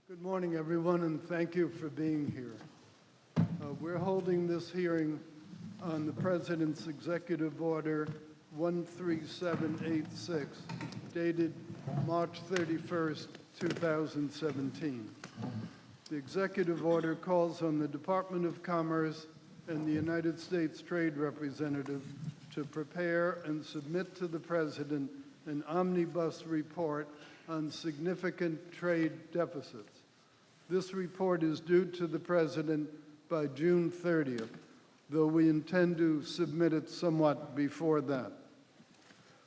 Good morning, everyone, and thank you for being here. We're holding this hearing on the President's Executive Order 13786, dated March 31st, 2017. The executive order calls on the Department of Commerce and the United States Trade Representative to prepare and submit to the President an omnibus report on significant trade deficits. This report is due to the President by June 30th, though we intend to submit it somewhat before that.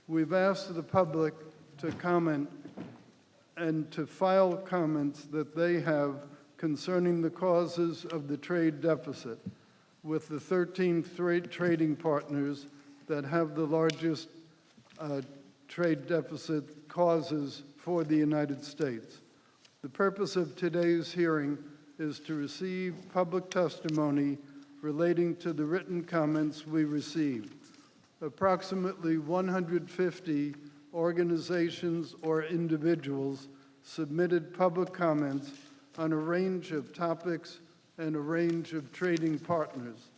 We've asked the public to comment and to file comments that they have concerning the causes of the trade deficit with the 13 trading partners that have the largest trade deficit causes for the United States. The purpose of today's hearing is to receive public testimony relating to the written comments we received. Approximately 150 organizations or individuals submitted public comments on a range of topics and a range of trading partners.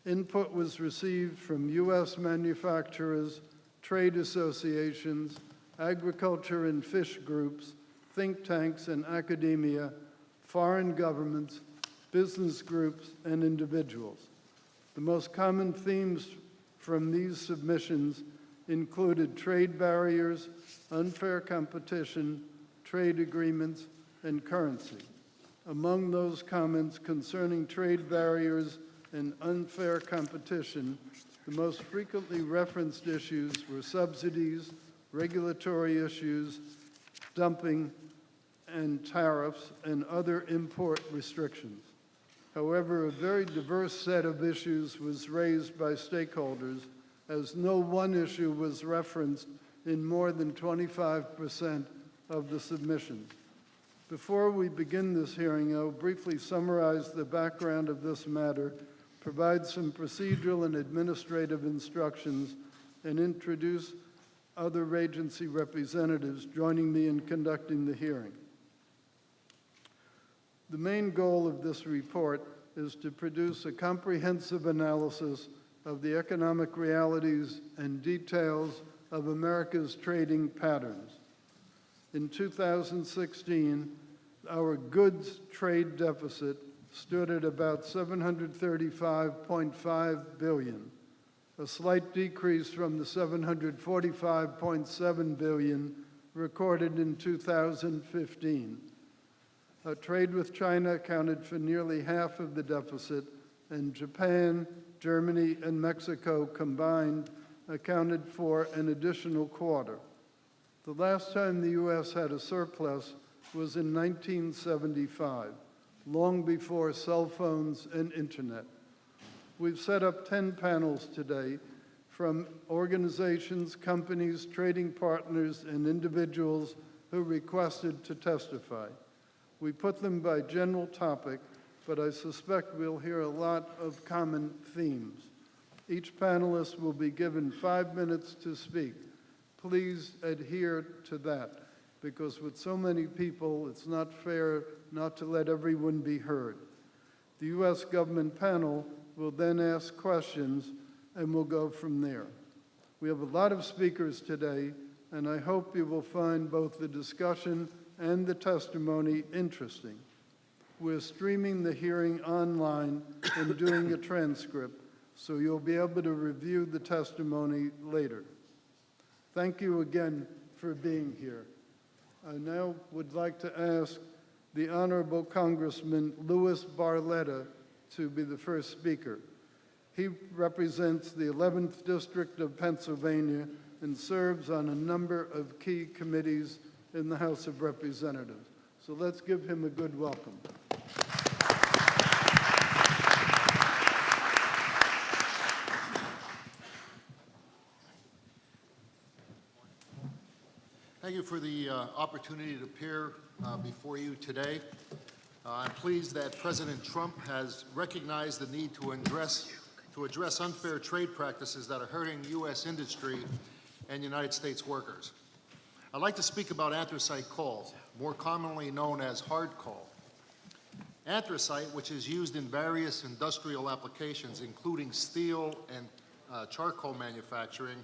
Input was received from U.S. manufacturers, trade associations, agriculture and fish groups, think tanks and academia, foreign governments, business groups, and individuals. The most common themes from these submissions included trade barriers, unfair competition, trade agreements, and currency. Among those comments concerning trade barriers and unfair competition, the most frequently referenced issues were subsidies, regulatory issues, dumping, and tariffs, and other import restrictions. However, a very diverse set of issues was raised by stakeholders, as no one issue was referenced in more than 25% of the submissions. Before we begin this hearing, I'll briefly summarize the background of this matter, provide some procedural and administrative instructions, and introduce other agency representatives joining me in conducting the hearing. The main goal of this report is to produce a comprehensive analysis of the economic realities and details of America's trading patterns. In 2016, our goods trade deficit stood at about $735.5 billion, a slight decrease from the $745.7 billion recorded in 2015. Trade with China accounted for nearly half of the deficit, and Japan, Germany, and Mexico combined accounted for an additional quarter. The last time the U.S. had a surplus was in 1975, long before cell phones and internet. We've set up 10 panels today from organizations, companies, trading partners, and individuals who requested to testify. We put them by general topic, but I suspect we'll hear a lot of common themes. Each panelist will be given 5 minutes to speak. Please adhere to that, because with so many people, it's not fair not to let everyone be heard. The U.S. government panel will then ask questions, and we'll go from there. We have a lot of speakers today, and I hope you will find both the discussion and the testimony interesting. We're streaming the hearing online and doing a transcript, so you'll be able to review the testimony later. Thank you again for being here. I now would like to ask the Honorable Congressman Louis Barletta to be the first speaker. He represents the 11th District of Pennsylvania and serves on a number of key committees in the House of Representatives. So let's give him a good welcome. Thank you for the opportunity to appear before you today. I'm pleased that President Trump has recognized the need to address unfair trade practices that are hurting U.S. industry and United States workers. I'd like to speak about anthracite coal, more commonly known as hard coal. Anthracite, which is used in various industrial applications, including steel and charcoal manufacturing,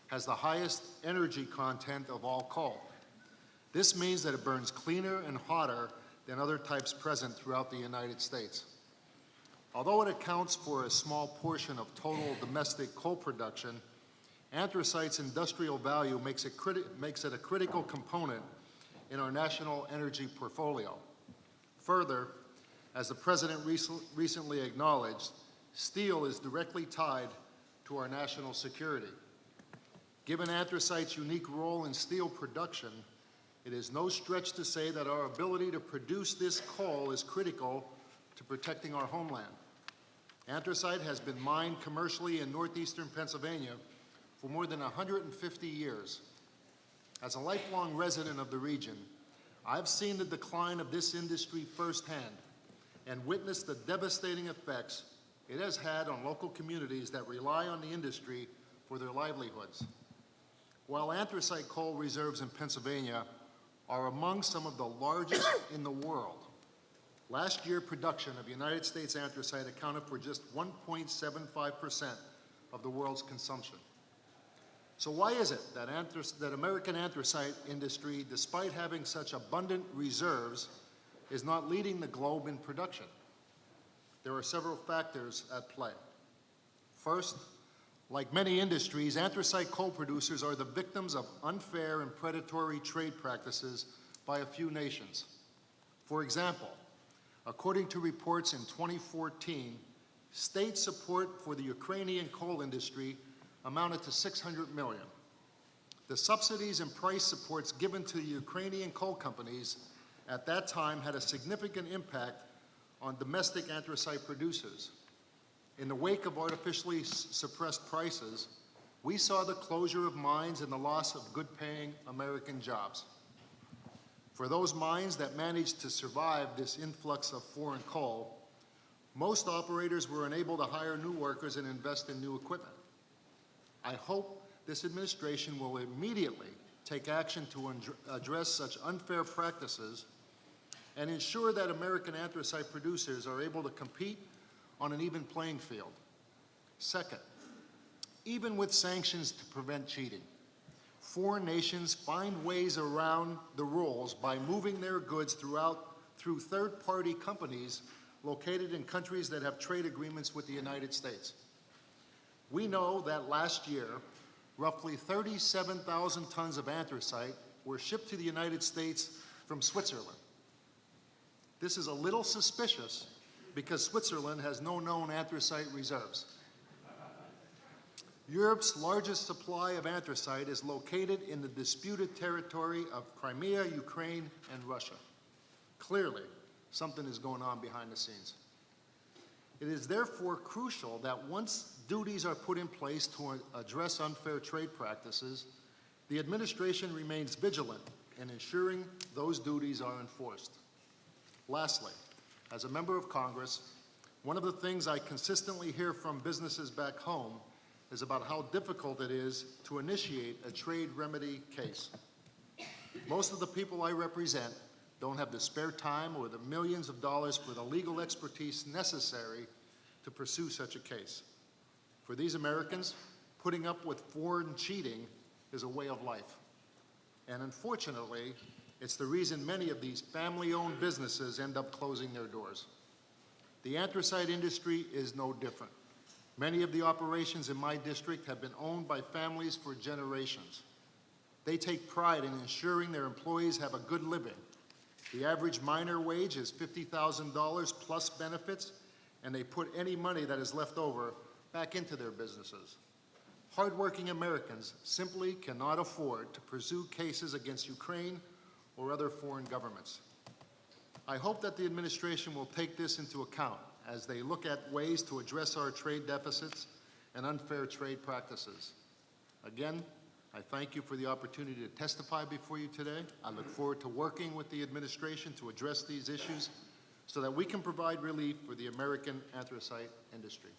has the highest energy content of all coal. This means that it burns cleaner and hotter than other types present throughout the United States. Although it accounts for a small portion of total domestic coal production, anthracite's industrial value makes it a critical component in our national energy portfolio. Further, as the President recently acknowledged, steel is directly tied to our national security. Given anthracite's unique role in steel production, it is no stretch to say that our ability to produce this coal is critical to protecting our homeland. Anthracite has been mined commercially in northeastern Pennsylvania for more than 150 years. As a lifelong resident of the region, I've seen the decline of this industry firsthand and witnessed the devastating effects it has had on local communities that rely on the industry for their livelihoods. While anthracite coal reserves in Pennsylvania are among some of the largest in the world, last year production of United States anthracite accounted for just 1.75% of the world's consumption. So why is it that American anthracite industry, despite having such abundant reserves, is not leading the globe in production? There are several factors at play. First, like many industries, anthracite coal producers are the victims of unfair and predatory trade practices by a few nations. For example, according to reports in 2014, state support for the Ukrainian coal industry amounted to $600 million. The subsidies and price supports given to the Ukrainian coal companies at that time had a significant impact on domestic anthracite producers. In the wake of artificially suppressed prices, we saw the closure of mines and the loss of good-paying American jobs. For those mines that managed to survive this influx of foreign coal, most operators were unable to hire new workers and invest in new equipment. I hope this administration will immediately take action to address such unfair practices and ensure that American anthracite producers are able to compete on an even playing field. Second, even with sanctions to prevent cheating, foreign nations find ways around the rules by moving their goods through third-party companies located in countries that have trade agreements with the United States. We know that last year, roughly 37,000 tons of anthracite were shipped to the United States from Switzerland. This is a little suspicious because Switzerland has no known anthracite reserves. Europe's largest supply of anthracite is located in the disputed territory of Crimea, Ukraine, and Russia. Clearly, something is going on behind the scenes. It is therefore crucial that once duties are put in place to address unfair trade practices, the administration remains vigilant in ensuring those duties are enforced. Lastly, as a member of Congress, one of the things I consistently hear from businesses back home is about how difficult it is to initiate a trade remedy case. Most of the people I represent don't have the spare time or the millions of dollars for the legal expertise necessary to pursue such a case. For these Americans, putting up with foreign cheating is a way of life. And unfortunately, it's the reason many of these family-owned businesses end up closing their doors. The anthracite industry is no different. Many of the operations in my district have been owned by families for generations. They take pride in ensuring their employees have a good living. The average miner wage is $50,000 plus benefits, and they put any money that is left over back into their businesses. Hardworking Americans simply cannot afford to pursue cases against Ukraine or other foreign governments. I hope that the administration will take this into account as they look at ways to address our trade deficits and unfair trade practices. Again, I thank you for the opportunity to testify before you today. I look forward to working with the administration to address these issues so that we can provide relief for the American anthracite industry.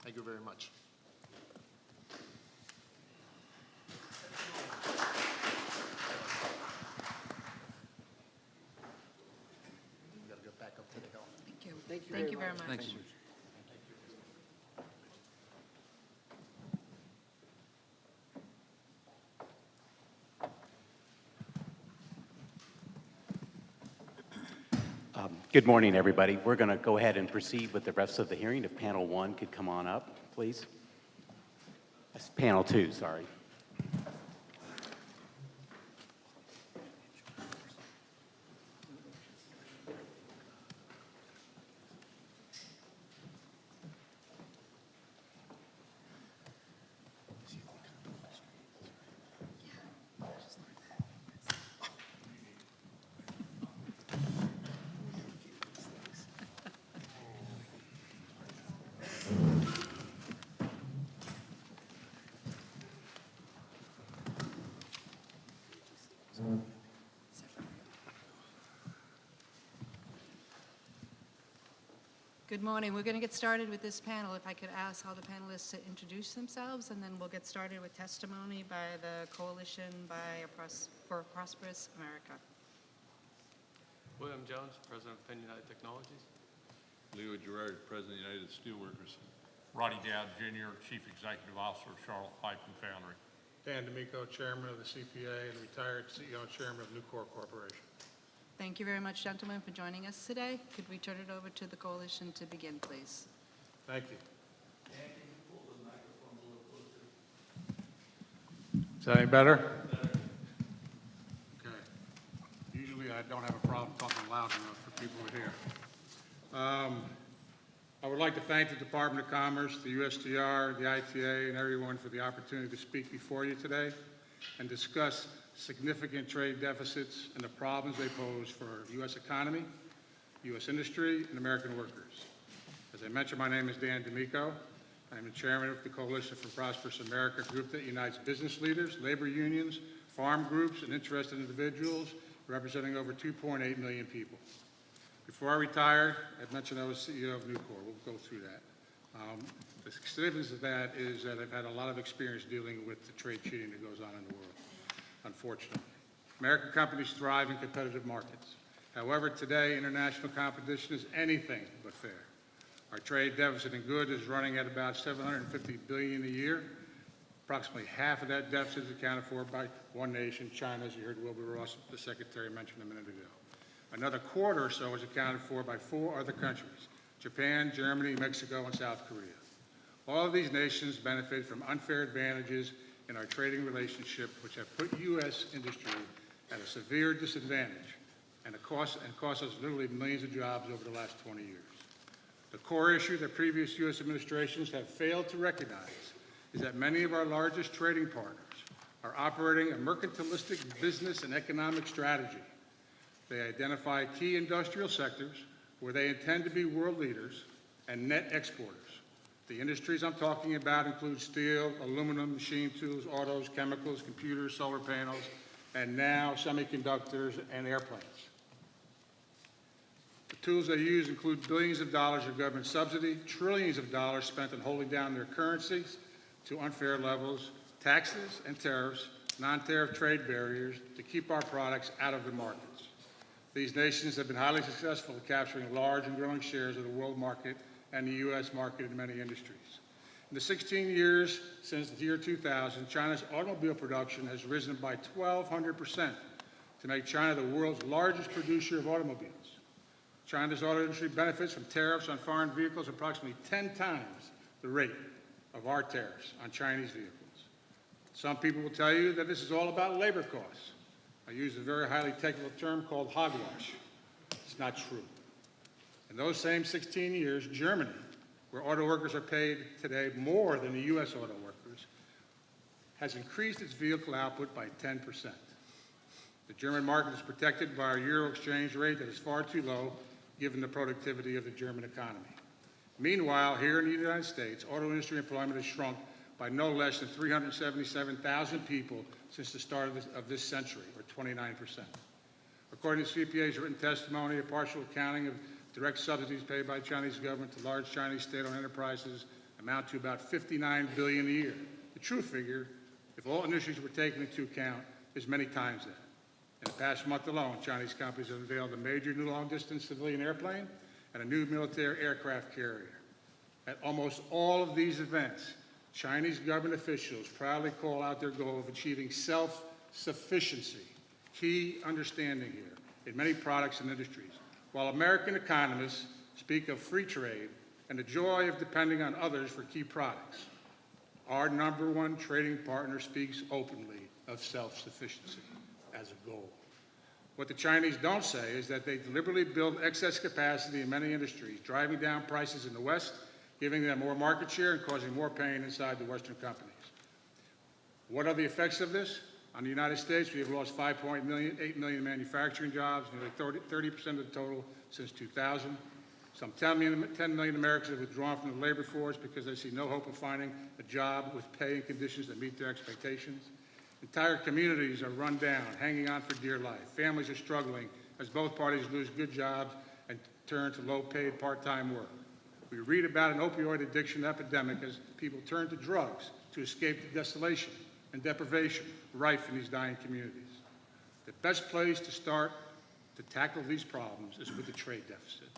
Thank you very much. Thank you very much. Thank you. Good morning, everybody. We're going to go ahead and proceed with the rest of the hearing. If panel 1 could come on up, please. That's panel 2, sorry. Good morning. We're going to get started with this panel. If I could ask all the panelists to introduce themselves, and then we'll get started with testimony by the Coalition for a Prosperous America. William Jones, President of Penn United Technologies. Leo Gerard, President of United Steelworkers. Roddy Dowd, Jr., Chief Executive Officer of Charlotte Pipe and Foundry. Dan D'Amico, Chairman of the CPA and retired CEO and Chairman of Nucor Corporation. Thank you very much, gentlemen, for joining us today. Could we turn it over to the Coalition to begin, please? Thank you. Is that any better? Okay. Usually I don't have a problem talking loud enough for people to hear. I would like to thank the Department of Commerce, the USTR, the ITA, and everyone for the opportunity to speak before you today and discuss significant trade deficits and the problems they pose for U.S. economy, U.S. industry, and American workers. As I mentioned, my name is Dan D'Amico. I'm the chairman of the Coalition for Prosperous America, a group that unites business leaders, labor unions, farm groups, and interested individuals representing over 2.8 million people. Before I retired, I mentioned I was CEO of Nucor. We'll go through that. The significance of that is that I've had a lot of experience dealing with the trade cheating that goes on in the world, unfortunately. American companies thrive in competitive markets. However, today, international competition is anything but fair. Our trade deficit in goods is running at about $750 billion a year. Approximately half of that deficit is accounted for by one nation, China, as you heard Wilbur Ross, the Secretary, mention a minute ago. Another quarter or so is accounted for by 4 other countries, Japan, Germany, Mexico, and South Korea. All of these nations benefit from unfair advantages in our trading relationship, which have put U.S. industry at a severe disadvantage and cost us literally millions of jobs over the last 20 years. The core issue that previous U.S. administrations have failed to recognize is that many of our largest trading partners are operating a mercantilistic business and economic strategy. They identify key industrial sectors where they intend to be world leaders and net exporters. The industries I'm talking about include steel, aluminum, machine tools, autos, chemicals, computers, solar panels, and now semiconductors and airplanes. The tools they use include billions of dollars of government subsidy, trillions of dollars spent on holding down their currencies to unfair levels, taxes and tariffs, non-tariff trade barriers to keep our products out of the markets. These nations have been highly successful in capturing large and growing shares of the world market and the U.S. market in many industries. In the 16 years since the year 2000, China's automobile production has risen by 1,200% to make China the world's largest producer of automobiles. China's auto industry benefits from tariffs on foreign vehicles approximately 10 times the rate of our tariffs on Chinese vehicles. Some people will tell you that this is all about labor costs. I use a very highly technical term called hogwash. It's not true. In those same 16 years, Germany, where auto workers are paid today more than the U.S. auto workers, has increased its vehicle output by 10%. The German market is protected by our euro exchange rate that is far too low given the productivity of the German economy. Meanwhile, here in the United States, auto industry employment has shrunk by no less than 377,000 people since the start of this century, or 29%. According to CPA's written testimony, a partial accounting of direct subsidies paid by the Chinese government to large Chinese state-owned enterprises amount to about $59 billion a year. The true figure, if all industries were taken into account, is many times that. In the past month alone, Chinese companies have unveiled a major new long-distance civilian airplane and a new military aircraft carrier. At almost all of these events, Chinese government officials proudly call out their goal of achieving self-sufficiency, key understanding here, in many products and industries, while American economists speak of free trade and the joy of depending on others for key products. Our #1 trading partner speaks openly of self-sufficiency as a goal. What the Chinese don't say is that they deliberately build excess capacity in many industries, driving down prices in the West, giving them more market share and causing more pain inside the Western companies. What are the effects of this? On the United States, we have lost 5.8 million manufacturing jobs, nearly 30% of the total since 2000. Some 10 million Americans have withdrawn from the labor force because they see no hope of finding a job with pay and conditions that meet their expectations. Entire communities are run down, hanging on for dear life. Families are struggling as both parties lose good jobs and turn to low-paid part-time work. We read about an opioid addiction epidemic as people turn to drugs to escape the desolation and deprivation rife in these dying communities. The best place to start to tackle these problems is with the trade deficit.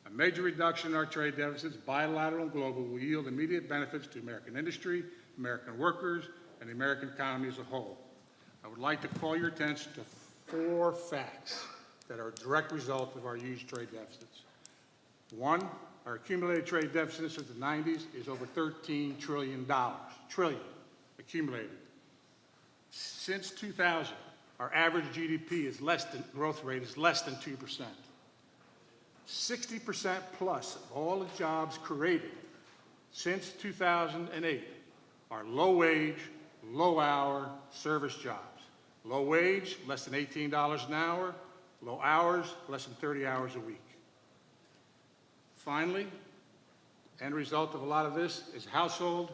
A major reduction in our trade deficits, bilateral and global, will yield immediate benefits to American industry, American workers, and the American economy as a whole. I would like to call your attention to 4 facts that are a direct result of our huge trade deficits. 1, our accumulated trade deficit since the 90s is over $13 trillion, accumulated. Since 2000, our average GDP growth rate is less than 2%. 60% plus of all the jobs created since 2008 are low-wage, low-hour service jobs. Low wage, less than $18 an hour. Low hours, less than 30 hours a week. Finally, end result of a lot of this is household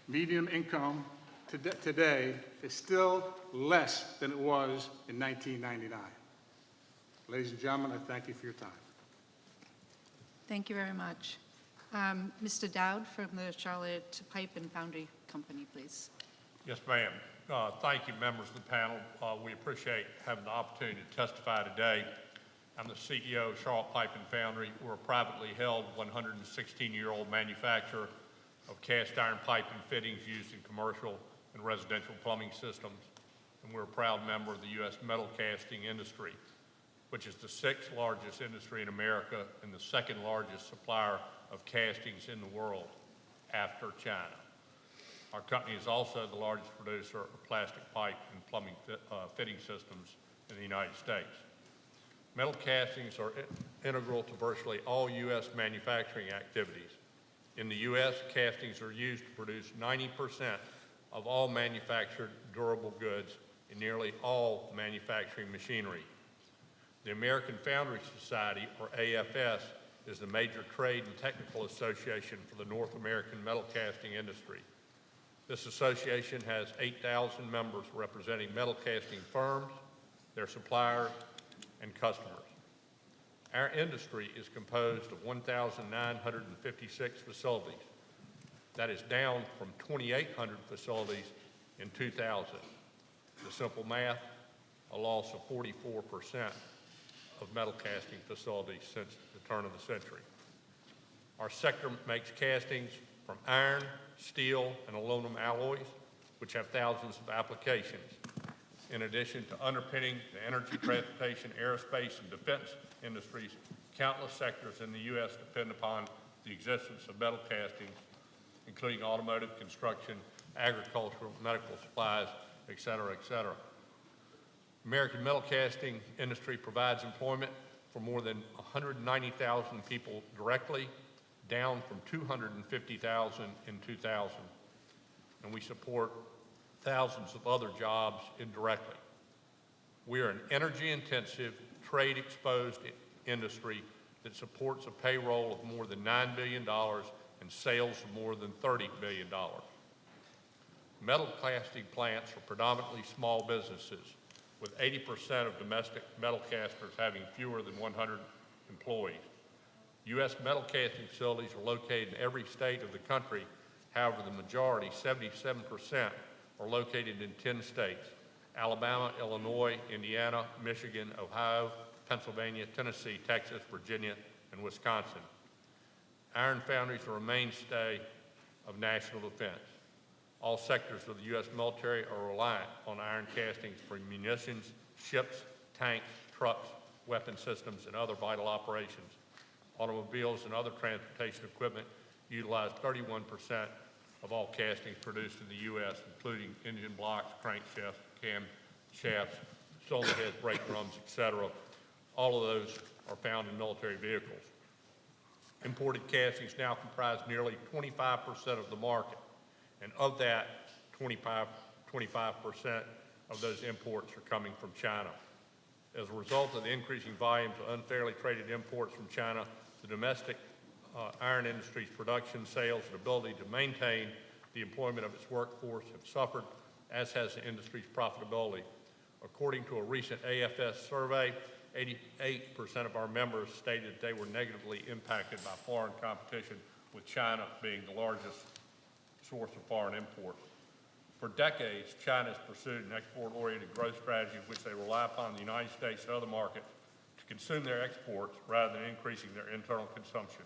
median income today is still less than it was in 1999. Ladies and gentlemen, I thank you for your time. Thank you very much. Mr. Dowd from the Charlotte Pipe and Foundry Company, please. Yes, ma'am. Thank you, members of the panel. We appreciate having the opportunity to testify today. I'm the CEO of Charlotte Pipe and Foundry. We're a privately held 116-year-old manufacturer of cast iron pipe and fittings used in commercial and residential plumbing systems. And we're a proud member of the U.S. metal casting industry, which is the 6th largest industry in America and the 2nd largest supplier of castings in the world after China. Our company is also the largest producer of plastic pipe and plumbing fitting systems in the United States. Metal castings are integral to virtually all U.S. manufacturing activities. In the U.S., castings are used to produce 90% of all manufactured durable goods in nearly all manufacturing machinery. The American Foundry Society, or AFS, is the major trade and technical association for the North American metal casting industry. This association has 8,000 members representing metal casting firms, their suppliers, and customers. Our industry is composed of 1,956 facilities. That is down from 2,800 facilities in 2000. The simple math, a loss of 44% of metal casting facilities since the turn of the century. Our sector makes castings from iron, steel, and aluminum alloys, which have thousands of applications. In addition to underpinning the energy, transportation, aerospace, and defense industries, countless sectors in the U.S. depend upon the existence of metal castings, including automotive, construction, agricultural, medical supplies, et cetera, et cetera. American metal casting industry provides employment for more than 190,000 people directly, down from 250,000 in 2000. And we support thousands of other jobs indirectly. We are an energy-intensive, trade-exposed industry that supports a payroll of more than $9 billion and sales of more than $30 billion. Metal casting plants are predominantly small businesses, with 80% of domestic metal casters having fewer than 100 employees. U.S. metal casting facilities are located in every state of the country. However, the majority, 77%, are located in 10 states: Alabama, Illinois, Indiana, Michigan, Ohio, Pennsylvania, Tennessee, Texas, Virginia, and Wisconsin. Iron foundries are a mainstay of national defense. All sectors of the U.S. military are reliant on iron castings for munitions, ships, tanks, trucks, weapon systems, and other vital operations. Automobiles and other transportation equipment utilize 31% of all castings produced in the U.S., including engine blocks, crankshafts, camshafts, cylinder heads, brake drums, etc. All of those are found in military vehicles. Imported castings now comprise nearly 25% of the market, and of that, 25% of those imports are coming from China. As a result of the increasing volumes of unfairly traded imports from China, the domestic iron industry's production, sales, and ability to maintain the employment of its workforce have suffered, as has the industry's profitability. According to a recent AFS survey, 88% of our members stated they were negatively impacted by foreign competition, with China being the largest source of foreign imports. For decades, China has pursued an export-oriented growth strategy in which they rely upon the United States and other markets to consume their exports rather than increasing their internal consumption.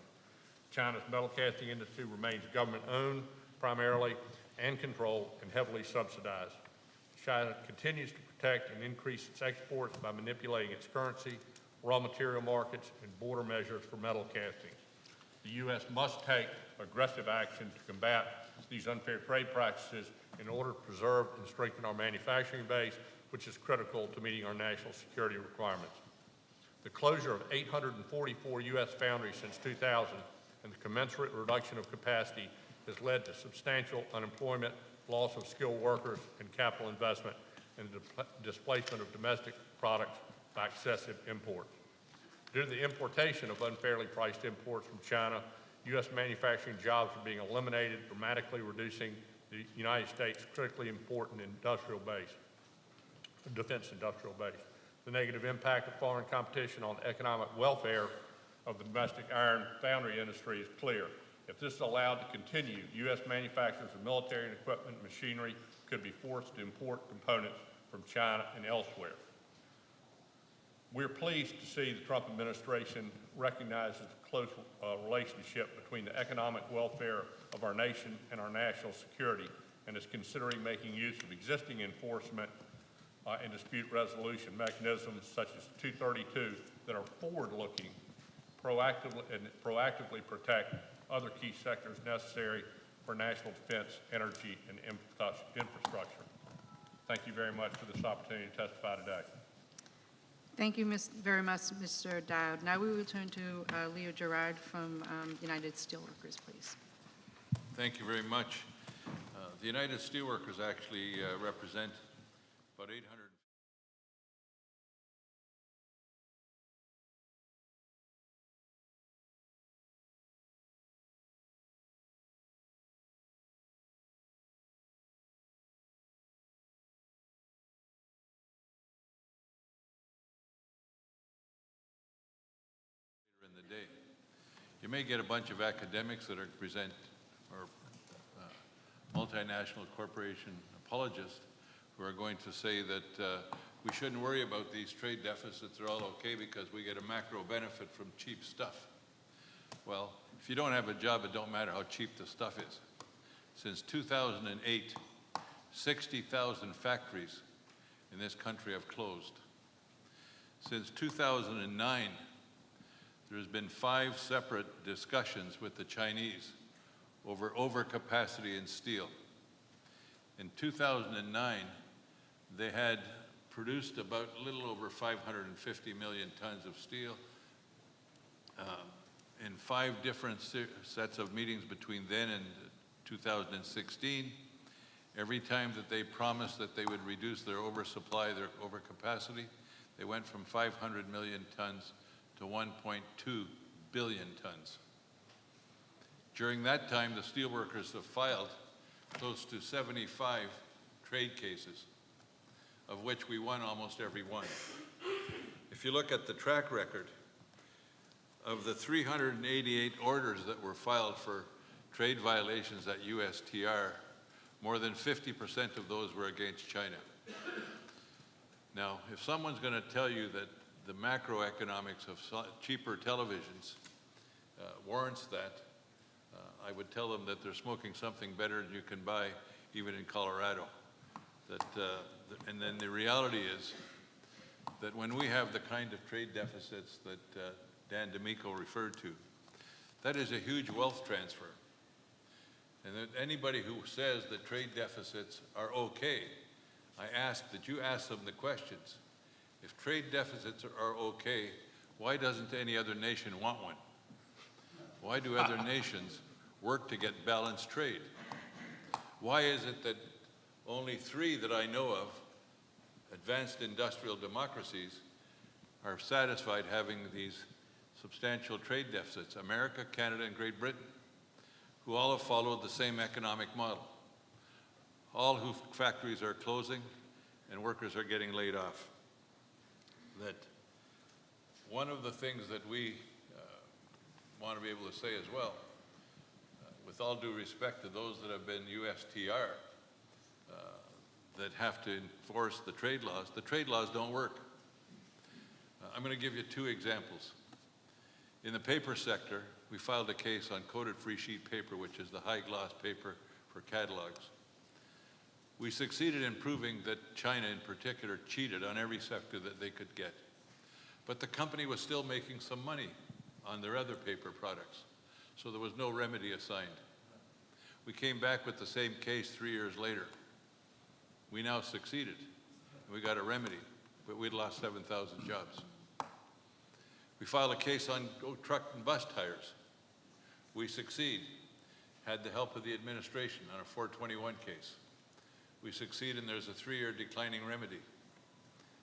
China's metal casting industry remains government-owned primarily and controlled and heavily subsidized. China continues to protect and increase its exports by manipulating its currency, raw material markets, and border measures for metal castings. The U.S. must take aggressive action to combat these unfair trade practices in order to preserve and strengthen our manufacturing base, which is critical to meeting our national security requirements. The closure of 844 U.S. foundries since 2000 and the commensurate reduction of capacity has led to substantial unemployment, loss of skilled workers and capital investment, and the displacement of domestic products by excessive imports. Due to the importation of unfairly priced imports from China, U.S. manufacturing jobs are being eliminated, dramatically reducing the United States' critically important industrial base, defense industrial base. The negative impact of foreign competition on the economic welfare of the domestic iron foundry industry is clear. If this is allowed to continue, U.S. manufacturers of military and equipment and machinery could be forced to import components from China and elsewhere. We're pleased to see the Trump administration recognizes the close relationship between the economic welfare of our nation and our national security, and is considering making use of existing enforcement and dispute resolution mechanisms such as 232 that are forward-looking, proactively protect other key sectors necessary for national defense, energy, and infrastructure. Thank you very much for this opportunity to testify today. Thank you very much, Mr. Dowd. Now we will turn to Leo Gerard from United Steelworkers, please. Thank you very much. The United Steelworkers actually represent about 800. In the day, you may get a bunch of academics that are present or multinational corporation apologists who are going to say that we shouldn't worry about these trade deficits, they're all okay because we get a macro benefit from cheap stuff. Well, if you don't have a job, it don't matter how cheap the stuff is. Since 2008, 60,000 factories in this country have closed. Since 2009, there's been 5 separate discussions with the Chinese over overcapacity in steel. In 2009, they had produced about a little over 550 million tons of steel in 5 different sets of meetings between then and 2016. Every time that they promised that they would reduce their oversupply, their overcapacity, they went from 500 million tons to 1.2 billion tons. During that time, the steelworkers have filed close to 75 trade cases, of which we won almost every one. If you look at the track record of the 388 orders that were filed for trade violations at USTR, more than 50% of those were against China. Now, if someone's going to tell you that the macroeconomics of cheaper televisions warrants that, I would tell them that they're smoking something better than you can buy even in Colorado. And then the reality is that when we have the kind of trade deficits that Dan D'Amico referred to, that is a huge wealth transfer. And that anybody who says that trade deficits are okay, I ask that you ask them the questions. If trade deficits are okay, why doesn't any other nation want one? Why do other nations work to get balanced trade? Why is it that only 3 that I know of, advanced industrial democracies, are satisfied having these substantial trade deficits? America, Canada, and Great Britain, who all have followed the same economic model. All whose factories are closing and workers are getting laid off. That one of the things that we want to be able to say as well, with all due respect to those that have been USTR, that have to enforce the trade laws don't work. I'm going to give you 2 examples. In the paper sector, we filed a case on coated free sheet paper, which is the high gloss paper for catalogs. We succeeded in proving that China in particular cheated on every sector that they could get. But the company was still making some money on their other paper products, so there was no remedy assigned. We came back with the same case 3 years later. We now succeeded. We got a remedy, but we'd lost 7,000 jobs. We filed a case on truck and bus tires. We succeed. Had the help of the administration on a 421 case. We succeed, and there's a 3-year declining remedy.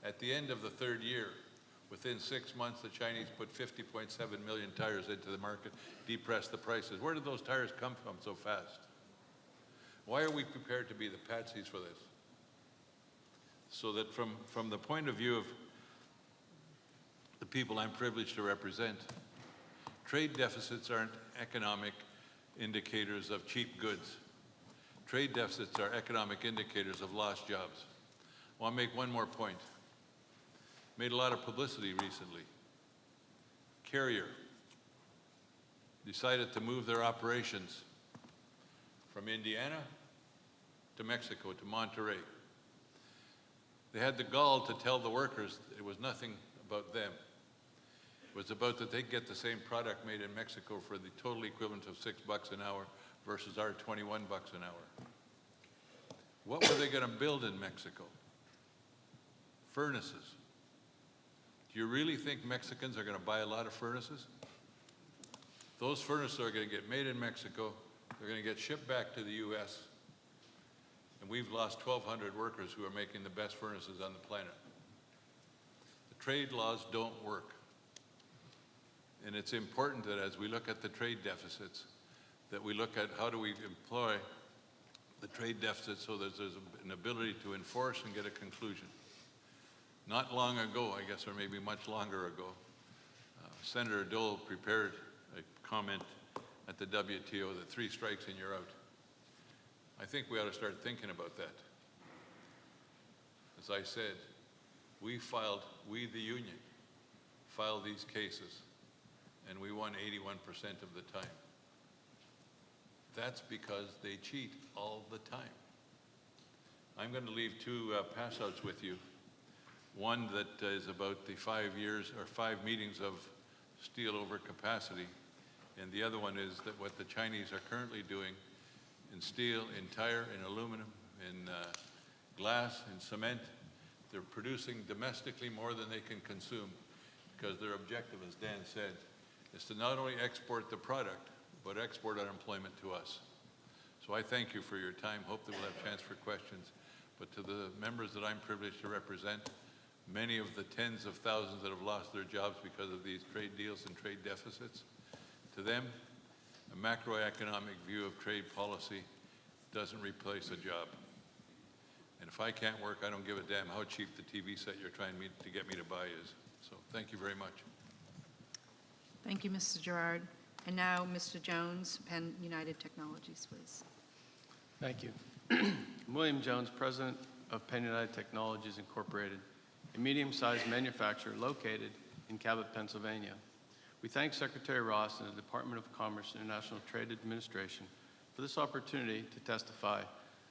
At the end of the 3rd year, within 6 months, the Chinese put 50.7 million tires into the market, depressed the prices. Where did those tires come from so fast? Why are we prepared to be the patsies for this? So that from the point of view of the people I'm privileged to represent, trade deficits aren't economic indicators of cheap goods. Trade deficits are economic indicators of lost jobs. I want to make one more point. Made a lot of publicity recently. Carrier decided to move their operations from Indiana to Mexico, to Monterrey. They had the gall to tell the workers it was nothing about them. It was about that they'd get the same product made in Mexico for the total equivalent of $6 an hour versus our $21 an hour. What were they going to build in Mexico? Furnaces. Do you really think Mexicans are going to buy a lot of furnaces? Those furnaces are going to get made in Mexico. They're going to get shipped back to the U.S. And we've lost 1,200 workers who are making the best furnaces on the planet. The trade laws don't work. And it's important that as we look at the trade deficits, that we look at how do we employ the trade deficit so that there's an ability to enforce and get a conclusion. Not long ago, I guess, or maybe much longer ago, Senator Dole prepared a comment at the WTO that 3 strikes and you're out. I think we ought to start thinking about that. As I said, we the union, filed these cases, and we won 81% of the time. That's because they cheat all the time. I'm going to leave 2 pass-outs with you. One that is about the 5 years or 5 meetings of steel overcapacity, and the other one is that what the Chinese are currently doing in steel, in tire, in aluminum, in glass, in cement. They're producing domestically more than they can consume because their objective, as Dan said, is to not only export the product, but export unemployment to us. So I thank you for your time. Hope that we'll have a chance for questions. But to the members that I'm privileged to represent, many of the tens of thousands that have lost their jobs because of these trade deals and trade deficits, to them, a macroeconomic view of trade policy doesn't replace a job. And if I can't work, I don't give a damn how cheap the TV set you're trying to get me to buy is. So thank you very much. Thank you, Mr. Gerard. And now, Mr. Jones, Penn United Technologies, please. Thank you. William Jones, President of Penn United Technologies Incorporated, a medium-sized manufacturer located in Cabot, Pennsylvania. We thank Secretary Ross and the Department of Commerce and International Trade Administration for this opportunity to testify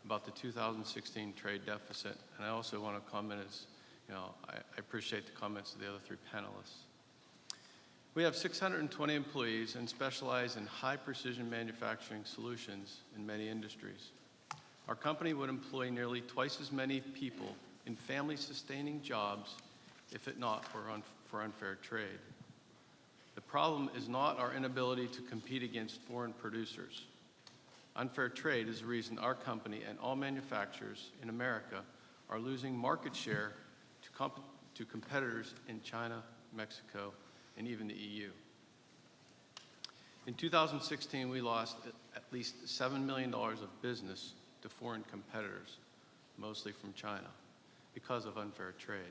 about the 2016 trade deficit. And I also want to comment I appreciate the comments of the other three panelists. We have 620 employees and specialize in high-precision manufacturing solutions in many industries. Our company would employ nearly twice as many people in family-sustaining jobs if it not for unfair trade. The problem is not our inability to compete against foreign producers. Unfair trade is the reason our company and all manufacturers in America are losing market share to competitors in China, Mexico, and even the EU. In 2016, we lost at least $7 million of business to foreign competitors, mostly from China, because of unfair trade.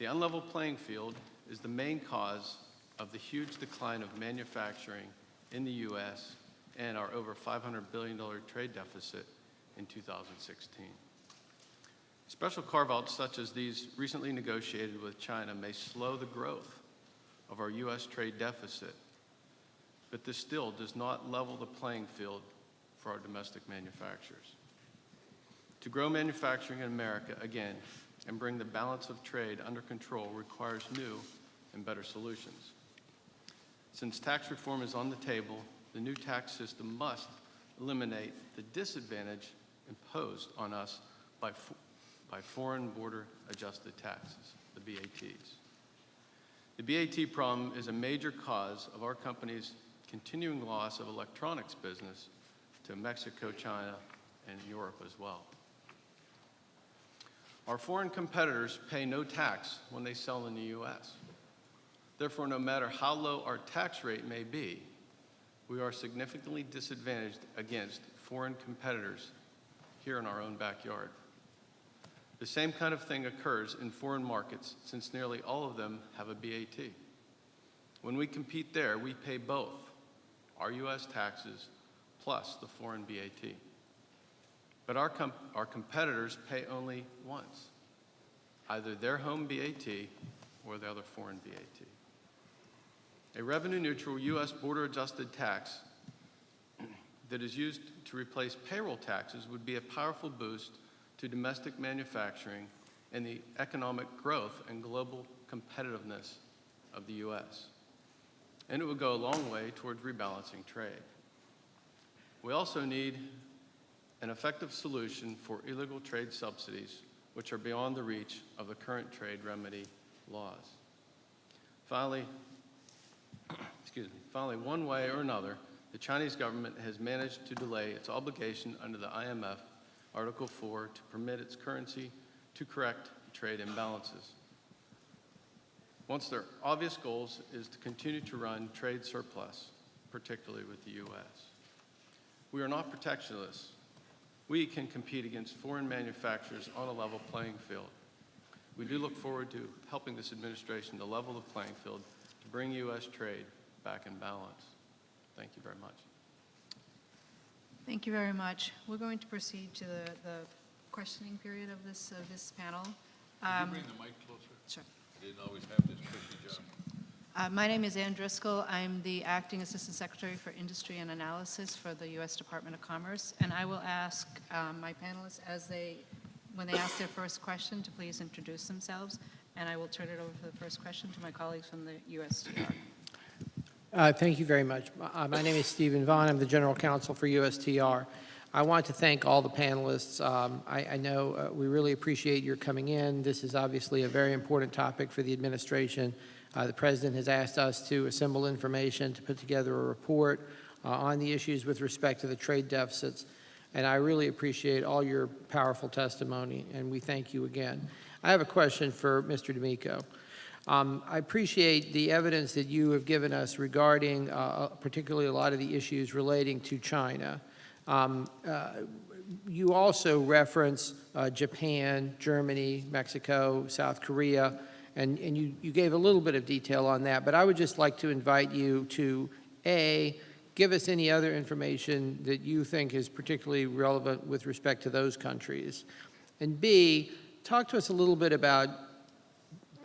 The unlevel playing field is the main cause of the huge decline of manufacturing in the U.S. and our over $500 billion trade deficit in 2016. Special carve-outs such as these recently negotiated with China may slow the growth of our U.S. trade deficit, but this still does not level the playing field for our domestic manufacturers. To grow manufacturing in America again and bring the balance of trade under control requires new and better solutions. Since tax reform is on the table, the new tax system must eliminate the disadvantage imposed on us by foreign border adjusted taxes, the BATs. The BAT problem is a major cause of our company's continuing loss of electronics business to Mexico, China, and Europe as well. Our foreign competitors pay no tax when they sell in the U.S. Therefore, no matter how low our tax rate may be, we are significantly disadvantaged against foreign competitors here in our own backyard. The same kind of thing occurs in foreign markets since nearly all of them have a BAT. When we compete there, we pay both our U.S. taxes plus the foreign BAT. But our competitors pay only once, either their home BAT or the other foreign BAT. A revenue-neutral U.S. border-adjusted tax that is used to replace payroll taxes would be a powerful boost to domestic manufacturing and the economic growth and global competitiveness of the U.S. And it would go a long way toward rebalancing trade. We also need an effective solution for illegal trade subsidies, which are beyond the reach of the current trade remedy laws. Finally, one way or another, the Chinese government has managed to delay its obligation under the IMF Article 4 to permit its currency to correct trade imbalances. Once their obvious goals is to continue to run trade surplus, particularly with the U.S. We are not protectionists. We can compete against foreign manufacturers on a level playing field. We do look forward to helping this administration to level the playing field to bring U.S. trade back in balance. Thank you very much. Thank you very much. We're going to proceed to the questioning period of this panel. Could you bring the mic closer? Sure. I didn't always have this cushy job. My name is Ann Driscoll. I'm the Acting Assistant Secretary for Industry and Analysis for the U.S. Department of Commerce. And I will ask my panelists when they ask their first question to please introduce themselves. And I will turn it over for the first question to my colleagues from the USTR. Thank you very much. My name is Stephen Vaughn. I'm the General Counsel for USTR. I want to thank all the panelists. I know we really appreciate your coming in. This is obviously a very important topic for the administration. The President has asked us to assemble information to put together a report on the issues with respect to the trade deficits. And I really appreciate all your powerful testimony, and we thank you again. I have a question for Mr. D'Amico. I appreciate the evidence that you have given us regarding particularly a lot of the issues relating to China. You also reference Japan, Germany, Mexico, South Korea, and you gave a little bit of detail on that, but I would just like to invite you to, A, give us any other information that you think is particularly relevant with respect to those countries, and B, talk to us a little bit about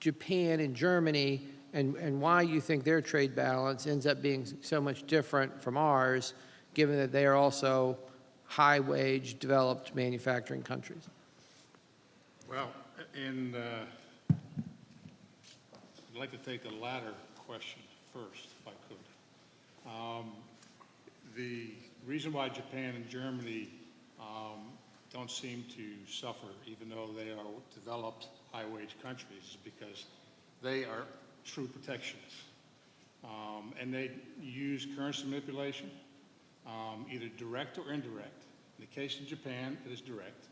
Japan and Germany and why you think their trade balance ends up being so much different from ours, given that they are also high-wage, developed manufacturing countries. Well, I'd like to take the latter question first, if I could. The reason why Japan and Germany don't seem to suffer, even though they are developed high-wage countries, is because they are true protectionists. And they use currency manipulation, either direct or indirect. In the case of Japan, it is direct.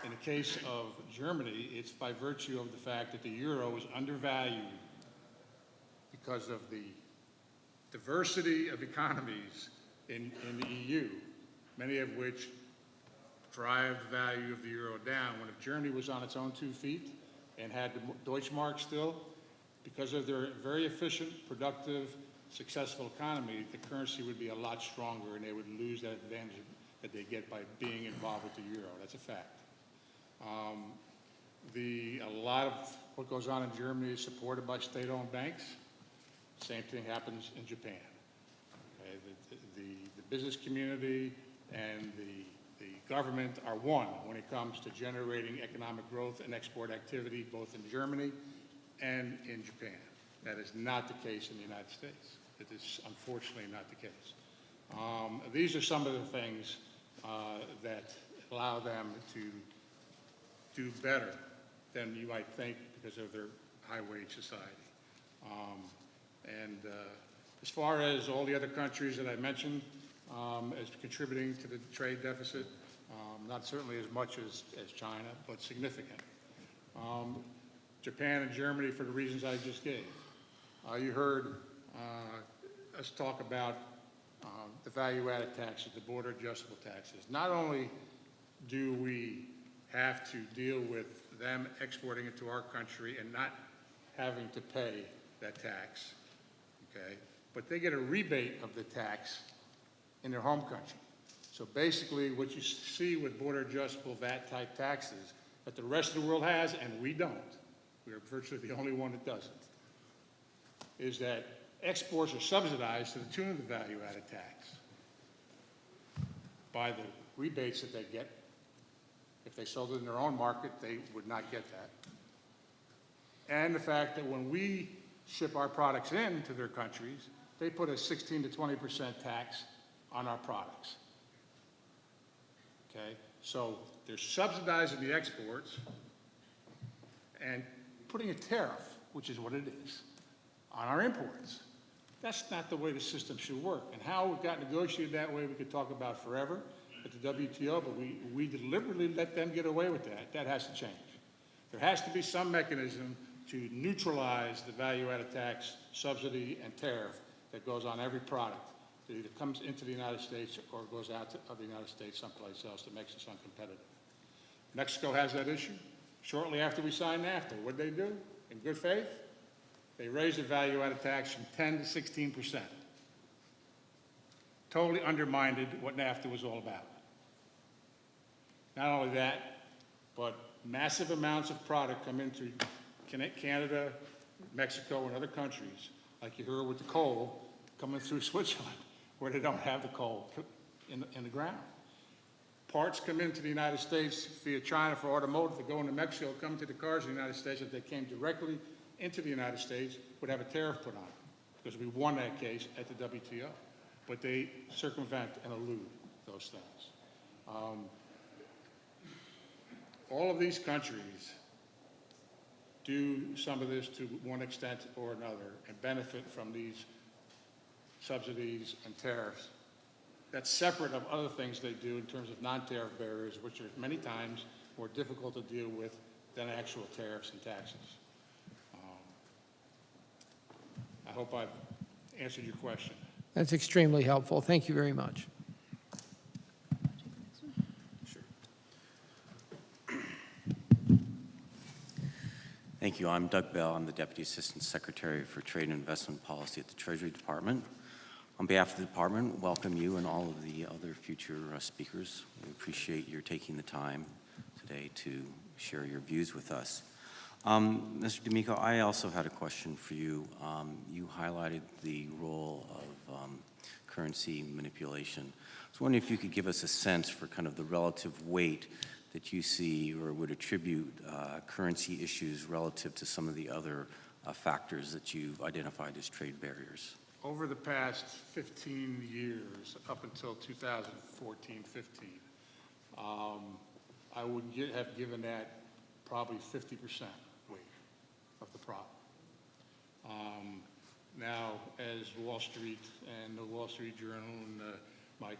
In the case of Germany, it's by virtue of the fact that the euro is undervalued because of the diversity of economies in the EU, many of which drive the value of the euro down. When if Germany was on its own 2 feet and had the Deutschmark still, because of their very efficient, productive, successful economy, the currency would be a lot stronger and they would lose that advantage that they get by being involved with the euro. That's a fact. A lot of what goes on in Germany is supported by state-owned banks. Same thing happens in Japan. Okay? The business community and the government are one when it comes to generating economic growth and export activity, both in Germany and in Japan. That is not the case in the United States. It is unfortunately not the case. These are some of the things that allow them to do better than you might think because of their high-wage society. As far as all the other countries that I mentioned as contributing to the trade deficit, not certainly as much as China, but significant. Japan and Germany, for the reasons I just gave. You heard us talk about the value-added taxes, the border adjustable taxes. Not only do we have to deal with them exporting it to our country and not having to pay that tax, okay, but they get a rebate of the tax in their home country. So basically what you see with border adjustable VAT type taxes that the rest of the world has and we don't, we are virtually the only one that doesn't, is that exports are subsidized to the tune of the value-added tax by the rebates that they get. If they sold it in their own market, they would not get that. And the fact that when we ship our products into their countries, they put a 16 to 20% tax on our products. Okay? So they're subsidizing the exports and putting a tariff, which is what it is, on our imports. That's not the way the system should work. And how it got negotiated that way, we could talk about forever at the WTO, but we deliberately let them get away with that. That has to change. There has to be some mechanism to neutralize the value-added tax, subsidy, and tariff that goes on every product that either comes into the United States or goes out of the United States someplace else that makes us uncompetitive. Mexico has that issue. Shortly after we signed NAFTA, what did they do? In good faith, they raised the value-added tax from 10 to 16%. Totally undermined what NAFTA was all about. Not only that, but massive amounts of product come into Canada, Mexico, and other countries, like you heard with the coal, coming through Switzerland, where they don't have the coal in the ground. Parts come into the United States via China for automotive that go into Mexico, come to the cars in the United States. If they came directly into the United States, would have a tariff put on it, because we won that case at the WTO. But they circumvent and elude those things. All of these countries do some of this to one extent or another and benefit from these subsidies and tariffs. That's separate of other things they do in terms of non-tariff barriers, which are many times more difficult to deal with than actual tariffs and taxes. I hope I've answered your question. That's extremely helpful. Thank you very much. Thank you. I'm Doug Bell. I'm the Deputy Assistant Secretary for Trade and Investment Policy at the Treasury Department. On behalf of the department, welcome you and all of the other future speakers. We appreciate your taking the time today to share your views with us. Mr. D'Amico, I also had a question for you. You highlighted the role of currency manipulation. I was wondering if you could give us a sense for kind of the relative weight that you see or would attribute currency issues relative to some of the other factors that you've identified as trade barriers. Over the past 15 years, up until 2014-15, I would have given that probably 50% weight of the problem. Now, as Wall Street and the Wall Street Journal and my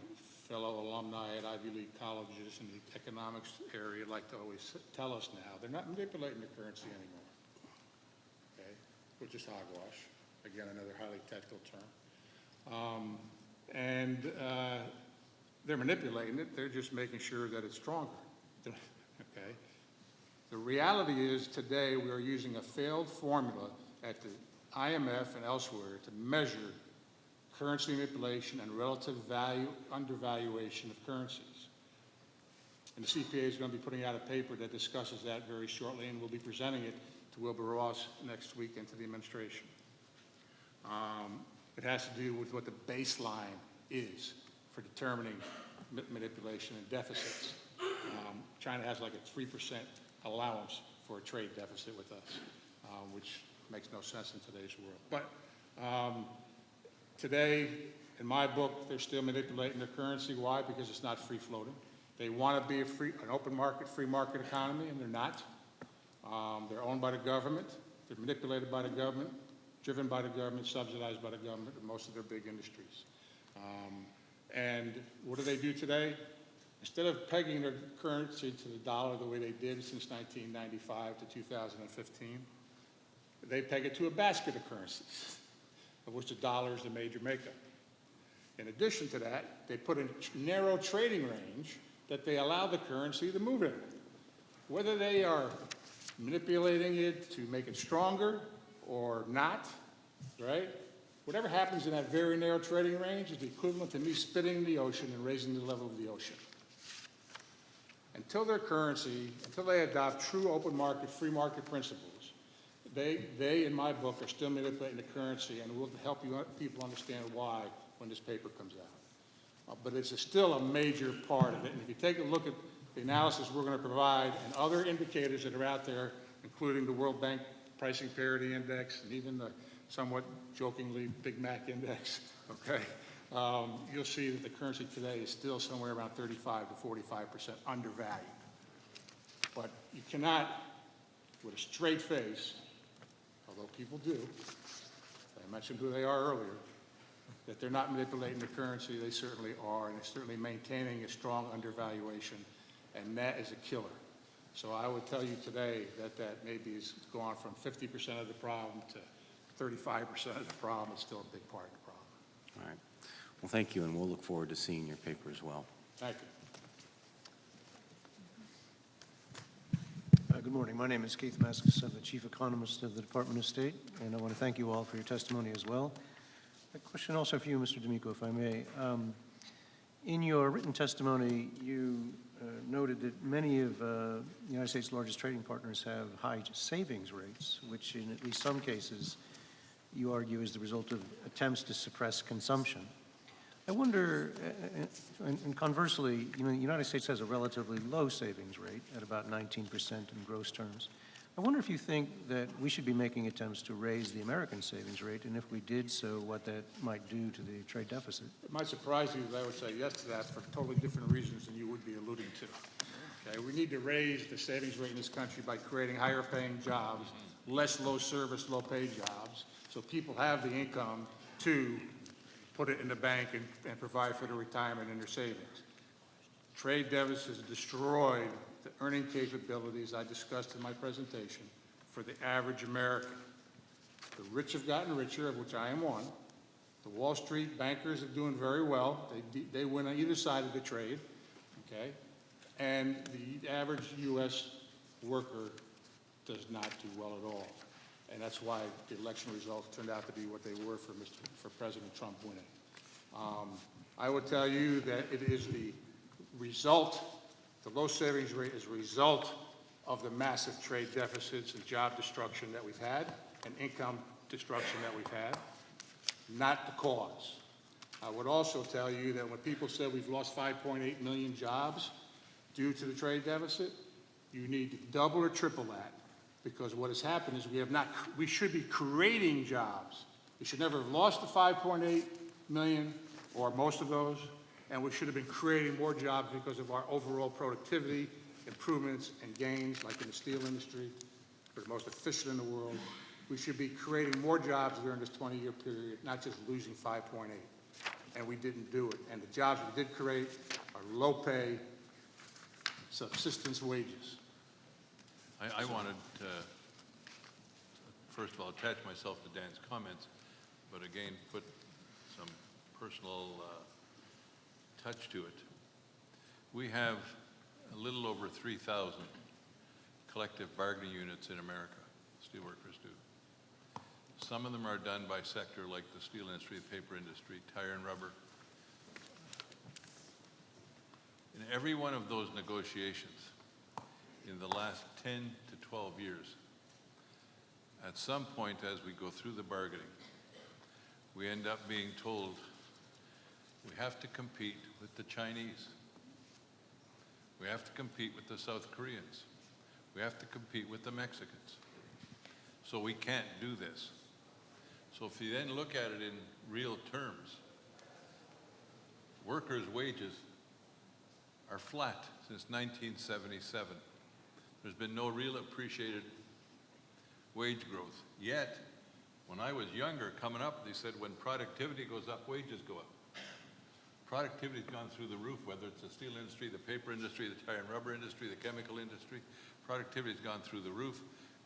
fellow alumni at Ivy League colleges in the economics area like to always tell us now, they're not manipulating the currency anymore, okay, which is hogwash. Again, another highly technical term. They're manipulating it. They're just making sure that it's stronger, okay? The reality is today we are using a failed formula at the IMF and elsewhere to measure currency manipulation and relative value, undervaluation of currencies. And the CPA is going to be putting out a paper that discusses that very shortly, and we'll be presenting it to Wilbur Ross next week and to the administration. It has to do with what the baseline is for determining manipulation and deficits. China has like a 3% allowance for a trade deficit with us, which makes no sense in today's world. But today, in my book, they're still manipulating their currency. Why? Because it's not free floating. They want to be an open market, free market economy, and they're not. They're owned by the government. They're manipulated by the government, driven by the government, subsidized by the government in most of their big industries. And what do they do today? Instead of pegging their currency to the dollar the way they did since 1995 to 2015, they peg it to a basket of currencies, of which the dollar is the major makeup. In addition to that, they put a narrow trading range that they allow the currency to move in. Whether they are manipulating it to make it stronger or not, right? Whatever happens in that very narrow trading range is the equivalent to me spitting in the ocean and raising the level of the ocean. Until their currency, until they adopt true open market, free market principles, they, in my book, are still manipulating the currency, and we'll help people understand why when this paper comes out. But it's still a major part of it. And if you take a look at the analysis we're going to provide and other indicators that are out there, including the World Bank Pricing Parity Index and even the somewhat jokingly Big Mac Index, okay, you'll see that the currency today is still somewhere around 35 to 45% undervalued. But you cannot, with a straight face, although people do, I mentioned who they are earlier, that they're not manipulating the currency. They certainly are, and they're certainly maintaining a strong undervaluation, and that is a killer. So I would tell you today that maybe has gone from 50% of the problem to 35% of the problem. It's still a big part of the problem. All right. Well, thank you, and we'll look forward to seeing your paper as well. Thank you. Good morning. My name is Keith Maskus. I'm the Chief Economist of the Department of State, and I want to thank you all for your testimony as well. A question also for you, Mr. D'Amico, if I may. In your written testimony, you noted that many of the United States' largest trading partners have high savings rates, which in at least some cases you argue is the result of attempts to suppress consumption. I wonder, and conversely, the United States has a relatively low savings rate at about 19% in gross terms. I wonder if you think that we should be making attempts to raise the American savings rate, and if we did so, what that might do to the trade deficit. It might surprise you that I would say yes to that for totally different reasons than you would be alluding to. Okay, we need to raise the savings rate in this country by creating higher paying jobs, less low service, low paid jobs, so people have the income to put it in the bank and provide for their retirement and their savings. Trade deficits destroyed the earning capabilities I discussed in my presentation for the average American. The rich have gotten richer, of which I am one. The Wall Street bankers are doing very well. They win on either side of the trade, okay? And the average U.S. worker does not do well at all. And that's why the election results turned out to be what they were for President Trump winning. I would tell you that it is the result, the low savings rate is a result of the massive trade deficits and job destruction that we've had and income destruction that we've had, not the cause. I would also tell you that when people said we've lost 5.8 million jobs due to the trade deficit, you need to double or triple that, because what has happened is we should be creating jobs. We should never have lost the 5.8 million, or most of those, and we should have been creating more jobs because of our overall productivity improvements and gains, like in the steel industry. We're the most efficient in the world. We should be creating more jobs during this 20-year period, not just losing 5.8. And we didn't do it. And the jobs we did create are low-pay, subsistence wages. I wanted to, first of all, attach myself to Dan's comments, but again, put some personal touch to it. We have a little over 3,000 collective bargaining units in America, steelworkers do. Some of them are done by sector like the steel industry, the paper industry, tire and rubber. In every one of those negotiations, in the last 10 to 12 years, at some point as we go through the bargaining, we end up being told we have to compete with the Chinese. We have to compete with the South Koreans. We have to compete with the Mexicans. So we can't do this. So if you then look at it in real terms, workers' wages are flat since 1977. There's been no real appreciated wage growth. Yet, when I was younger, coming up, they said when productivity goes up, wages go up. Productivity's gone through the roof, whether it's the steel industry, the paper industry, the tire and rubber industry, the chemical industry. Productivity's gone through the roof,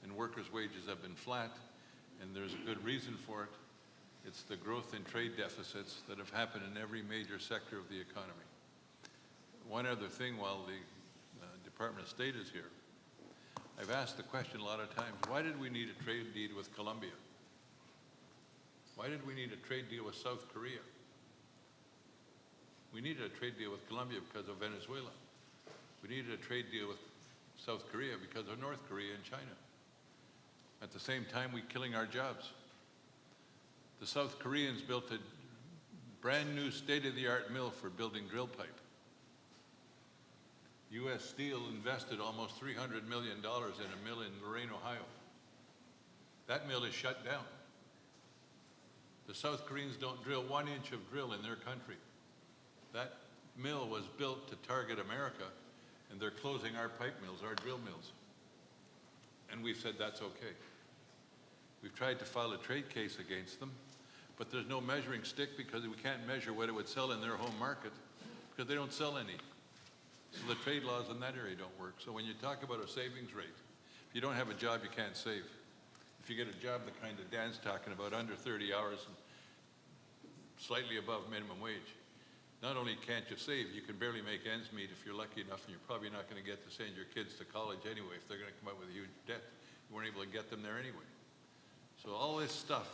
and workers' wages have been flat, and there's a good reason for it. It's the growth in trade deficits that have happened in every major sector of the economy. One other thing while the Department of State is here, I've asked the question a lot of times, why did we need a trade deal with Colombia? Why did we need a trade deal with South Korea? We needed a trade deal with Colombia because of Venezuela. We needed a trade deal with South Korea because of North Korea and China. At the same time, we're killing our jobs. The South Koreans built a brand new state-of-the-art mill for building drill pipe. U.S. Steel invested almost $300 million in a mill in Lorain, Ohio. That mill is shut down. The South Koreans don't drill 1 inch of drill in their country. That mill was built to target America, and they're closing our pipe mills, our drill mills. And we've said that's okay. We've tried to file a trade case against them, but there's no measuring stick because we can't measure what it would sell in their home market because they don't sell any. So the trade laws in that area don't work. So when you talk about a savings rate, if you don't have a job, you can't save. If you get a job the kind that Dan's talking about, under 30 hours and slightly above minimum wage, not only can't you save, you can barely make ends meet if you're lucky enough, and you're probably not going to get to send your kids to college anyway if they're going to come out with a huge debt. You weren't able to get them there anyway. So all this stuff,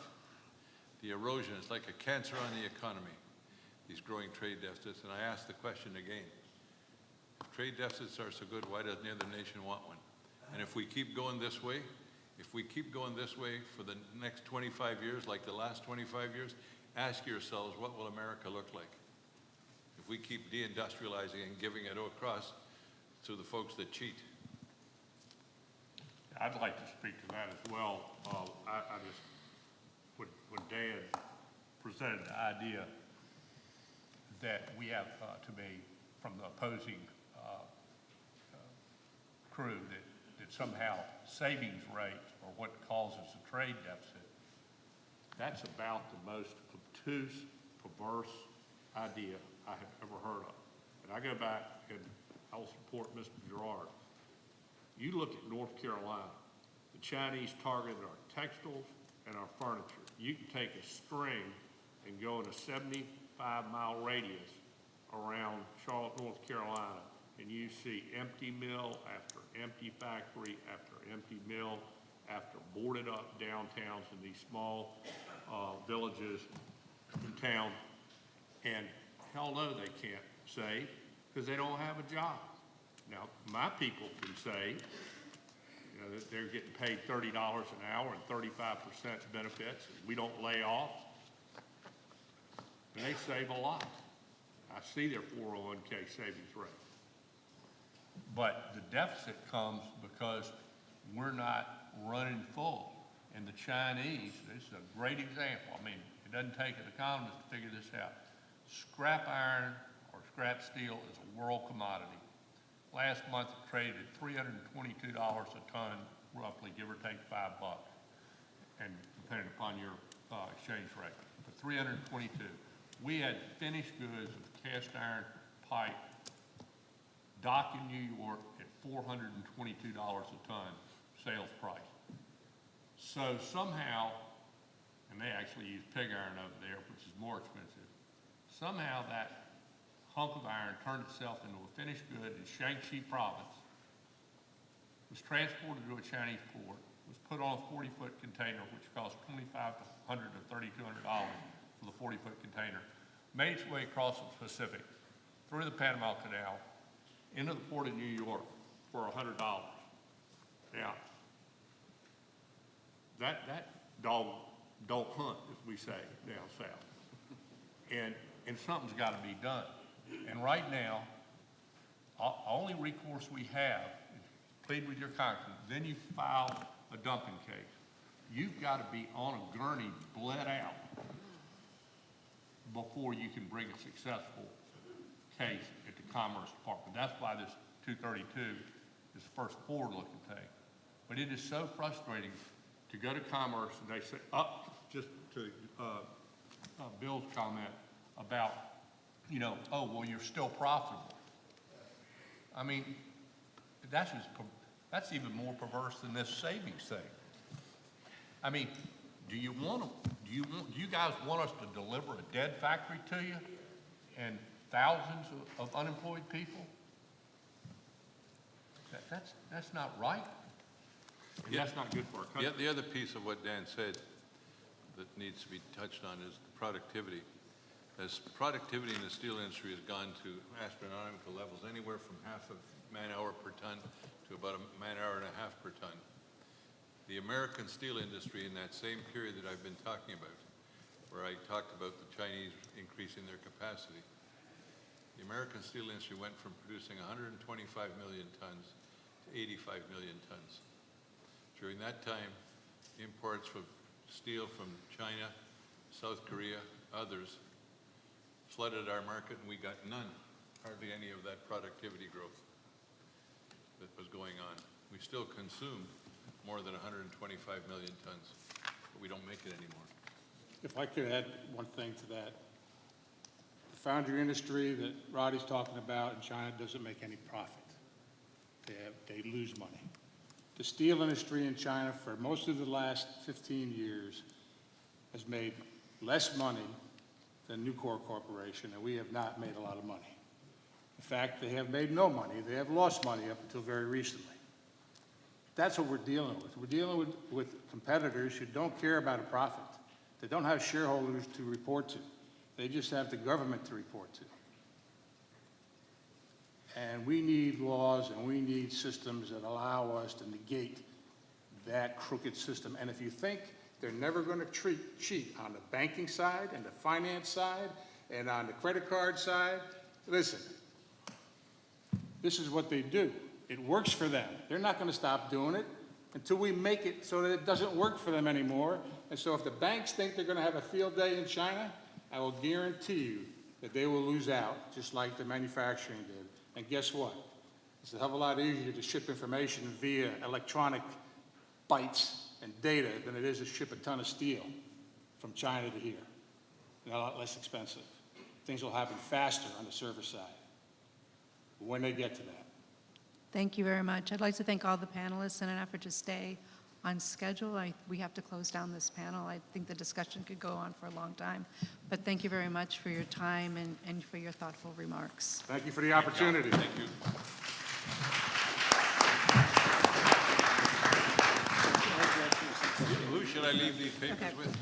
the erosion, is like a cancer on the economy, these growing trade deficits. And I ask the question again, if trade deficits are so good, why doesn't the other nation want one? And if we keep going this way, for the next 25 years, like the last 25 years, ask yourselves, what will America look like? If we keep deindustrializing and giving it across to the folks that cheat. I'd like to speak to that as well. I just, when Dan presented the idea that we have to be from the opposing crew that somehow savings rates are what causes the trade deficit, that's about the most obtuse, perverse idea I have ever heard of. And I go back and I'll support Mr. Gerard. You look at North Carolina, the Chinese targeted our textiles and our furniture. You can take a string and go in a 75-mile radius around Charlotte, North Carolina, and you see empty mill after empty factory after empty mill after boarded up downtowns in these small villages in town. And hell no, they can't save because they don't have a job. Now, my people can save that they're getting paid $30 an hour and 35% benefits, and we don't lay off. And they save a lot. I see their 401k savings rate. But the deficit comes because we're not running full. And the Chinese, this is a great example. I mean, it doesn't take an economist to figure this out. Scrap iron or scrap steel is a world commodity. Last month it traded at $322 a ton, roughly, give or take $5, and depending upon your exchange rate. But 322. We had finished goods of cast iron pipe dock in New York at $422 a ton sales price. So somehow, and they actually use pig iron over there, which is more expensive, somehow that hunk of iron turned itself into a finished good in Shaanxi province, was transported to a Chinese port, was put on a 40-foot container, which cost $2,500 to $3,200 for the 40-foot container, made its way across the Pacific, through the Panama Canal, into the port of New York for $100. Now, that dog don't hunt, as we say down south. And something's got to be done. And right now, only recourse we have is plead with your congressman. Then you file a dumping case. You've got to be on a gurney, bled out, before you can bring a successful case at the Commerce Department. That's why this 232 is the first forward-looking thing. But it is so frustrating to go to Commerce and they say, just to Bill's comment about, oh, well, you're still profitable. I mean, that's even more perverse than this savings thing. I mean, do you guys want us to deliver a dead factory to you and thousands of unemployed people? That's not right. And that's not good for our country. The other piece of what Dan said that needs to be touched on is the productivity. As productivity in the steel industry has gone to astronomical levels, anywhere from half a man-hour per ton to about a man-hour and a half per ton. The American steel industry in that same period that I've been talking about, where I talked about the Chinese increasing their capacity, the American steel industry went from producing 125 million tons to 85 million tons. During that time, imports of steel from China, South Korea, others, flooded our market, and we got none, hardly any of that productivity growth that was going on. We still consumed more than 125 million tons, but we don't make it anymore. If I could add one thing to that. The foundry industry that Roddy's talking about in China doesn't make any profit. They lose money. The steel industry in China for most of the last 15 years has made less money than Nucor Corporation, and we have not made a lot of money. In fact, they have made no money. They have lost money up until very recently. That's what we're dealing with. We're dealing with competitors who don't care about a profit. They don't have shareholders to report to. They just have the government to report to. And we need laws and we need systems that allow us to negate that crooked system. And if you think they're never going to cheat on the banking side and the finance side and on the credit card side, listen, this is what they do. It works for them. They're not going to stop doing it until we make it so that it doesn't work for them anymore. And so if the banks think they're going to have a field day in China, I will guarantee you that they will lose out, just like the manufacturing did. And guess what? It's a hell of a lot easier to ship information via electronic bytes and data than it is to ship a ton of steel from China to here. And a lot less expensive. Things will happen faster on the service side when they get to that. Thank you very much. I'd like to thank all the panelists in an effort to stay on schedule. We have to close down this panel. I think the discussion could go on for a long time. But thank you very much for your time and for your thoughtful remarks. Thank you for the opportunity. Thank you. Who should I leave these papers Okay. with?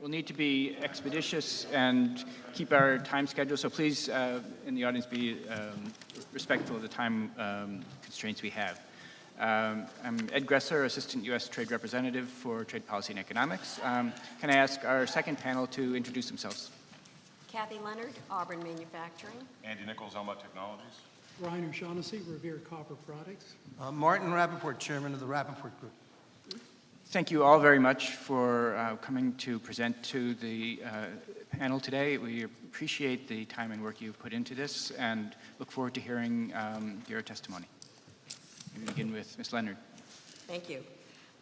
we'll need to be expeditious and keep our time schedule, so please, in the audience, be respectful of the time constraints we have. I'm Ed Gressler, Assistant U.S. Trade Representative for Trade Policy and Economics. Can I ask our second panel to introduce themselves? Kathy Leonard, Auburn Manufacturing. Andy Nichols, Elmont Technologies. Ryan O'Shaughnessy, Revere Copper Products. Martin Rappaport, Chairman of the Rappaport Group. Thank you all very much for coming to present to the panel today. We appreciate the time and work you've put into this and look forward to hearing your testimony. We begin with Ms. Leonard. Thank you.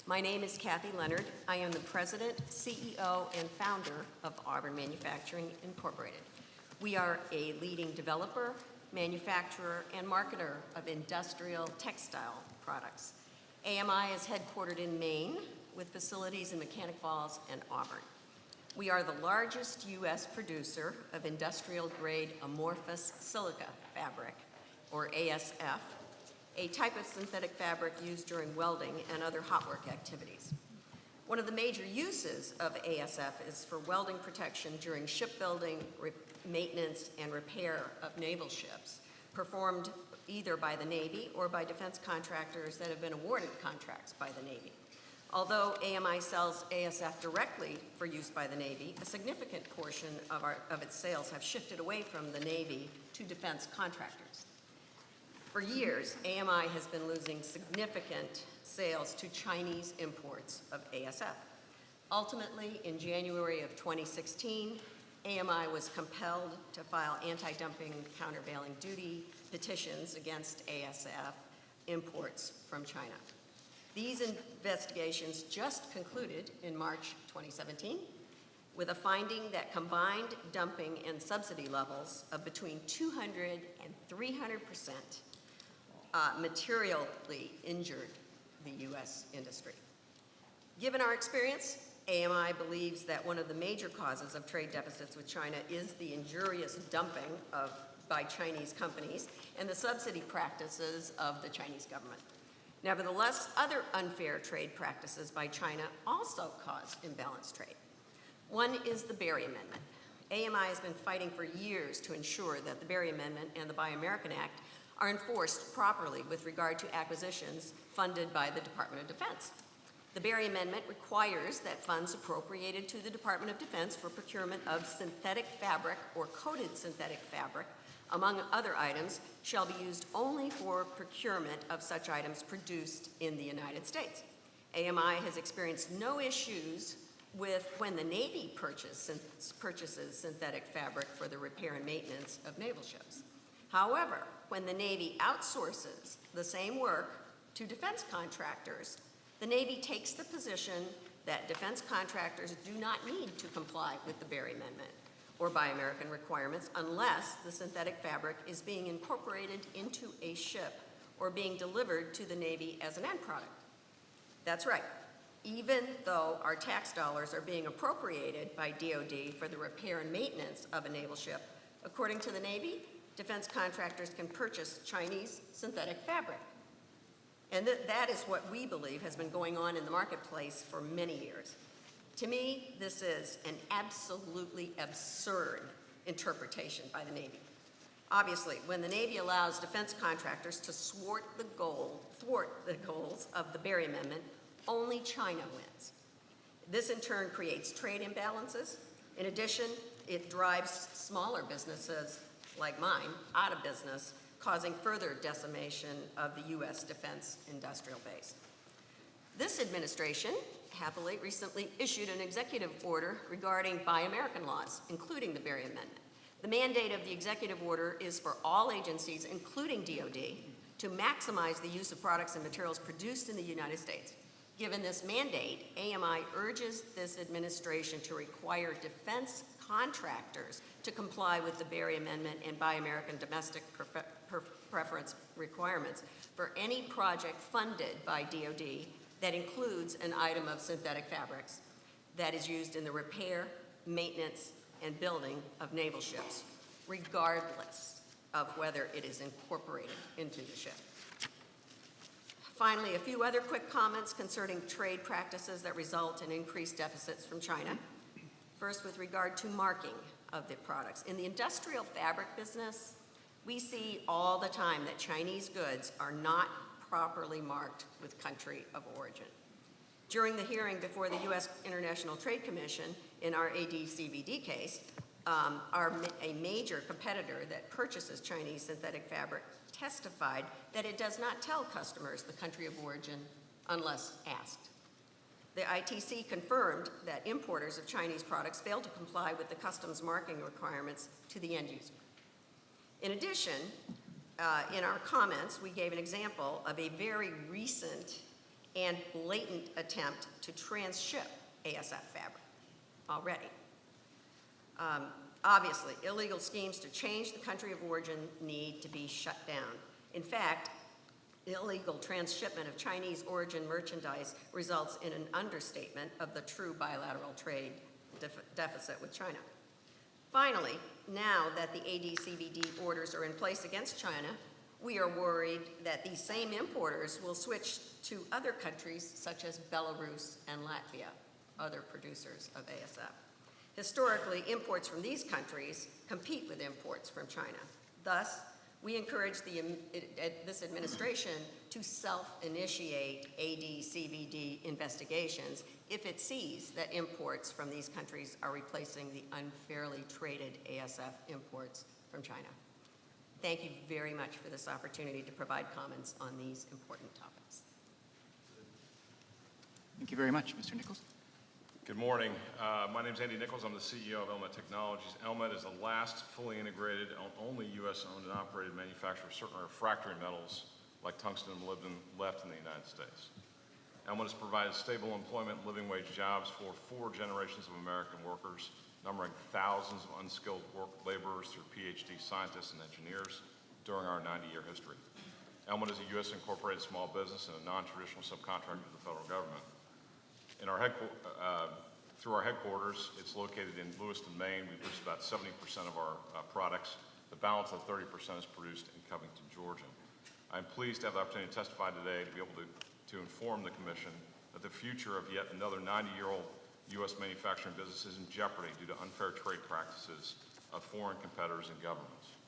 My name is Kathy Leonard. I am the President, CEO, and founder of Auburn Manufacturing Incorporated. We are a leading developer, manufacturer, and marketer of industrial textile products. AMI is headquartered in Maine with facilities in Mechanic Falls and Auburn. We are the largest U.S. producer of industrial-grade amorphous silica fabric, or ASF, a type of synthetic fabric used during welding and other hot work activities. One of the major uses of ASF is for welding protection during shipbuilding, maintenance, and repair of naval ships, performed either by the Navy or by defense contractors that have been awarded contracts by the Navy. Although AMI sells ASF directly for use by the Navy, a significant portion of its sales have shifted away from the Navy to defense contractors. For years, AMI has been losing significant sales to Chinese imports of ASF. Ultimately, in January of 2016, AMI was compelled to file anti-dumping countervailing duty petitions against ASF imports from China. These investigations just concluded in March 2017 with a finding that combined dumping and subsidy levels of between 200 and 300% materially injured the U.S. industry. Given our experience, AMI believes that one of the major causes of trade deficits with China is the injurious dumping by Chinese companies and the subsidy practices of the Chinese government. Nevertheless, other unfair trade practices by China also cause imbalanced trade. One is the Berry Amendment. AMI has been fighting for years to ensure that the Berry Amendment and the Buy American Act are enforced properly with regard to acquisitions funded by the Department of Defense. The Berry Amendment requires that funds appropriated to the Department of Defense for procurement of synthetic fabric or coated synthetic fabric, among other items, shall be used only for procurement of such items produced in the United States. AMI has experienced no issues with when the Navy purchases synthetic fabric for the repair and maintenance of naval ships. However, when the Navy outsources the same work to defense contractors, the Navy takes the position that defense contractors do not need to comply with the Berry Amendment or Buy American requirements unless the synthetic fabric is being incorporated into a ship or being delivered to the Navy as an end product. That's right. Even though our tax dollars are being appropriated by DoD for the repair and maintenance of a naval ship, according to the Navy, defense contractors can purchase Chinese synthetic fabric. And that is what we believe has been going on in the marketplace for many years. To me, this is an absolutely absurd interpretation by the Navy. Obviously, when the Navy allows defense contractors to thwart the goals of the Berry Amendment, only China wins. This in turn creates trade imbalances. In addition, it drives smaller businesses like mine out of business, causing further decimation of the U.S. defense industrial base. This administration, happily, recently issued an executive order regarding Buy American laws, including the Berry Amendment. The mandate of the executive order is for all agencies, including DoD, to maximize the use of products and materials produced in the United States. Given this mandate, AMI urges this administration to require defense contractors to comply with the Berry Amendment and Buy American domestic preference requirements for any project funded by DoD that includes an item of synthetic fabrics that is used in the repair, maintenance, and building of naval ships, regardless of whether it is incorporated into the ship. Finally, a few other quick comments concerning trade practices that result in increased deficits from China. First, with regard to marking of the products. In the industrial fabric business, we see all the time that Chinese goods are not properly marked with country of origin. During the hearing before the U.S. International Trade Commission in our AD/CVD case, a major competitor that purchases Chinese synthetic fabric testified that it does not tell customers the country of origin unless asked. The ITC confirmed that importers of Chinese products fail to comply with the customs marking requirements to the end user. In addition, in our comments, we gave an example of a very recent and blatant attempt to transship ASF fabric already. Obviously, illegal schemes to change the country of origin need to be shut down. In fact, illegal transshipment of Chinese origin merchandise results in an understatement of the true bilateral trade deficit with China. Finally, now that the AD/CVD orders are in place against China, we are worried that these same importers will switch to other countries such as Belarus and Latvia, other producers of ASF. Historically, imports from these countries compete with imports from China. Thus, we encourage this administration to self-initiate AD/CVD investigations if it sees that imports from these countries are replacing the unfairly traded ASF imports from China. Thank you very much for this opportunity to provide comments on these important topics. Thank you very much. Mr. Nichols. Good morning. My name is Andy Nichols. I'm the CEO of Elmet Technologies. Elmet is the last fully integrated, only U.S.-owned and operated manufacturer of certain refractory metals like tungsten and molybdenum left in the United States. Elmet has provided stable employment and living wage jobs for 4 generations of American workers, numbering thousands of unskilled laborers through PhD scientists and engineers during our 90-year history. Elmet is a U.S. incorporated small business and a non-traditional subcontractor to the federal government. Through our headquarters, it's located in Lewiston, Maine. We produce about 70% of our products. The balance of 30% is produced in Covington, Georgia. I'm pleased to have the opportunity to testify today to be able to inform the Commission that the future of yet another 90-year-old U.S. manufacturing business is in jeopardy due to unfair trade practices of foreign competitors and governments.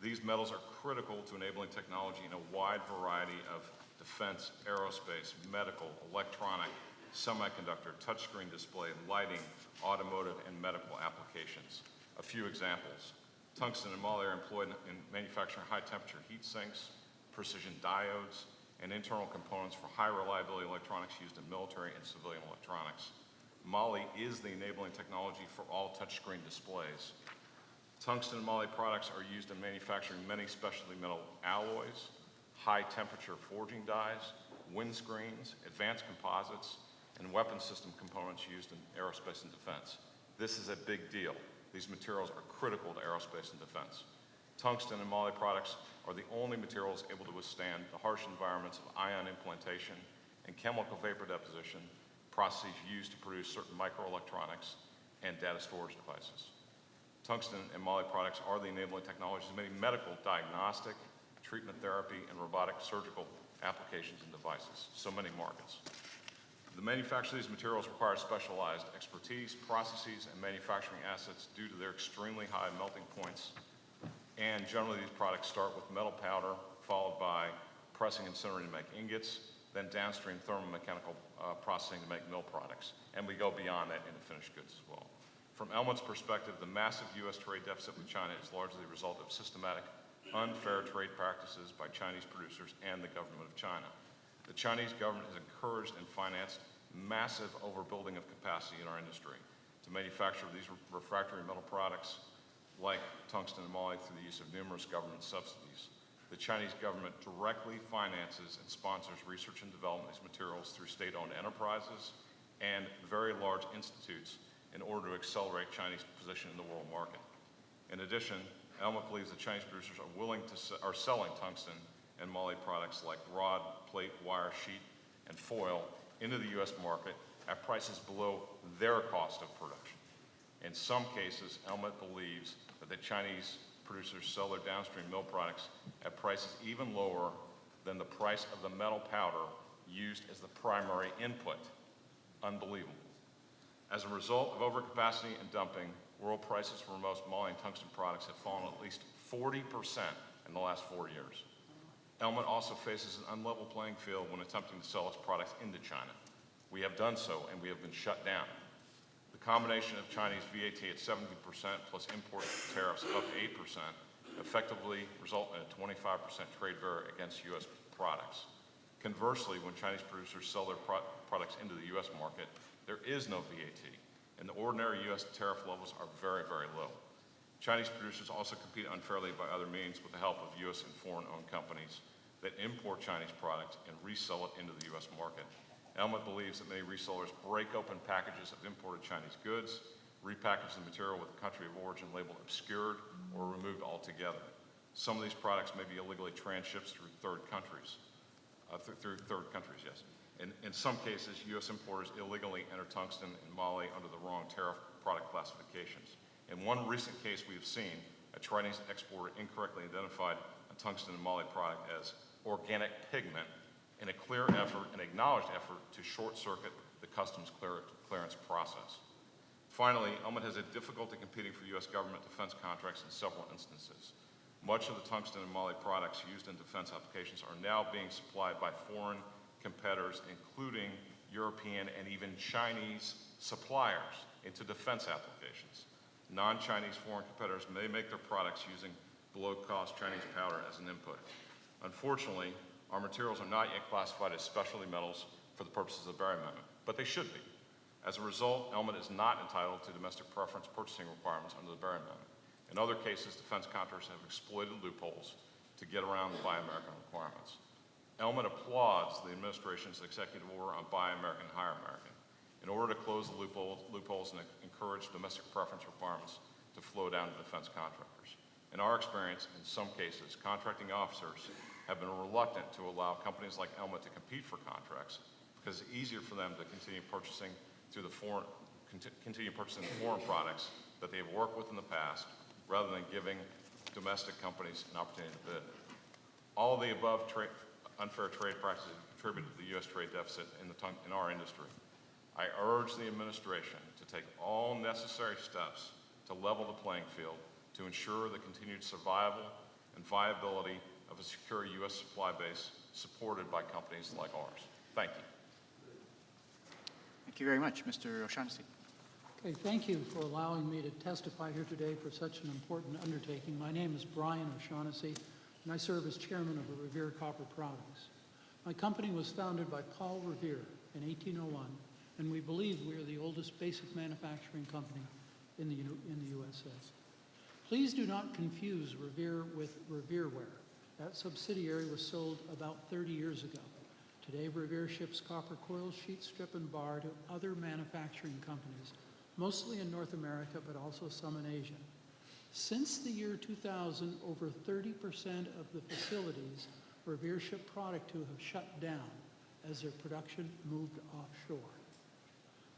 These metals are critical to enabling technology in a wide variety of defense, aerospace, medical, electronic, semiconductor, touchscreen display, lighting, automotive, and medical applications. A few examples. Tungsten and moly are employed in manufacturing high-temperature heat sinks, precision diodes, and internal components for high-reliability electronics used in military and civilian electronics. Moly is the enabling technology for all touchscreen displays. Tungsten and moly products are used in manufacturing many specialty metal alloys, high-temperature forging dies, windscreens, advanced composites, and weapon system components used in aerospace and defense. This is a big deal. These materials are critical to aerospace and defense. Tungsten and moly products are the only materials able to withstand the harsh environments of ion implantation and chemical vapor deposition, processes used to produce certain microelectronics and data storage devices. Tungsten and moly products are the enabling technologies of many medical, diagnostic, treatment therapy, and robotic surgical applications and devices, so many markets. The manufacture of these materials requires specialized expertise, processes, and manufacturing assets due to their extremely high melting points. And generally, these products start with metal powder, followed by pressing and sintering to make ingots, then downstream thermomechanical processing to make mill products. And we go beyond that into finished goods as well. From Elmet's perspective, the massive U.S. trade deficit with China is largely the result of systematic, unfair trade practices by Chinese producers and the government of China. The Chinese government has encouraged and financed massive overbuilding of capacity in our industry to manufacture these refractory metal products like tungsten and moly through the use of numerous government subsidies. The Chinese government directly finances and sponsors research and development of these materials through state-owned enterprises and very large institutes in order to accelerate Chinese position in the world market. In addition, Elmet believes that Chinese producers are selling tungsten and moly products like rod, plate, wire, sheet, and foil into the U.S. market at prices below their cost of production. In some cases, Elmet believes that the Chinese producers sell their downstream mill products at prices even lower than the price of the metal powder used as the primary input. Unbelievable. As a result of overcapacity and dumping, world prices for most moly and tungsten products have fallen at least 40% in the last 4 years. Elmet also faces an unlevel playing field when attempting to sell its products into China. We have done so, and we have been shut down. The combination of Chinese VAT at 70% plus import tariffs of up to 8% effectively result in a 25% trade barrier against U.S. products. Conversely, when Chinese producers sell their products into the U.S. market, there is no VAT, and the ordinary U.S. tariff levels are very, very low. Chinese producers also compete unfairly by other means with the help of U.S. and foreign-owned companies that import Chinese products and resell it into the U.S. market. Elmet believes that many resellers break open packages of imported Chinese goods, repackage the material with the country of origin label obscured or removed altogether. Some of these products may be illegally transshipped through third countries. In some cases, U.S. importers illegally enter tungsten and moly under the wrong tariff product classifications. In one recent case we have seen, a Chinese exporter incorrectly identified a tungsten and moly product as organic pigment in a clear effort, an acknowledged effort to short-circuit the customs clearance process. Finally, Elmet has a difficulty competing for U.S. government defense contracts in several instances. Much of the tungsten and moly products used in defense applications are now being supplied by foreign competitors, including European and even Chinese suppliers into defense applications. Non-Chinese foreign competitors may make their products using below-cost Chinese powder as an input. Unfortunately, our materials are not yet classified as specialty metals for the purposes of the Berry Amendment, but they should be. As a result, Elmet is not entitled to domestic preference purchasing requirements under the Berry Amendment. In other cases, defense contractors have exploited loopholes to get around the Buy American requirements. Elmet applauds the administration's executive order on Buy American, Hire American in order to close the loopholes and encourage domestic preference requirements to flow down to defense contractors. In our experience, in some cases, contracting officers have been reluctant to allow companies like Elmet to compete for contracts because it's easier for them to continue purchasing the foreign products that they've worked with in the past rather than giving domestic companies an opportunity to bid. All of the above unfair trade practices contribute to the U.S. trade deficit in our industry. I urge the administration to take all necessary steps to level the playing field to ensure the continued survival and viability of a secure U.S. supply base supported by companies like ours. Thank you. Thank you very much. Mr. O'Shaughnessy. Okay, thank you for allowing me to testify here today for such an important undertaking. My name is Brian O'Shaughnessy, and I serve as chairman of Revere Copper Products. My company was founded by Paul Revere in 1801, and we believe we are the oldest basic manufacturing company in the USA. Please do not confuse Revere with Revereware. That subsidiary was sold about 30 years ago. Today, Revere ships copper coil, sheet strip, and bar to other manufacturing companies, mostly in North America, but also some in Asia. Since the year 2000, over 30% of the facilities Revere shipped product to have shut down as their production moved offshore.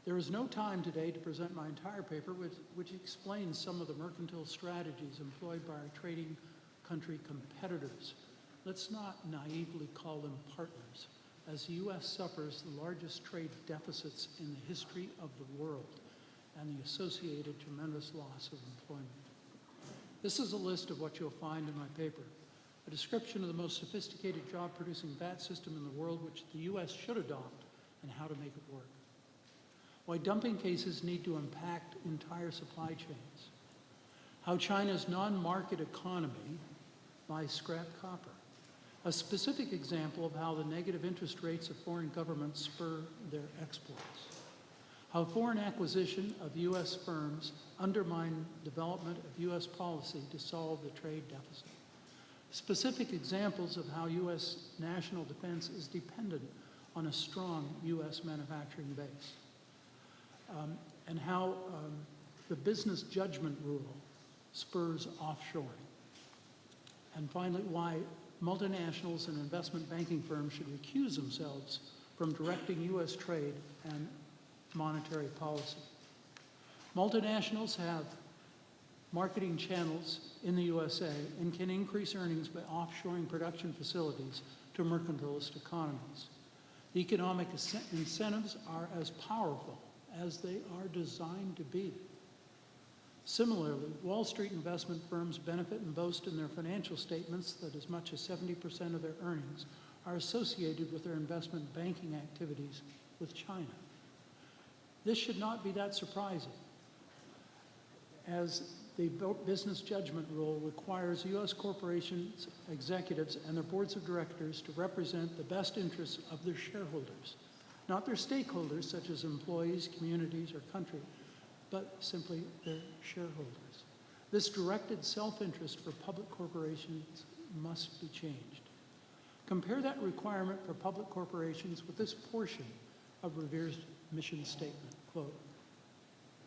There is no time today to present my entire paper, which explains some of the mercantile strategies employed by our trading country competitors. Let's not naively call them partners, as the U.S. suffers the largest trade deficits in the history of the world and the associated tremendous loss of employment. This is a list of what you'll find in my paper, a description of the most sophisticated job-producing VAT system in the world which the U.S. should adopt and how to make it work. Why dumping cases need to impact entire supply chains. How China's non-market economy buys scrap copper. A specific example of how the negative interest rates of foreign governments spur their exports. How foreign acquisition of U.S. firms undermine development of U.S. policy to solve the trade deficit. Specific examples of how U.S. national defense is dependent on a strong U.S. manufacturing base. And how the business judgment rule spurs offshoring. And finally, why multinationals and investment banking firms should recuse themselves from directing U.S. trade and monetary policy. Multinationals have marketing channels in the USA and can increase earnings by offshoring production facilities to mercantilist economies. The economic incentives are as powerful as they are designed to be. Similarly, Wall Street investment firms benefit and boast in their financial statements that as much as 70% of their earnings are associated with their investment banking activities with China. This should not be that surprising, as the business judgment rule requires U.S. corporations, executives, and their boards of directors to represent the best interests of their shareholders, not their stakeholders such as employees, communities, or country, but simply their shareholders. This directed self-interest for public corporations must be changed. Compare that requirement for public corporations with this portion of Revere's mission statement, quote,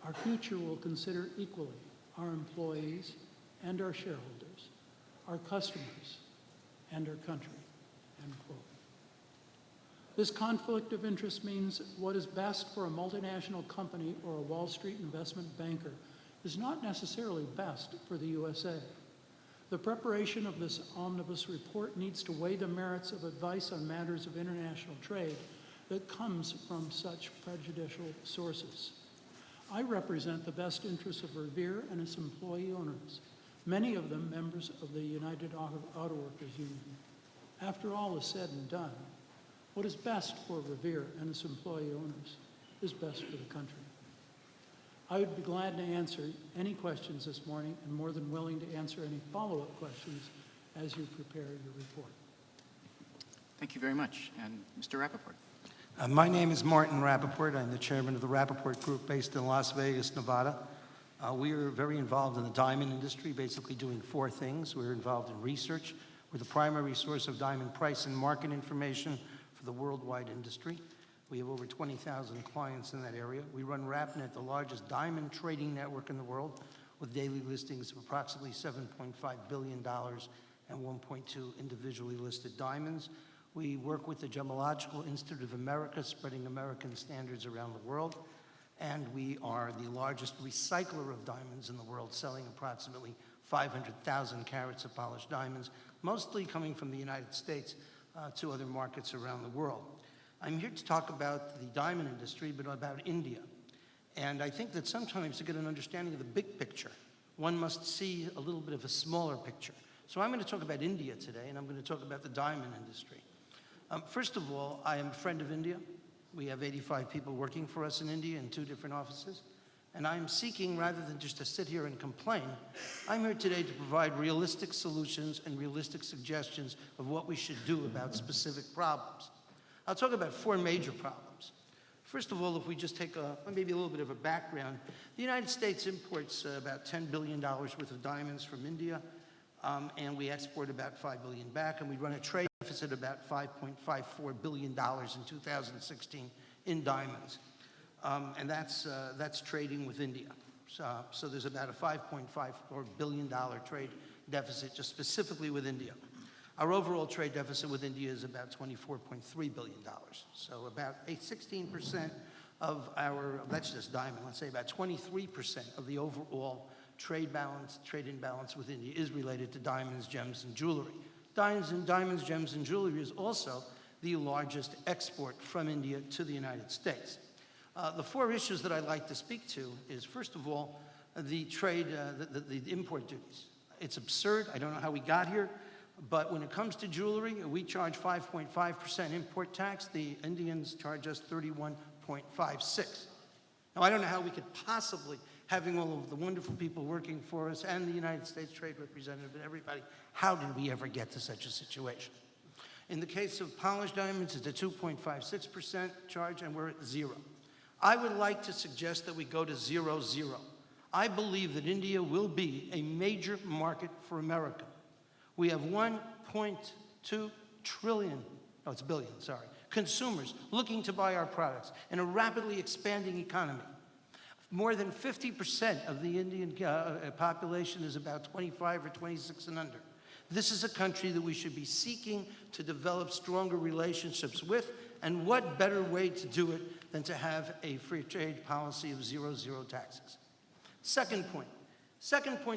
"Our future will consider equally our employees and our shareholders, our customers and our country," end quote. This conflict of interest means what is best for a multinational company or a Wall Street investment banker is not necessarily best for the USA. The preparation of this omnibus report needs to weigh the merits of advice on matters of international trade that comes from such prejudicial sources. I represent the best interests of Revere and its employee owners, many of them members of the United Auto Workers Union. After all is said and done, what is best for Revere and its employee owners is best for the country. I would be glad to answer any questions this morning and more than willing to answer any follow-up questions as you prepare your report. Thank you very much. And Mr. Rappaport. My name is Martin Rappaport. I'm the chairman of the Rappaport Group based in Las Vegas, Nevada. We are very involved in the diamond industry, basically doing four things. We're involved in research. We're the primary source of diamond price and market information for the worldwide industry. We have over 20,000 clients in that area. We run RapNet, the largest diamond trading network in the world, with daily listings of approximately $7.5 billion and 1.2 individually listed diamonds. We work with the Gemological Institute of America, spreading American standards around the world. And we are the largest recycler of diamonds in the world, selling approximately 500,000 carats of polished diamonds, mostly coming from the United States to other markets around the world. I'm here to talk about the diamond industry, but about India. And I think that sometimes to get an understanding of the big picture, one must see a little bit of a smaller picture. So I'm going to talk about India today, and I'm going to talk about the diamond industry. First of all, I am a friend of India. We have 85 people working for us in India in 2 different offices. And I'm seeking, rather than just to sit here and complain, I'm here today to provide realistic solutions and realistic suggestions of what we should do about specific problems. I'll talk about 4 major problems. First of all, if we just take maybe a little bit of a background, the United States imports about $10 billion worth of diamonds from India, and we export about $5 billion back, and we run a trade deficit of about $5.54 billion in 2016 in diamonds. And that's trading with India. So there's about a $5.54 billion trade deficit just specifically with India. Our overall trade deficit with India is about $24.3 billion. So about 16% of our, that's just diamond, let's say about 23% of the overall trade imbalance with India is related to diamonds, gems, and jewelry. Diamonds, gems, and jewelry is also the largest export from India to the United States. The 4 issues that I'd like to speak to is, first of all, the trade, the import duties. It's absurd. I don't know how we got here. But when it comes to jewelry, we charge 5.5% import tax. The Indians charge us 31.56%. Now, I don't know how we could possibly, having all of the wonderful people working for us and the United States Trade Representative and everybody, how did we ever get to such a situation? In the case of polished diamonds, it's a 2.56% charge, and we're at 0. I would like to suggest that we go to 0-0. I believe that India will be a major market for America. We have 1.2 trillion, oh, it's billion, sorry, consumers looking to buy our products in a rapidly expanding economy. More than 50% of the Indian population is about 25 or 26 and under. This is a country that we should be seeking to develop stronger relationships with, and what better way to do it than to have a free trade policy of 0-0 taxes. Second point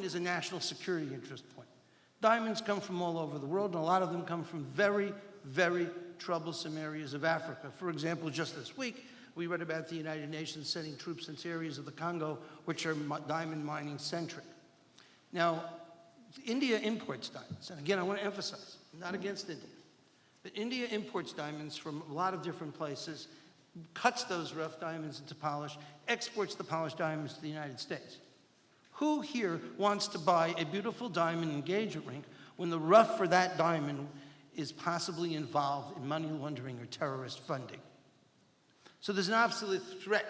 is a national security interest point. Diamonds come from all over the world, and a lot of them come from very, very troublesome areas of Africa. For example, just this week, We read about the United Nations sending troops into areas of the Congo which are diamond mining centric. Now, India imports diamonds, and again, I want to emphasize, I'm not against India, but India imports diamonds from a lot of different places, cuts those rough diamonds into polish, exports the polished diamonds to the United States. Who here wants to buy a beautiful diamond engagement ring when the rough for that diamond is possibly involved in money laundering or terrorist funding? So there's an absolute threat,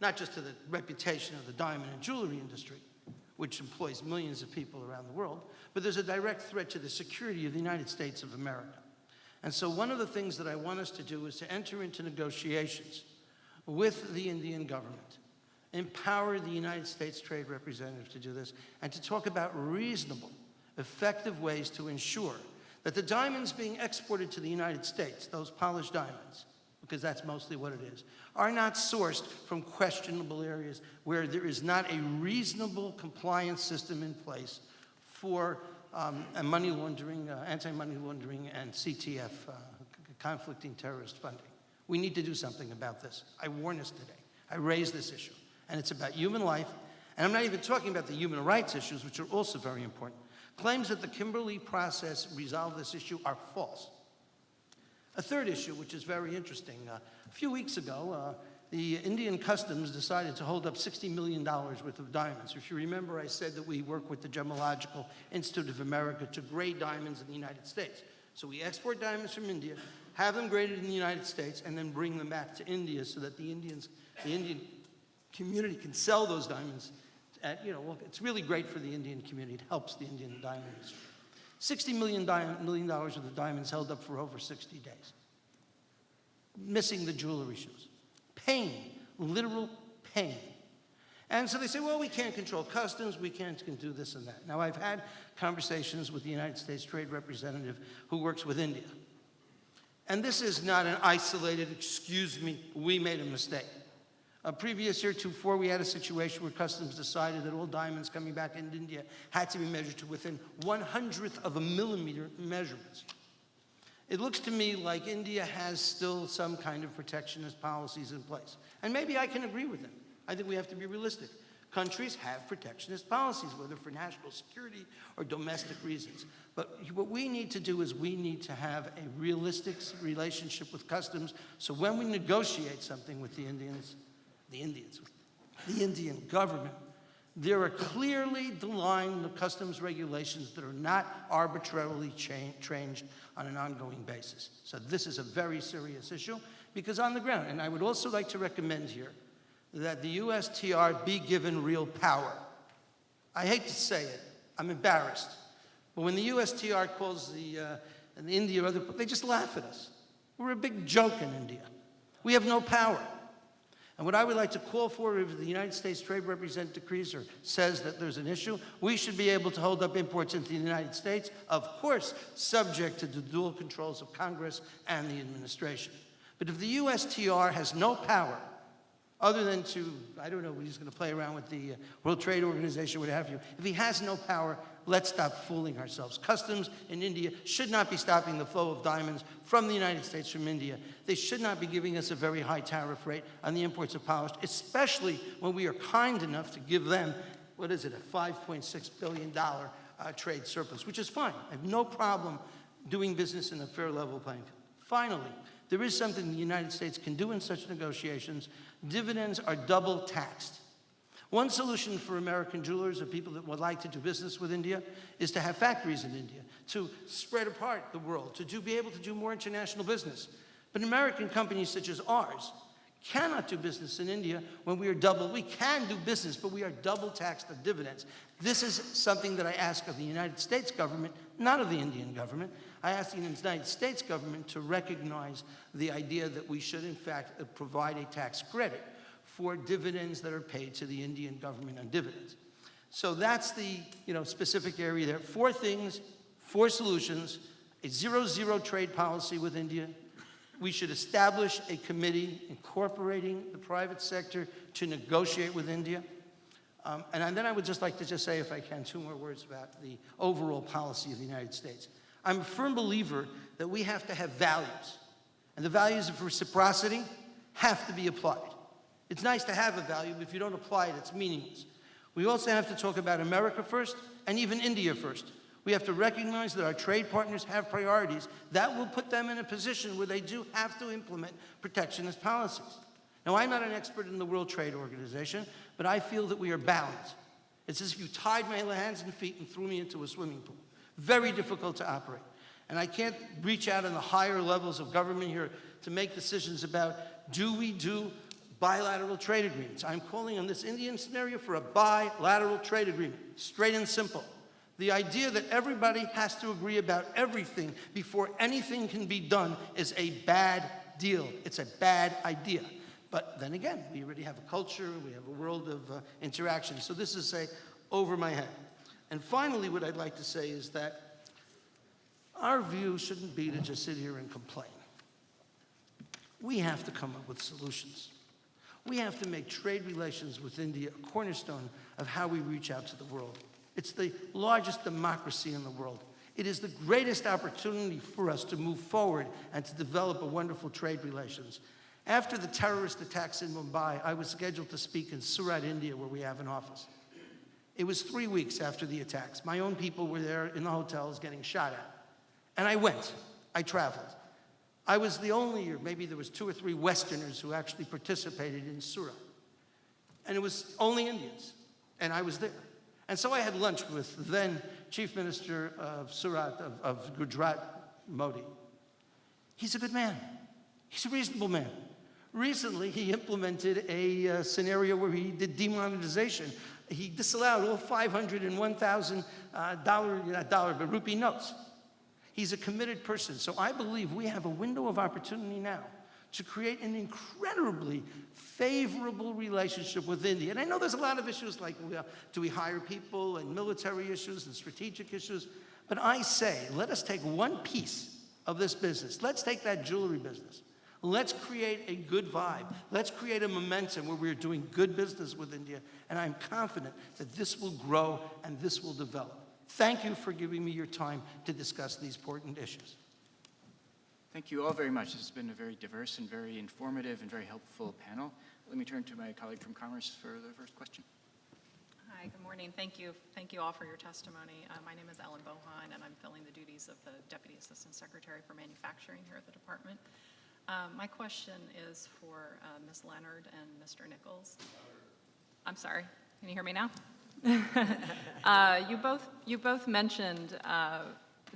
not just to the reputation of the diamond and jewelry industry, which employs millions of people around the world, but there's a direct threat to the security of the United States of America. And so one of the things that I want us to do is to enter into negotiations with the Indian government, empower the United States Trade Representative to do this, and to talk about reasonable, effective ways to ensure that the diamonds being exported to the United States, those polished diamonds, because that's mostly what it is, are not sourced from questionable areas where there is not a reasonable compliance system in place for money laundering, anti-money laundering, and CTF, conflicting terrorist funding. We need to do something about this. I warn us today. I raise this issue, and it's about human life, and I'm not even talking about the human rights issues, which are also very important. Claims that the Kimberley process resolved this issue are false. A third issue, which is very interesting, a few weeks ago, the Indian Customs decided to hold up $60 million worth of diamonds. If you remember, I said that we work with the Gemological Institute of America to grade diamonds in the United States. So we export diamonds from India, have them graded in the United States, and then bring them back to India so that the Indian community can sell those diamonds at, well, it's really great for the Indian community. It helps the Indian diamond industry. $60 million worth of diamonds held up for over 60 days. Missing the jewelry shoes. Pain, literal pain. And so they say, well, we can't control customs, we can't do this and that. Now, I've had conversations with the United States Trade Representative who works with India. And this is not an isolated, excuse me, we made a mistake. A previous year, 2004, we had a situation where customs decided that all diamonds coming back into India had to be measured to within 1/100th of a millimeter measurements. It looks to me like India has still some kind of protectionist policies in place. And maybe I can agree with them. I think we have to be realistic. Countries have protectionist policies, whether for national security or domestic reasons. But what we need to do is we need to have a realistic relationship with customs, so when we negotiate something with the Indian government, there are clearly defined customs regulations that are not arbitrarily changed on an ongoing basis. So this is a very serious issue because on the ground, and I would also like to recommend here that the USTR be given real power. I hate to say it, I'm embarrassed, but when the USTR calls the India or other, they just laugh at us. We're a big joke in India. We have no power. And what I would like to call for, if the United States Trade Representative decrees or says that there's an issue, we should be able to hold up imports into the United States, of course, subject to the dual controls of Congress and the administration. But if the USTR has no power, other than to, I don't know, he's going to play around with the World Trade Organization, what have you. If he has no power, let's stop fooling ourselves. Customs in India should not be stopping the flow of diamonds from the United States from India. They should not be giving us a very high tariff rate on the imports of polished, especially when we are kind enough to give them, what is it, a $5.6 billion trade surplus, which is fine. I have no problem doing business in a fair level playing field. Finally, there is something the United States can do in such negotiations. Dividends are double taxed. One solution for American jewelers or people that would like to do business with India is to have factories in India, to spread apart the world, to be able to do more international business. But American companies such as ours cannot do business in India when we can do business, but we are double taxed on dividends. This is something that I ask of the United States government, not of the Indian government. I ask the United States government to recognize the idea that we should, in fact, provide a tax credit for dividends that are paid to the Indian government on dividends. So that's the specific area there. 4 things, 4 solutions: a 0-0 trade policy with India. We should establish a committee incorporating the private sector to negotiate with India. And then I would just like to say, if I can, 2 more words about the overall policy of the United States. I'm a firm believer that we have to have values. And the values of reciprocity have to be applied. It's nice to have a value, but if you don't apply it, it's meaningless. We also have to talk about America first and even India first. We have to recognize that our trade partners have priorities that will put them in a position where they do have to implement protectionist policies. Now, I'm not an expert in the World Trade Organization, but I feel that we are bound. It's as if you tied my hands and feet and threw me into a swimming pool. Very difficult to operate. And I can't reach out in the higher levels of government here to make decisions about, do we do bilateral trade agreements? I'm calling on this Indian scenario for a bilateral trade agreement, straight and simple. The idea that everybody has to agree about everything before anything can be done is a bad deal. It's a bad idea. But then again, we already have a culture, we have a world of interaction. So this is, say, over my head. And finally, what I'd like to say is that our view shouldn't be to just sit here and complain. We have to come up with solutions. We have to make trade relations with India a cornerstone of how we reach out to the world. It's the largest democracy in the world. It is the greatest opportunity for us to move forward and to develop a wonderful trade relations. After the terrorist attacks in Mumbai, I was scheduled to speak in Surat, India, where we have an office. It was 3 weeks after the attacks. My own people were there in the hotels getting shot at. And I went. I traveled. I was the only, or maybe there was 2 or 3 Westerners who actually participated in Surat. And it was only Indians. And I was there. And so I had lunch with then Chief Minister of Surat, of Gujarat, Modi. He's a good man. He's a reasonable man. Recently, he implemented a scenario where he did demonetization. He disallowed all $500 and $1,000, not dollar, but rupee notes. He's a committed person. So I believe we have a window of opportunity now to create an incredibly favorable relationship with India. And I know there's a lot of issues like, do we hire people, and military issues and strategic issues. But I say, let us take one piece of this business. Let's take that jewelry business. Let's create a good vibe. Let's create a momentum where we're doing good business with India. And I'm confident that this will grow and this will develop. Thank you for giving me your time to discuss these important issues. Thank you all very much. This has been a very diverse and very informative and very helpful panel. Let me turn to my colleague from Commerce for the first question. Hi, good morning. Thank you. Thank you all for your testimony. My name is Ellen Bohan, and I'm filling the duties of the Deputy Assistant Secretary for Manufacturing here at the department. My question is for Ms. Leonard and Mr. Nichols. I'm sorry. Can you hear me now? You both mentioned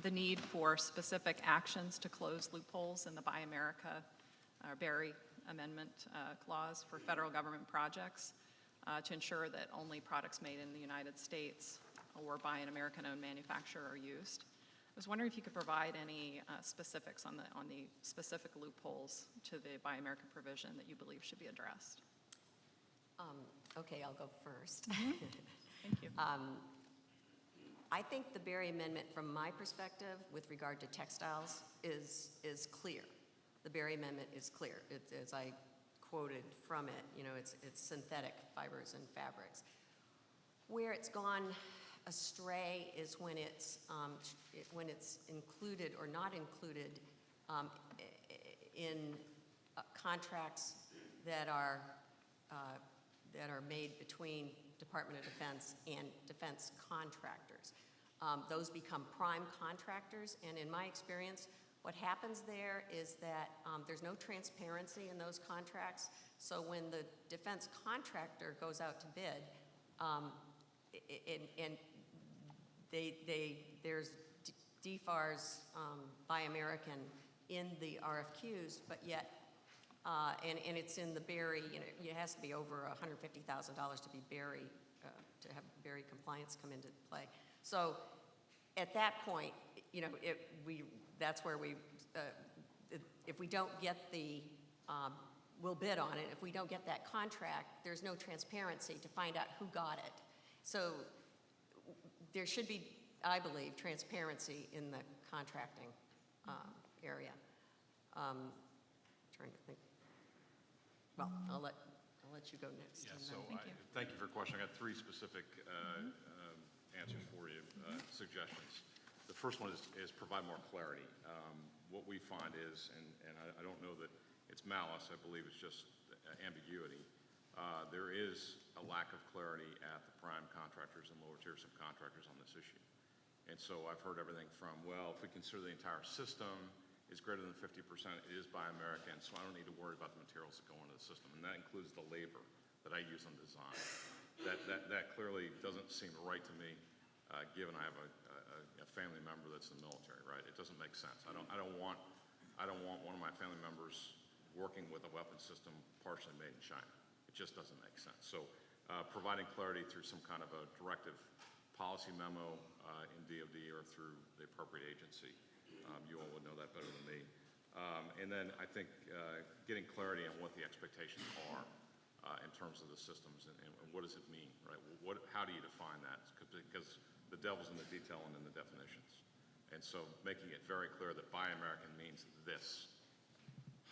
the need for specific actions to close loopholes in the Buy America or Berry Amendment clause for federal government projects to ensure that only products made in the United States or by an American-owned manufacturer are used. I was wondering if you could provide any specifics on the specific loopholes to the Buy America provision that you believe should be addressed. Okay, I'll go first. Thank you. I think the Berry Amendment, from my perspective, with regard to textiles, is clear. The Berry Amendment is clear. As I quoted from it, you know, it's synthetic fibers and fabrics. Where it's gone astray is when it's included or not included in contracts that are made between Department of Defense and defense contractors. Those become prime contractors, and in my experience, what happens there is that there's no transparency in those contracts, so when the defense contractor goes out to bid, there's DFARS, Buy American in the RFQs, but yet, and it's in the Berry, you know, it has to be over $150,000 to be Berry, to have Berry compliance come into play. So at that point, you know, that's where if we don't get we'll bid on it. If we don't get that contract, there's no transparency to find out who got it. So there should be, I believe, transparency in the contracting area. Trying to think. Well, I'll let you go next. Yeah, so thank you for your question. I got 3 specific answers for you, suggestions. The first one is provide more clarity. What we find is, and I don't know that it's it's malice. I believe it's just ambiguity. There is a lack of clarity at the prime contractors and lower tier subcontractors on this issue. And so I've heard everything from, well, if we consider the entire system is greater than 50%, it is Buy American, so I don't need to worry about the materials that go into the system. And that includes the labor that I use on design. That clearly doesn't seem right to me, given I have a family member that's in the military, right? It doesn't make sense. I don't want one of my family members working with a weapon system partially made in China. It just doesn't make sense. So providing clarity through some kind of a directive policy memo in DoD or through the appropriate agency. You all would know that better than me. And then I think getting clarity on what the expectations are in terms of the systems and what does it mean, right? How do you define that? Because the devil's in the detail and in the definitions. And so making it very clear that Buy American means this,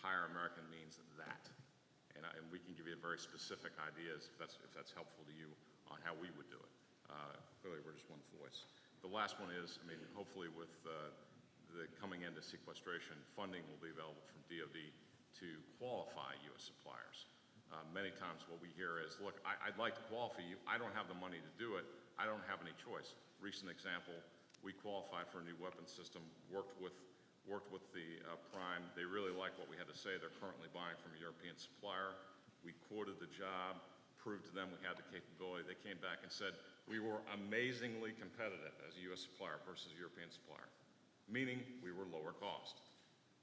Hire American means that. And we can give you very specific ideas if that's helpful to you on how we would do it. Clearly, we're just one voice. The last one is, I mean, hopefully with the coming into sequestration, funding will be available from DoD to qualify U.S. suppliers. Many times what we hear is, look, I'd like to qualify you. I don't have the money to do it. I don't have any choice. Recent example, we qualified for a new weapons system, worked with the prime. They really liked what we had to say. They're currently buying from a European supplier. We quoted the job, proved to them we had the capability. They came back and said we were amazingly competitive as a U.S. supplier versus a European supplier, meaning we were lower cost.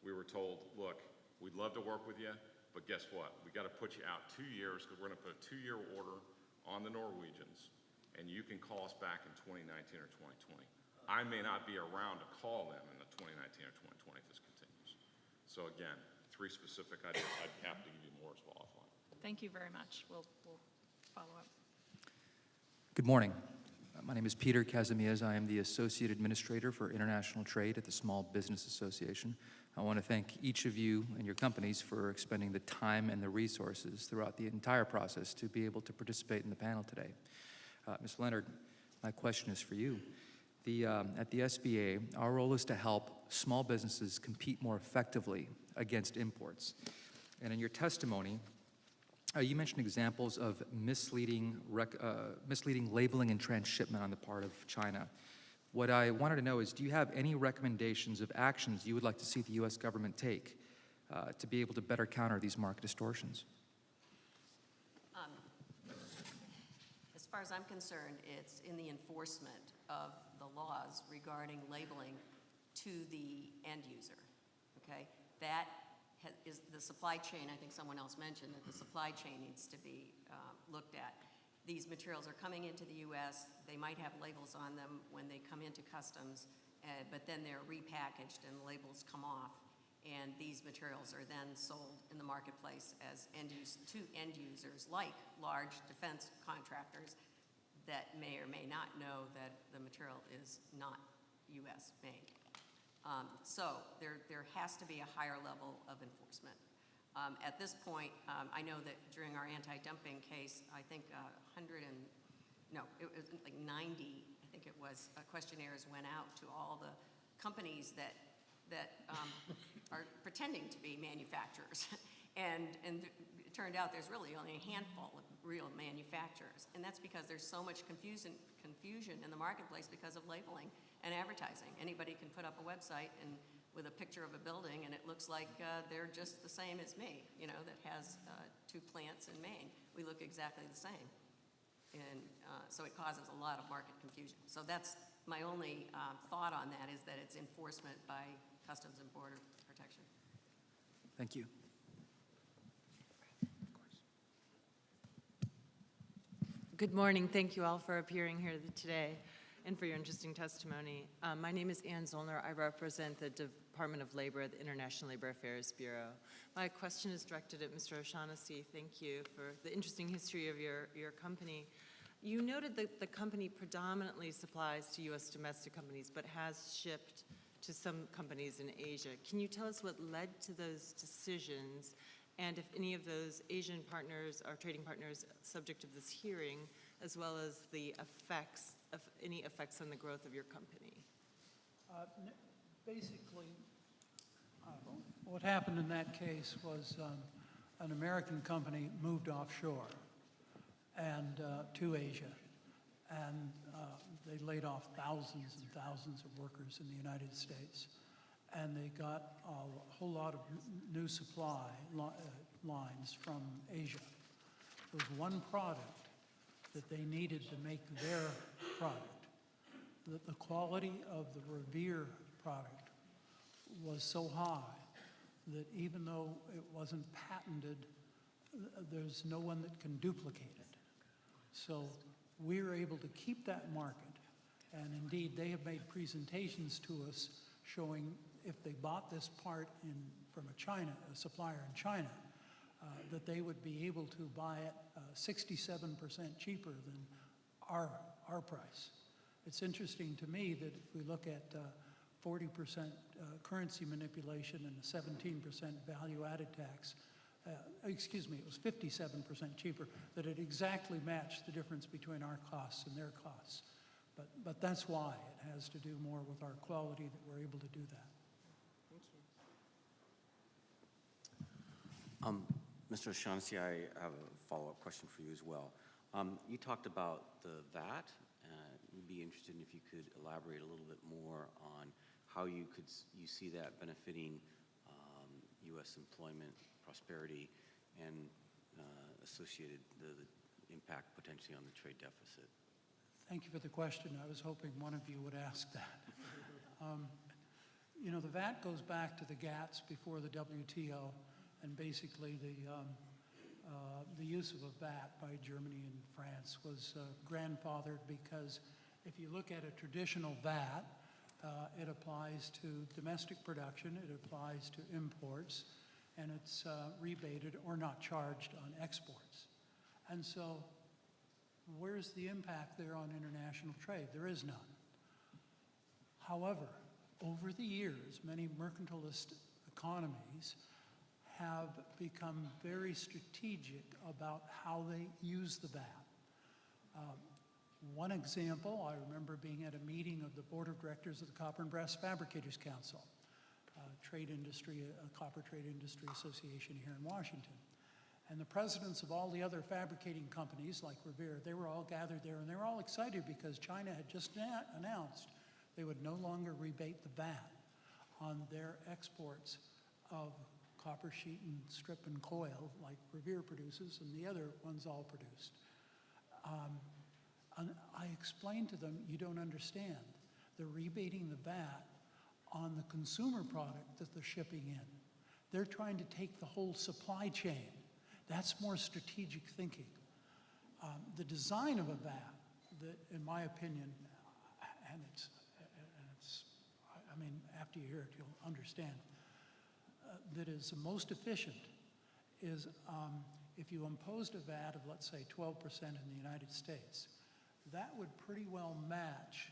We were told, look, we'd love to work with you, but guess what? We got to put you out 2 years because we're going to put a 2-year order on the Norwegians, and you can call us back in 2019 or 2020. I may not be around to call them in the 2019 or 2020 if this continues. So again, 3 specific ideas. I'd be happy to give you more as well offline. Thank you very much. We'll follow up. Good morning. My name is Peter Casamillas. I am the Associate Administrator for International Trade at the Small Business Association. I want to thank each of you and your companies for expending the time and the resources throughout the entire process to be able to participate in the panel today. Ms. Leonard, my question is for you. At the SBA, our role is to help small businesses compete more effectively against imports. And in your testimony, you mentioned examples of misleading labeling and transshipment on the part of China. What I wanted to know is, do you have any recommendations of actions you would like to see the U.S. government take to be able to better counter these market distortions? As far as I'm concerned, it's in the enforcement of the laws regarding labeling to the end user, okay? That is the supply chain. I think someone else mentioned that the supply chain needs to be looked at. These materials are coming into the U.S. They might have labels on them when they come into customs, but then they're repackaged and the labels come off, and these materials are then sold in the marketplace as to end users like large defense contractors that may or may not know that the material is not U.S. made. So there has to be a higher level of enforcement. At this point, I know that during our anti-dumping case, I think it was like 90, I think it was, questionnaires went out to all the companies that are pretending to be manufacturers. And it turned out there's really only a handful of real manufacturers. And that's because there's so much confusion in the marketplace because of labeling and advertising. Anybody can put up a website and with a picture of a building, and it looks like they're just the same as me, you know, that has 2 plants in Maine. We look exactly the same. And so it causes a lot of market confusion. So that's my only thought on that, is that it's enforcement by Customs and Border Protection. Thank you. Good morning. Thank you all for appearing here today and for your interesting testimony. My name is Ann Zollner. I represent the Department of Labor at the International Labor Affairs Bureau. My question is directed at Mr. O'Shaughnessy. Thank you for the interesting history of your company. You noted that the company predominantly supplies to U.S. domestic companies, but has shipped to some companies in Asia. Can you tell us what led to those decisions, and if any of those Asian partners are trading partners subject of this hearing, as well as the effects of any effects on the growth of your company? Basically, What happened in that case was an American company moved offshore and to Asia, and they laid off thousands and thousands of workers in the United States, and they got a whole lot of new supply lines from Asia. There was one product that they needed to make their product. The quality of the Revere product was so high that even though it wasn't patented, there's no one that can duplicate it. So we were able to keep that market, and indeed they have made presentations to us showing if they bought this part from a supplier in China, that they would be able to buy it 67% cheaper than our price. It's interesting to me that if we look at 40% currency manipulation and a 17% value-added tax, excuse me, it was 57% cheaper, that it exactly matched the difference between our costs and their costs. But that's why it has to do more with our quality that we're able to do that. Thank you. Mr. O'Shaughnessy, I have a follow-up question for you as well. You talked about the VAT. We'd be interested if you could elaborate a little bit more on how you see that benefiting U.S. employment, prosperity, and associated the impact potentially on the trade deficit. Thank you for the question. I was hoping one of you would ask that. You know, the VAT goes back to the GATS before the WTO, and basically the use of a VAT by Germany and France was grandfathered because if you look at a traditional VAT, it applies to domestic production, it applies to imports, and it's rebated or not charged on exports. And so where's the impact there on international trade? There is none. However, over the years, many mercantilist economies have become very strategic about how they use the VAT. One example, I remember being at a meeting of the board of directors of the Copper and Brass Fabricators Council, a copper trade industry association here in Washington. And the presidents of all the other fabricating companies like Revere, they were all gathered there, and they were all excited because China had just announced they would no longer rebate the VAT on their exports of copper sheet and strip and coil like Revere produces and the other ones all produced. And I explained to them, you don't understand. They're rebating the VAT on the consumer product that they're shipping in. They're trying to take the whole supply chain. That's more strategic thinking. The design of a VAT, that, in my opinion, and it's, I mean, after you hear it, you'll understand, that is the most efficient is if you imposed a VAT of, let's say, 12% in the United States, that would pretty well match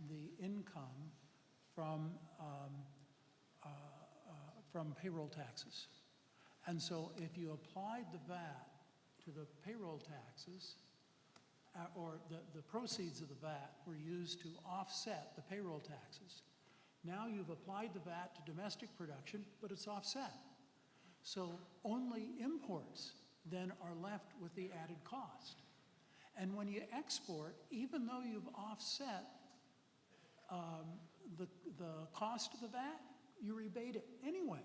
the income from payroll taxes. And so if you applied the VAT to the payroll taxes, or the proceeds of the VAT were used to offset the payroll taxes, now you've applied the VAT to domestic production, but it's offset. So only imports then are left with the added cost. And when you export, even though you've offset the cost of the VAT, you rebate it anyway.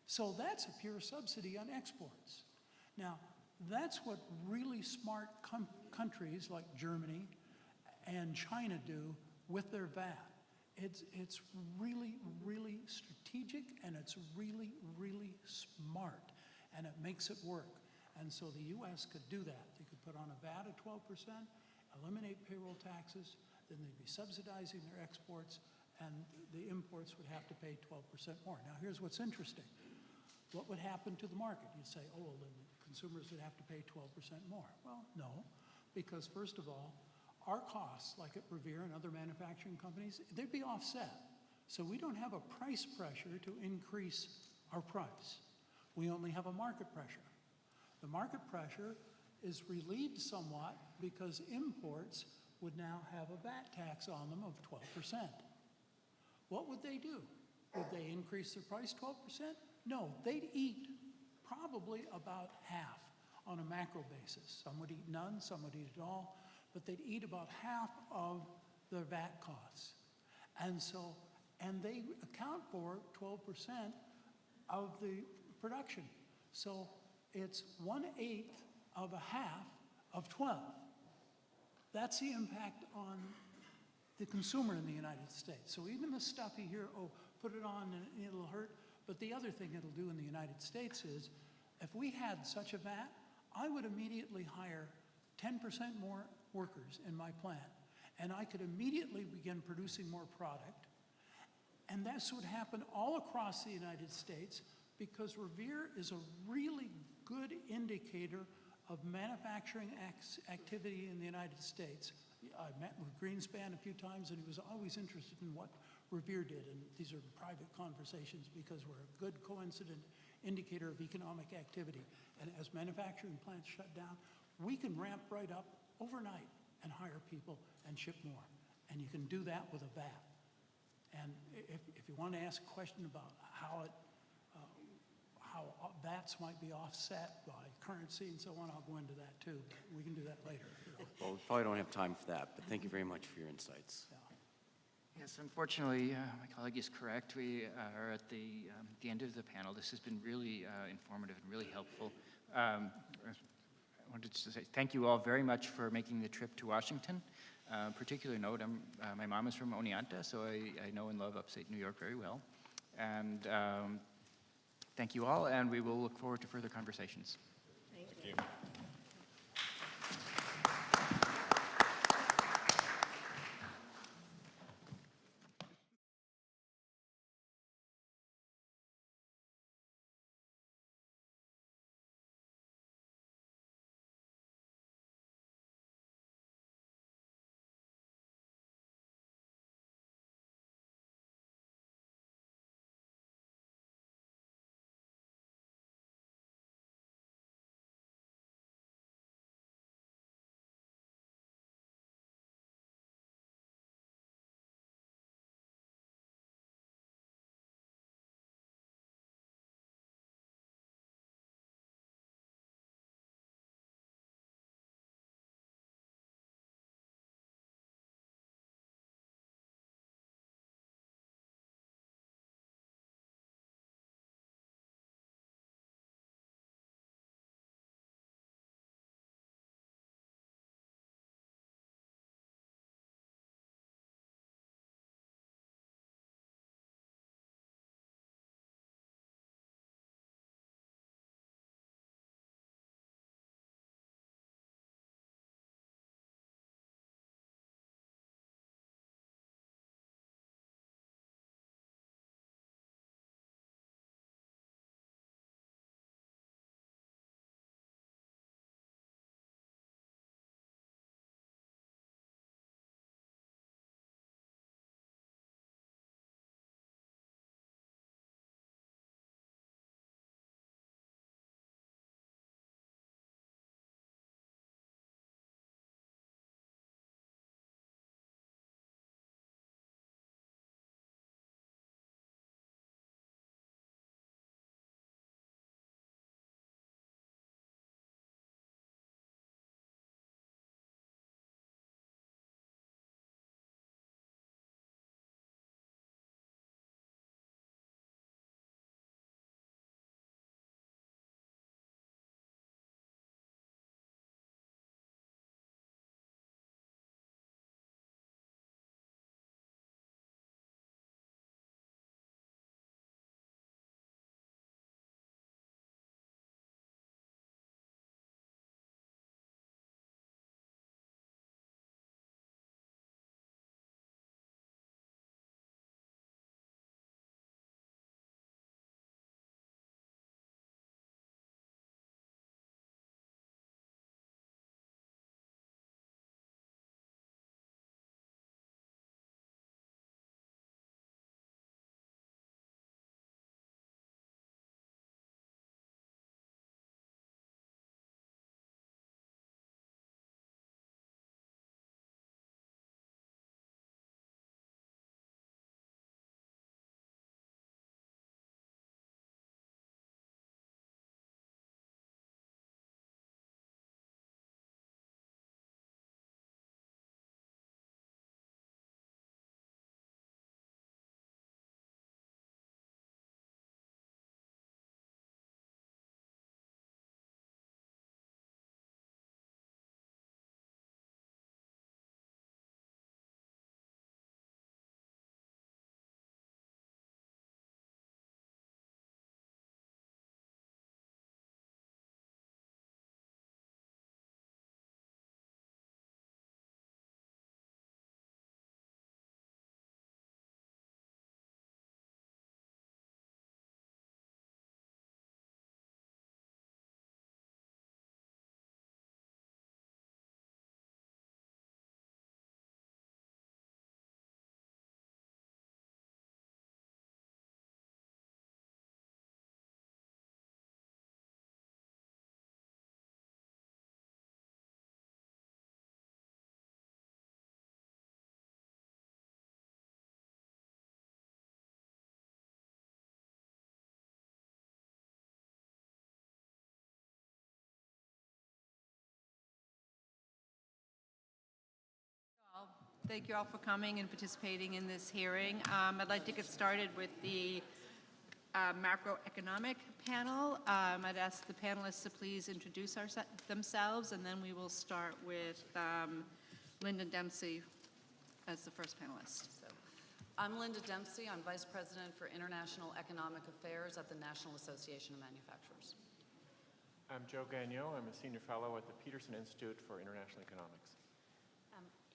So that's a pure subsidy on exports. Now, that's what really smart countries like Germany and China do with their VAT. It's really, really strategic, and it's really, really smart, and it makes it work. And so the U.S. could do that. They could put on a VAT of 12%, eliminate payroll taxes, then they'd be subsidizing their exports, and the imports would have to pay 12% more. Now, here's what's interesting. What would happen to the market? You'd say, oh, well, then consumers would have to pay 12% more. Well, no, because first of all, our costs, like at Revere and other manufacturing companies, they'd be offset. So we don't have a price pressure to increase our price. We only have a market pressure. The market pressure is relieved somewhat because imports would now have a VAT tax on them of 12%. What would they do? Would they increase their price 12%? No, they'd eat probably about half on a macro basis. Some would eat none, some would eat it all, but they'd eat about half of their VAT costs. And they account for 12% of the production. So it's 1/8 of a half of 12. That's the impact on the consumer in the United States. So even the stuff you hear, oh, put it on and it'll hurt, but the other thing it'll do in the United States is, if we had such a VAT, I would immediately hire 10% more workers in my plant, and I could immediately begin producing more product. And this would happen all across the United States, because Revere is a really good indicator of manufacturing activity in the United States. I met with Greenspan a few times, and he was always interested in what Revere did. And these are private conversations because we're a good coincident indicator of economic activity. And as manufacturing plants shut down, we can ramp right up overnight and hire people and ship more. And you can do that with a VAT. And if you want to ask a question about how VATs might be offset by currency and so on, I'll go into that too. We can do that later. Well, we probably don't have time for that, but thank you very much for your insights. Yes, unfortunately, my colleague is correct. We are at the end of the panel. This has been really informative and really helpful. I wanted to say thank you all very much for making the trip to Washington. Particular note, my mom is from Oneonta, so I know and love upstate New York very well. And thank you all, and we will look forward to further conversations. Thank you. Thank you all for coming and participating in this hearing. I'd like to get started with the macroeconomic panel. I'd ask the panelists to please introduce themselves, and then we will start with Linda Dempsey as the first panelist. I'm Linda Dempsey. I'm Vice President for International Economic Affairs at the National Association of Manufacturers. I'm Joe Gagnon. I'm a Senior Fellow at the Peterson Institute for International Economics.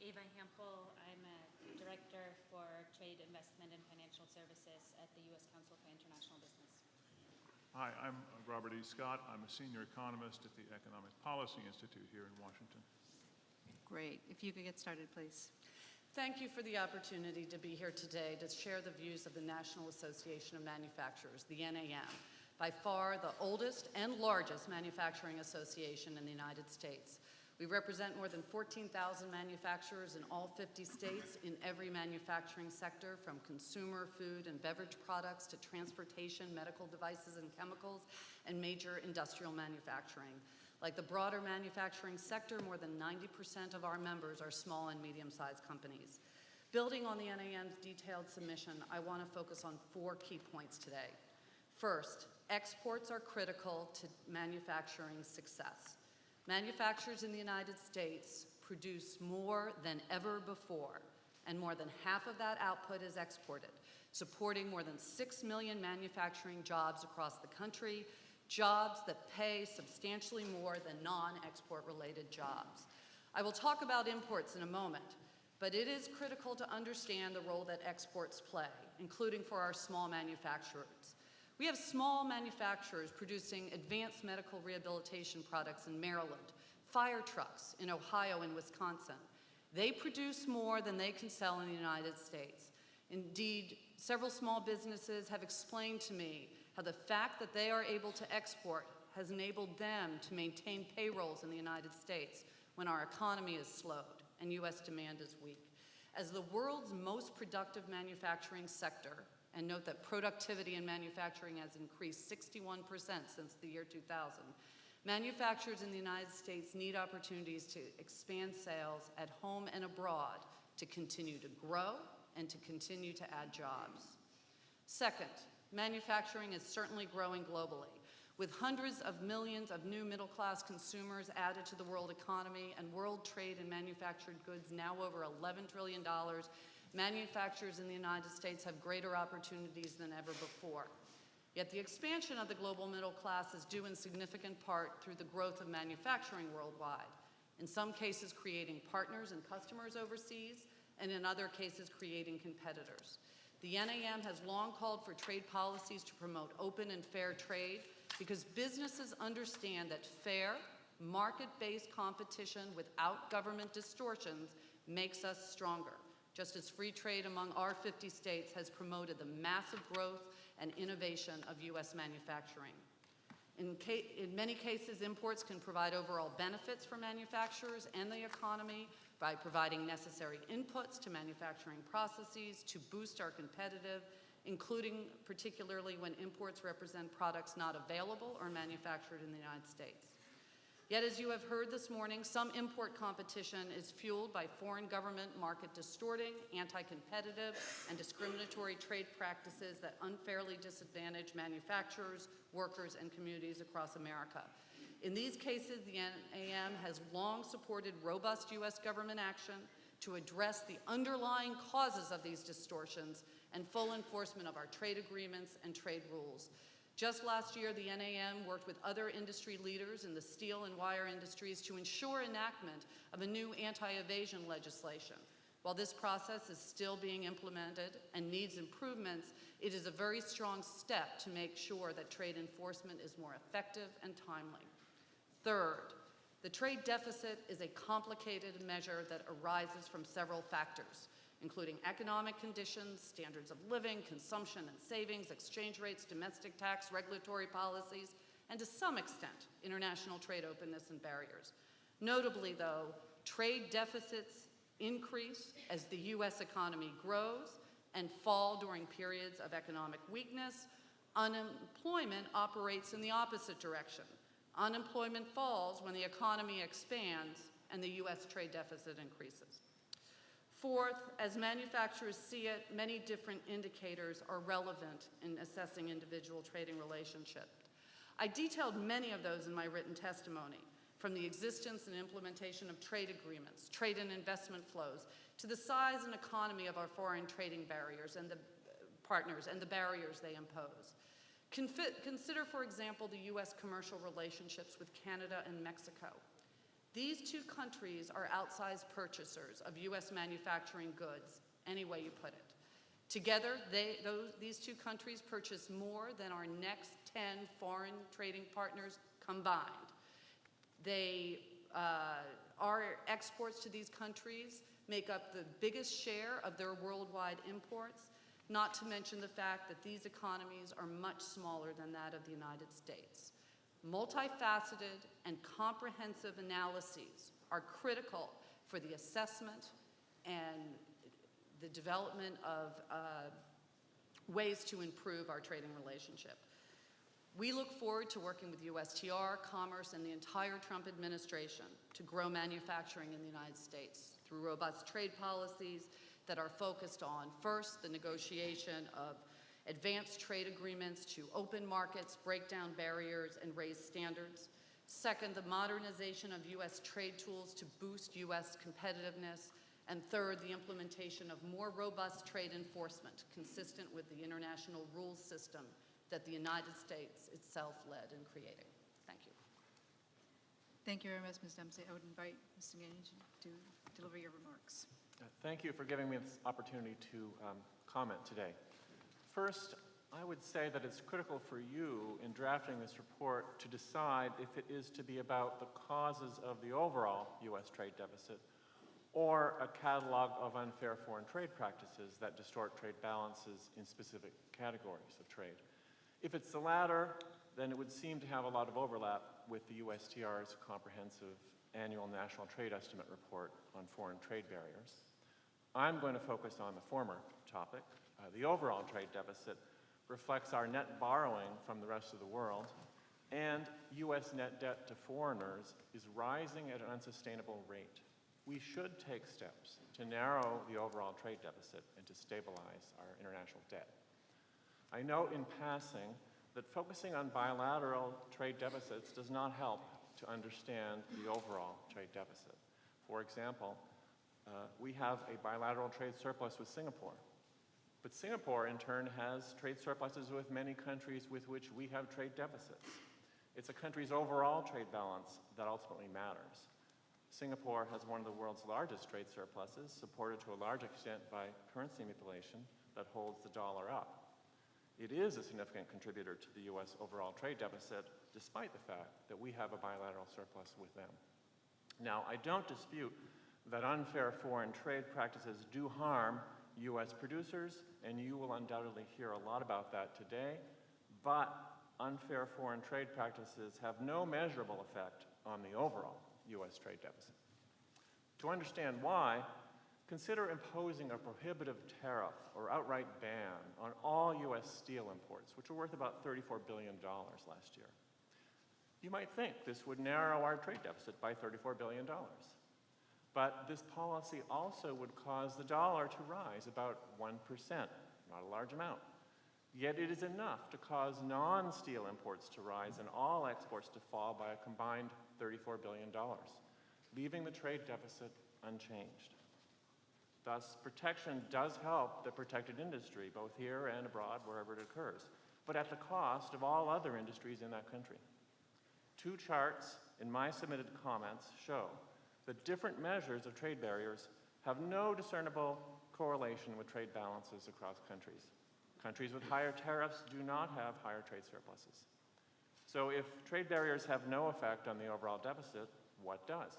Ava Hampel. I'm a Director for Trade, Investment, and Financial Services at the U.S. Council for International Business. Hi, I'm Robert E. Scott. I'm a Senior Economist at the Economic Policy Institute here in Washington. Great. If you could get started, please. Thank you for the opportunity to be here today to share the views of the National Association of Manufacturers, the NAM, by far the oldest and largest manufacturing association in the United States. We represent more than 14,000 manufacturers in all 50 states in every manufacturing sector, from consumer, food, and beverage products to transportation, medical devices and chemicals, and major industrial manufacturing. Like the broader manufacturing sector, more than 90% of our members are small and medium-sized companies. Building on the NAM's detailed submission, I want to focus on 4 key points today. First, exports are critical to manufacturing success. Manufacturers in the United States produce more than ever before, and more than half of that output is exported, supporting more than 6 million manufacturing jobs across the country, jobs that pay substantially more than non-export related jobs. I will talk about imports in a moment, but it is critical to understand the role that exports play, including for our small manufacturers. We have small manufacturers producing advanced medical rehabilitation products in Maryland, fire trucks in Ohio and Wisconsin. They produce more than they can sell in the United States. Indeed, several small businesses have explained to me how the fact that they are able to export has enabled them to maintain payrolls in the United States when our economy is slowed and U.S. demand is weak. As the world's most productive manufacturing sector, and note that productivity in manufacturing has increased 61% since the year 2000. Manufacturers in the United States need opportunities to expand sales at home and abroad to continue to grow and to continue to add jobs. Second, manufacturing is certainly growing globally. With hundreds of millions of new middle-class consumers added to the world economy and world trade in manufactured goods now over $11 trillion, manufacturers in the United States have greater opportunities than ever before. Yet the expansion of the global middle class is due in significant part through the growth of manufacturing worldwide, in some cases creating partners and customers overseas, and in other cases creating competitors. The NAM has long called for trade policies to promote open and fair trade because businesses understand that fair, market-based competition without government distortions makes us stronger, just as free trade among our 50 states has promoted the massive growth and innovation of U.S. manufacturing. In many cases, imports can provide overall benefits for manufacturers and the economy by providing necessary inputs to manufacturing processes to boost our competitive, including particularly when imports represent products not available or manufactured in the United States. Yet, as you have heard this morning, some import competition is fueled by foreign government market distorting, anti-competitive, and discriminatory trade practices that unfairly disadvantage manufacturers, workers, and communities across America. In these cases, the NAM has long supported robust U.S. government action to address the underlying causes of these distortions and full enforcement of our trade agreements and trade rules. Just last year, the NAM worked with other industry leaders in the steel and wire industries to ensure enactment of a new anti-evasion legislation. While this process is still being implemented and needs improvements, it is a very strong step to make sure that trade enforcement is more effective and timely. Third, the trade deficit is a complicated measure that arises from several factors, including economic conditions, standards of living, consumption and savings, exchange rates, domestic tax, regulatory policies, and to some extent, international trade openness and barriers. Notably, though, trade deficits increase as the U.S. economy grows and fall during periods of economic weakness. Unemployment operates in the opposite direction. Unemployment falls when the economy expands and the U.S. trade deficit increases. Fourth, as manufacturers see it, many different indicators are relevant in assessing individual trading relationships. I detailed many of those in my written testimony, from the existence and implementation of trade agreements, trade and investment flows, to the size and economy of our foreign trading barriers and the partners and the barriers they impose. Consider, for example, the U.S. commercial relationships with Canada and Mexico. These two countries are outsized purchasers of U.S. manufacturing goods, any way you put it. Together, these two countries purchase more than our next 10 foreign trading partners combined. Our exports to these countries make up the biggest share of their worldwide imports, not to mention the fact that these economies are much smaller than that of the United States. Multifaceted and comprehensive analyses are critical for the assessment and the development of ways to improve our trading relationship. We look forward to working with USTR, Commerce, and the entire Trump administration to grow manufacturing in the United States through robust trade policies that are focused on, first, the negotiation of advanced trade agreements to open markets, break down barriers, and raise standards. Second, the modernization of U.S. trade tools to boost U.S. competitiveness. And third, the implementation of more robust trade enforcement consistent with the international rules system that the United States itself led in creating. Thank you. Thank you very much, Ms. Dempsey. I would invite Mr. Gage to deliver your remarks. Thank you for giving me this opportunity to comment today. First, I would say that it's critical for you in drafting this report to decide if it is to be about the causes of the overall U.S. trade deficit or a catalog of unfair foreign trade practices that distort trade balances in specific categories of trade. If it's the latter, then it would seem to have a lot of overlap with the USTR's comprehensive annual national trade estimate report on foreign trade barriers. I'm going to focus on the former topic. The overall trade deficit reflects our net borrowing from the rest of the world, and U.S. net debt to foreigners is rising at an unsustainable rate. We should take steps to narrow the overall trade deficit and to stabilize our international debt. I note in passing that focusing on bilateral trade deficits does not help to understand the overall trade deficit. For example, we have a bilateral trade surplus with Singapore. But Singapore, in turn, has trade surpluses with many countries with which we have trade deficits. It's a country's overall trade balance that ultimately matters. Singapore has one of the world's largest trade surpluses, supported to a large extent by currency manipulation that holds the dollar up. It is a significant contributor to the U.S. overall trade deficit, despite the fact that we have a bilateral surplus with them. Now, I don't dispute that unfair foreign trade practices do harm U.S. producers, and you will undoubtedly hear a lot about that today, but unfair foreign trade practices have no measurable effect on the overall U.S. trade deficit. To understand why, consider imposing a prohibitive tariff or outright ban on all U.S. steel imports, which were worth about $34 billion last year. You might think this would narrow our trade deficit by $34 billion. But this policy also would cause the dollar to rise about 1%, not a large amount. Yet it is enough to cause non-steel imports to rise and all exports to fall by a combined $34 billion, leaving the trade deficit unchanged. Thus, protection does help the protected industry, both here and abroad, wherever it occurs, but at the cost of all other industries in that country. Two charts in my submitted comments show that different measures of trade barriers have no discernible correlation with trade balances across countries. Countries with higher tariffs do not have higher trade surpluses. So if trade barriers have no effect on the overall deficit, what does?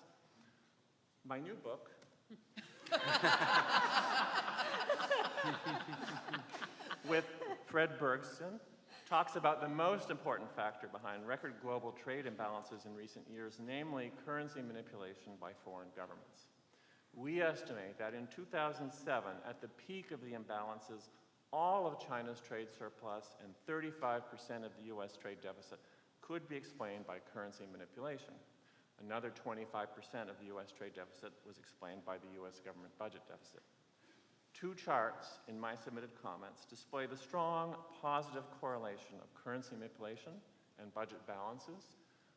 My new book with Fred Bergson talks about the most important factor behind record global trade imbalances in recent years, namely currency manipulation by foreign governments. We estimate that in 2007, at the peak of the imbalances, all of China's trade surplus and 35% of the U.S. trade deficit could be explained by currency manipulation. Another 25% of the U.S. trade deficit was explained by the U.S. government budget deficit. Two charts in my submitted comments display the strong positive correlation of currency manipulation and budget balances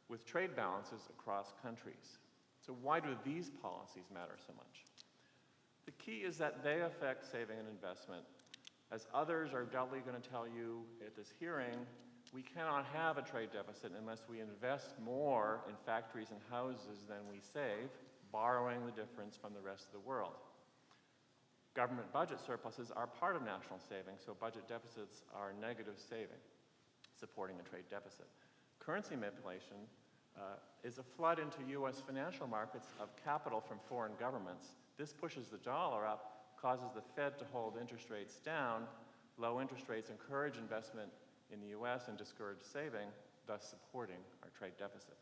with trade balances across countries. So why do these policies matter so much? The key is that they affect saving and investment. As others are doubly going to tell you at this hearing, we cannot have a trade deficit unless we invest more in factories and houses than we save, borrowing the difference from the rest of the world. Government budget surpluses are part of national saving, so budget deficits are negative saving, supporting a trade deficit. Currency manipulation is a flood into U.S. financial markets of capital from foreign governments. This pushes the dollar up, causes the Fed to hold interest rates down. Low interest rates encourage investment in the U.S. and discourage saving, thus supporting our trade deficit.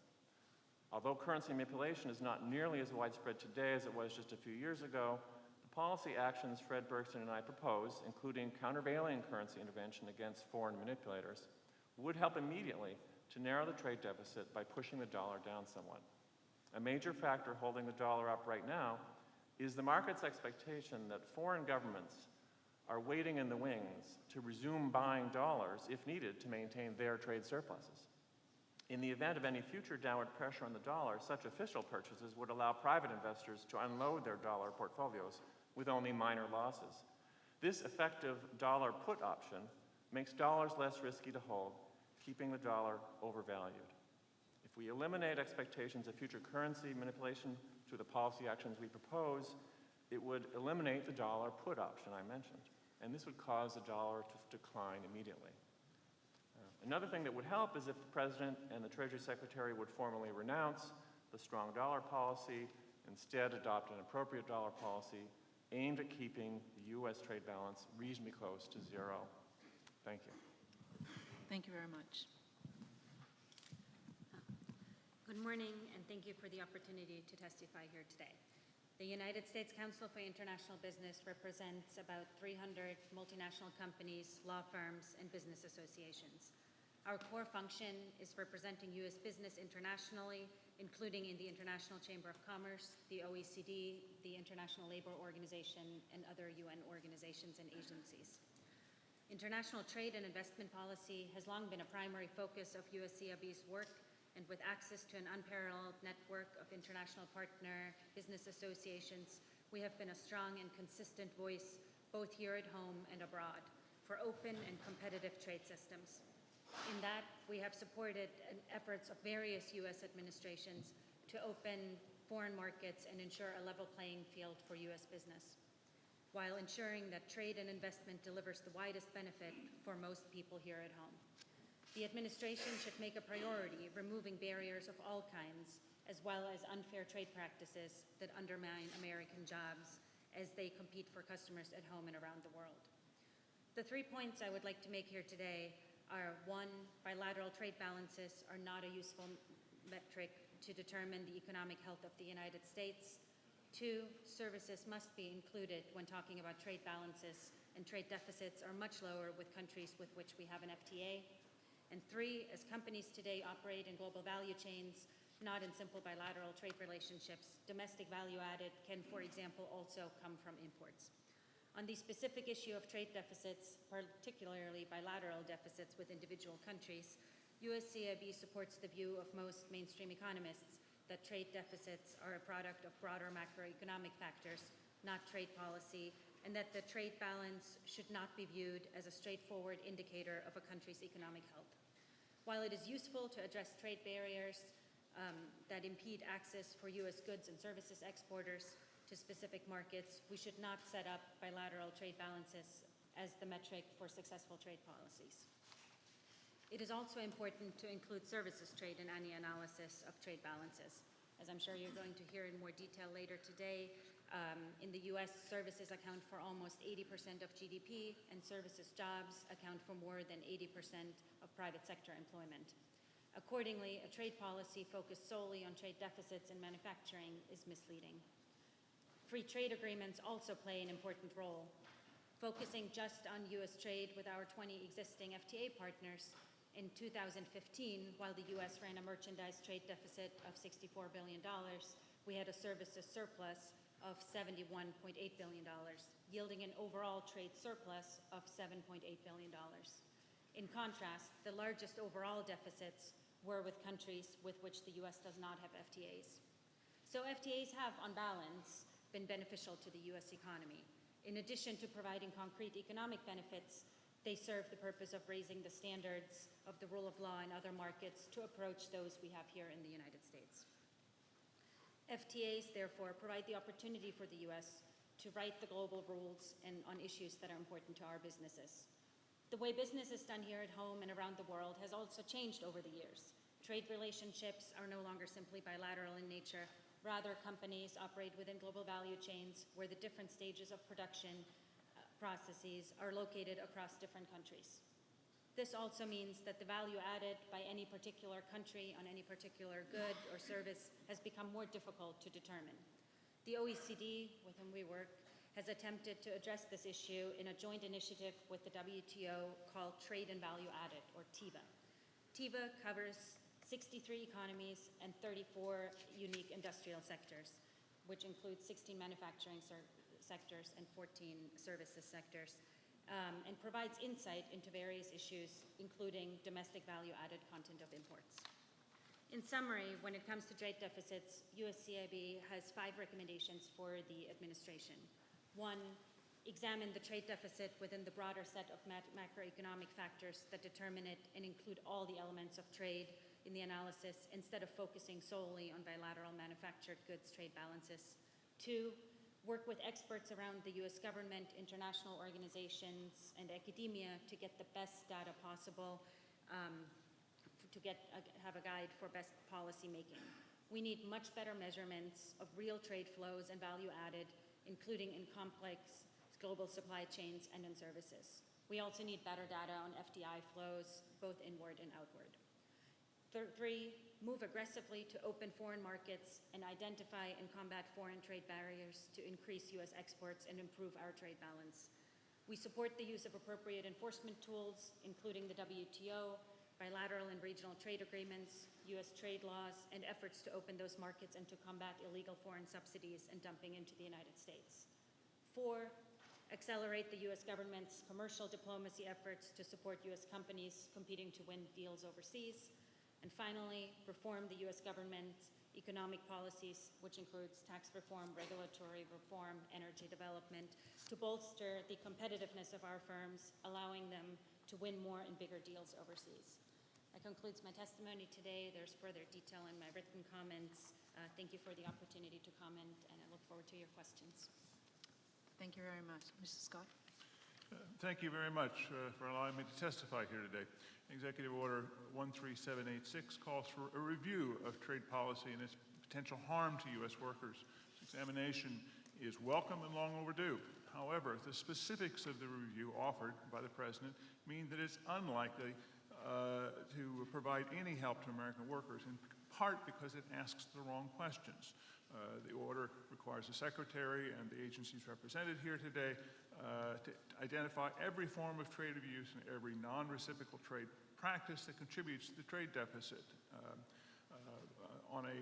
Although currency manipulation is not nearly as widespread today as it was just a few years ago, the policy actions Fred Bergson and I propose, including countervailing currency intervention against foreign manipulators, would help immediately to narrow the trade deficit by pushing the dollar down somewhat. A major factor holding the dollar up right now is the market's expectation that foreign governments are waiting in the wings to resume buying dollars if needed to maintain their trade surpluses. In the event of any future downward pressure on the dollar, such official purchases would allow private investors to unload their dollar portfolios with only minor losses. This effective dollar put option makes dollars less risky to hold, keeping the dollar overvalued. If we eliminate expectations of future currency manipulation through the policy actions we propose, it would eliminate the dollar put option I mentioned, and this would cause the dollar to decline immediately. Another thing that would help is if the President and the Treasury Secretary would formally renounce the strong dollar policy, instead adopt an appropriate dollar policy aimed at keeping the U.S. trade balance reasonably close to zero. Thank you. Thank you very much. Good morning, and thank you for the opportunity to testify here today. The United States Council for International Business represents about 300 multinational companies, law firms, and business associations. Our core function is representing U.S. business internationally, including in the International Chamber of Commerce, the OECD, the International Labor Organization, and other UN organizations and agencies. International trade and investment policy has long been a primary focus of USCIB's work, and with access to an unparalleled network of international partner business associations, we have been a strong and consistent voice both here at home and abroad for open and competitive trade systems. In that, we have supported efforts of various U.S. administrations to open foreign markets and ensure a level playing field for U.S. business, while ensuring that trade and investment delivers the widest benefit for most people here at home. The administration should make a priority removing barriers of all kinds, as well as unfair trade practices that undermine American jobs as they compete for customers at home and around the world. The 3 points I would like to make here today are: 1, bilateral trade balances are not a useful metric to determine the economic health of the United States. 2, services must be included when talking about trade balances, and trade deficits are much lower with countries with which we have an FTA. And 3, as companies today operate in global value chains, not in simple bilateral trade relationships, domestic value added can, for example, also come from imports. On the specific issue of trade deficits, particularly bilateral deficits with individual countries, USCIB supports the view of most mainstream economists that trade deficits are a product of broader macroeconomic factors, not trade policy, and that the trade balance should not be viewed as a straightforward indicator of a country's economic health. While it is useful to address trade barriers that impede access for U.S. goods and services exporters to specific markets, we should not set up bilateral trade balances as the metric for successful trade policies. It is also important to include services trade in any analysis of trade balances. As I'm sure you're going to hear in more detail later today, in the U.S., services account for almost 80% of GDP, and services jobs account for more than 80% of private sector employment. Accordingly, a trade policy focused solely on trade deficits in manufacturing is misleading. Free trade agreements also play an important role. Focusing just on U.S. trade with our 20 existing FTA partners In 2015, while the U.S. ran a merchandise trade deficit of $64 billion, we had a services surplus of $71.8 billion, yielding an overall trade surplus of $7.8 billion. In contrast, the largest overall deficits were with countries with which the U.S. does not have FTAs. So FTAs have, on balance, been beneficial to the U.S. economy. In addition to providing concrete economic benefits, they serve the purpose of raising the standards of the rule of law in other markets to approach those we have here in the United States. FTAs, therefore, provide the opportunity for the U.S. to write the global rules and on issues that are important to our businesses. The way business is done here at home and around the world has also changed over the years. Trade relationships are no longer simply bilateral in nature. Rather, companies operate within global value chains where the different stages of production processes are located across different countries. This also means that the value added by any particular country on any particular good or service has become more difficult to determine. The OECD, with whom we work, has attempted to address this issue in a joint initiative with the WTO called Trade and Value Added, or TIVA. TIVA covers 63 economies and 34 unique industrial sectors, which includes 16 manufacturing sectors and 14 services sectors, and provides insight into various issues, including domestic value-added content of imports. In summary, when it comes to trade deficits, USCIB has 5 recommendations for the administration. 1, examine the trade deficit within the broader set of macroeconomic factors that determine it and include all the elements of trade in the analysis instead of focusing solely on bilateral manufactured goods trade balances. 2, work with experts around the U.S. government, international organizations, and academia to get the best data possible have a guide for best policy making. We need much better measurements of real trade flows and value added, including in complex global supply chains and in services. We also need better data on FDI flows, both inward and outward. 3, move aggressively to open foreign markets and identify and combat foreign trade barriers to increase U.S. exports and improve our trade balance. We support the use of appropriate enforcement tools, including the WTO, bilateral and regional trade agreements, U.S. trade laws, and efforts to open those markets and to combat illegal foreign subsidies and dumping into the United States. 4, accelerate the U.S. government's commercial diplomacy efforts to support U.S. companies competing to win deals overseas. And finally, reform the U.S. government's economic policies, which includes tax reform, regulatory reform, energy development, to bolster the competitiveness of our firms, allowing them to win more and bigger deals overseas. That concludes my testimony today. There's further detail in my written comments. Thank you for the opportunity to comment, and I look forward to your questions. Thank you very much. Mr. Scott? Thank you very much for allowing me to testify here today. Executive Order 13786 calls for a review of trade policy and its potential harm to U.S. workers. This examination is welcome and long overdue. However, the specifics of the review offered by the President mean that it's unlikely to provide any help to American workers, in part because it asks the wrong questions. The order requires the Secretary and the agencies represented here today to identify every form of trade abuse and every non-reciprocal trade practice that contributes to the trade deficit on a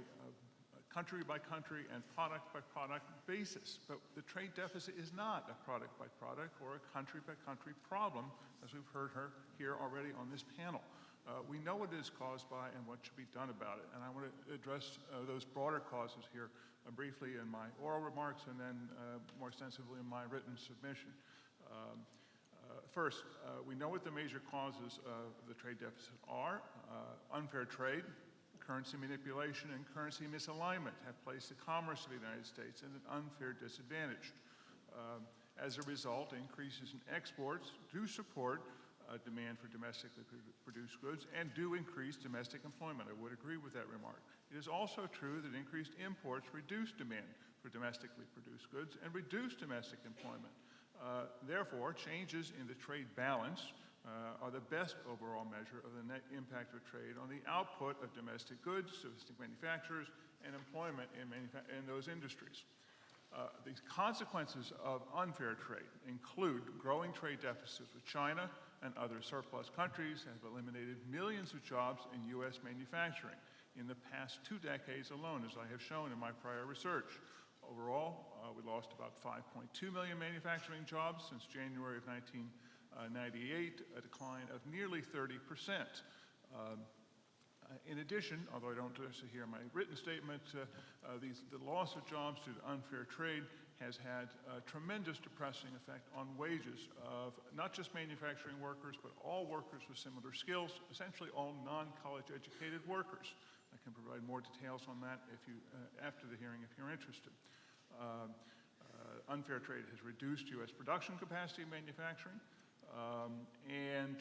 country-by-country and product-by-product basis. But the trade deficit is not a product-by-product or a country-by-country problem, as we've heard here already on this panel. We know what it is caused by and what should be done about it. And I want to address those broader causes here briefly in my oral remarks and then more extensively in my written submission. First, we know what the major causes of the trade deficit are. Unfair trade, currency manipulation, and currency misalignment have placed the commerce of the United States at an unfair disadvantage. As a result, increases in exports do support demand for domestically produced goods and do increase domestic employment. I would agree with that remark. It is also true that increased imports reduce demand for domestically produced goods and reduce domestic employment. Therefore, changes in the trade balance are the best overall measure of the net impact of trade on the output of domestic goods, domestic manufacturers, and employment in those industries. The consequences of unfair trade include growing trade deficits with China and other surplus countries have eliminated millions of jobs in U.S. manufacturing in the past 2 decades alone, as I have shown in my prior research. Overall, we lost about 5.2 million manufacturing jobs since January of 1998, a decline of nearly 30%. In addition, although I don't list it here in my written statement, the loss of jobs due to unfair trade has had a tremendous depressing effect on wages of not just manufacturing workers, but all workers with similar skills, essentially all non-college educated workers. I can provide more details on that if you, after the hearing if you're interested. Unfair trade has reduced U.S. production capacity in manufacturing, and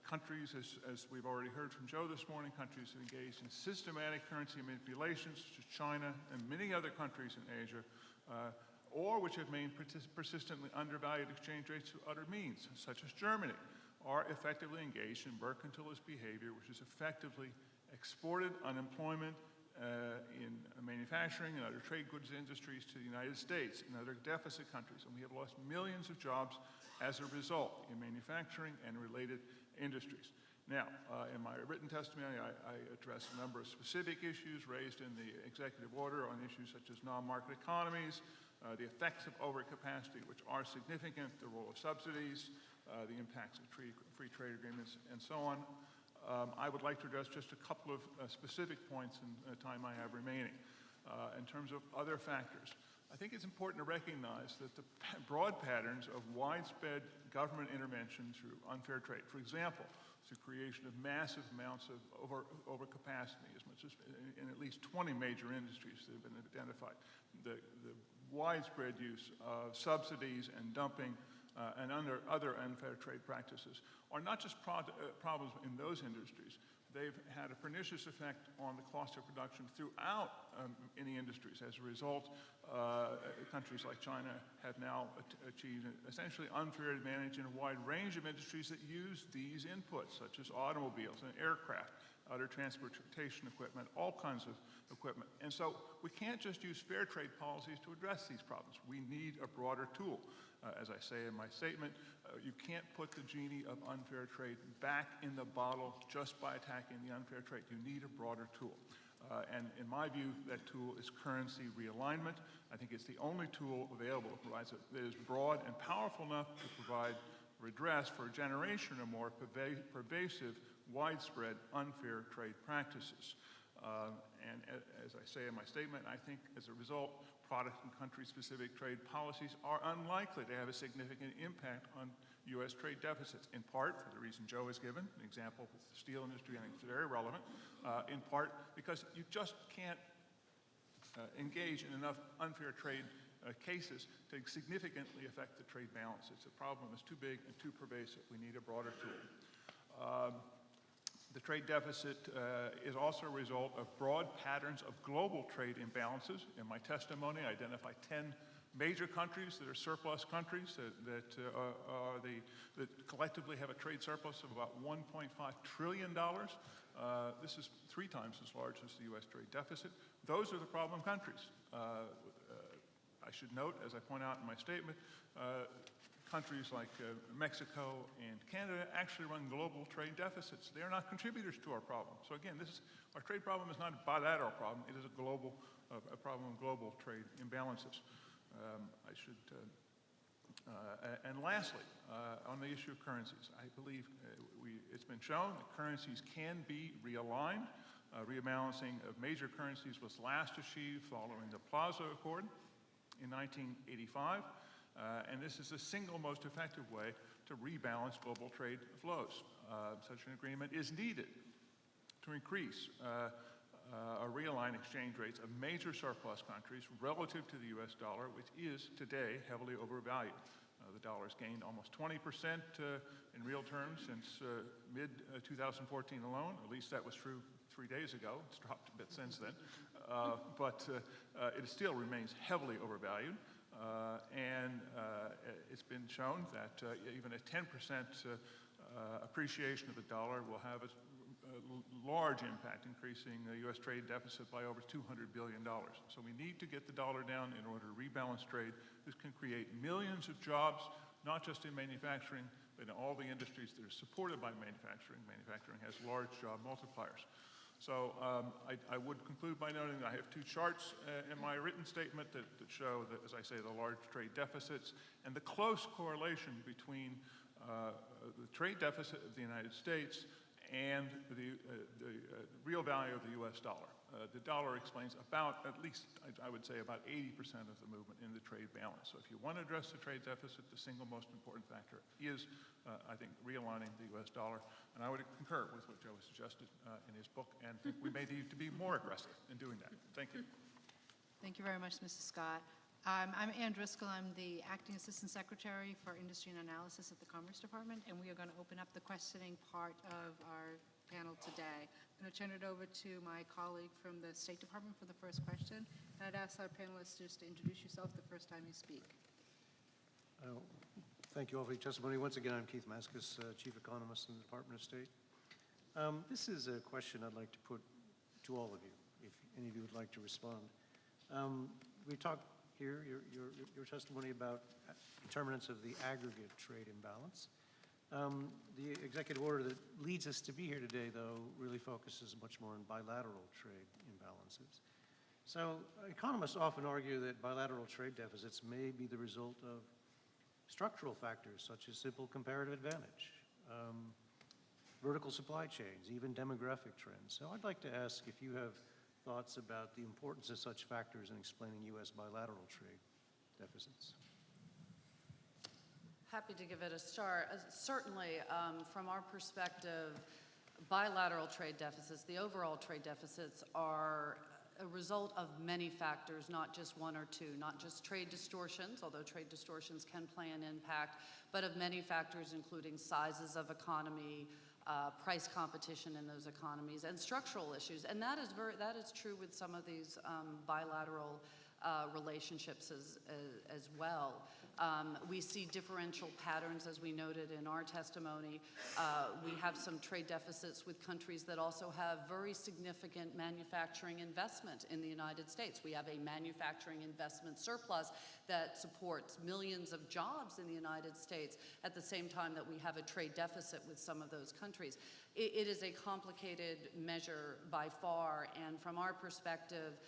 countries, as we've already heard from Joe this morning, countries have engaged in systematic currency manipulations, such as China and many other countries in Asia, or which have made persistently undervalued exchange rates through other means, such as Germany, are effectively engaged in mercantilist behavior, which has effectively exported unemployment in manufacturing and other trade goods industries to the United States and other deficit countries, and we have lost millions of jobs as a result in manufacturing and related industries. Now, in my written testimony, I address a number of specific issues raised in the executive order on issues such as non-market economies, the effects of overcapacity, which are significant, the role of subsidies, the impacts of free trade agreements, and so on. I would like to address just a couple of specific points in the time I have remaining. In terms of other factors, I think it's important to recognize that the broad patterns of widespread government intervention through unfair trade, for example, through creation of massive amounts of overcapacity, as much as in at least 20 major industries that have been identified, the widespread use of subsidies and dumping and other unfair trade practices are not just problems in those industries. They've had a pernicious effect on the cost of production throughout any industries. As a result, countries like China have now achieved an essentially unfair advantage in a wide range of industries that use these inputs, such as automobiles and aircraft, other transportation equipment, all kinds of equipment. And so we can't just use fair trade policies to address these problems. We need a broader tool. As I say in my statement, you can't put the genie of unfair trade back in the bottle just by attacking the unfair trade. You need a broader tool. And in my view, that tool is currency realignment. I think it's the only tool available that is broad and powerful enough to provide redress for a generation or more pervasive, widespread unfair trade practices. And as I say in my statement, I think as a result, product and country-specific trade policies are unlikely to have a significant impact on U.S. trade deficits, in part for the reason Joe has given, an example with the steel industry, I think is very relevant, in part because you just can't engage in enough unfair trade cases to significantly affect the trade balance. It's a problem that's too big and too pervasive. We need a broader tool. The trade deficit is also a result of broad patterns of global trade imbalances. In my testimony, I identify 10 major countries that are surplus countries that collectively have a trade surplus of about $1.5 trillion. This is 3 times as large as the U.S. trade deficit. Those are the problem countries. I should note, as I point out in my statement, countries like Mexico and Canada actually run global trade deficits. They are not contributors to our problem. So again, our trade problem is not a bilateral problem. It is a problem of global trade imbalances. And lastly, on the issue of currencies, I believe it's been shown that currencies can be realigned. Rebalancing of major currencies was last achieved following the Plaza Accord in 1985. And this is the single most effective way to rebalance global trade flows. Such an agreement is needed to increase or realign exchange rates of major surplus countries relative to the U.S. dollar, which is today heavily overvalued. The dollar has gained almost 20% in real terms since mid-2014 alone. At least that was true 3 days ago. It's dropped a bit since then. But it still remains heavily overvalued. And it's been shown that even a 10% appreciation of the dollar will have a large impact, increasing the U.S. trade deficit by over $200 billion. So we need to get the dollar down in order to rebalance trade. This can create millions of jobs, not just in manufacturing, but in all the industries that are supported by manufacturing, manufacturing has large job multipliers. So I would conclude by noting that I have two charts in my written statement that show that, as I say, the large trade deficits and the close correlation between the trade deficit of the United States and the real value of the U.S. dollar. The dollar explains about, at least I would say, about 80% of the movement in the trade balance. So if you want to address the trade deficit, the single most important factor is, I think, realigning the U.S. dollar. And I would concur with what Joe has suggested in his book, and think we may need to be more aggressive in doing that. Thank you. Thank you very much, Mrs. Scott. I'm Ann Driscoll. I'm the Acting Assistant Secretary for Industry and Analysis at the Commerce Department, and we are going to open up the questioning part of our panel today. I'm going to turn it over to my colleague from the State Department for the first question. And I'd ask our panelists just to introduce yourself the first time you speak. Thank you all for your testimony. Once again, I'm Keith Maskus, Chief Economist in the Department of State. This is a question I'd like to put to all of you, if any of you would like to respond. We talked here, your testimony about determinants of the aggregate trade imbalance. The executive order that leads us to be here today, though, really focuses much more on bilateral trade imbalances. So economists often argue that bilateral trade deficits may be the result of structural factors such as simple comparative advantage, vertical supply chains, even demographic trends. So I'd like to ask if you have thoughts about the importance of such factors in explaining U.S. bilateral trade deficits. Happy to give it a start. Certainly, from our perspective, bilateral trade deficits, the overall trade deficits are a result of many factors, not just one or two, not just trade distortions, although trade distortions can play an impact, but of many factors, including sizes of economy, price competition in those economies, and structural issues. And that is true with some of these bilateral relationships as well. We see differential patterns, as we noted in our testimony. We have some trade deficits with countries that also have very significant manufacturing investment in the United States. We have a manufacturing investment surplus that supports millions of jobs in the United States at the same time that we have a trade deficit with some of those countries. It is a complicated measure by far, and from our perspective,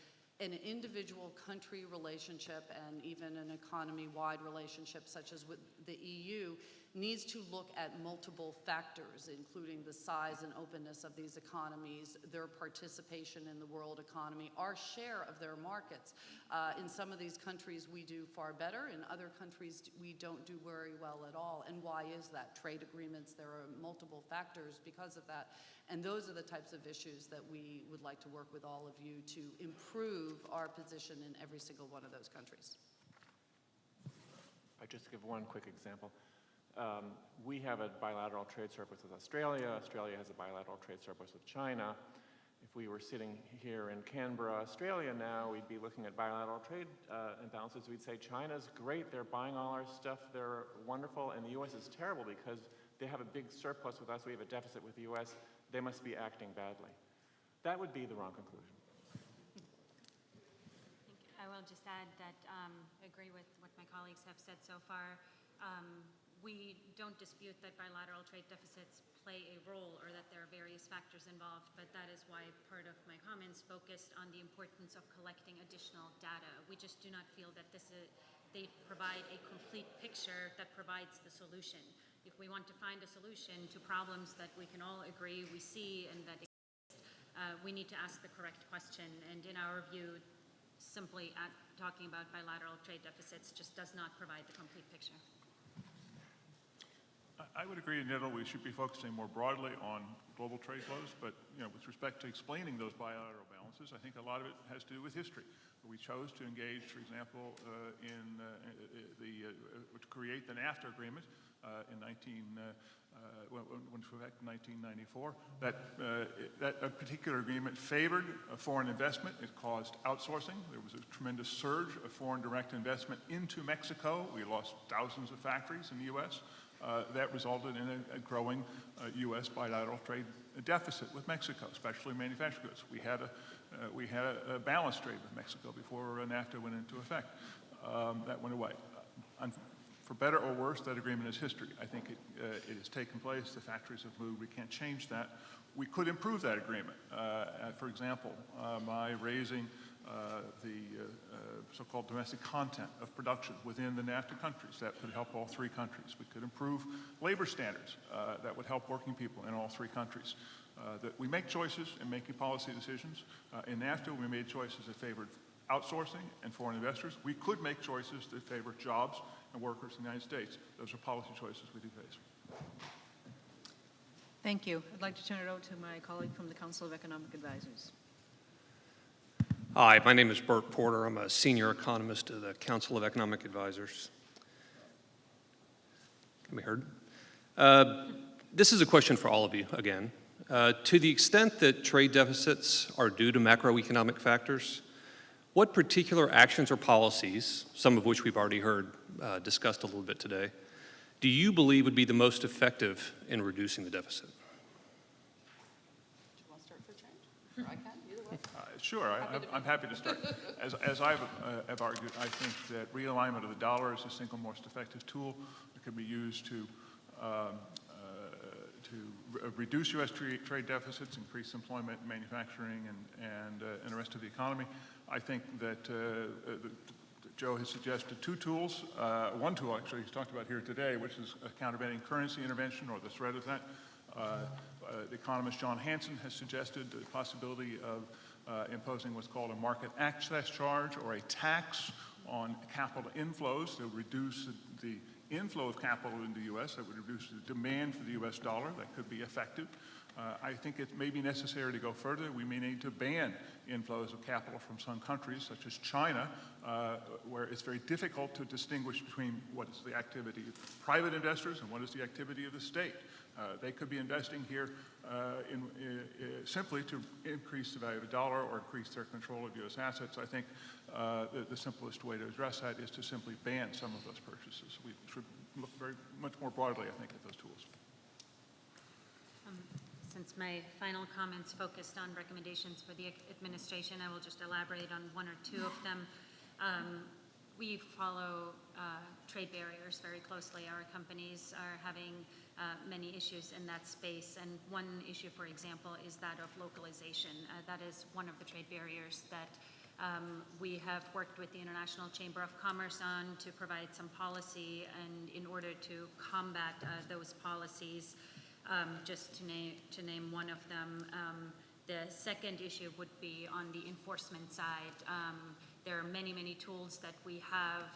an individual country relationship and even an economy-wide relationship such as with the EU needs to look at multiple factors, including the size and openness of these economies, their participation in the world economy, our share of their markets. In some of these countries, we do far better. In other countries, we don't do very well at all. And why is that? Trade agreements, there are multiple factors because of that. And those are the types of issues that we would like to work with all of you to improve our position in every single one of those countries. I just give one quick example. We have a bilateral trade surplus with Australia. Australia has a bilateral trade surplus with China. If we were sitting here in Canberra, Australia now, we'd be looking at bilateral trade imbalances. We'd say China's great, they're buying all our stuff, they're wonderful, and the U.S. is terrible because they have a big surplus with us, we have a deficit with the U.S., they must be acting badly. That would be the wrong conclusion. I will just add that I agree with what my colleagues have said so far. We don't dispute that bilateral trade deficits play a role or that there are various factors involved, but that is why part of my comments focused on the importance of collecting additional data. We just do not feel that they provide a complete picture that provides the solution. If we want to find a solution to problems that we can all agree we see and that exist, we need to ask the correct question. And in our view, simply talking about bilateral trade deficits just does not provide the complete picture. I would agree in general we should be focusing more broadly on global trade flows, but with respect to explaining those bilateral balances, I think a lot of it has to do with history. We chose to engage, for example, to create the NAFTA agreement in 1994. That particular agreement favored foreign investment. It caused outsourcing. There was a tremendous surge of foreign direct investment into Mexico. We lost thousands of factories in the U.S. That resulted in a growing U.S. bilateral trade deficit with Mexico, especially manufactured goods. We had a balanced trade with Mexico before NAFTA went into effect. That went away. For better or worse, that agreement is history. I think it has taken place. The factories have moved. We can't change that. We could improve that agreement. For example, by raising the so-called domestic content of production within the NAFTA countries. That could help all three countries. We could improve labor standards that would help working people in all three countries. That we make choices in making policy decisions. In NAFTA, we made choices that favored outsourcing and foreign investors. We could make choices that favor jobs and workers in the United States. Those are policy choices we do face. Thank you. I'd like to turn it over to my colleague from the Council of Economic Advisors. Hi, my name is Bert Porter. I'm a senior economist at the Council of Economic Advisors. Can we heard? This is a question for all of you again. To the extent that trade deficits are due to macroeconomic factors, what particular actions or policies, some of which we've already heard discussed a little bit today, do you believe would be the most effective in reducing the deficit? Do you want to start for change? Or I can, either way. Sure, I'm happy to start. As I've argued, I think that realignment of the dollar is the single most effective tool that can be used to reduce U.S. trade deficits, increase employment, manufacturing, and the rest of the economy. I think that Joe has suggested two tools. One tool, actually, he's talked about here today, which is countervailing currency intervention, or the threat of that. The economist John Hanson has suggested the possibility of imposing what's called a market access charge, or a tax on capital inflows to reduce the inflow of capital into the U.S. That would reduce the demand for the U.S. dollar. That could be effective. I think it may be necessary to go further. We may need to ban inflows of capital from some countries, such as China, where it's very difficult to distinguish between what is the activity of private investors and what is the activity of the state. They could be investing here simply to increase the value of the dollar or increase their control of U.S. assets. I think the simplest way to address that is to simply ban some of those purchases. We should look very much more broadly, I think, at those tools. Since my final comments focused on recommendations for the administration, I will just elaborate on one or two of them. We follow trade barriers very closely. Our companies are having many issues in that space, and one issue, for example, is that of localization. That is one of the trade barriers that we have worked with the International Chamber of Commerce on to provide some policy, and in order to combat those policies, just to name one of them. The second issue would be on the enforcement side. There are many, many tools that we have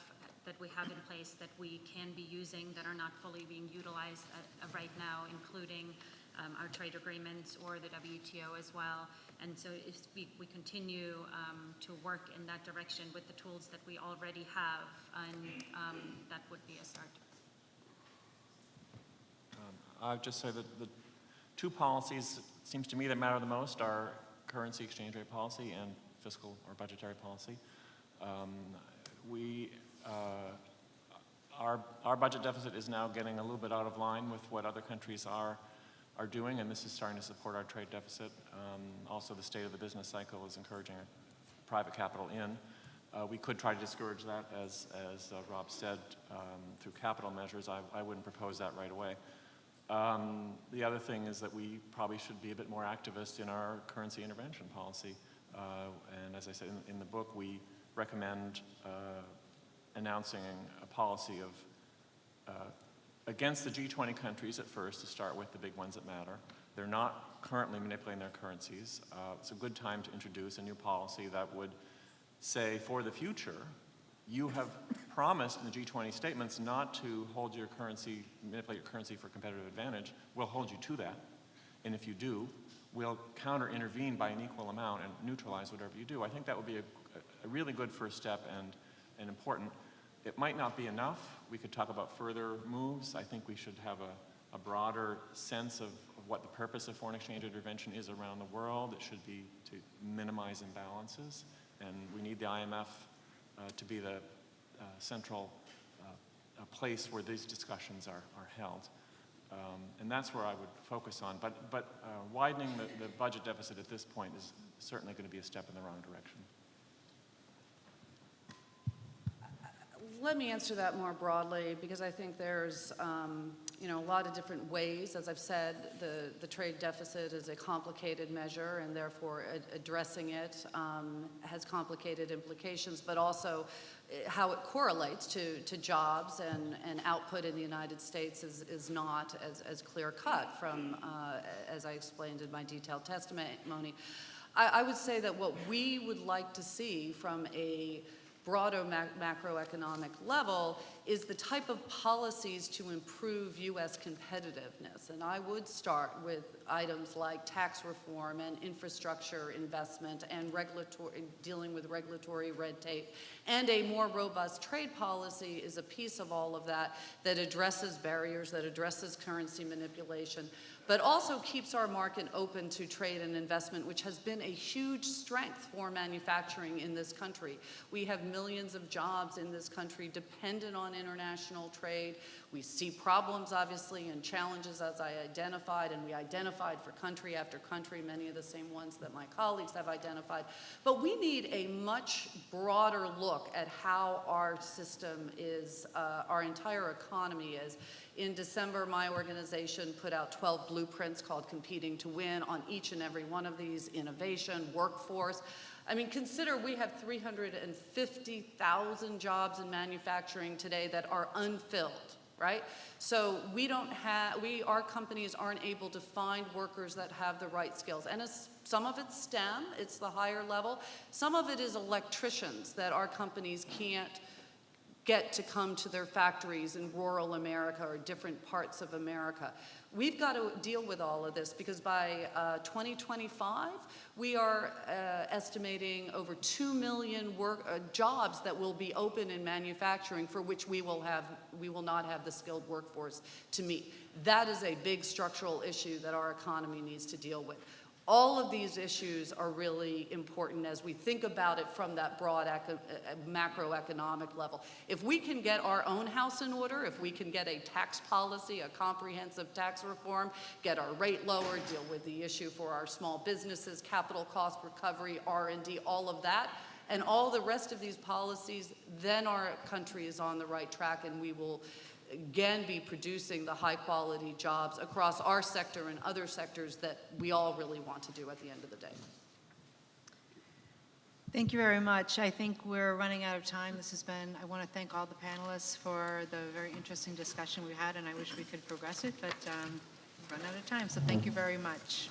in place that we can be using that are not fully being utilized right now, including our trade agreements or the WTO as well. And so if we continue to work in that direction with the tools that we already have, and that would be a start. I would just say that the two policies, it seems to me, that matter the most are currency exchange rate policy and fiscal or budgetary policy. Our budget deficit is now getting a little bit out of line with what other countries are doing, and this is starting to support our trade deficit. Also, the state of the business cycle is encouraging private capital in. We could try to discourage that, as Rob said, through capital measures. I wouldn't propose that right away. The other thing is that we probably should be a bit more activist in our currency intervention policy. And as I said in the book, we recommend announcing a policy of against the G20 countries at first, to start with, the big ones that matter. They're not currently manipulating their currencies. It's a good time to introduce a new policy that would say, for the future, you have promised in the G20 statements not to hold your currency, manipulate your currency for competitive advantage. We'll hold you to that. And if you do, we'll counter-intervene by an equal amount and neutralize whatever you do. I think that would be a really good first step and important. It might not be enough. We could talk about further moves. I think we should have a broader sense of what the purpose of foreign exchange intervention is around the world. It should be to minimize imbalances. And we need the IMF to be the central place where these discussions are held. And that's where I would focus on. But widening the budget deficit at this point is certainly going to be a step in the wrong direction. let me answer that more broadly, because I think there's a lot of different ways. As I've said, the trade deficit is a complicated measure, and therefore addressing it has complicated implications, but also how it correlates to jobs and output in the United States is not as clear-cut from, as I explained in my detailed testimony. I would say that what we would like to see from a broader macroeconomic level is the type of policies to improve U.S. competitiveness. And I would start with items like tax reform and infrastructure investment and dealing with regulatory red tape. And a more robust trade policy is a piece of all of that that addresses barriers, that addresses currency manipulation, but also keeps our market open to trade and investment, which has been a huge strength for manufacturing in this country. We have millions of jobs in this country dependent on international trade. We see problems, obviously, and challenges, as I identified, and we identified for country after country, many of the same ones that my colleagues have identified. But we need a much broader look at how our system is, our entire economy is. In December, my organization put out 12 blueprints called Competing to Win on each and every one of these: innovation, workforce. I mean, consider we have 350,000 jobs in manufacturing today that are unfilled, right? So our companies aren't able to find workers that have the right skills. And some of it's STEM, it's the higher level. Some of it is electricians that our companies can't get to come to their factories in rural America or different parts of America. We've got to deal with all of this, because by 2025, we are estimating over 2 million jobs that will be open in manufacturing, for which we will not have the skilled workforce to meet. That is a big structural issue that our economy needs to deal with. All of these issues are really important as we think about it from that broad macroeconomic level. If we can get our own house in order, if we can get a tax policy, a comprehensive tax reform, get our rate lower, deal with the issue for our small businesses, capital cost recovery, R&D, all of that, and all the rest of these policies, then our country is on the right track, and we will again be producing the high-quality jobs across our sector and other sectors that we all really want to do at the end of the day. Thank you very much. I think we're running out of time. I want to thank all the panelists for the very interesting discussion we had, and I wish we could progress it, but we've run out of time, so thank you very much.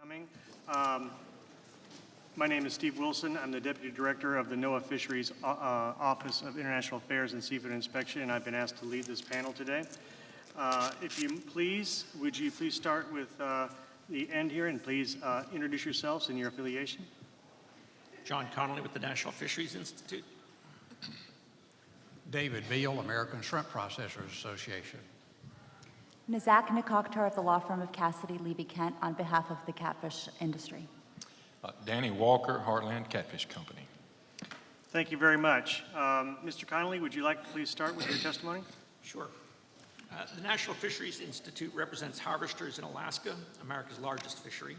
Coming. My name is Steve Wilson. I'm the Deputy Director of the NOAA Fisheries Office of International Affairs and Seafood Inspection, and I've been asked to lead this panel today. If you please, would you please start with the end here, and please introduce yourselves and your affiliation. John Connolly with the National Fisheries Institute. David Beal, American Shrimp Processors Association. Nazak Nikoktar of the law firm of Cassidy Levy Kent on behalf of the catfish industry. Danny Walker, Heartland Catfish Company. Thank you very much. Mr. Connolly, would you like to please start with your testimony? Sure. The National Fisheries Institute represents harvesters in Alaska, America's largest fishery,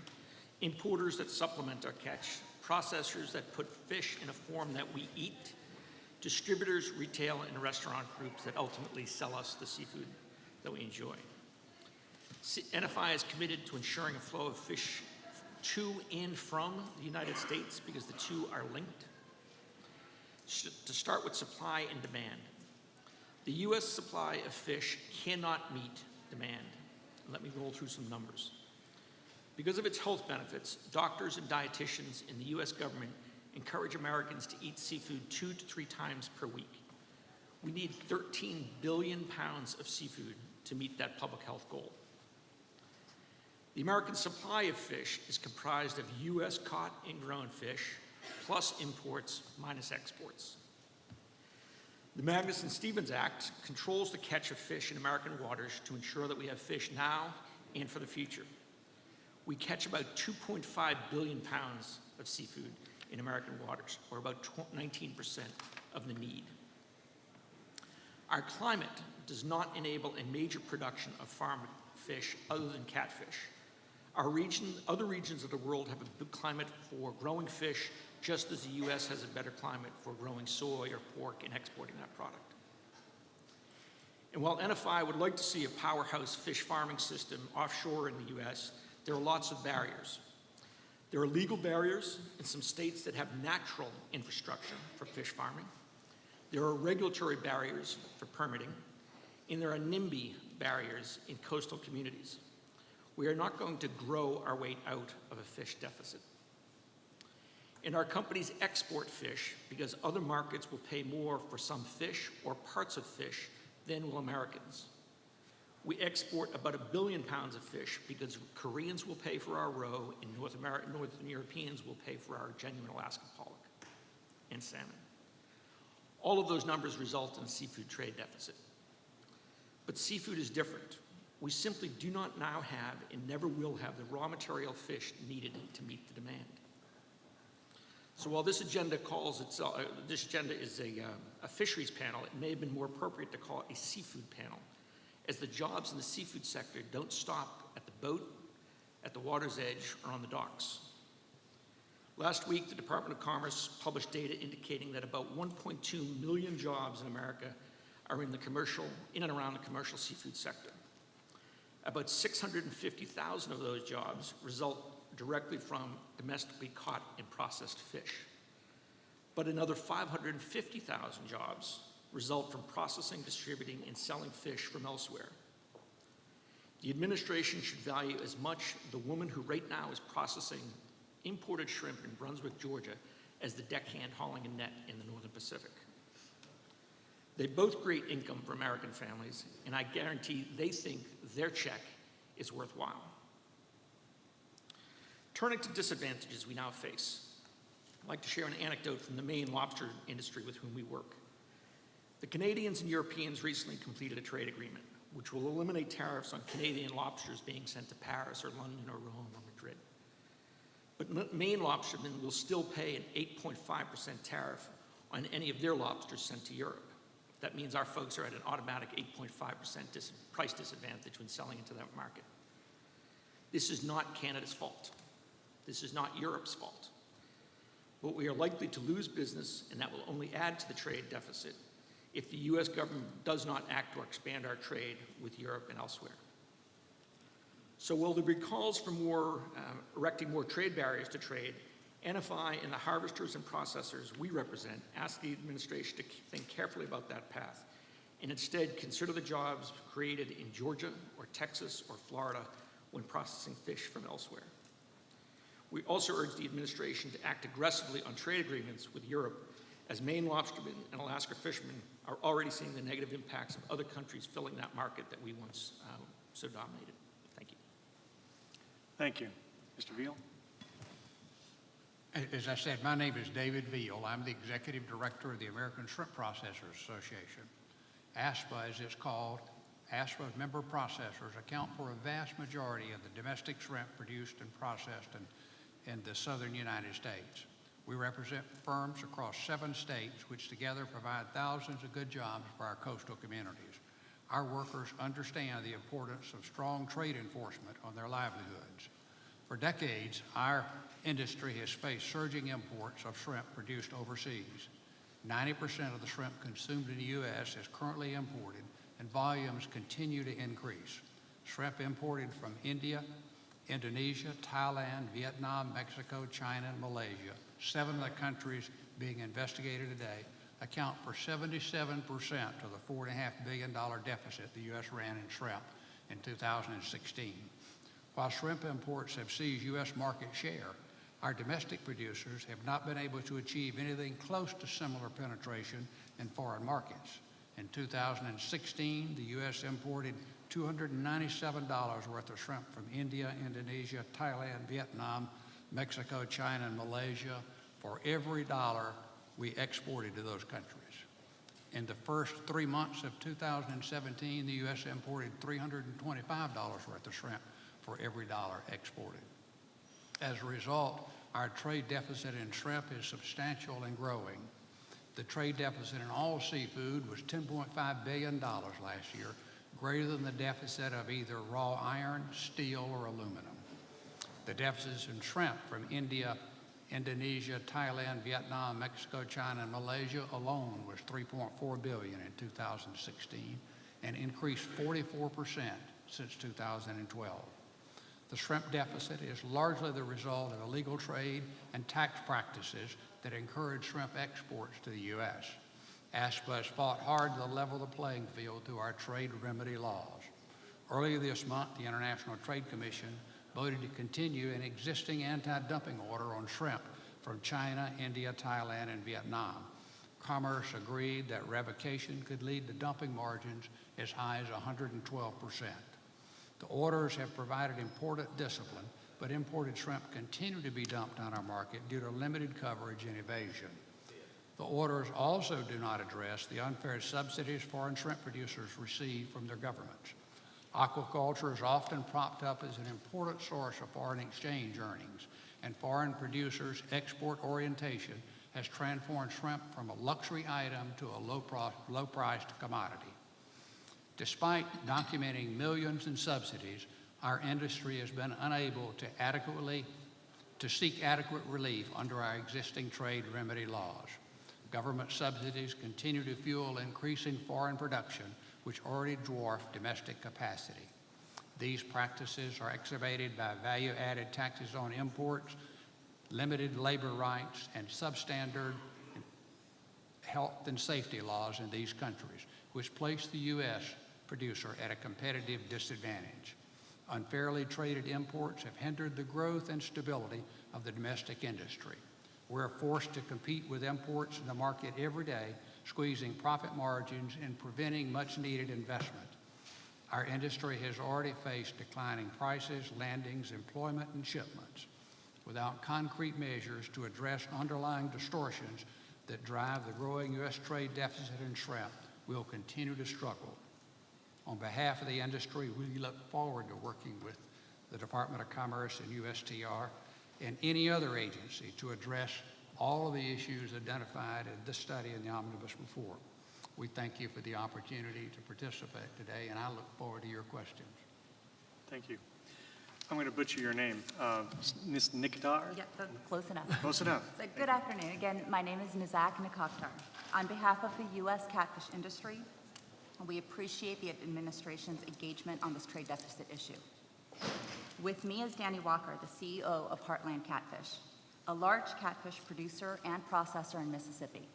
importers that supplement our catch, processors that put fish in a form that we eat, distributors, retail, and restaurant groups that ultimately sell us the seafood that we enjoy. NFI is committed to ensuring a flow of fish to and from the United States because the two are linked. To start with supply and demand. The U.S. supply of fish cannot meet demand. Let me roll through some numbers. Because of its health benefits, doctors and dietitians in the U.S. government encourage Americans to eat seafood 2 to 3 times per week. We need 13 billion pounds of seafood to meet that public health goal. The American supply of fish is comprised of U.S. caught and grown fish, plus imports minus exports. The Magnuson-Stevens Act controls the catch of fish in American waters to ensure that we have fish now and for the future. We catch about 2.5 billion pounds of seafood in American waters, or about 19% of the need. Our climate does not enable a major production of farm fish other than catfish. Our region, other regions of the world have a good climate for growing fish, just as the U.S. has a better climate for growing soy or pork and exporting that product. And while NFI would like to see a powerhouse fish farming system offshore in the U.S., there are lots of barriers. There are legal barriers in some states that have natural infrastructure for fish farming. There are regulatory barriers for permitting, and there are NIMBY barriers in coastal communities. We are not going to grow our way out of a fish deficit. And our companies export fish because other markets will pay more for some fish or parts of fish than will Americans. We export about 1 billion pounds of fish because Koreans will pay for our roe and Northern Europeans will pay for our genuine Alaska pollock and salmon. All of those numbers result in a seafood trade deficit. But seafood is different. We simply do not now have and never will have the raw material fish needed to meet the demand. So while this agenda is a fisheries panel, it may have been more appropriate to call it a seafood panel, as the jobs in the seafood sector don't stop at the boat, at the water's edge, or on the docks. Last week, the Department of Commerce published data indicating that about 1.2 million jobs in America are in and around the commercial seafood sector. About 650,000 of those jobs result directly from domestically caught and processed fish. But another 550,000 jobs result from processing, distributing, and selling fish from elsewhere. The administration should value as much the woman who right now is processing imported shrimp in Brunswick, Georgia, as the deckhand hauling a net in the Northern Pacific. They both create income for American families, and I guarantee they think their check is worthwhile. Turning to disadvantages we now face, I'd like to share an anecdote from the Maine lobster industry with whom we work. The Canadians and Europeans recently completed a trade agreement, which will eliminate tariffs on Canadian lobsters being sent to Paris or London or Rome or Madrid. But Maine lobstermen will still pay an 8.5% tariff on any of their lobsters sent to Europe. That means our folks are at an automatic 8.5% price disadvantage when selling into that market. This is not Canada's fault. This is not Europe's fault. But we are likely to lose business, and that will only add to the trade deficit if the U.S. government does not act to expand our trade with Europe and elsewhere. So while there be calls for erecting more trade barriers to trade, NFI and the harvesters and processors we represent ask the administration to think carefully about that path and instead consider the jobs created in Georgia or Texas or Florida when processing fish from elsewhere. We also urge the administration to act aggressively on trade agreements with Europe, as Maine lobstermen and Alaska fishermen are already seeing the negative impacts of other countries filling that market that we once so dominated. Thank you. Thank you. Mr. Veal? As I said, my name is David Veal. I'm the Executive Director of the American Shrimp Processors Association. ASPA, as it's called, ASPA's member processors account for a vast majority of the domestic shrimp produced and processed in the southern United States. We represent firms across 7 states, which together provide thousands of good jobs for our coastal communities. Our workers understand the importance of strong trade enforcement on their livelihoods. For decades, our industry has faced surging imports of shrimp produced overseas. 90% of the shrimp consumed in the U.S. is currently imported, and volumes continue to increase. Shrimp imported from India, Indonesia, Thailand, Vietnam, Mexico, China, and Malaysia, 7 of the countries being investigated today, account for 77% of the $4.5 billion deficit the U.S. ran in shrimp in 2016. While shrimp imports have seized U.S. market share, our domestic producers have not been able to achieve anything close to similar penetration in foreign markets. In 2016, the U.S. imported $297 worth of shrimp from India, Indonesia, Thailand, Vietnam, Mexico, China, and Malaysia for every dollar we exported to those countries. In the first 3 months of 2017, the U.S. imported $325 worth of shrimp for every dollar exported. As a result, our trade deficit in shrimp is substantial and growing. The trade deficit in all seafood was $10.5 billion last year, greater than the deficit of either raw iron, steel, or aluminum. The deficits in shrimp from India, Indonesia, Thailand, Vietnam, Mexico, China, and Malaysia alone was $3.4 billion in 2016 and increased 44% since 2012. The shrimp deficit is largely the result of illegal trade and tax practices that encourage shrimp exports to the U.S. ASPA has fought hard to level the playing field through our trade remedy laws. Earlier this month, the International Trade Commission voted to continue an existing anti-dumping order on shrimp from China, India, Thailand, and Vietnam. Commerce agreed that revocation could lead to dumping margins as high as 112%. The orders have provided important discipline, but imported shrimp continue to be dumped on our market due to limited coverage and evasion. The orders also do not address the unfair subsidies foreign shrimp producers receive from their governments. Aquaculture is often propped up as an important source of foreign exchange earnings, and foreign producers' export orientation has transformed shrimp from a luxury item to a low-priced commodity. Despite documenting millions in subsidies, our industry has been unable to seek adequate relief under our existing trade remedy laws. Government subsidies continue to fuel increasing foreign production, which already dwarf domestic capacity. These practices are exacerbated by value-added taxes on imports, limited labor rights, and substandard health and safety laws in these countries, which place the U.S. producer at a competitive disadvantage. Unfairly traded imports have hindered the growth and stability of the domestic industry. We're forced to compete with imports in the market every day, squeezing profit margins and preventing much-needed investment. Our industry has already faced declining prices, landings, employment, and shipments. Without concrete measures to address underlying distortions that drive the growing U.S. trade deficit in shrimp, we'll continue to struggle. On behalf of the industry, we look forward to working with the Department of Commerce and USTR and any other agency to address all of the issues identified in this study and the omnibus report. We thank you for the opportunity to participate today, and I look forward to your questions. Thank you. I'm going to butcher your name. Ms. Niktar? Yeah, that's close enough. Close enough. So, good afternoon. Again, my name is Nizak Nikoktar. On behalf of the U.S. catfish industry, we appreciate the administration's engagement on this trade deficit issue. With me is Danny Walker, the CEO of Heartland Catfish, a large catfish producer and processor in Mississippi.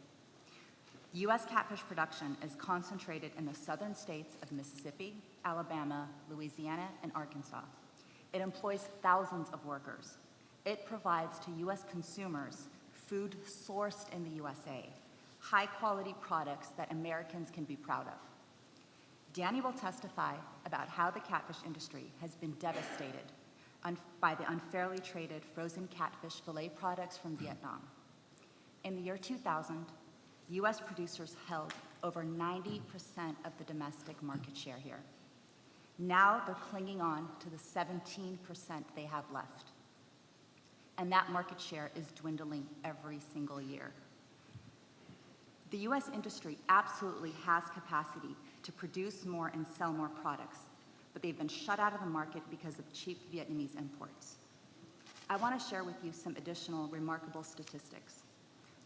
U.S. catfish production is concentrated in the southern states of Mississippi, Alabama, Louisiana, and Arkansas. It employs thousands of workers. It provides to U.S. consumers food sourced in the USA, high-quality products that Americans can be proud of. Danny will testify about how the catfish industry has been devastated by the unfairly traded frozen catfish fillet products from Vietnam. In the year 2000, U.S. producers held over 90% of the domestic market share here. Now they're clinging on to the 17% they have left. And that market share is dwindling every single year. The U.S. industry absolutely has capacity to produce more and sell more products, but they've been shut out of the market because of cheap Vietnamese imports. I want to share with you some additional remarkable statistics.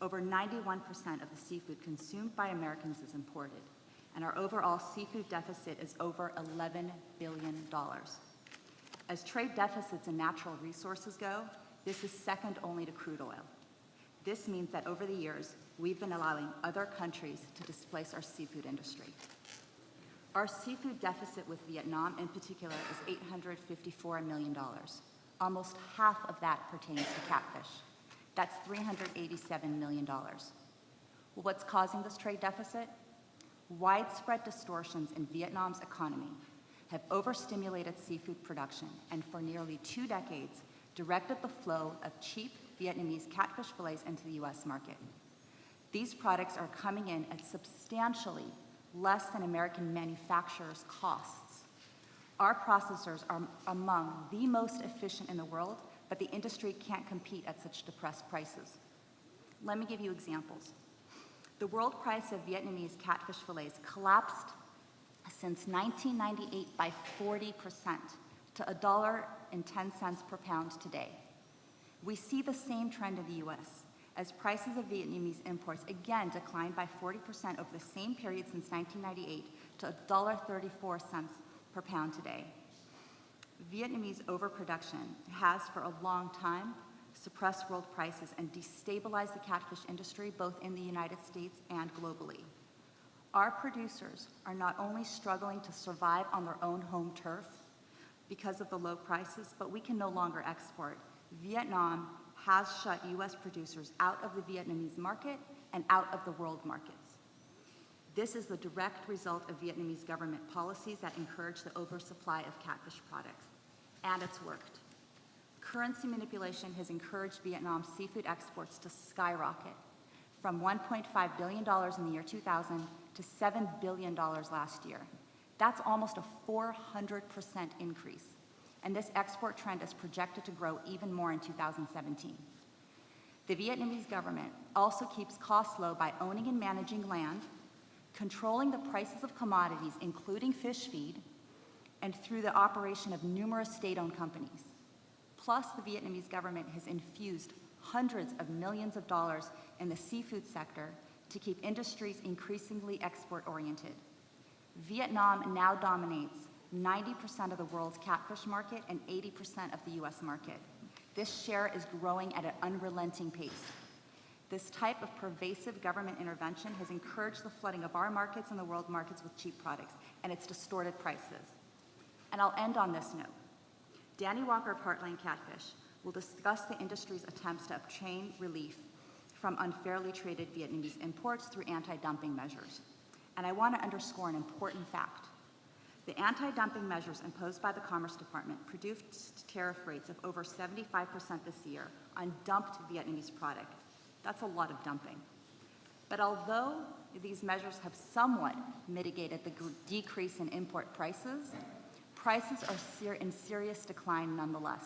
Over 91% of the seafood consumed by Americans is imported, and our overall seafood deficit is over $11 billion. As trade deficits in natural resources go, this is second only to crude oil. This means that over the years, we've been allowing other countries to displace our seafood industry. Our seafood deficit with Vietnam in particular is $854 million. Almost half of that pertains to catfish. That's $387 million. Well, what's causing this trade deficit? Widespread distortions in Vietnam's economy have overstimulated seafood production and for nearly 2 decades directed the flow of cheap Vietnamese catfish fillets into the U.S. market. These products are coming in at substantially less than American manufacturers' costs. Our processors are among the most efficient in the world, but the industry can't compete at such depressed prices. Let me give you examples. The world price of Vietnamese catfish fillets collapsed since 1998 by 40% to $1.10 per pound today. We see the same trend in the U.S. as prices of Vietnamese imports again declined by 40% over the same period since 1998 to $1.34 per pound today. Vietnamese overproduction has for a long time suppressed world prices and destabilized the catfish industry both in the United States and globally. Our producers are not only struggling to survive on their own home turf because of the low prices, but we can no longer export. Vietnam has shut U.S. producers out of the Vietnamese market and out of the world markets. This is the direct result of Vietnamese government policies that encourage the oversupply of catfish products, and it's worked. Currency manipulation has encouraged Vietnam's seafood exports to skyrocket from $1.5 billion in the year 2000 to $7 billion last year. That's almost a 400% increase. And this export trend is projected to grow even more in 2017. The Vietnamese government also keeps costs low by owning and managing land, controlling the prices of commodities, including fish feed, and through the operation of numerous state-owned companies. Plus, the Vietnamese government has infused hundreds of millions of dollars in the seafood sector to keep industries increasingly export-oriented. Vietnam now dominates 90% of the world's catfish market and 80% of the U.S. market. This share is growing at an unrelenting pace. This type of pervasive government intervention has encouraged the flooding of our markets and the world markets with cheap products, and it's distorted prices. And I'll end on this note. Danny Walker of Heartland Catfish will discuss the industry's attempts to obtain relief from unfairly traded Vietnamese imports through anti-dumping measures. And I want to underscore an important fact. The anti-dumping measures imposed by the Commerce Department produced tariff rates of over 75% this year on dumped Vietnamese product. That's a lot of dumping. But although these measures have somewhat mitigated the decrease in import prices, prices are in serious decline nonetheless.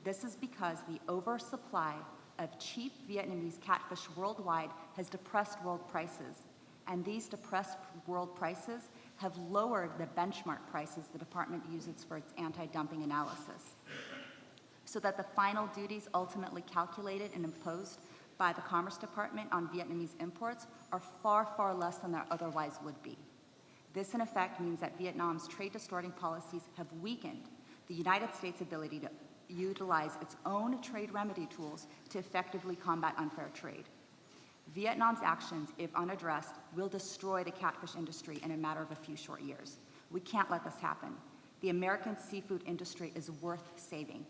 This is because the oversupply of cheap Vietnamese catfish worldwide has depressed world prices, and these depressed world prices have lowered the benchmark prices the department uses for its anti-dumping analysis, so that the final duties ultimately calculated and imposed by the Commerce Department on Vietnamese imports are far, far less than there otherwise would be. This, in effect, means that Vietnam's trade-distorting policies have weakened the United States' ability to utilize its own trade remedy tools to effectively combat unfair trade. Vietnam's actions, if unaddressed, will destroy the catfish industry in a matter of a few short years. We can't let this happen. The American seafood industry is worth saving.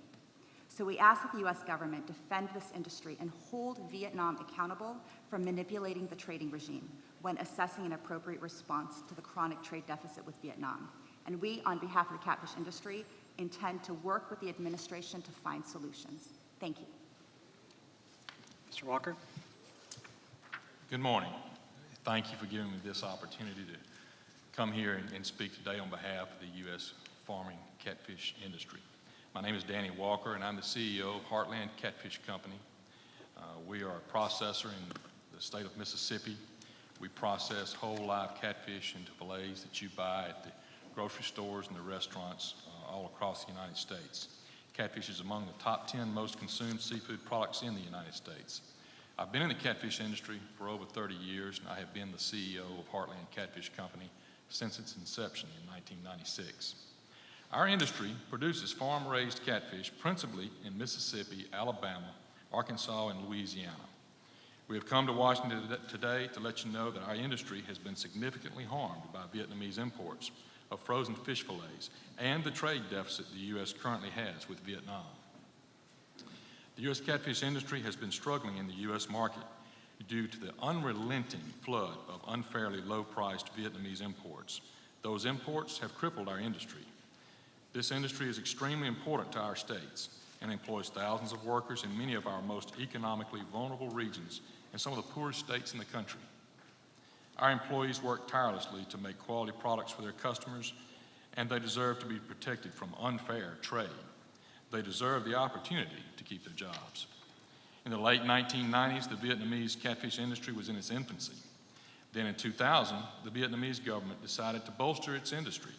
So we ask that the U.S. government defend this industry and hold Vietnam accountable for manipulating the trading regime when assessing an appropriate response to the chronic trade deficit with Vietnam. And we, on behalf of the catfish industry, intend to work with the administration to find solutions. Thank you. Mr. Walker. Good morning. Thank you for giving me this opportunity to come here and speak today on behalf of the U.S. farming catfish industry. My name is Danny Walker, and I'm the CEO of Heartland Catfish Company. We are a processor in the state of Mississippi. We process whole live catfish into fillets that you buy at the grocery stores and the restaurants all across the United States. Catfish is among the top 10 most consumed seafood products in the United States. I've been in the catfish industry for over 30 years, and I have been the CEO of Heartland Catfish Company since its inception in 1996. Our industry produces farm-raised catfish principally in Mississippi, Alabama, Arkansas, and Louisiana. We have come to Washington today to let you know that our industry has been significantly harmed by Vietnamese imports of frozen fish fillets and the trade deficit the U.S. currently has with Vietnam. The U.S. catfish industry has been struggling in the U.S. market due to the unrelenting flood of unfairly low-priced Vietnamese imports. Those imports have crippled our industry. This industry is extremely important to our states and employs thousands of workers in many of our most economically vulnerable regions and some of the poorest states in the country. Our employees work tirelessly to make quality products for their customers, and they deserve to be protected from unfair trade. They deserve the opportunity to keep their jobs. In the late 1990s, the Vietnamese catfish industry was in its infancy. Then in 2000, the Vietnamese government decided to bolster its industry.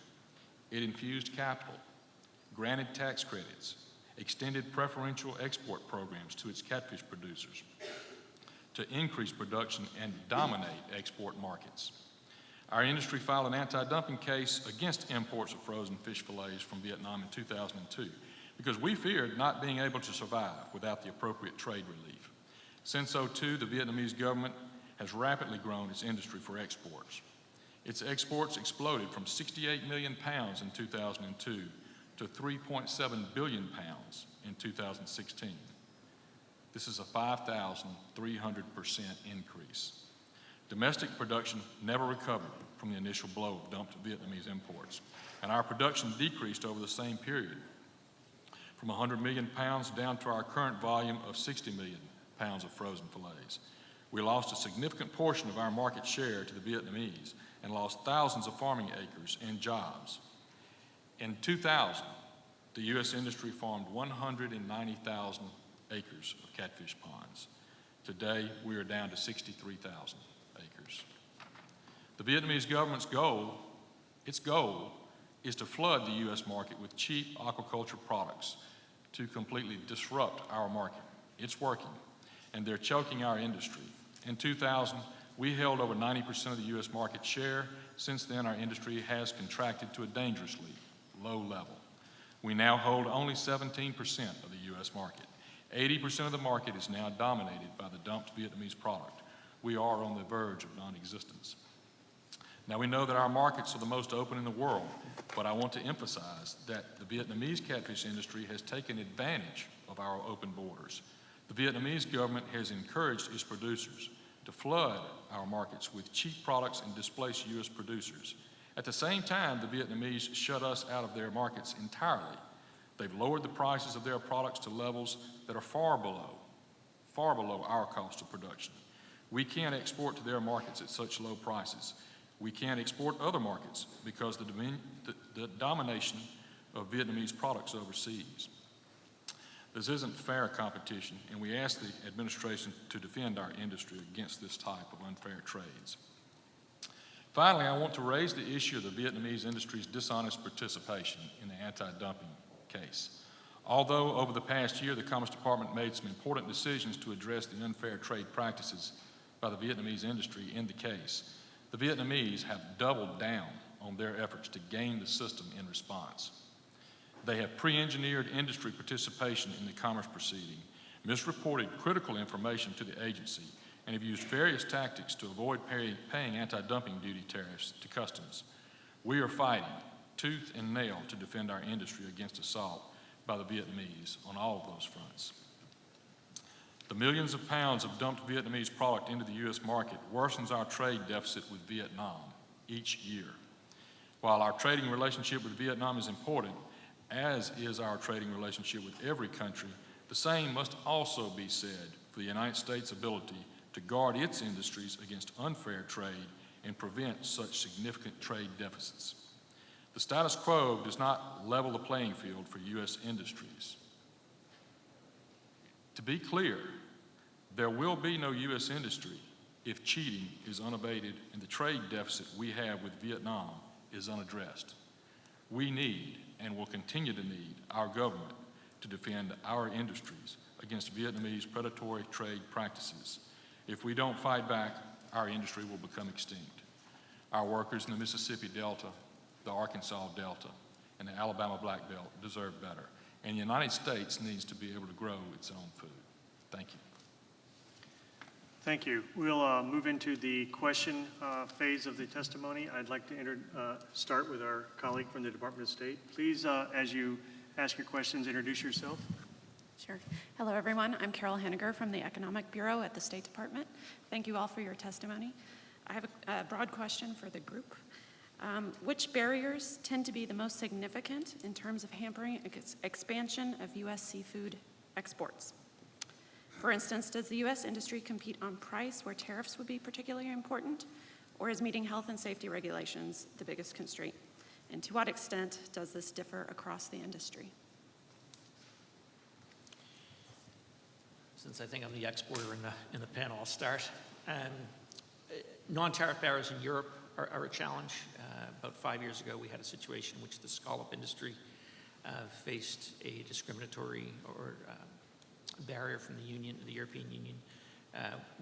It infused capital, granted tax credits, extended preferential export programs to its catfish producers to increase production and dominate export markets. Our industry filed an anti-dumping case against imports of frozen fish fillets from Vietnam in 2002 because we feared not being able to survive without the appropriate trade relief. Since 2002, the Vietnamese government has rapidly grown its industry for exports. Its exports exploded from 68 million pounds in 2002 to 3.7 billion pounds in 2016. This is a 5,300% increase. Domestic production never recovered from the initial blow of dumped Vietnamese imports, and our production decreased over the same period from 100 million pounds down to our current volume of 60 million pounds of frozen fillets. We lost a significant portion of our market share to the Vietnamese and lost thousands of farming acres and jobs. In 2000, the U.S. industry farmed 190,000 acres of catfish ponds. Today, we are down to 63,000 acres. The Vietnamese government's goal, its goal, is to flood the U.S. market with cheap aquaculture products to completely disrupt our market. It's working, and they're choking our industry. In 2000, we held over 90% of the U.S. market share. Since then, our industry has contracted to a dangerously low level. We now hold only 17% of the U.S. market. 80% of the market is now dominated by the dumped Vietnamese product. We are on the verge of non-existence. Now, we know that our markets are the most open in the world, but I want to emphasize that the Vietnamese catfish industry has taken advantage of our open borders. The Vietnamese government has encouraged its producers to flood our markets with cheap products and displace U.S. producers. At the same time, the Vietnamese shut us out of their markets entirely. They've lowered the prices of their products to levels that are far below our cost of production. We can't export to their markets at such low prices. We can't export other markets because of the domination of Vietnamese products overseas. This isn't fair competition, and we ask the administration to defend our industry against this type of unfair trades. Finally, I want to raise the issue of the Vietnamese industry's dishonest participation in the anti-dumping case. Although over the past year, the Commerce Department made some important decisions to address the unfair trade practices by the Vietnamese industry in the case, the Vietnamese have doubled down on their efforts to game the system in response. They have pre-engineered industry participation in the commerce proceeding, misreported critical information to the agency, and have used various tactics to avoid paying anti-dumping duty tariffs to customs. We are fighting tooth and nail to defend our industry against assault by the Vietnamese on all of those fronts. The millions of pounds of dumped Vietnamese product into the U.S. market worsens our trade deficit with Vietnam each year. While our trading relationship with Vietnam is important, as is our trading relationship with every country, the same must also be said for the United States' ability to guard its industries against unfair trade and prevent such significant trade deficits. The status quo does not level the playing field for U.S. industries. To be clear, there will be no U.S. industry if cheating is unabated and the trade deficit we have with Vietnam is unaddressed. We need and will continue to need our government to defend our industries against Vietnamese predatory trade practices. If we don't fight back, our industry will become extinct. Our workers in the Mississippi Delta, the Arkansas Delta, and the Alabama Black Belt deserve better. And the United States needs to be able to grow its own food. Thank you. Thank you. We'll move into the question phase of the testimony. I'd like to start with our colleague from the Department of State. Please, as you ask your questions, introduce yourself. Sure. Hello, everyone. I'm Carol Henniger from the Economic Bureau at the State Department. Thank you all for your testimony. I have a broad question for the group. Which barriers tend to be the most significant in terms of hampering expansion of U.S. seafood exports? For instance, does the U.S. industry compete on price where tariffs would be particularly important, or is meeting health and safety regulations the biggest constraint? And to what extent does this differ across the industry? Since I think I'm the exporter in the panel, I'll start. Non-tariff barriers in Europe are a challenge. About 5 years ago, we had a situation in which the scallop industry faced a discriminatory or barrier from the European Union.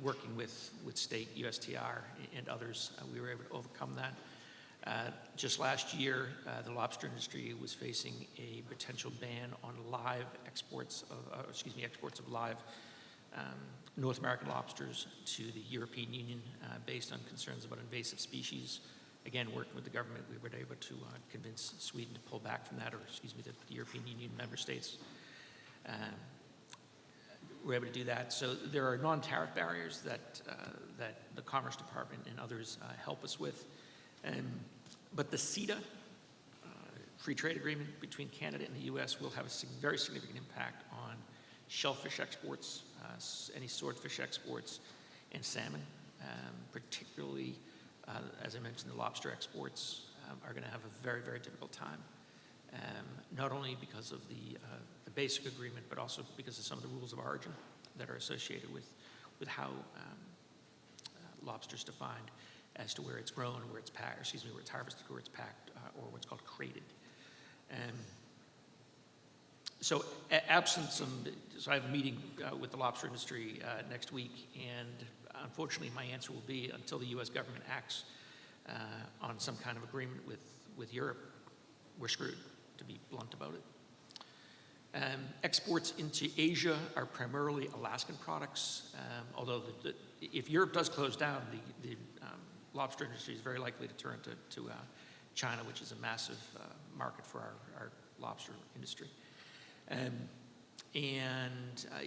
Working with state USTR and others, we were able to overcome that. Just last year, the lobster industry was facing a potential ban on live exports of live North American lobsters to the European Union based on concerns about invasive species. Again, working with the government, we were able to convince Sweden to pull back from that, the European Union member states were able to do that. So there are non-tariff barriers that the Commerce Department and others help us with. But the CETA, free trade agreement between Canada and the U.S., will have a very significant impact on shellfish exports, any swordfish exports, and salmon. Particularly, as I mentioned, the lobster exports are going to have a very, very difficult time. Not only because of the basic agreement, but also because of some of the rules of origin that are associated with how lobster's defined as to where it's grown, where it's packed, where it's harvested, where it's packed, or what's called crated. So absent so I have a meeting with the lobster industry next week, and unfortunately my answer will be until the U.S. government acts on some kind of agreement with Europe, we're screwed, to be blunt about it. Exports into Asia are primarily Alaskan products, although if Europe does close down, the lobster industry is very likely to turn to China, which is a massive market for our lobster industry.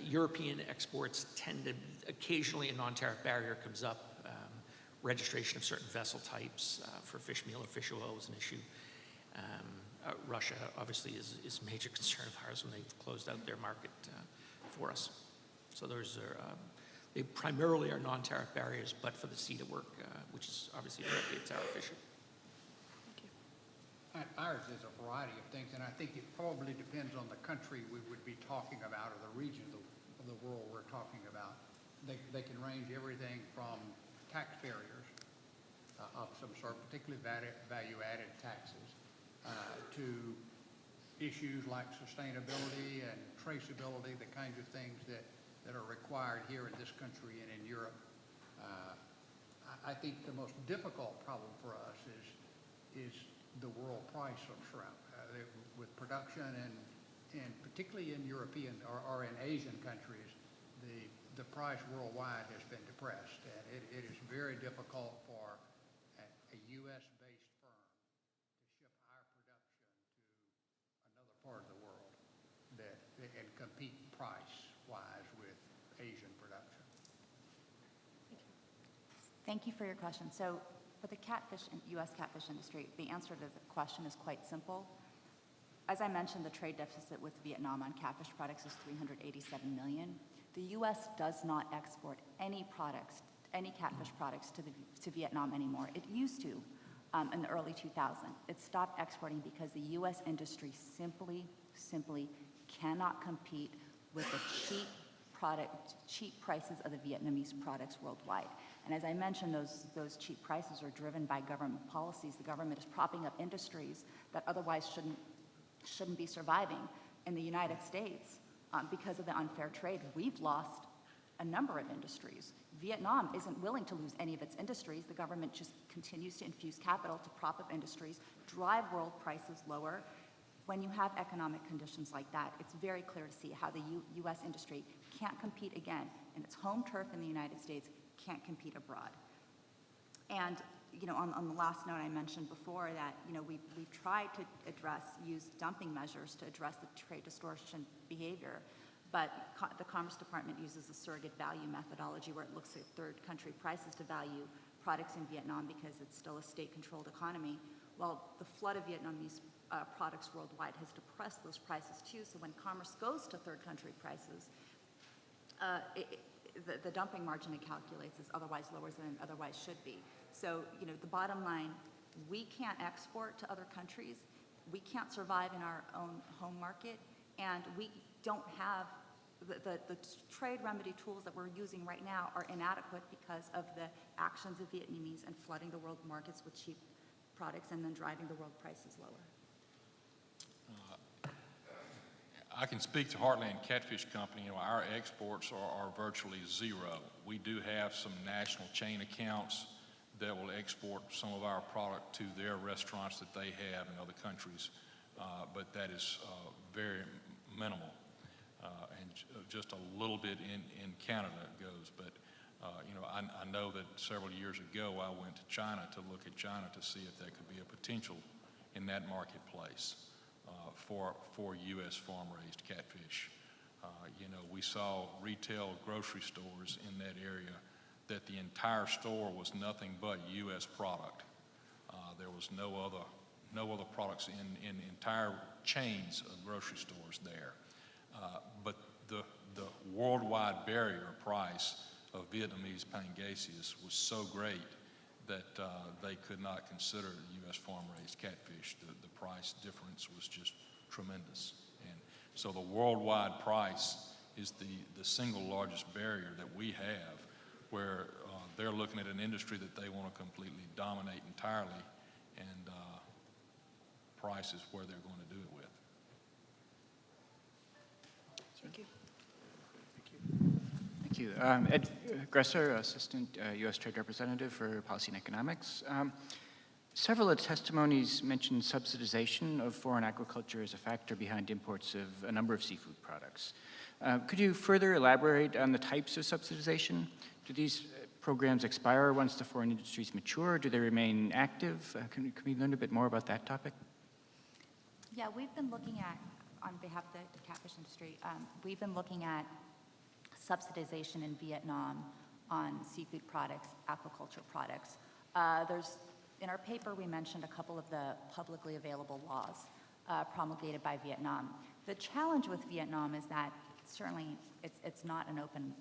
European exports tend to, occasionally a non-tariff barrier comes up. Registration of certain vessel types for fish meal or fish oil is an issue. Russia obviously is a major concern of ours when they've closed out their market for us. So they primarily are non-tariff barriers, but for the CETA work, which is obviously directly a tariff issue. Ours is a variety of things, and I think it probably depends on the country we would be talking about or the region of the world we're talking about. They can range everything from tax barriers of some sort, particularly value-added taxes, to issues like sustainability and traceability, the kinds of things that are required here in this country and in Europe. I think the most difficult problem for us is the world price of shrimp. With production and particularly in European or in Asian countries, the price worldwide has been depressed, and it is very difficult for a U.S.-based firm to ship our production to another part of the world. compete price-wise with Asian production? Thank you for your question. So for the U.S. catfish industry, the answer to the question is quite simple. As I mentioned, the trade deficit with Vietnam on catfish products is $387 million. The U.S. does not export any products, any catfish products to Vietnam anymore. It used to in the early 2000s. It stopped exporting because the U.S. industry simply cannot compete with the cheap prices of the Vietnamese products worldwide. And as I mentioned, those cheap prices are driven by government policies. The government is propping up industries that otherwise shouldn't be surviving. In the United States, because of the unfair trade, we've lost a number of industries. Vietnam isn't willing to lose any of its industries. The government just continues to infuse capital to prop up industries, drive world prices lower. When you have economic conditions like that, it's very clear to see how the U.S. industry can't compete again in its home turf in the United States, can't compete abroad. And on the last note, I mentioned before that we've tried to use dumping measures to address the trade distortion behavior, but the Commerce Department uses a surrogate value methodology where it looks at third country prices to value products in Vietnam because it's still a state-controlled economy. Well, the flood of Vietnamese products worldwide has depressed those prices too, so when commerce goes to third country prices, the dumping margin it calculates is otherwise lower than it otherwise should be. So, the bottom line, we can't export to other countries, we can't survive in our own home market, and we don't have the trade remedy tools that we're using right now are inadequate because of the actions of Vietnamese and flooding the world markets with cheap products and then driving the world prices lower. I can speak to Heartland Catfish Company. Our exports are virtually zero. We do have some national chain accounts that will export some of our product to their restaurants that they have in other countries, but that is very minimal. And just a little bit in Canada goes. But, I know that several years ago I went to China to look at China to see if there could be a potential in that marketplace for U.S. farm-raised catfish. We saw retail grocery stores in that area that the entire store was nothing but U.S. product. There was no other products in entire chains of grocery stores there. But the worldwide barrier price of Vietnamese pangasius was so great that they could not consider U.S. farm-raised catfish. The price difference was just tremendous. And so the worldwide price is the single largest barrier that we have, where they're looking at an industry that they want to completely dominate entirely, and price is where they're going to do it with. Thank you. Thank you. Ed Gresser, Assistant U.S. Trade Representative for Policy and Economics. Several of the testimonies mentioned subsidization of foreign agriculture as a factor behind imports of a number of seafood products. Could you further elaborate on the types of subsidization? Do these programs expire once the foreign industries mature? Do they remain active? Can we learn a bit more about that topic? Yeah, we've been looking at, on behalf of the catfish industry, we've been looking at subsidization in Vietnam on seafood products, aquaculture products. In our paper, we mentioned a couple of the publicly available laws promulgated by Vietnam. The challenge with Vietnam is that certainly it's not an open,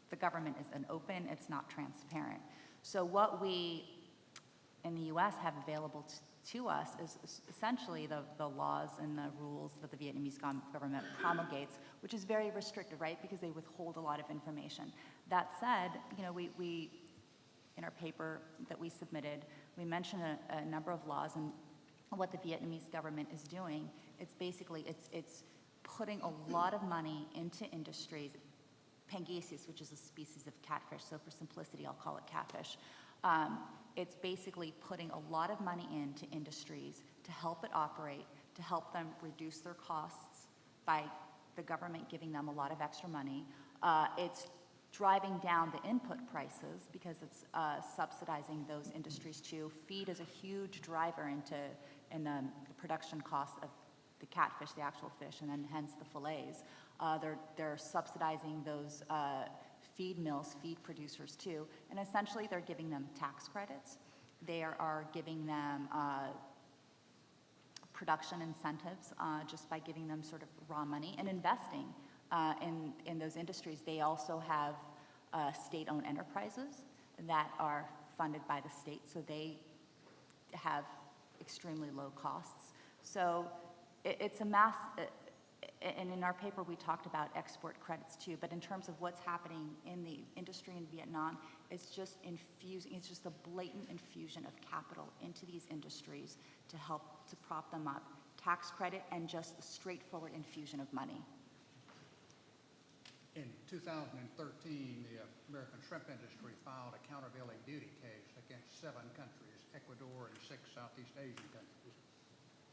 the government isn't open, it's not transparent. So what we in the U.S. have available to us is essentially the laws and the rules that the Vietnamese government promulgates, which is very restrictive, right? Because they withhold a lot of information. That said, we in our paper that we submitted, we mentioned a number of laws, and what the Vietnamese government is doing, it's basically, it's putting a lot of money into industries, pangasius, which is a species of catfish, so for simplicity, I'll call it catfish. It's basically putting a lot of money into industries to help it operate, to help them reduce their costs by the government giving them a lot of extra money. It's driving down the input prices because it's subsidizing those industries too. Feed is a huge driver in the production costs catfish, the actual fish, and then hence the fillets. They're subsidizing those feed mills, feed producers too, and essentially they're giving them tax credits. They are giving them production incentives just by giving them sort of raw money and investing in those industries. They also have state-owned enterprises that are funded by the state, so they have extremely low costs. So it's a mass, and in our paper we talked about export credits too, but in terms of what's happening in the industry in Vietnam, it's just a blatant infusion of capital into these industries to help to prop them up. Tax credit and just the straightforward infusion of money. In 2013, the American shrimp industry filed a countervailing duty case against 7 countries, Ecuador and 6 Southeast Asian countries.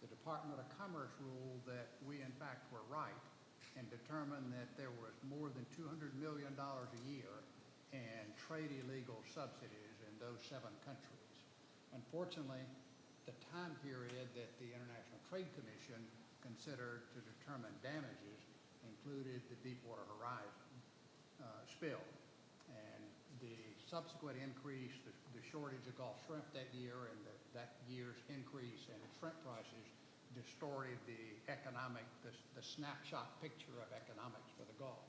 The Department of Commerce ruled that we in fact were right and determined that there was more than $200 million a year in trade illegal subsidies in those 7 countries. Unfortunately, the time period that the International Trade Commission considered to determine damages included the Deepwater Horizon spill. And the subsequent increase, the shortage of Gulf shrimp that year and that year's increase in shrimp prices distorted the snapshot picture of economics for the Gulf.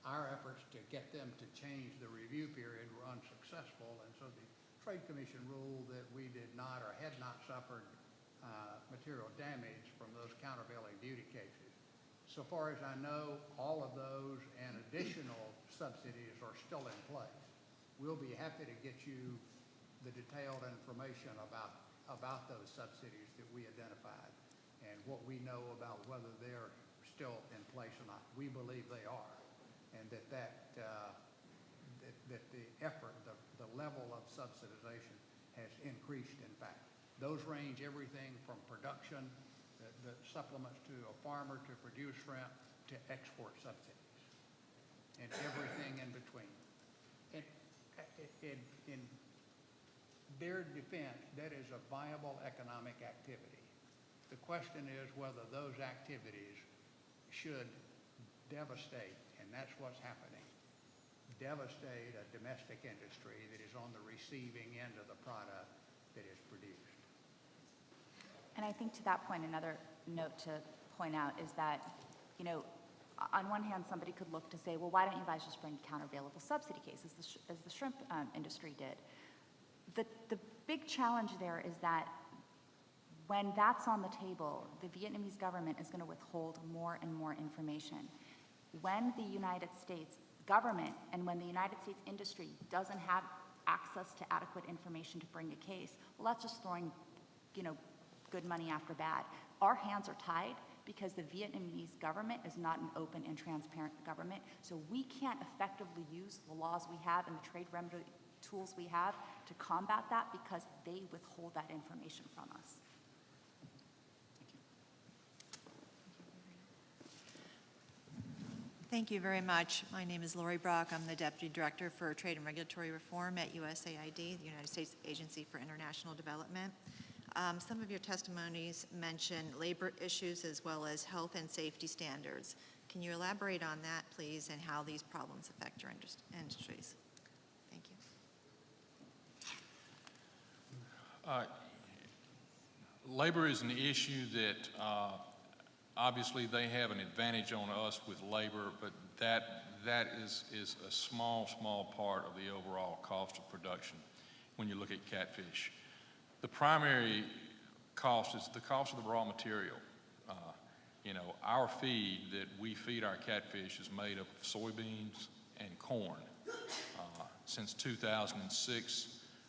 Our efforts to get them to change the review period were unsuccessful, and so the Trade Commission ruled that we did not or had not suffered material damage from those countervailing duty cases. So far as I know, all of those and additional subsidies are still in place. We'll be happy to get you the detailed information about those subsidies that we identified and what we know about whether they're still in place or not. We believe they are, and that the effort, the level of subsidization has increased, in fact. Those range everything from production, the supplements to a farmer to produce shrimp, to export subsidies, and everything in between. In their defense, that is a viable economic activity. The question is whether those activities should devastate, and that's what's happening, devastate a domestic industry that is on the receiving end of the product that is produced. And I think to that point, another note to point out is that, on one hand, somebody could look to say, well, why don't you guys just bring countervailable subsidy cases as the shrimp industry did? The big challenge there is that when that's on the table, the Vietnamese government is going to withhold more and more information. When the United States government and when the United States industry doesn't have access to adequate information to bring a case, well, that's just throwing, good money after bad. Our hands are tied because the Vietnamese government is not an open and transparent government, so we can't effectively use the laws we have and the trade remedy tools we have to combat that because they withhold that information from us. Thank you very much. My name is Lori Brock. I'm the Deputy Director for Trade and Regulatory Reform at USAID, the United States Agency for International Development. Some of your testimonies mention labor issues as well as health and safety standards. Can you elaborate on that, please, and how these problems affect your industries? Thank you. Labor is an issue that obviously they have an advantage on us with labor, but that is a small part of the overall cost of production when you look at catfish. The primary cost is the cost of the raw material. Our feed that we feed our catfish is made of soybeans and corn. Since 2006,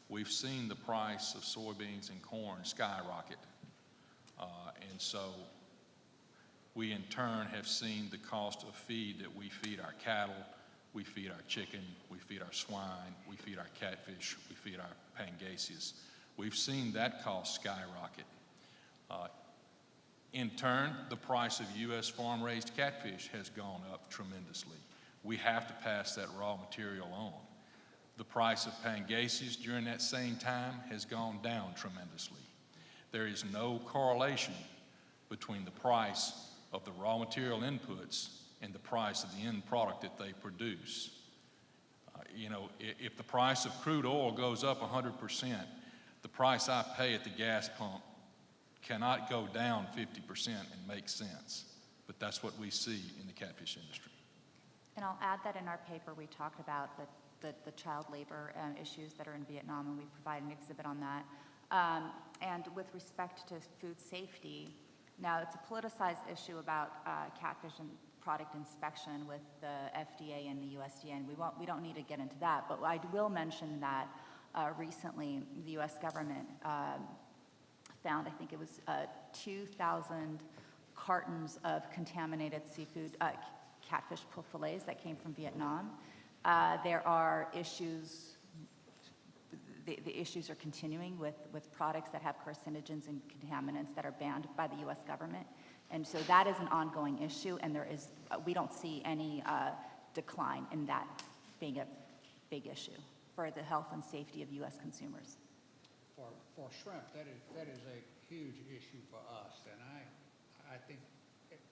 we've seen the price of soybeans and corn skyrocket. And so we in turn have seen the cost of feed that we feed our cattle, we feed our chicken, we feed our swine, we feed our catfish, we feed our pangasius. We've seen that cost skyrocket. In turn, the price of U.S. farm-raised catfish has gone up tremendously. We have to pass that raw material on. The price of pangasius during that same time has gone down tremendously. There is no correlation between the price of the raw material inputs and the price of the end product that they produce. If the price of crude oil goes up 100%, the price I pay at the gas pump cannot go down 50% and make sense. But that's what we see in the catfish industry. And I'll add that in our paper, we talked about the child labor issues that are in Vietnam, and we provide an exhibit on that. And with respect to food safety, now it's a politicized issue about catfish and product inspection with the FDA and the USDA, and we don't need to get into that, but I will mention that recently the U.S. government found, I think it was 2,000 cartons of contaminated seafood, catfish fillets that came from Vietnam. There are issues, the issues are continuing with products that have carcinogens and contaminants that are banned by the U.S. government. And so that is an ongoing issue, and we don't see any decline in that being a big issue for the health and safety of U.S. consumers. For shrimp, that is a huge issue for us, and I think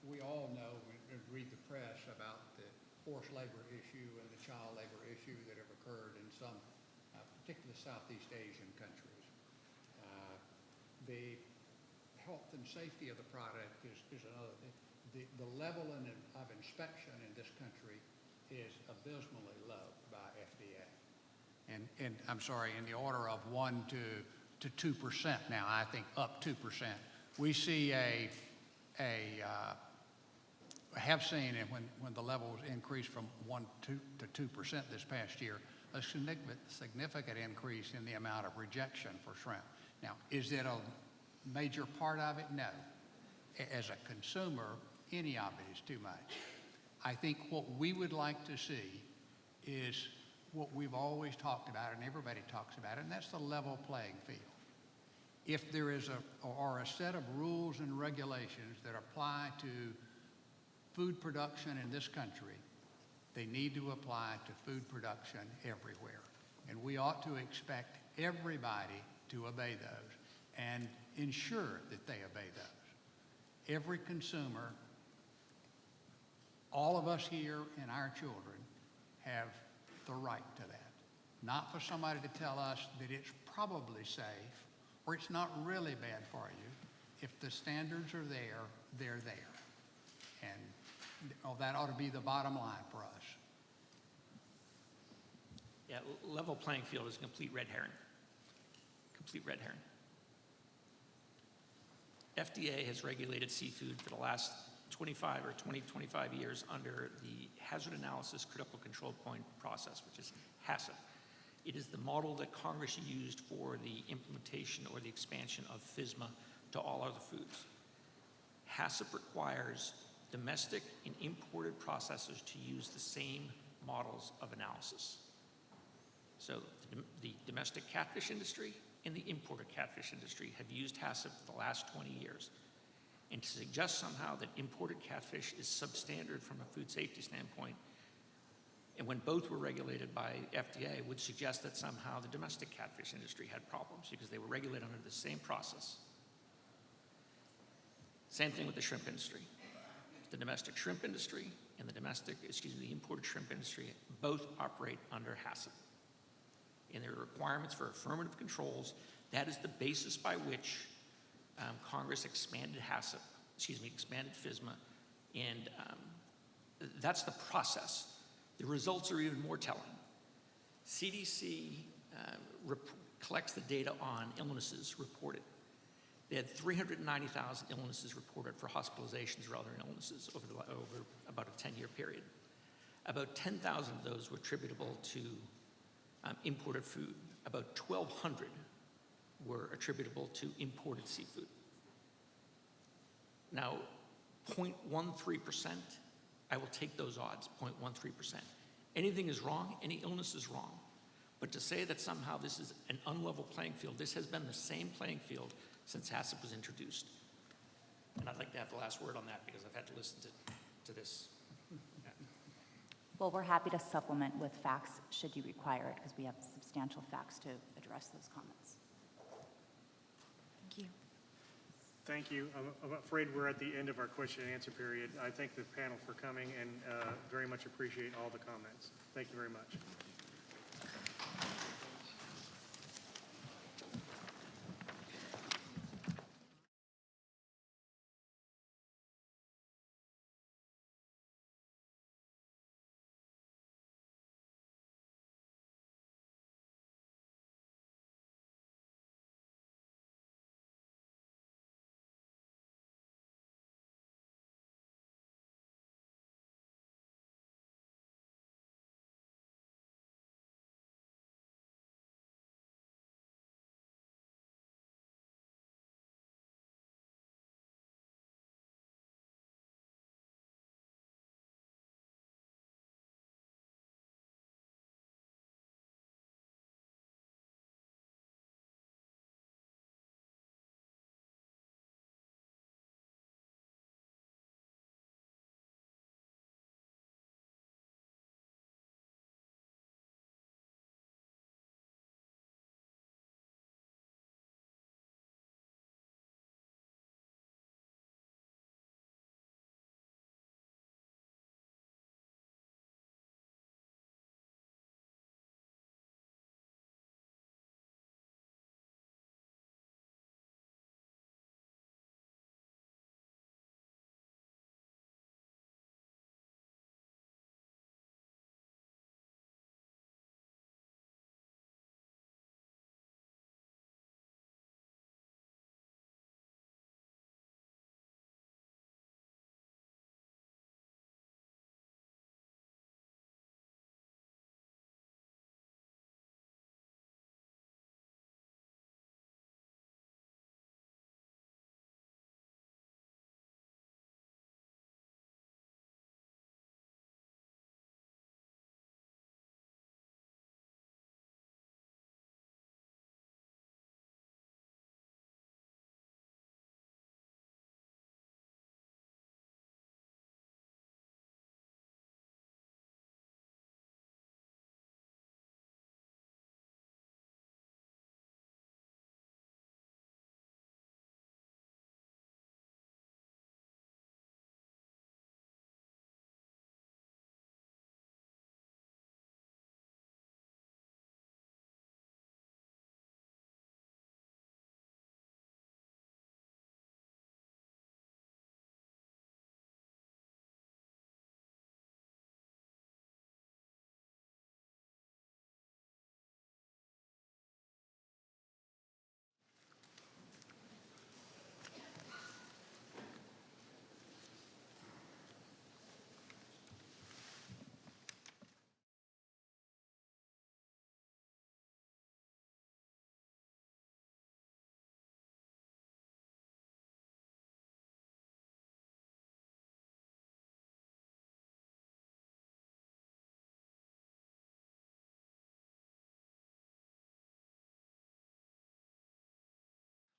we all know and read the press about the forced labor issue and the child labor issue that have occurred in some, particularly Southeast Asian countries. The health and safety of the product is another thing. The level of inspection in this country is abysmally low by FDA. And I'm sorry, in the order of 1 to 2% now, I think up 2%. We see have seen it when the levels increased from 1 to 2% this past year, a significant increase in the amount of rejection for shrimp. Now, is it a major part of it? No. As a consumer, any of it is too much. I think what we would like to see is what we've always talked about, and everybody talks about it, and that's the level playing field. If there is a set of rules and regulations that apply to food production in this country, they need to apply to food production everywhere. And we ought to expect everybody to obey those and ensure that they obey those. Every consumer, all of us here and our children have the right to that. Not for somebody to tell us that it's probably safe or it's not really bad for you. If the standards are there, they're there. And that ought to be the bottom line for us. Yeah, level playing field is a complete red herring. Complete red herring. FDA has regulated seafood for the last 25 years under the Hazard Analysis Critical Control Point process, which is HACCP. It is the model that Congress used for the implementation or the expansion of FSMA to all other foods. HACCP requires domestic and imported processors to use the same models of analysis. So the domestic catfish industry and the imported catfish industry have used HACCP for the last 20 years. And to suggest somehow that imported catfish is substandard from a food safety standpoint, and when both were regulated by FDA, would suggest that somehow the domestic catfish industry had problems because they were regulated under the same process. Same thing with the shrimp industry. The domestic shrimp industry and the imported shrimp industry both operate under HACCP. And there are requirements for affirmative controls. That is the basis by which Congress expanded expanded FSMA, and that's the process. The results are even more telling. CDC collects the data on illnesses reported. They had 390,000 illnesses reported for hospitalizations or other illnesses over about a 10-year period. About 10,000 of those were attributable to imported food. About 1,200 were attributable to imported seafood. Now, 0.13%, I will take those odds, 0.13%. Anything is wrong, any illness is wrong. But to say that somehow this is an unlevel playing field, this has been the same playing field since HACCP was introduced. And I'd like to have the last word on that because I've had to listen to this. Well, we're happy to supplement with facts should you require it, because we have substantial facts to address those comments. Thank you. Thank you. I'm afraid we're at the end of our question and answer period. I thank the panel for coming and very much appreciate all the comments. Thank you very much.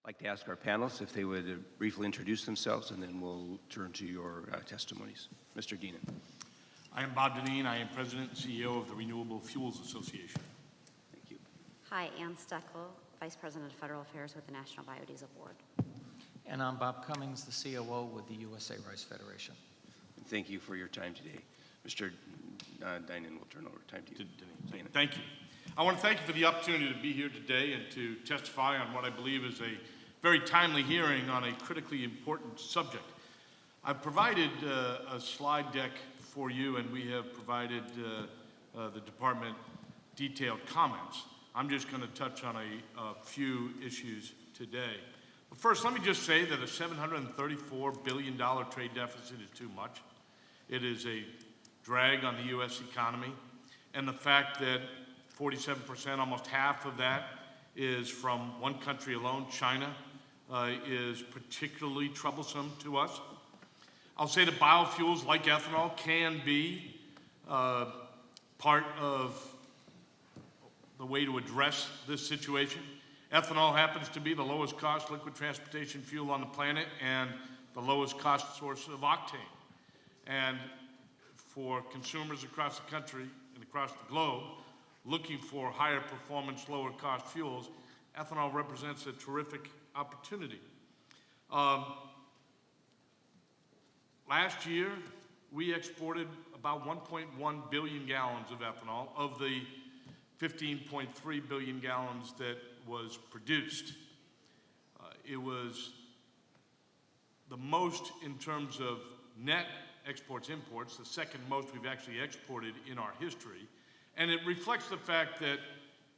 I'd like to ask our panelists if they would briefly introduce themselves, and then we'll turn to your testimonies. Mr. Deenan. I am Bob Dineen. I am President and CEO of the Renewable Fuels Association. Thank you. Hi, Ann Steckel, Vice President of Federal Affairs with the National Biodiesel Board. And I'm Bob Cummings, the COO with the USA Rice Federation. And thank you for your time today. Mr. Dinan, we'll turn over time to you. Thank you. I want to thank you for the opportunity to be here today and to testify on what I believe is a very timely hearing on a critically important subject. I've provided a slide deck for you, and we have provided the department detailed comments. I'm just going to touch on a few issues today. But first, let me just say that a $734 billion trade deficit is too much. It is a drag on the U.S. economy, and the fact that 47%, almost half of that, is from one country alone, China, is particularly troublesome to us. I'll say that biofuels like ethanol can be part of the way to address this situation. Ethanol happens to be the lowest cost liquid transportation fuel on the planet and the lowest cost source of octane. And for consumers across the country and across the globe looking for higher performance, lower cost fuels, ethanol represents a terrific opportunity. Last year, we exported about 1.1 billion gallons of ethanol of the 15.3 billion gallons that was produced. It was the most in terms of net exports, imports, the second most we've actually exported in our history. And it reflects the fact that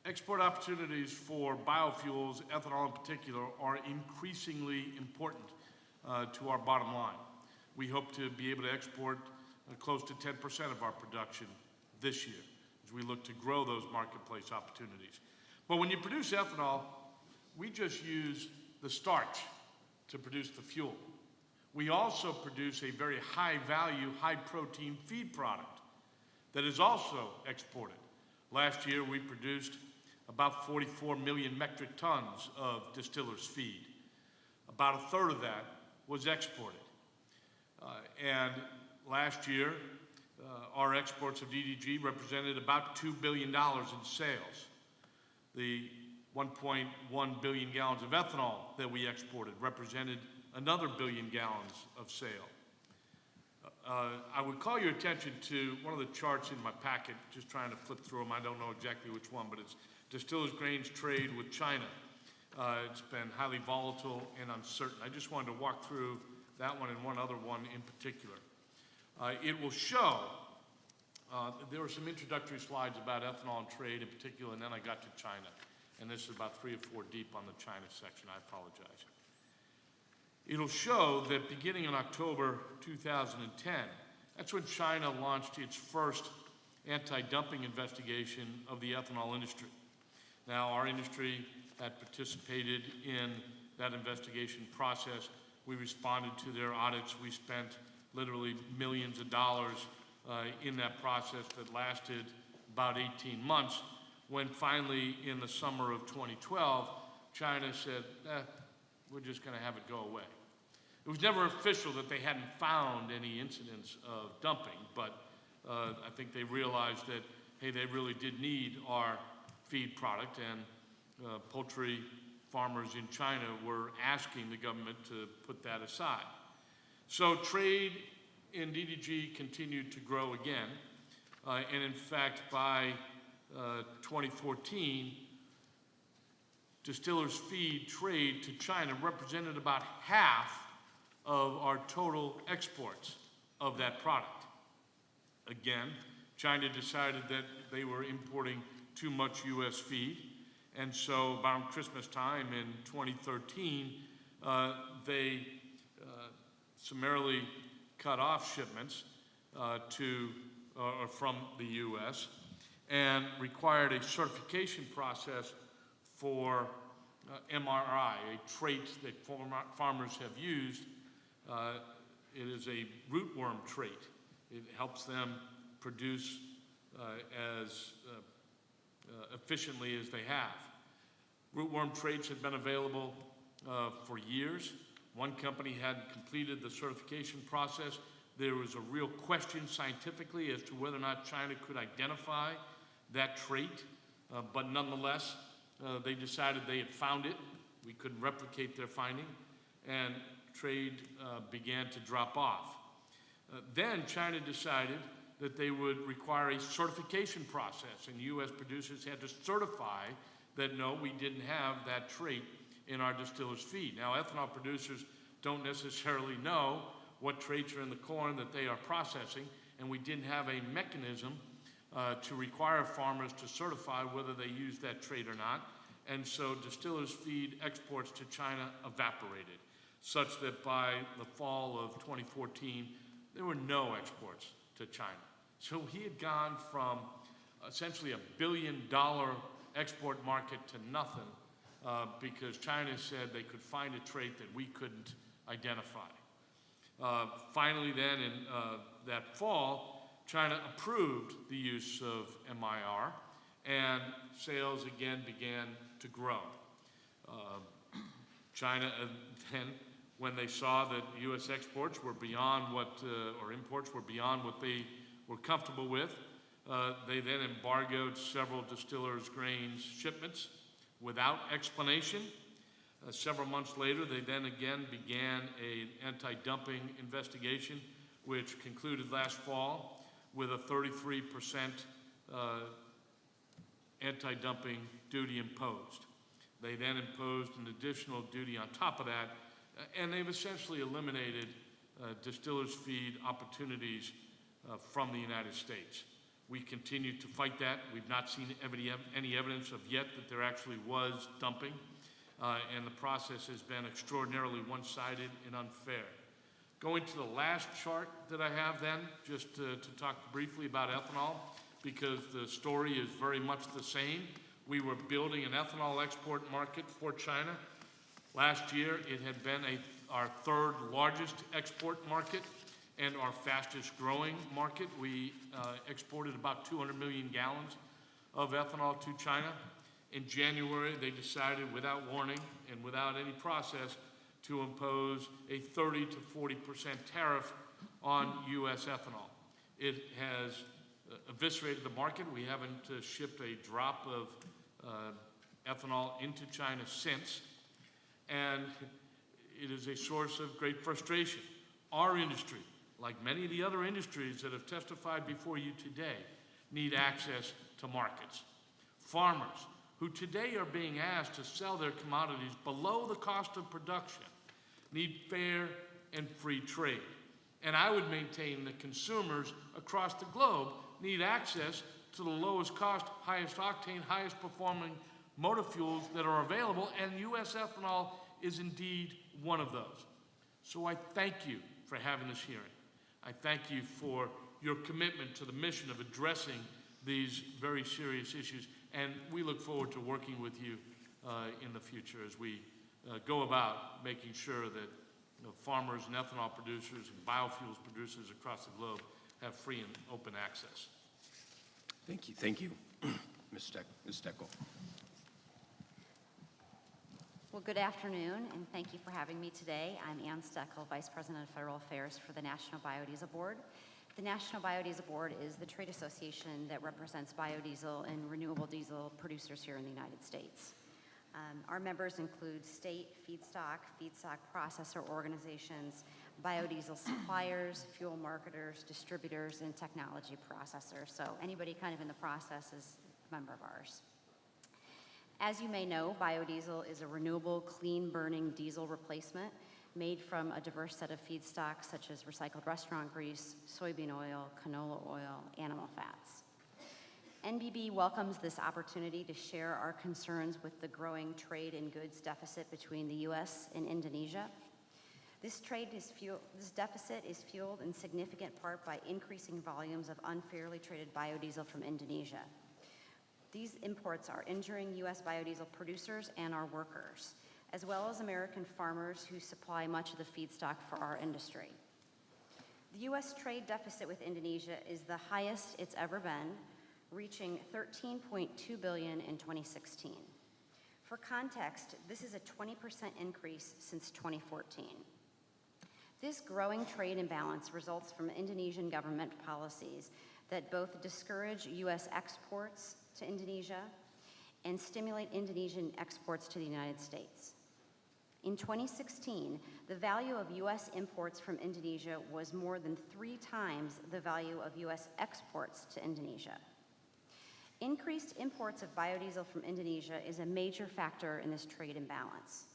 export opportunities for biofuels, ethanol in particular, are increasingly important to our bottom line. We hope to be able to export close to 10% of our production this year as we look to grow those marketplace opportunities. But when you produce ethanol, we just use the starch to produce the fuel. We also produce a very high-value, high-protein feed product that is also exported. Last year, we produced about 44 million metric tons of distillers' feed. About a third of that was exported. And last year, our exports of DDG represented about $2 billion in sales. The 1.1 billion gallons of ethanol that we exported represented another billion gallons of sale. I would call your attention to one of the charts in my packet, just trying to flip through them. I don't know exactly which one, but it's distillers' grains trade with China. It's been highly volatile and uncertain. I just wanted to walk through that one and one other one in particular. It will show, there were some introductory slides about ethanol and trade in particular, and then I got to China. And this is about 3 or 4 deep on the China section. I apologize. It'll show that beginning in October 2010, that's when China launched its first anti-dumping investigation of the ethanol industry. Now, our industry had participated in that investigation process. We responded to their audits. We spent literally millions of dollars in that process that lasted about 18 months, when finally in the summer of 2012, China said, we're just going to have it go away. It was never official that they hadn't found any incidents of dumping, but I think they realized that, hey, they really did need our feed product, and poultry farmers in China were asking the government to put that aside. So trade in DDG continued to grow again, and in fact, by 2014, distillers' feed trade to China represented about half of our total exports of that product. Again, China decided that they were importing too much U.S. feed, and so around Christmas time in 2013, they summarily cut off shipments from the U.S. and required a certification process for MRI, a trait that farmers have used. It is a rootworm trait. It helps them produce as efficiently as they have. Rootworm traits had been available for years. One company had completed the certification process. There was a real question scientifically as to whether or not China could identify that trait, but nonetheless, they decided they had found it. We couldn't replicate their finding, and trade began to drop off. Then China decided that they would require a certification process, and U.S. producers had to certify that no, we didn't have that trait in our distillers' feed. Now, ethanol producers don't necessarily know what traits are in the corn that they are processing, and we didn't have a mechanism to require farmers to certify whether they used that trait or not, and so distillers' feed exports to China evaporated, such that by the fall of 2014, there were no exports to China. So he had gone from essentially $1 billion export market to nothing because China said they could find a trait that we couldn't identify. Finally then, in that fall, China approved the use of MIR, and sales again began to grow. China then, when they saw that U.S. exports were beyond what, or imports were beyond what they were comfortable with, they then embargoed several distillers' grains shipments without explanation. Several months later, they then again began an anti-dumping investigation, which concluded last fall with a 33% anti-dumping duty imposed. They then imposed an additional duty on top of that, and they've essentially eliminated distillers' feed opportunities from the United States. We continue to fight that. We've not seen any evidence of yet that there actually was dumping, and the process has been extraordinarily one-sided and unfair. Going to the last chart that I have then, just to talk briefly about ethanol, because the story is very much the same. We were building an ethanol export market for China. Last year, it had been our third largest export market and our fastest growing market. We exported about 200 million gallons of ethanol to China. In January, they decided without warning and without any process to impose a 30 to 40% tariff on U.S. ethanol. It has eviscerated the market. We haven't shipped a drop of ethanol into China since, and it is a source of great frustration. Our industry, like many of the other industries that have testified before you today, need access to markets. Farmers, who today are being asked to sell their commodities below the cost of production, need fair and free trade. And I would maintain that consumers across the globe need access to the lowest cost, highest octane, highest performing motor fuels that are available, and U.S. ethanol is indeed one of those. So I thank you for having this hearing. I thank you for your commitment to the mission of addressing these very serious issues, and we look forward to working with you in the future as we go about making sure that farmers and ethanol producers and biofuels producers across the globe have free and open access. Thank you. Thank you. Ms. Steckel. Well, good afternoon, and thank you for having me today. I'm Ann Steckel, Vice President of Federal Affairs for the National Biodiesel Board. The National Biodiesel Board is the trade association that represents biodiesel and renewable diesel producers here in the United States. Our members include state feedstock processor organizations, biodiesel suppliers, fuel marketers, distributors, and technology processors. So anybody kind of in the process is a member of ours. As you may know, biodiesel is a renewable, clean-burning diesel replacement made from a diverse set of feedstocks such as recycled restaurant grease, soybean oil, canola oil, animal fats. NBB welcomes this opportunity to share our concerns with the growing trade and goods deficit between the U.S. and Indonesia. This deficit is fueled in significant part by increasing volumes of unfairly traded biodiesel from Indonesia. These imports are injuring U.S. biodiesel producers and our workers, as well as American farmers who supply much of the feedstock for our industry. The U.S. trade deficit with Indonesia is the highest it's ever been, reaching $13.2 billion in 2016. For context, this is a 20% increase since 2014. This growing trade imbalance results from Indonesian government policies that both discourage U.S. exports to Indonesia and stimulate Indonesian exports to the United States. In 2016, the value of U.S. imports from Indonesia was more than 3 times the value of U.S. exports to Indonesia. Increased imports of biodiesel from Indonesia is a major factor in this trade imbalance.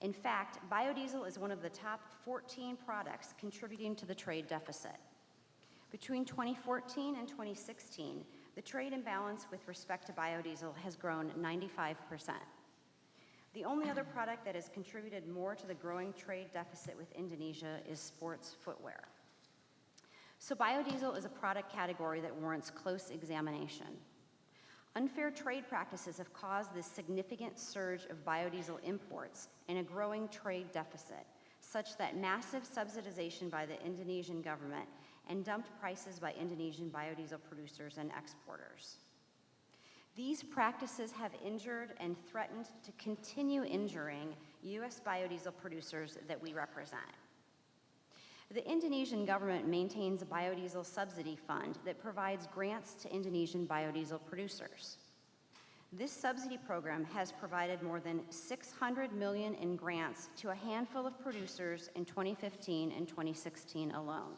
In fact, biodiesel is one of the top 14 products contributing to the trade deficit. Between 2014 and 2016, the trade imbalance with respect to biodiesel has grown 95%. The only other product that has contributed more to the growing trade deficit with Indonesia is sports footwear. So biodiesel is a product category that warrants close examination. Unfair trade practices have caused this significant surge of biodiesel imports and a growing trade deficit, such that massive subsidization by the Indonesian government and dumped prices by Indonesian biodiesel producers and exporters. These practices have injured and threatened to continue injuring U.S. biodiesel producers that we represent. The Indonesian government maintains a biodiesel subsidy fund that provides grants to Indonesian biodiesel producers. This subsidy program has provided more than $600 million in grants to a handful of producers in 2015 and 2016 alone.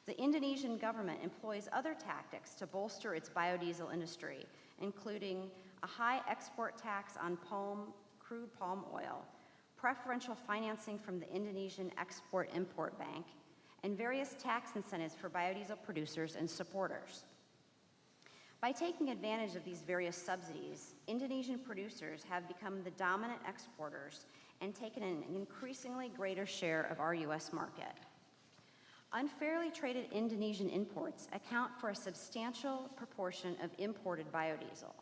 The Indonesian government employs other tactics to bolster its biodiesel industry, including a high export tax on crude palm oil, preferential financing from the Indonesian Export-Import Bank, and various tax incentives for biodiesel producers and supporters. By taking advantage of these various subsidies, Indonesian producers have become the dominant exporters and taken an increasingly greater share of our U.S. market. Unfairly traded Indonesian imports account for a substantial proportion of imported biodiesel.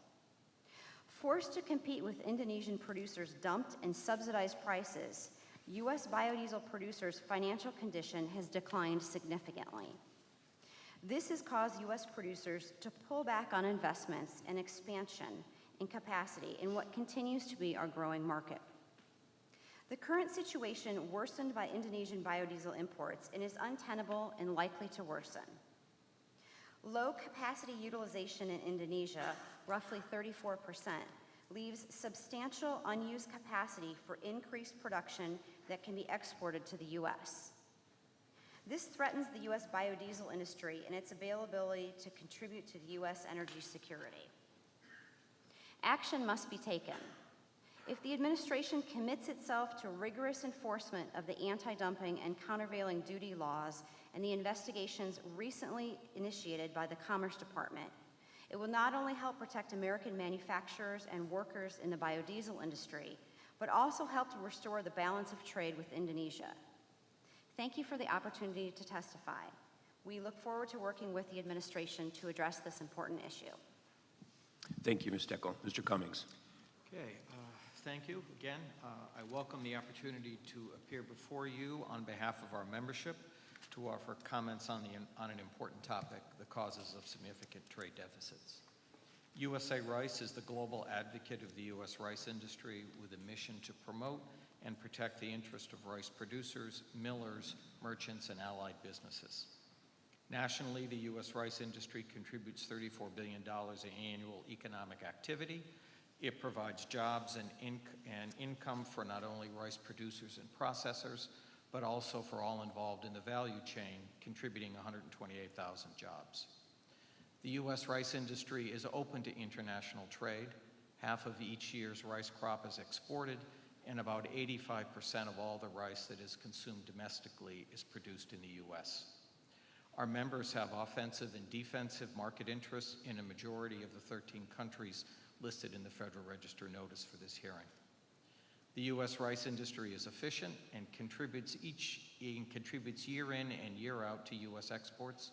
Forced to compete with Indonesian producers' dumped and subsidized prices, U.S. biodiesel producers' financial condition has declined significantly. This has caused U.S. producers to pull back on investments and expansion in capacity in what continues to be our growing market. The current situation worsened by Indonesian biodiesel imports and is untenable and likely to worsen. Low capacity utilization in Indonesia, roughly 34%, leaves substantial unused capacity for increased production that can be exported to the U.S. This threatens the U.S. biodiesel industry and its availability to contribute to the U.S. energy security. Action must be taken. If the administration commits itself to rigorous enforcement of the anti-dumping and countervailing duty laws and the investigations recently initiated by the Commerce Department, it will not only help protect American manufacturers and workers in the biodiesel industry, but also help to restore the balance of trade with Indonesia. Thank you for the opportunity to testify. We look forward to working with the administration to address this important issue. Thank you, Ms. Steckel. Mr. Cummings. Okay, thank you again. I welcome the opportunity to appear before you on behalf of our membership to offer comments on an important topic, the causes of significant trade deficits. USA Rice is the global advocate of the U.S. rice industry with a mission to promote and protect the interest of rice producers, millers, merchants, and allied businesses. Nationally, the U.S. rice industry contributes $34 billion in annual economic activity. It provides jobs and income for not only rice producers and processors, but also for all involved in the value chain, contributing 128,000 jobs. The U.S. rice industry is open to international trade. Half of each year's rice crop is exported, and about 85% of all the rice that is consumed domestically is produced in the U.S. Our members have offensive and defensive market interests in a majority of the 13 countries listed in the Federal Register notice for this hearing. The U.S. rice industry is efficient and contributes year in and year out to U.S. exports,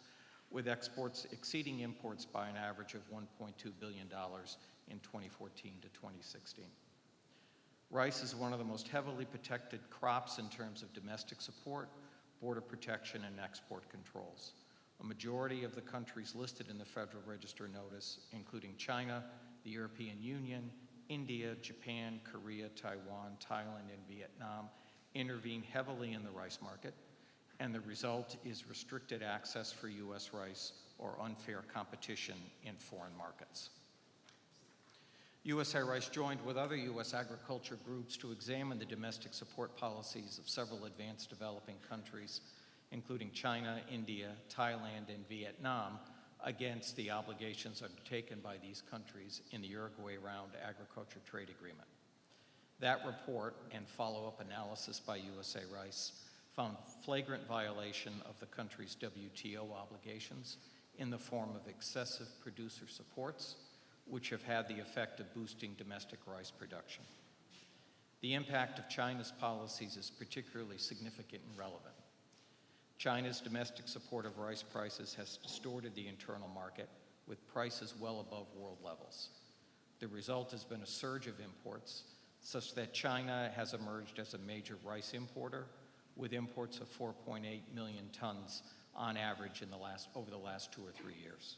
with exports exceeding imports by an average of $1.2 billion in 2014 to 2016. Rice is one of the most heavily protected crops in terms of domestic support, border protection, and export controls. A majority of the countries listed in the Federal Register notice, including China, the European Union, India, Japan, Korea, Taiwan, Thailand, and Vietnam, intervene heavily in the rice market, and the result is restricted access for U.S. rice or unfair competition in foreign markets. USA Rice joined with other U.S. agriculture groups to examine the domestic support policies of several advanced developing countries, including China, India, Thailand, and Vietnam, against the obligations undertaken by these countries in the Uruguay Round Agriculture Trade Agreement. That report and follow-up analysis by USA Rice found flagrant violation of the country's WTO obligations in the form of excessive producer supports, which have had the effect of boosting domestic rice production. The impact of China's policies is particularly significant and relevant. China's domestic support of rice prices has distorted the internal market, with prices well above world levels. The result has been a surge of imports, such that China has emerged as a major rice importer, with imports of 4.8 million tons on average over the last 2 or 3 years.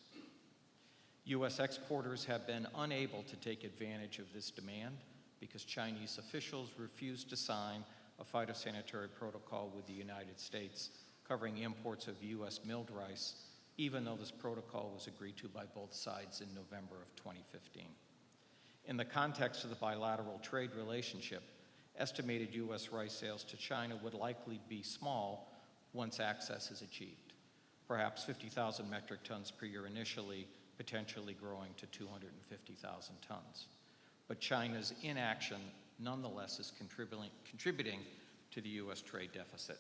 U.S. exporters have been unable to take advantage of this demand because Chinese officials refused to sign a phytosanitary protocol with the United States covering imports of U.S. milled rice, even though this protocol was agreed to by both sides in November of 2015. In the context of the bilateral trade relationship, estimated U.S. rice sales to China would likely be small once access is achieved, perhaps 50,000 metric tons per year initially, potentially growing to 250,000 tons. But China's inaction nonetheless is contributing to the U.S. trade deficit.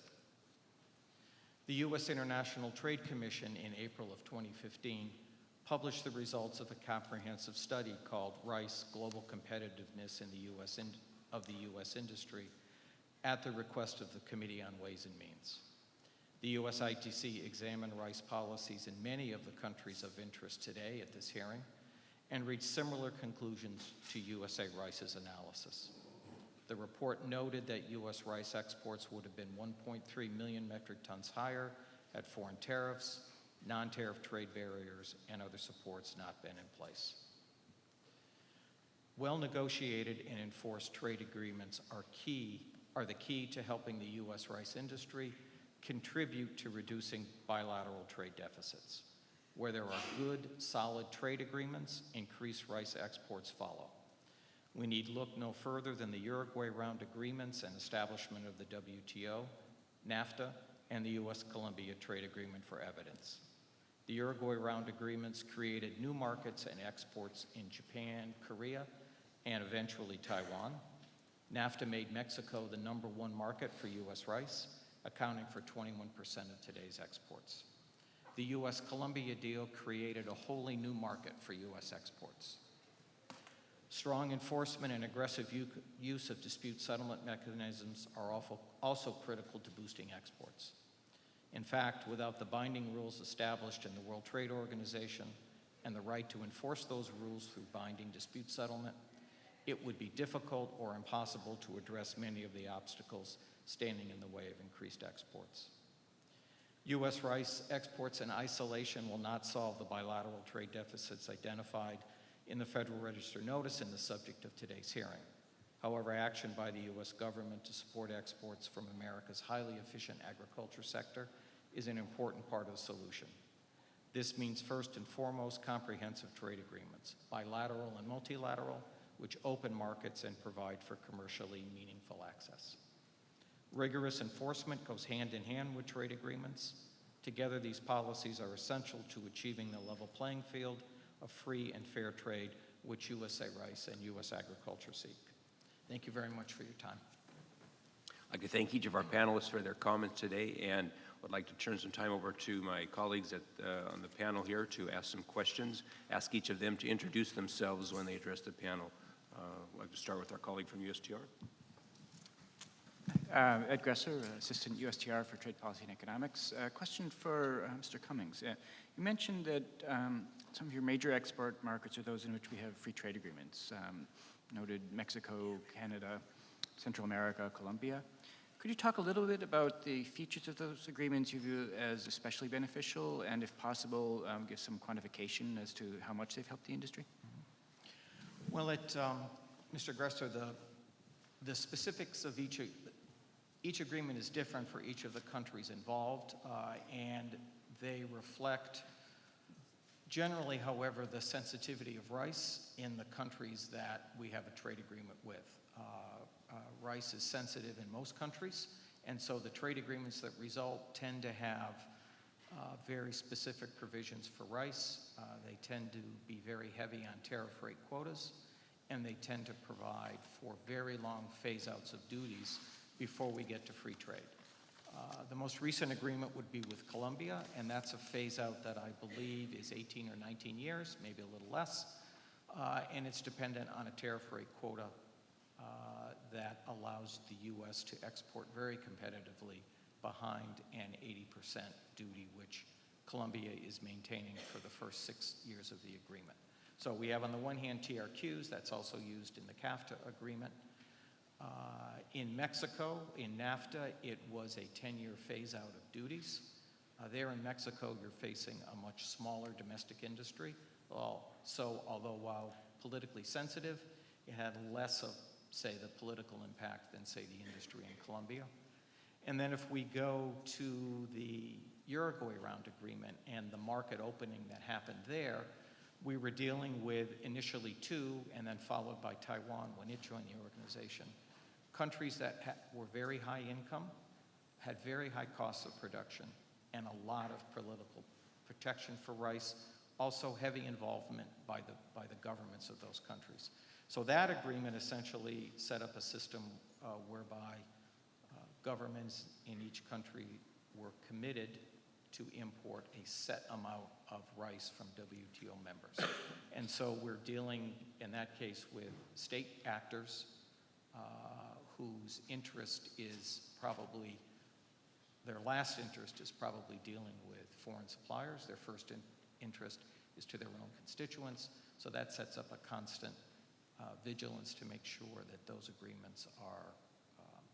The U.S. International Trade Commission in April of 2015 published the results of a comprehensive study called Rice Global Competitiveness in the U.S. Industry at the request of the Committee on Ways and Means. The USITC examined rice policies in many of the countries of interest today at this hearing and reached similar conclusions to USA Rice's analysis. The report noted that U.S. rice exports would have been 1.3 million metric tons higher had foreign tariffs, non-tariff trade barriers, and other supports not been in place. Well-negotiated and enforced trade agreements are the key to helping the U.S. rice industry contribute to reducing bilateral trade deficits. Where there are good, solid trade agreements, increased rice exports follow. We need look no further than the Uruguay Round agreements and establishment of the WTO, NAFTA, and the U.S.-Colombia trade agreement for evidence. The Uruguay Round agreements created new markets and exports in Japan, Korea, and eventually Taiwan. NAFTA made Mexico the #1 market for U.S. rice, accounting for 21% of today's exports. The U.S.-Colombia deal created a wholly new market for U.S. exports. Strong enforcement and aggressive use of dispute settlement mechanisms are also critical to boosting exports. In fact, without the binding rules established in the World Trade Organization and the right to enforce those rules through binding dispute settlement, it would be difficult or impossible to address many of the obstacles standing in the way of increased exports. U.S. rice exports in isolation will not solve the bilateral trade deficits identified in the Federal Register notice and the subject of today's hearing. However, action by the U.S. government to support exports from America's highly efficient agriculture sector is an important part of the solution. This means first and foremost comprehensive trade agreements, bilateral and multilateral, which open markets and provide for commercially meaningful access. Rigorous enforcement goes hand in hand with trade agreements. Together, these policies are essential to achieving the level playing field of free and fair trade which USA Rice and U.S. agriculture seek. Thank you very much for your time. I'd like to thank each of our panelists for their comments today, and would like to turn some time over to my colleagues on the panel here to ask some questions. Ask each of them to introduce themselves when they address the panel. I'd like to start with our colleague from USTR. Ed Gresser, Assistant USTR for Trade Policy and Economics. Question for Mr. Cummings. You mentioned that some of your major export markets are those in which we have free trade agreements, noted Mexico, Canada, Central America, Colombia. Could you talk a little bit about the features of those agreements you view as especially beneficial, and if possible, give some quantification as to how much they've helped the industry? Well, Mr. Gresser, the specifics of each agreement is different for each of the countries involved, and they reflect generally, however, the sensitivity of rice in the countries that we have a trade agreement with. Rice is sensitive in most countries, and so the trade agreements that result tend to have very specific provisions for rice. They tend to be very heavy on tariff rate quotas, and they tend to provide for very long phase-outs of duties before we get to free trade. The most recent agreement would be with Colombia, and that's a phase-out that I believe is 18 or 19 years, maybe a little less, and it's dependent on a tariff rate quota that allows the U.S. to export very competitively behind an 80% duty, which Colombia is maintaining for the first 6 years of the agreement. So we have on the one hand TRQs, that's also used in the CAFTA agreement. In Mexico, in NAFTA, it was a 10-year phase-out of duties. There in Mexico, you're facing a much smaller domestic industry. So although while politically sensitive, it had less of, say, the political impact than, say, the industry in Colombia. And then if we go to the Uruguay Round agreement and the market opening that happened there, We were dealing with initially 2 and then followed by Taiwan when it joined the organization. Countries that were very high income, had very high costs of production, and a lot of political protection for rice, also heavy involvement by the governments of those countries. So that agreement essentially set up a system whereby governments in each country were committed to import a set amount of rice from WTO members. And so we're dealing, in that case, with state actors whose interest is probably, their last interest is probably dealing with foreign suppliers. Their first interest is to their own constituents. So that sets up a constant vigilance to make sure that those agreements are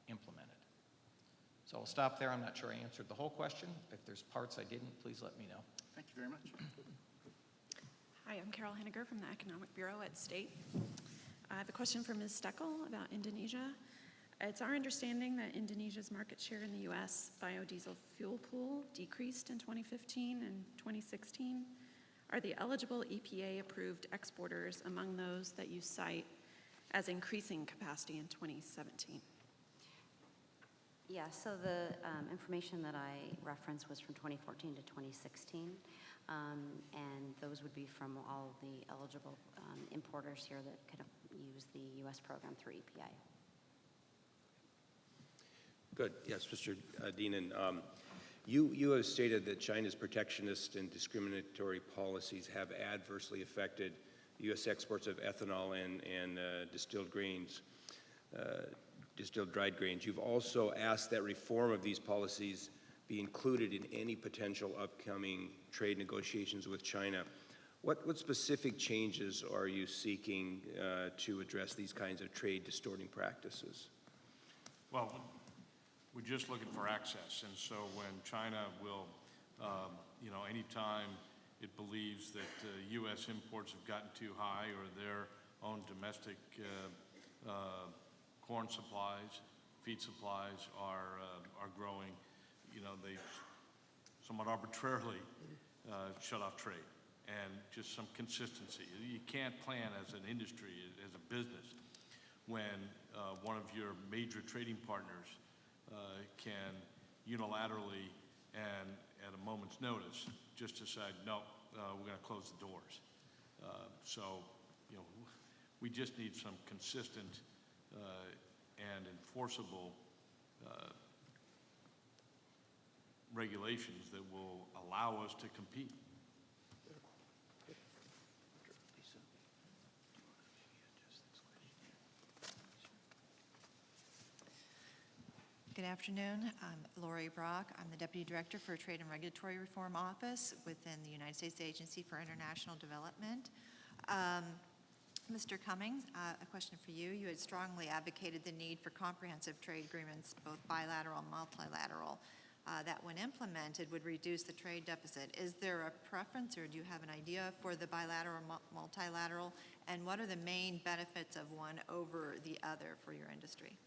implemented. So I'll stop there. I'm not sure I answered the whole question. If there's parts I didn't, please let me know. Thank you very much. Hi, I'm Carol Henniger from the Economic Bureau at State. I have a question for Ms. Steckel about Indonesia. It's our understanding that Indonesia's market share in the U.S. biodiesel fuel pool decreased in 2015 and 2016. Are the eligible EPA-approved exporters among those that you cite as increasing capacity in 2017? Yeah, so the information that I referenced was from 2014 to 2016, and those would be from all of the eligible importers here that could use the U.S. program through EPA. Good. Yes, Mr. Deenan. You have stated that China's protectionist and discriminatory policies have adversely affected U.S. exports of ethanol and distilled grains. Distilled dried grains. You've also asked that reform of these policies be included in any potential upcoming trade negotiations with China. What specific changes are you seeking to address these kinds of trade distorting practices? Well, we're just looking for access, and so when China will, anytime it believes that U.S. imports have gotten too high or their own domestic corn supplies, feed supplies are growing, they somewhat arbitrarily shut off trade, and just some consistency. You can't plan as an industry, as a business, when one of your major trading partners can unilaterally and at a moment's notice just decide, no, we're going to close the doors. So we just need some consistent and enforceable regulations that will allow us to compete. Good afternoon. I'm Lori Brock. I'm the Deputy Director for Trade and Regulatory Reform Office within the United States Agency for International Development. Mr. Cummings, a question for you. You had strongly advocated the need for comprehensive trade agreements, both bilateral and multilateral, that when implemented would reduce the trade deficit. Is there a preference, or do you have an idea for the bilateral or multilateral? And what are the main benefits of one over the other for your industry?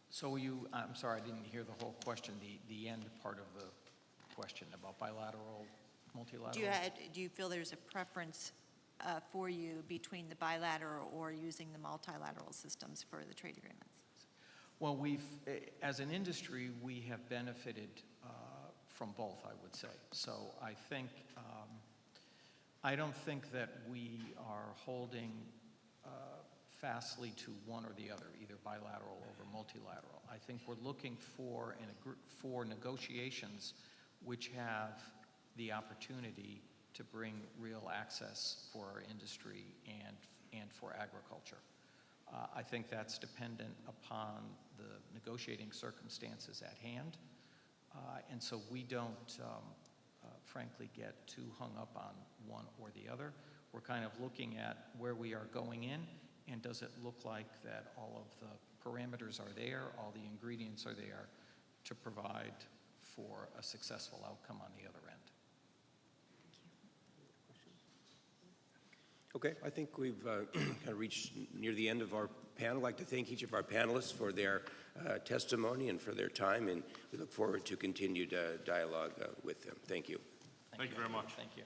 So I'm sorry, I didn't hear the whole question, the end part of the question about bilateral, multilateral. Do you feel there's a preference for you between the bilateral or using the multilateral systems for the trade agreements? Well, as an industry, we have benefited from both, I would say. So I think, I don't think that we are holding fastly to one or the other, either bilateral over multilateral. I think we're looking for negotiations which have the opportunity to bring real access for our industry and for agriculture. I think that's dependent upon the negotiating circumstances at hand. And so we don't, frankly, get too hung up on one or the other. We're kind of looking at where we are going in, and does it look like that all of the parameters are there, all the ingredients are there to provide for a successful outcome on the other end. Okay, I think we've kind of reached near the end of our panel. I'd like to thank each of our panelists for their testimony and for their time, and we look forward to continued dialogue with them. Thank you. Thank you very much. Thank you.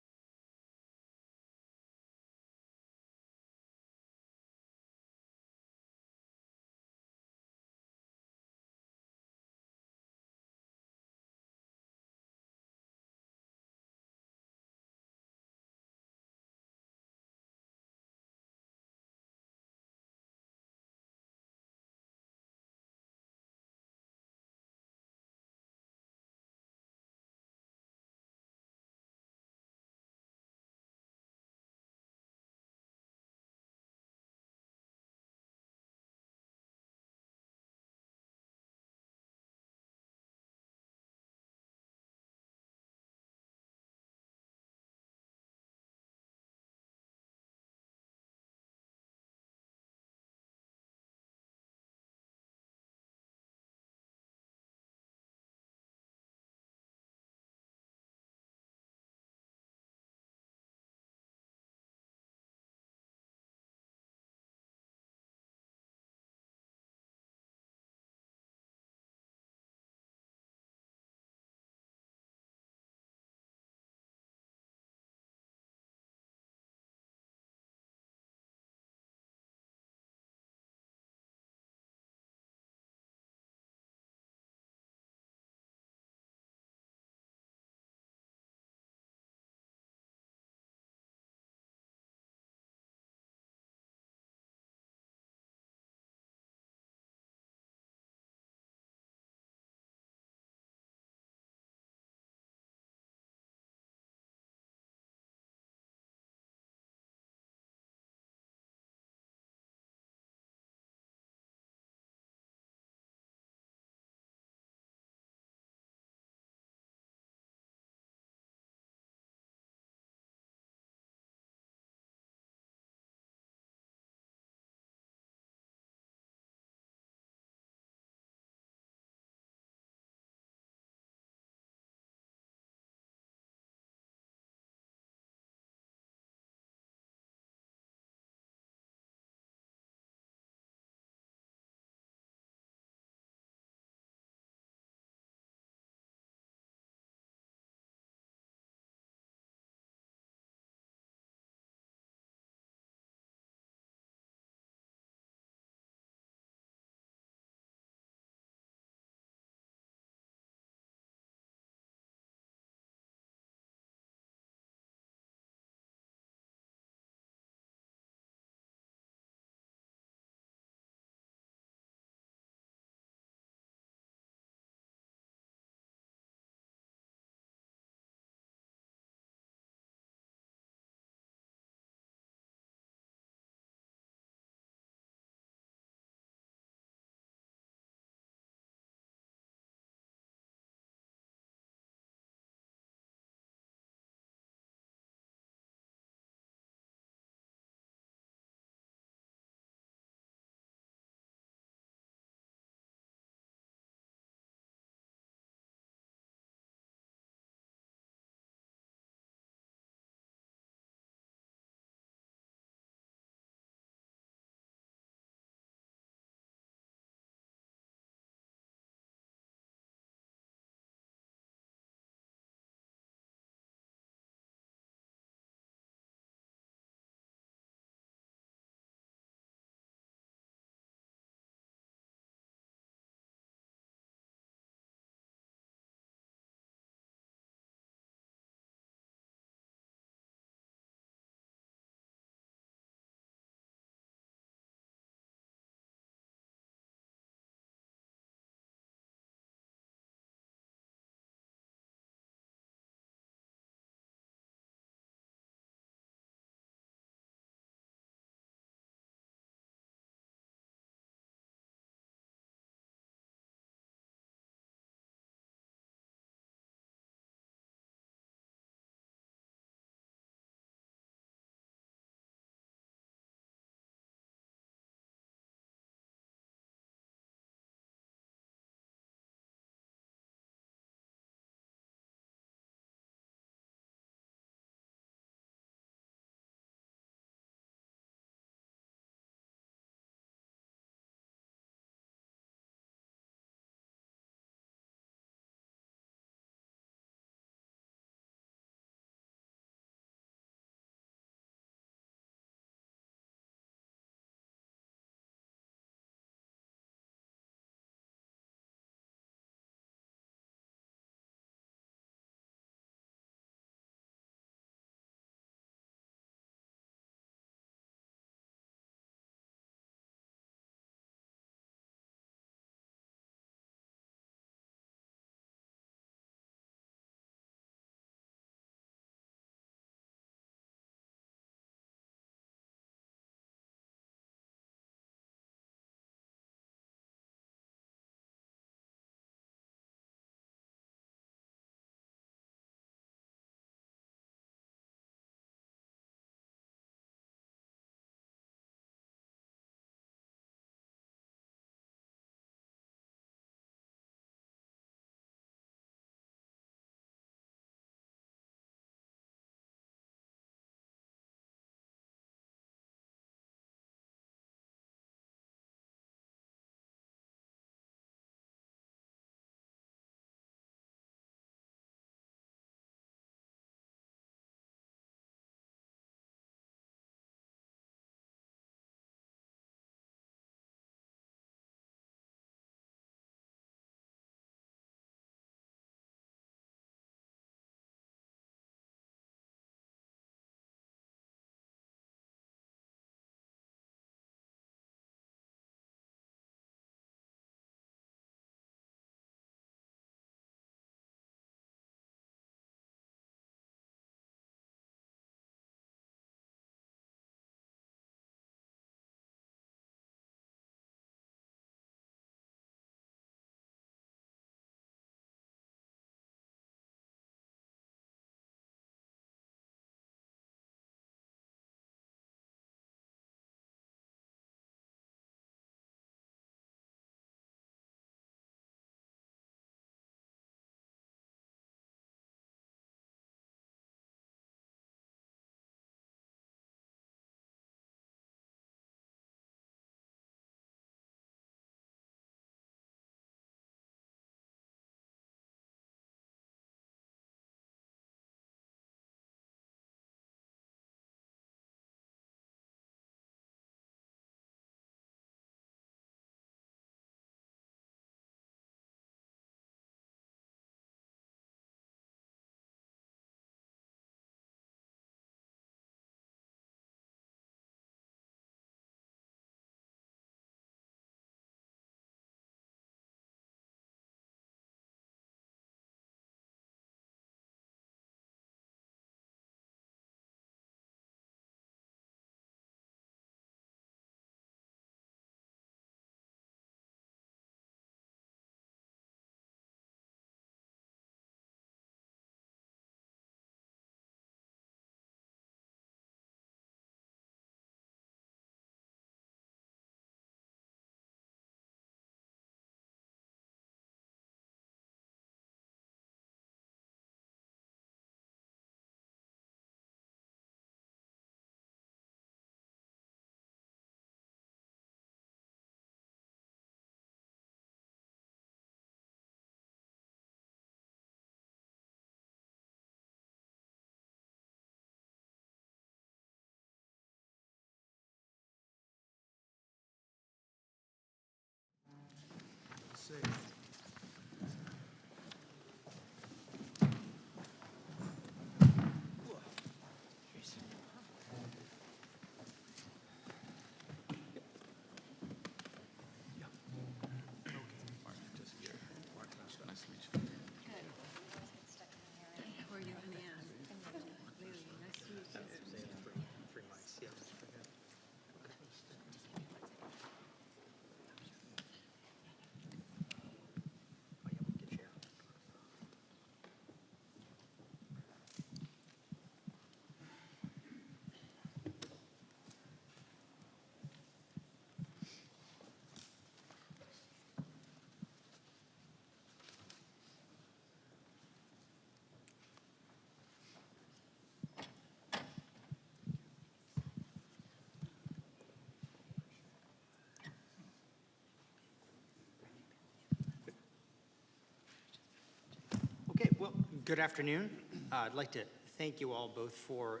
Okay, well, good afternoon. I'd like to thank you all both for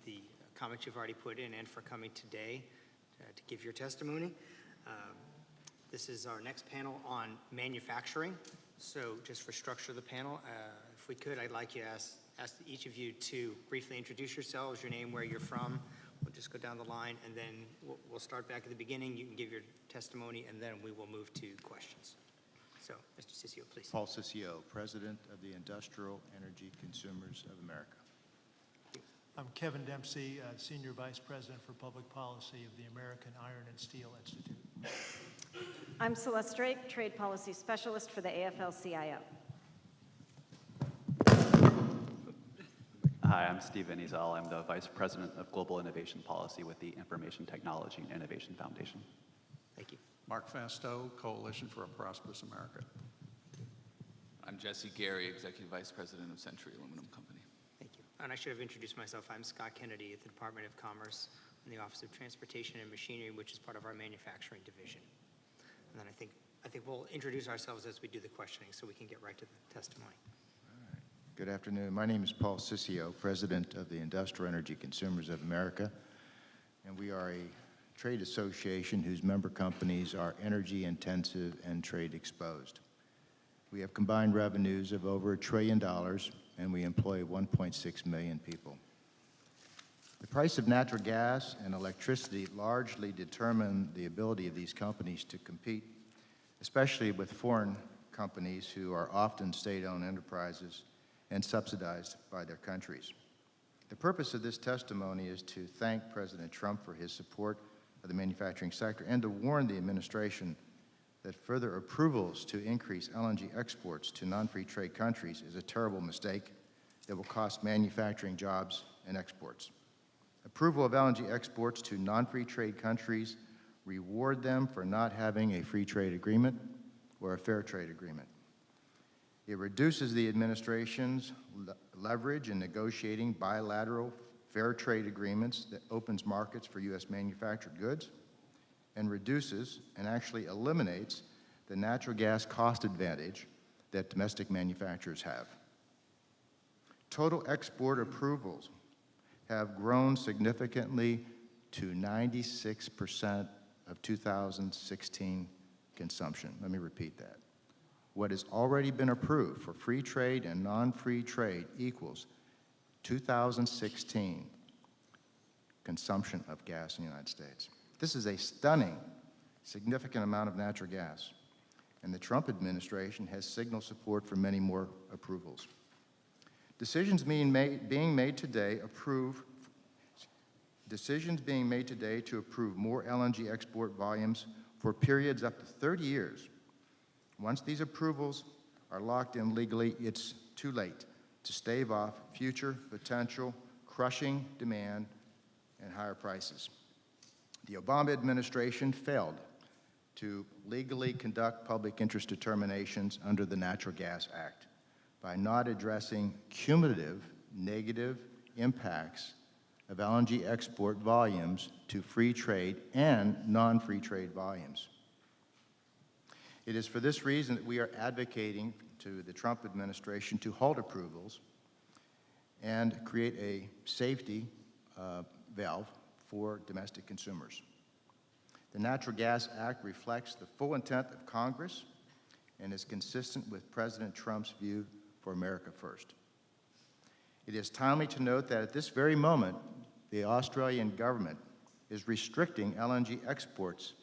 the comments you've already put in and for coming today to give your testimony. This is our next panel on manufacturing. So just for structure of the panel, if we could, I'd like you to ask each of you to briefly introduce yourselves, your name, where you're from. We'll just go down the line, and then we'll start back at the beginning. You can give your testimony, and then we will move to questions. So, Mr. Ciccio, please. Paul Ciccio, President of the Industrial Energy Consumers of America. I'm Kevin Dempsey, Senior Vice President for Public Policy of the American Iron and Steel Institute. I'm Celeste Drake, Trade Policy Specialist for the AFL-CIO. Hi, I'm Steve Inizal. I'm the Vice President of Global Innovation Policy with the Information Technology and Innovation Foundation. Thank you. Mark Fastow, Coalition for a Prosperous America. I'm Jesse Gary, Executive Vice President of Century Aluminum Company. Thank you. And I should have introduced myself. I'm Scott Kennedy at the Department of Commerce in the Office of Transportation and Machinery, which is part of our manufacturing division. And then I think we'll introduce ourselves as we do the questioning so we can get right to the testimony. Good afternoon. My name is Paul Ciccio, President of the Industrial Energy Consumers of America, and we are a trade association whose member companies are energy intensive and trade exposed. We have combined revenues of over $1 trillion, and we employ 1.6 million people. The price of natural gas and electricity largely determine the ability of these companies to compete, especially with foreign companies who are often state-owned enterprises and subsidized by their countries. The purpose of this testimony is to thank President Trump for his support of the manufacturing sector and to warn the administration that further approvals to increase LNG exports to non-free trade countries is a terrible mistake that will cost manufacturing jobs and exports. Approval of LNG exports to non-free trade countries reward them for not having a free trade agreement or a fair trade agreement. It reduces the administration's leverage in negotiating bilateral fair trade agreements that opens markets for U.S. manufactured goods and reduces and actually eliminates the natural gas cost advantage that domestic manufacturers have. Total export approvals have grown significantly to 96% of 2016 consumption. Let me repeat that. What has already been approved for free trade and non-free trade equals 2016 consumption of gas in the United States. This is a stunning, significant amount of natural gas, and the Trump administration has signaled support for many more approvals. Decisions being made today to approve more LNG export volumes for periods up to 30 years. Once these approvals are locked in legally, it's too late to stave off future potential crushing demand and higher prices. The Obama administration failed to legally conduct public interest determinations under the Natural Gas Act by not addressing cumulative negative impacts of LNG export volumes to free trade and non-free trade volumes. It is for this reason that we are advocating to the Trump administration to halt approvals and create a safety valve for domestic consumers. The Natural Gas Act reflects the full intent of Congress and is consistent with President Trump's view for America First. It is timely to note that at this very moment, the Australian government is restricting LNG exports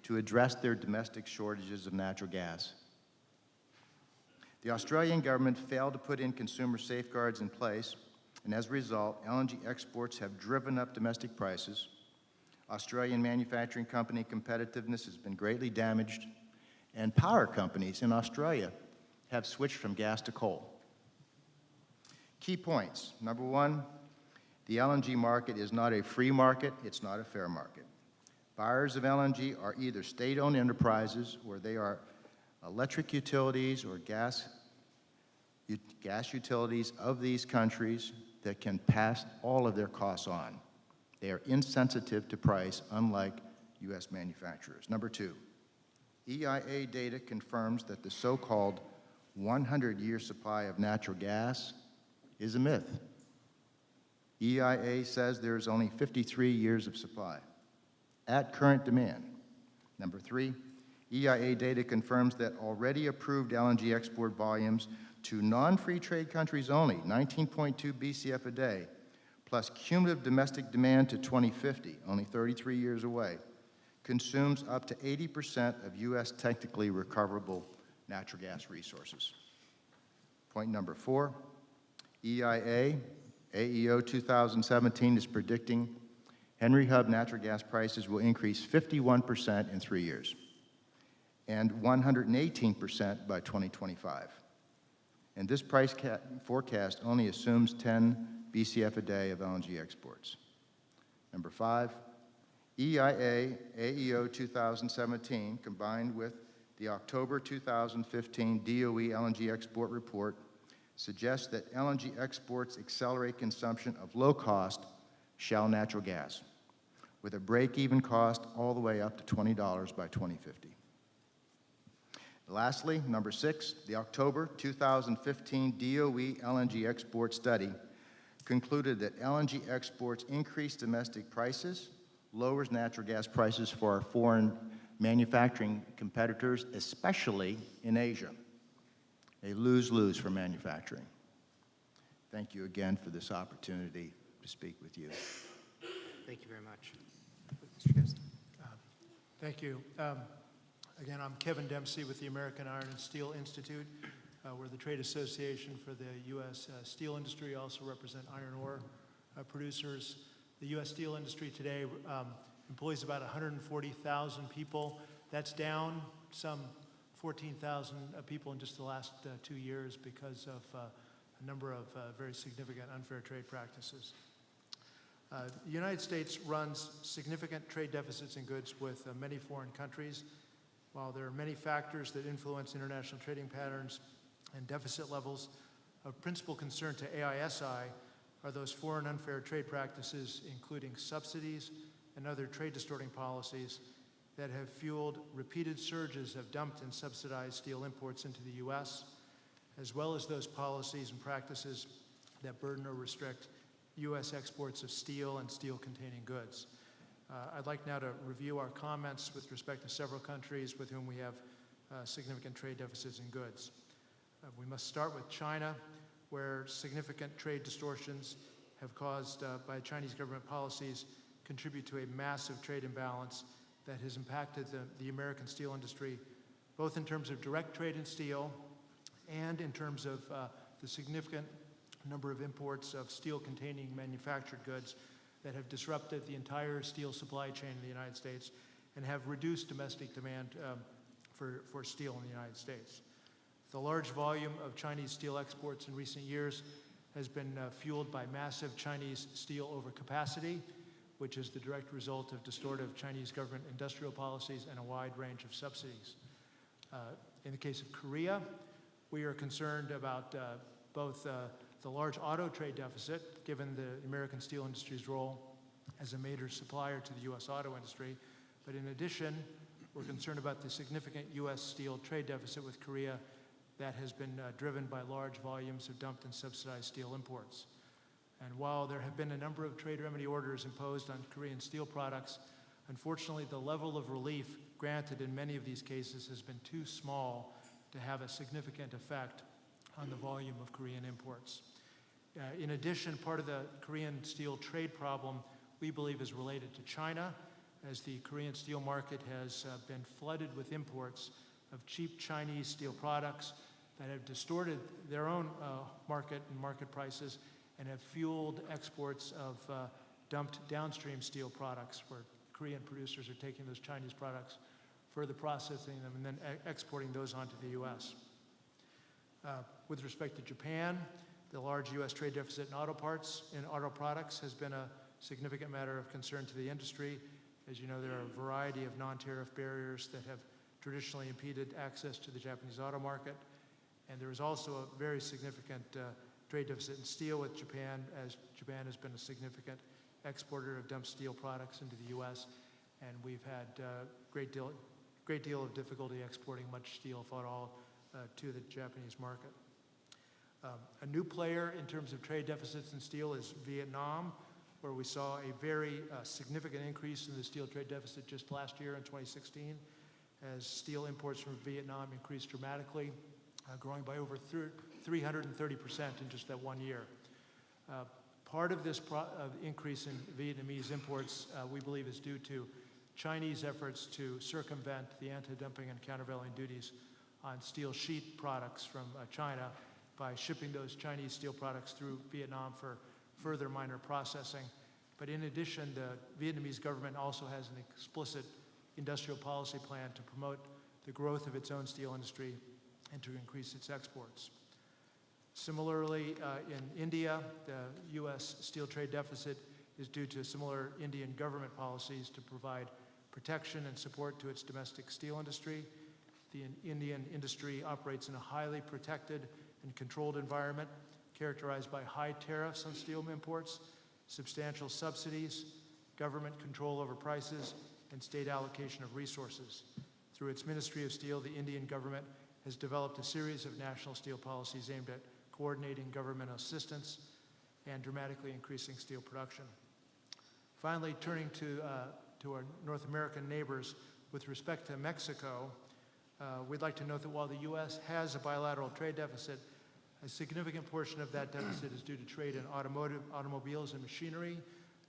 to address their domestic shortages of natural gas. The Australian government failed to put in consumer safeguards in place, and as a result, LNG exports have driven up domestic prices. Australian manufacturing company competitiveness has been greatly damaged, and power companies in Australia have switched from gas to coal. Key points. Number one, the LNG market is not a free market, it's not a fair market. Buyers of LNG are either state-owned enterprises, or they are electric utilities or gas utilities of these countries that can pass all of their costs on. They are insensitive to price, unlike U.S. manufacturers. Number two, EIA data confirms that the so-called 100-year supply of natural gas is a myth. EIA says there is only 53 years of supply at current demand. Number three, EIA data confirms that already approved LNG export volumes to non-free trade countries only, 19.2 BCF a day, plus cumulative domestic demand to 2050, only 33 years away, consumes up to 80% of U.S. technically recoverable natural gas resources. Point number four, EIA, AEO 2017 is predicting Henry Hub natural gas prices will increase 51% in 3 years and 118% by 2025. And this price forecast only assumes 10 BCF a day of LNG exports. Number five, EIA AEO 2017 combined with the October 2015 DOE LNG export report suggests that LNG exports accelerate consumption of low-cost shale natural gas, with a break-even cost all the way up to $20 by 2050. Lastly, number six, the October 2015 DOE LNG export study concluded that LNG exports increase domestic prices, lowers natural gas prices for our foreign manufacturing competitors, especially in Asia. A lose-lose for manufacturing. Thank you again for this opportunity to speak with you. Thank you very much. Mr. Gibson. Thank you. Again, I'm Kevin Dempsey with the American Iron and Steel Institute. We're the trade association for the U.S. steel industry, also represent iron ore producers. The U.S. steel industry today employs about 140,000 people. That's down some 14,000 people in just the last 2 years because of a number of very significant unfair trade practices. The United States runs significant trade deficits in goods with many foreign countries. While there are many factors that influence international trading patterns and deficit levels, of principal concern to AISI are those foreign unfair trade practices, including subsidies and other trade distorting policies that have fueled repeated surges of dumped and subsidized steel imports into the U.S., as well as those policies and practices that burden or restrict U.S. exports of steel and steel-containing goods. I'd like now to review our comments with respect to several countries with whom we have significant trade deficits in goods. We must start with China, where significant trade distortions have caused by Chinese government policies contribute to a massive trade imbalance that has impacted the American steel industry, both in terms of direct trade in steel and in terms of the significant number of imports of steel-containing manufactured goods that have disrupted the entire steel supply chain in the United States and have reduced domestic demand for steel in the United States. The large volume of Chinese steel exports in recent years has been fueled by massive Chinese steel overcapacity, which is the direct result of distortive Chinese government industrial policies and a wide range of subsidies. In the case of Korea, we are concerned about both the large auto trade deficit, given the American steel industry's role as a major supplier to the U.S. auto industry, but in addition, we're concerned about the significant U.S. steel trade deficit with Korea that has been driven by large volumes of dumped and subsidized steel imports. And while there have been a number of trade remedy orders imposed on Korean steel products, unfortunately the level of relief granted in many of these cases has been too small to have a significant effect on the volume of Korean imports. In addition, part of the Korean steel trade problem we believe is related to China, as the Korean steel market has been flooded with imports of cheap Chinese steel products that have distorted their own market and market prices and have fueled exports of dumped downstream steel products, where Korean producers are taking those Chinese products, further processing them, and then exporting those onto the U.S. With respect to Japan, the large U.S. trade deficit in auto parts and auto products has been a significant matter of concern to the industry. As you know, there are a variety of non-tariff barriers that have traditionally impeded access to the Japanese auto market. And there is also a very significant trade deficit in steel with Japan, as Japan has been a significant exporter of dumped steel products into the U.S. And we've had a great deal of difficulty exporting much steel, if at all, to the Japanese market. A new player in terms of trade deficits in steel is Vietnam, where we saw a very significant increase in the steel trade deficit just last year in 2016, as steel imports from Vietnam increased dramatically, growing by over 330% in just that 1 year. Part of this increase in Vietnamese imports, we believe, is due to Chinese efforts to circumvent the anti-dumping and countervailing duties on steel sheet products from China by shipping those Chinese steel products through Vietnam for further minor processing. But in addition, the Vietnamese government also has an explicit industrial policy plan to promote the growth of its own steel industry and to increase its exports. Similarly, in India, the U.S. steel trade deficit is due to similar Indian government policies to provide protection and support to its domestic steel industry. The Indian industry operates in a highly protected and controlled environment characterized by high tariffs on steel imports, substantial subsidies, government control over prices, and state allocation of resources. Through its Ministry of Steel, the Indian government has developed a series of national steel policies aimed at coordinating government assistance and dramatically increasing steel production. Finally, turning to our North American neighbors, with respect to Mexico, we'd like to note that while the U.S. has a bilateral trade deficit, a significant portion of that deficit is due to trade in automobiles and machinery,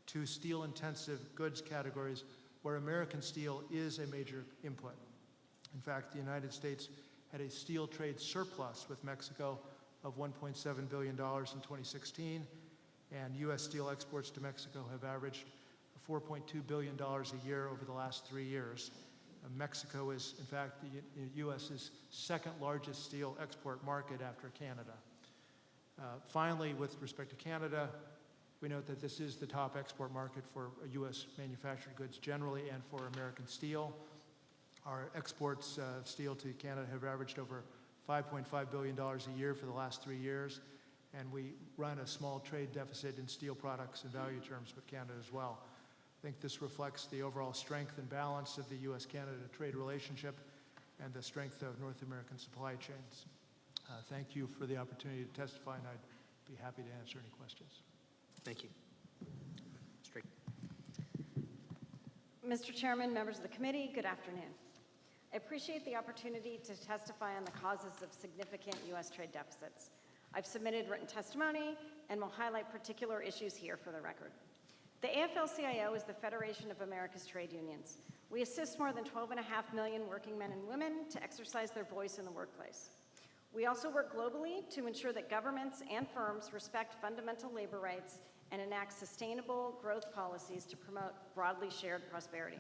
two steel-intensive goods categories where American steel is a major input. In fact, the United States had a steel trade surplus with Mexico of $1.7 billion in 2016, and U.S. steel exports to Mexico have averaged $4.2 billion a year over the last 3 years. Mexico is, in fact, the U.S.'s second largest steel export market after Canada. Finally, with respect to Canada, we note that this is the top export market for U.S. manufactured goods generally and for American steel. Our exports of steel to Canada have averaged over $5.5 billion a year for the last 3 years, and we run a small trade deficit in steel products in value terms with Canada as well. I think this reflects the overall strength and balance of the U.S.-Canada trade relationship and the strength of North American supply chains. Thank you for the opportunity to testify, and I'd be happy to answer any questions. Thank you. Straight. Mr. Chairman, members of the committee, good afternoon. I appreciate the opportunity to testify on the causes of significant U.S. trade deficits. I've submitted written testimony and will highlight particular issues here for the record. The AFL-CIO is the Federation of America's Trade Unions. We assist more than 12.5 million working men and women to exercise their voice in the workplace. We also work globally to ensure that governments and firms respect fundamental labor rights and enact sustainable growth policies to promote broadly shared prosperity.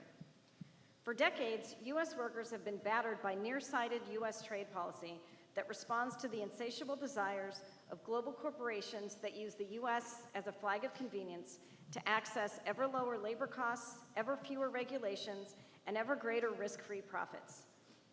For decades, U.S. workers have been battered by nearsighted U.S. trade policy that responds to the insatiable desires of global corporations that use the U.S. as a flag of convenience to access ever lower labor costs, ever fewer regulations, and ever greater risk-free profits.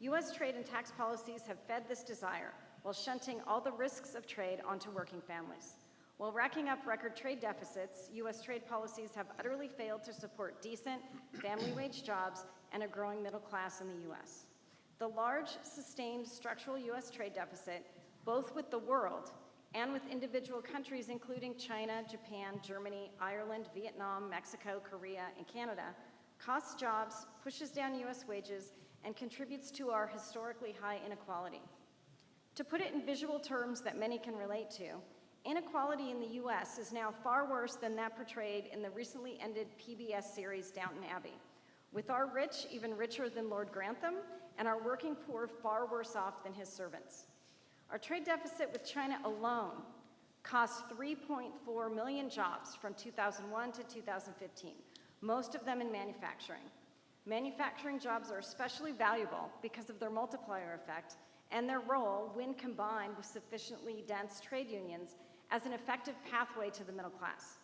U.S. trade and tax policies have fed this desire while shunting all the risks of trade onto working families. While racking up record trade deficits, U.S. trade policies have utterly failed to support decent family wage jobs and a growing middle class in the U.S. The large, sustained structural U.S. trade deficit, both with the world and with individual countries including China, Japan, Germany, Ireland, Vietnam, Mexico, Korea, and Canada, costs jobs, pushes down U.S. wages, and contributes to our historically high inequality. To put it in visual terms that many can relate to, inequality in the U.S. is now far worse than that portrayed in the recently ended PBS series Downton Abbey, with our rich even richer than Lord Grantham, and our working poor far worse off than his servants. Our trade deficit with China alone cost 3.4 million jobs from 2001 to 2015, most of them in manufacturing. Manufacturing jobs are especially valuable because of their multiplier effect and their role, when combined with sufficiently dense trade unions, as an effective pathway to the middle class.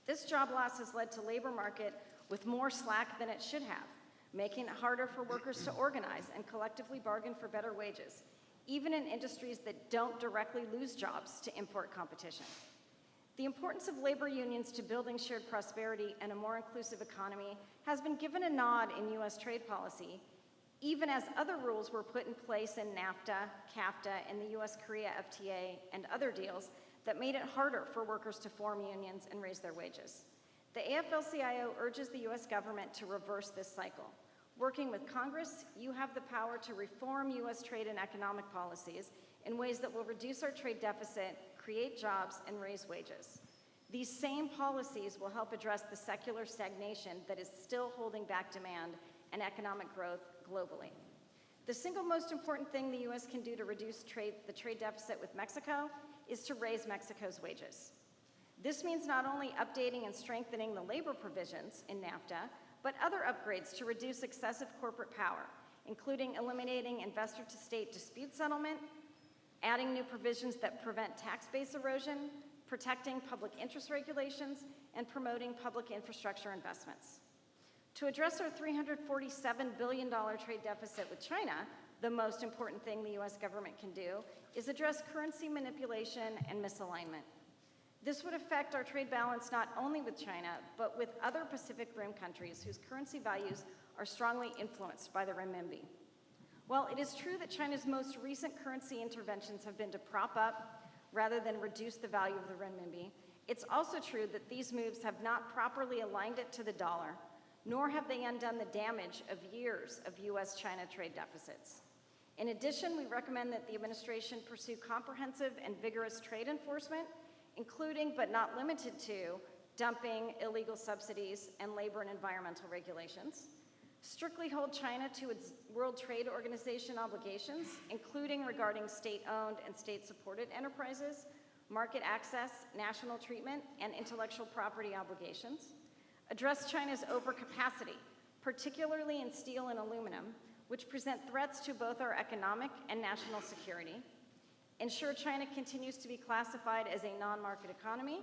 This job loss has led to a labor market with more slack than it should have, making it harder for workers to organize and collectively bargain for better wages, even in industries that don't directly lose jobs to import competition. The importance of labor unions to building shared prosperity and a more inclusive economy has been given a nod in U.S. trade policy, even as other rules were put in place in NAFTA, CAFTA, and the U.S.-Korea FTA and other deals that made it harder for workers to form unions and raise their wages. The AFL-CIO urges the U.S. government to reverse this cycle. Working with Congress, you have the power to reform U.S. trade and economic policies in ways that will reduce our trade deficit, create jobs, and raise wages. These same policies will help address the secular stagnation that is still holding back demand and economic growth globally. The single most important thing the U.S. can do to reduce the trade deficit with Mexico is to raise Mexico's wages. This means not only updating and strengthening the labor provisions in NAFTA, but other upgrades to reduce excessive corporate power, including eliminating investor-to-state dispute settlement, adding new provisions that prevent tax base erosion, protecting public interest regulations, and promoting public infrastructure investments. To address our $347 billion trade deficit with China, the most important thing the U.S. government can do is address currency manipulation and misalignment. This would affect our trade balance not only with China, but with other Pacific Rim countries whose currency values are strongly influenced by the renminbi. While it is true that China's most recent currency interventions have been to prop up rather than reduce the value of the renminbi, it's also true that these moves have not properly aligned it to the dollar, nor have they undone the damage of years of U.S.-China trade deficits. In addition, we recommend that the administration pursue comprehensive and vigorous trade enforcement, including but not limited to dumping, illegal subsidies, and labor and environmental regulations, strictly hold China to its World Trade Organization obligations, including regarding state-owned and state-supported enterprises, market access, national treatment, and intellectual property obligations, address China's overcapacity, particularly in steel and aluminum, which present threats to both our economic and national security, ensure China continues to be classified as a non-market economy,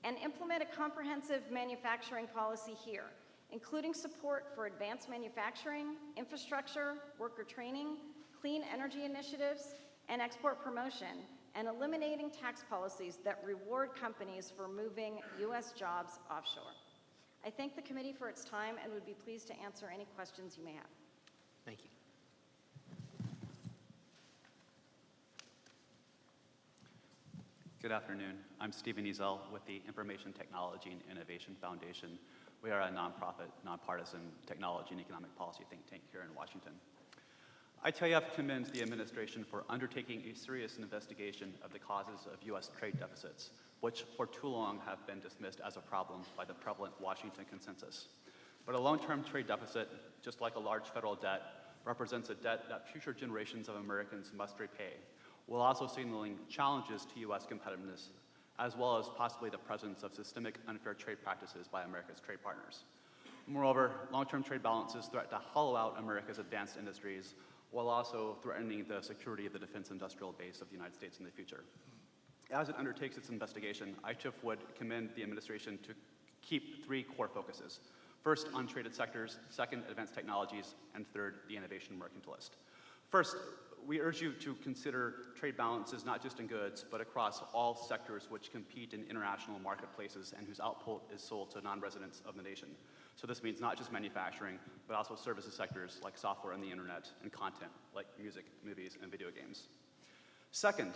and implement a comprehensive manufacturing policy here, including support for advanced manufacturing, infrastructure, worker training, clean energy initiatives, and export promotion, and eliminating tax policies that reward companies for moving U.S. jobs offshore. I thank the committee for its time and would be pleased to answer any questions you may have. Thank you. Good afternoon. I'm Stephen Ezel with the Information Technology and Innovation Foundation. We are a nonprofit, nonpartisan technology and economic policy think tank here in Washington. I tell you, I have to commend the administration for undertaking a serious investigation of the causes of U.S. trade deficits, which for too long have been dismissed as a problem by the prevalent Washington consensus. But a long-term trade deficit, just like a large federal debt, represents a debt that future generations of Americans must repay, while also signaling challenges to U.S. competitiveness, as well as possibly the presence of systemic unfair trade practices by America's trade partners. Moreover, long-term trade balances threaten to hollow out America's advanced industries, while also threatening the security of the defense industrial base of the United States in the future. As it undertakes its investigation, I too would commend the administration to keep three core focuses. First, untraded sectors, second, advanced technologies, and third, the innovation mercantilist. First, we urge you to consider trade balances not just in goods, but across all sectors which compete in international marketplaces and whose output is sold to non-residents of the nation. So this means not just manufacturing, but also services sectors like software and the internet, and content like music, movies, and video games. Second,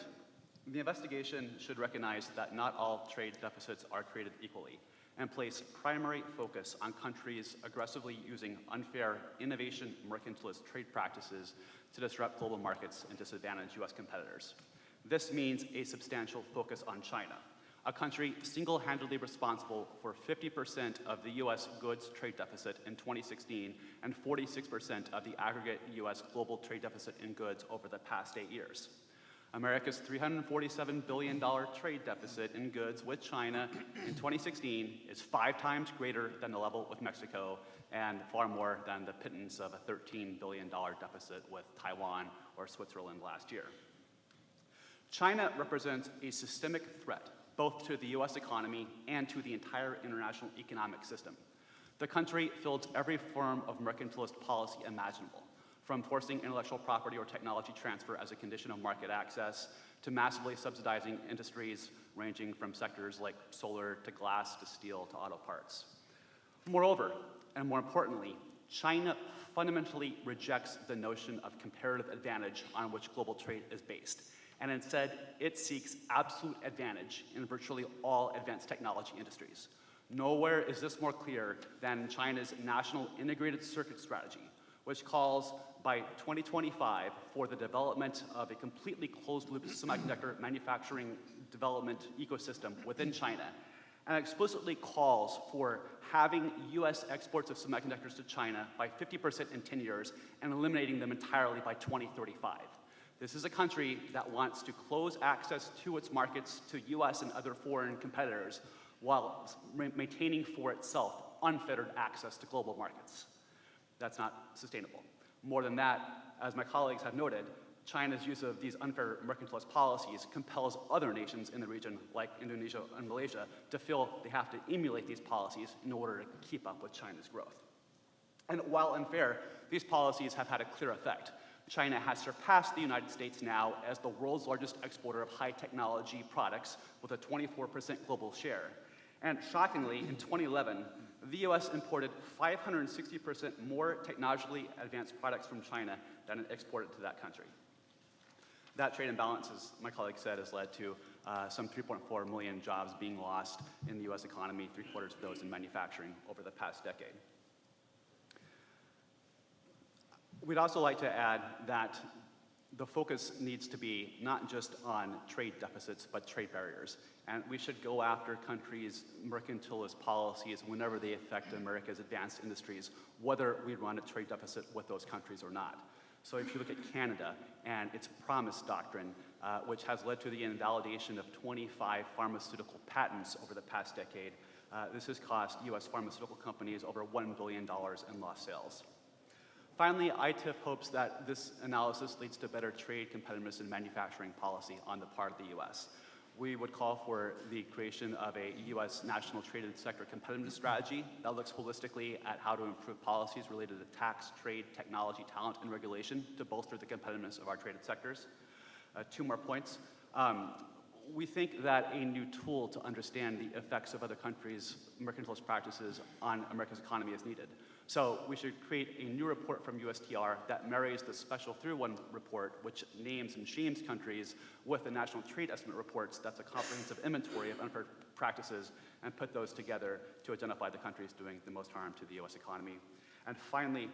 the investigation should recognize that not all trade deficits are created equally, and place primary focus on countries aggressively using unfair innovation mercantilist trade practices to disrupt global markets and disadvantage U.S. competitors. This means a substantial focus on China, a country single-handedly responsible for 50% of the U.S. goods trade deficit in 2016 and 46% of the aggregate U.S. global trade deficit in goods over the past 8 years. America's $347 billion trade deficit in goods with China in 2016 is 5 times greater than the level with Mexico and far more than the pittance of a $13 billion deficit with Taiwan or Switzerland last year. China represents a systemic threat both to the U.S. economy and to the entire international economic system. The country fields every form of mercantilist policy imaginable, from forcing intellectual property or technology transfer as a condition of market access to massively subsidizing industries ranging from sectors like solar to glass to steel to auto parts. Moreover, and more importantly, China fundamentally rejects the notion of comparative advantage on which global trade is based, and instead it seeks absolute advantage in virtually all advanced technology industries. Nowhere is this more clear than China's National Integrated Circuit Strategy, which calls by 2025 for the development of a completely closed-loop semiconductor manufacturing development ecosystem within China, and explicitly calls for having U.S. exports of semiconductors to China by 50% in 10 years and eliminating them entirely by 2035. This is a country that wants to close access to its markets to U.S. and other foreign competitors while maintaining for itself unfettered access to global markets. That's not sustainable. More than that, as my colleagues have noted, China's use of these unfair mercantilist policies compels other nations in the region, like Indonesia and Malaysia, to feel they have to emulate these policies in order to keep up with China's growth. And while unfair, these policies have had a clear effect. China has surpassed the United States now as the world's largest exporter of high technology products with a 24% global share. And shockingly, in 2011, the U.S. imported 560% more technologically advanced products from China than it exported to that country. That trade imbalance, as my colleague said, has led to some 3.4 million jobs being lost in the U.S. economy, 3/4 of those in manufacturing over the past decade. We'd also like to add that the focus needs to be not just on trade deficits, but trade barriers. And we should go after countries' mercantilist policies whenever they affect America's advanced industries, whether we run a trade deficit with those countries or not. So if you look at Canada and its promise doctrine, which has led to the invalidation of 25 pharmaceutical patents over the past decade, this has cost U.S. pharmaceutical companies over $1 billion in lost sales. Finally, ITIF hopes that this analysis leads to better trade competitiveness and manufacturing policy on the part of the U.S. We would call for the creation of a U.S. national trade and sector competitiveness strategy that looks holistically at how to improve policies related to tax, trade, technology, talent, and regulation to bolster the competitiveness of our traded sectors. 2 more points. We think that a new tool to understand the effects of other countries' mercantilist practices on America's economy is needed. So we should create a new report from USTR that marries the Special Through One report, which names and shames countries, with the National Trade Estimate reports that's a comprehensive inventory of unfair practices, and put those together to identify the countries doing the most harm to the U.S. economy. And finally,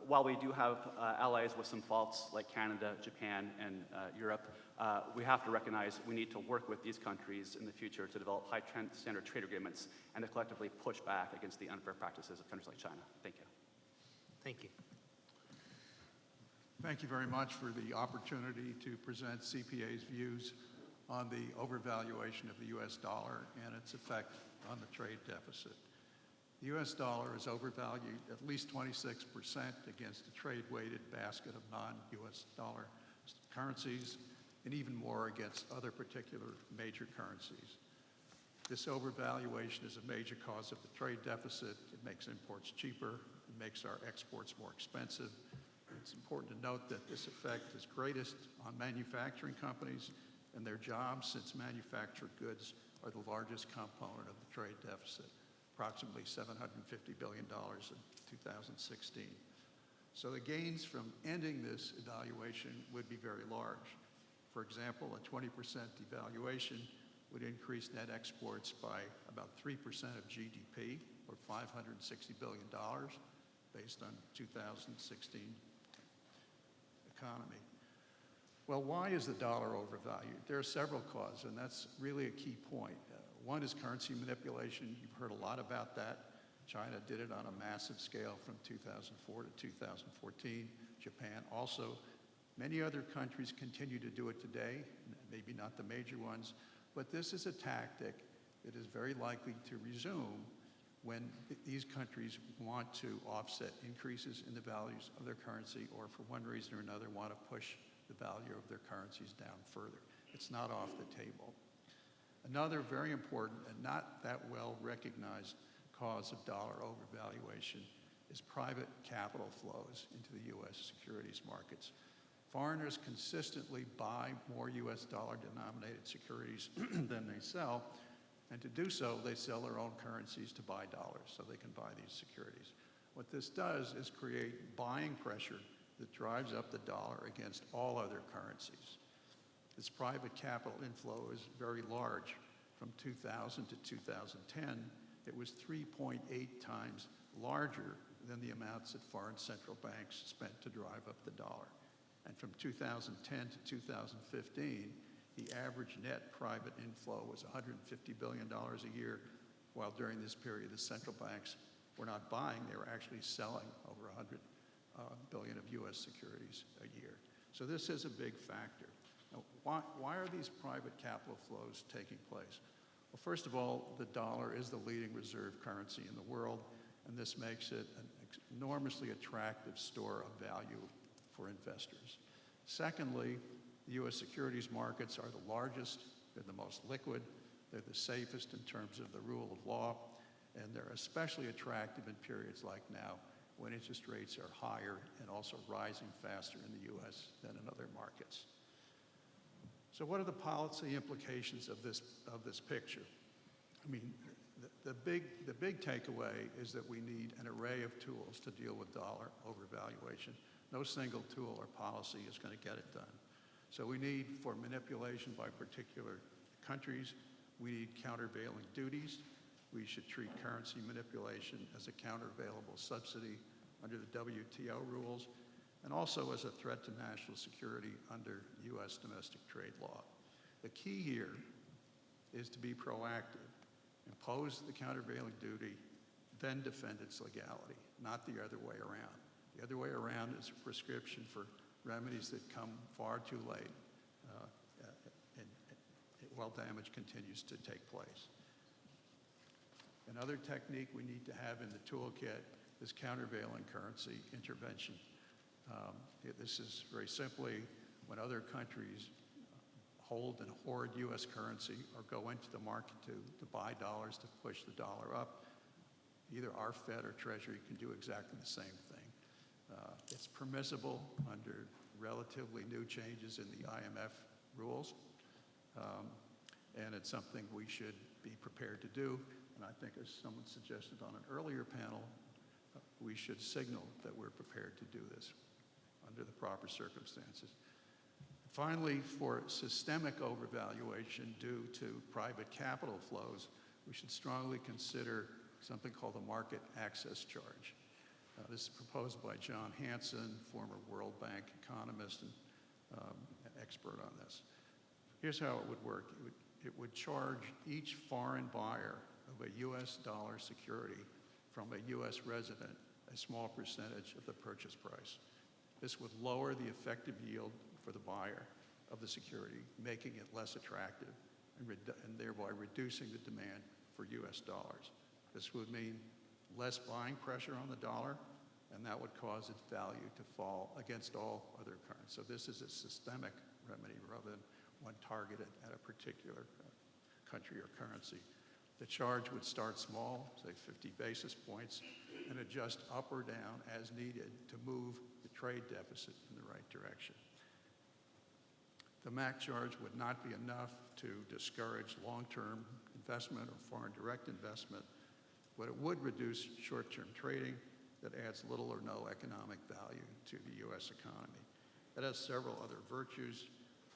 while we do have allies with some faults like Canada, Japan, and Europe, we have to recognize we need to work with these countries in the future to develop high standard trade agreements and to collectively push back against the unfair practices of countries like China. Thank you. Thank you. Thank you very much for the opportunity to present CPA's views on the overvaluation of the U.S. dollar and its effect on the trade deficit. The U.S. dollar is overvalued at least 26% against a trade-weighted basket of non-U.S. dollar currencies, and even more against other particular major currencies. This overvaluation is a major cause of the trade deficit. It makes imports cheaper. It makes our exports more expensive. It's important to note that this effect is greatest on manufacturing companies and their jobs, since manufactured goods are the largest component of the trade deficit, approximately $750 billion in 2016. So the gains from ending this evaluation would be very large. For example, a 20% devaluation would increase net exports by about 3% of GDP, or $560 billion, based on 2016 economy. Well, why is the dollar overvalued? There are several causes, and that's really a key point. One is currency manipulation. You've heard a lot about that. China did it on a massive scale from 2004 to 2014. Japan also. Many other countries continue to do it today, maybe not the major ones, but this is a tactic that is very likely to resume when these countries want to offset increases in the values of their currency, or for one reason or another want to push the value of their currencies down further. It's not off the table. Another very important and not that well recognized cause of dollar overvaluation is private capital flows into the U.S. securities markets. Foreigners consistently buy more U.S. dollar-denominated securities than they sell, and to do so, they sell their own currencies to buy dollars so they can buy these securities. What this does is create buying pressure that drives up the dollar against all other currencies. This private capital inflow is very large. From 2000 to 2010, it was 3.8 times larger than the amounts that foreign central banks spent to drive up the dollar. And from 2010 to 2015, the average net private inflow was $150 billion a year, while during this period, the central banks were not buying, they were actually selling over $100 billion of U.S. securities a year. So this is a big factor. Now, why are these private capital flows taking place? Well, first of all, the dollar is the leading reserve currency in the world, and this makes it an enormously attractive store of value for investors. Secondly, the U.S. securities markets are the largest, they're the most liquid, they're the safest in terms of the rule of law, and they're especially attractive in periods like now when interest rates are higher and also rising faster in the U.S. than in other markets. So what are the policy implications of this picture? I mean, the big takeaway is that we need an array of tools to deal with dollar overvaluation. No single tool or policy is going to get it done. So we need, for manipulation by particular countries, we need countervailing duties. We should treat currency manipulation as a countervailable subsidy under the WTO rules, and also as a threat to national security under U.S. domestic trade law. The key here is to be proactive, impose the countervailing duty, then defend its legality, not the other way around. The other way around is a prescription for remedies that come far too late while damage continues to take place. Another technique we need to have in the toolkit is countervailing currency intervention. This is very simply when other countries hold and hoard U.S. currency or go into the market to buy dollars to push the dollar up, either our Fed or Treasury can do exactly the same thing. It's permissible under relatively new changes in the IMF rules, and it's something we should be prepared to do. And I think, as someone suggested on an earlier panel, we should signal that we're prepared to do this under the proper circumstances. Finally, for systemic overvaluation due to private capital flows, we should strongly consider something called the market access charge. This is proposed by John Hanson, former World Bank economist and expert on this. Here's how it would work. It would charge each foreign buyer of a U.S. dollar security from a U.S. resident a small percentage of the purchase price. This would lower the effective yield for the buyer of the security, making it less attractive and thereby reducing the demand for U.S. dollars. This would mean less buying pressure on the dollar, and that would cause its value to fall against all other currencies. So this is a systemic remedy rather than one targeted at a particular country or currency. The charge would start small, say 50 basis points, and adjust up or down as needed to move the trade deficit in the right direction. The MAC charge would not be enough to discourage long-term investment or foreign direct investment, but it would reduce short-term trading that adds little or no economic value to the U.S. economy. It has several other virtues.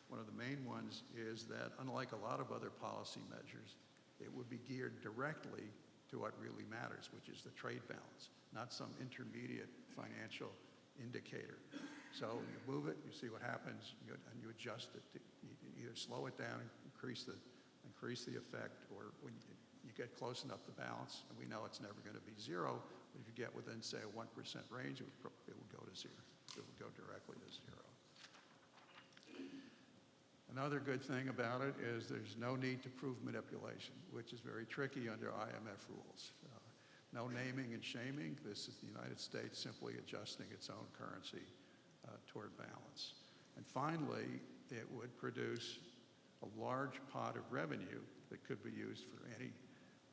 One of the main ones is that, unlike a lot of other policy measures, it would be geared directly to what really matters, which is the trade balance, not some intermediate financial indicator. So you move it, you see what happens, and you adjust it. You either slow it down, increase the effect, or when you get close enough to balance, and we know it's never going to be zero, but if you get within, say, a 1% range, it would go to zero. It would go directly to zero. Another good thing about it is there's no need to prove manipulation, which is very tricky under IMF rules. No naming and shaming. This is the United States simply adjusting its own currency toward balance. And finally, it would produce a large pot of revenue that could be used for any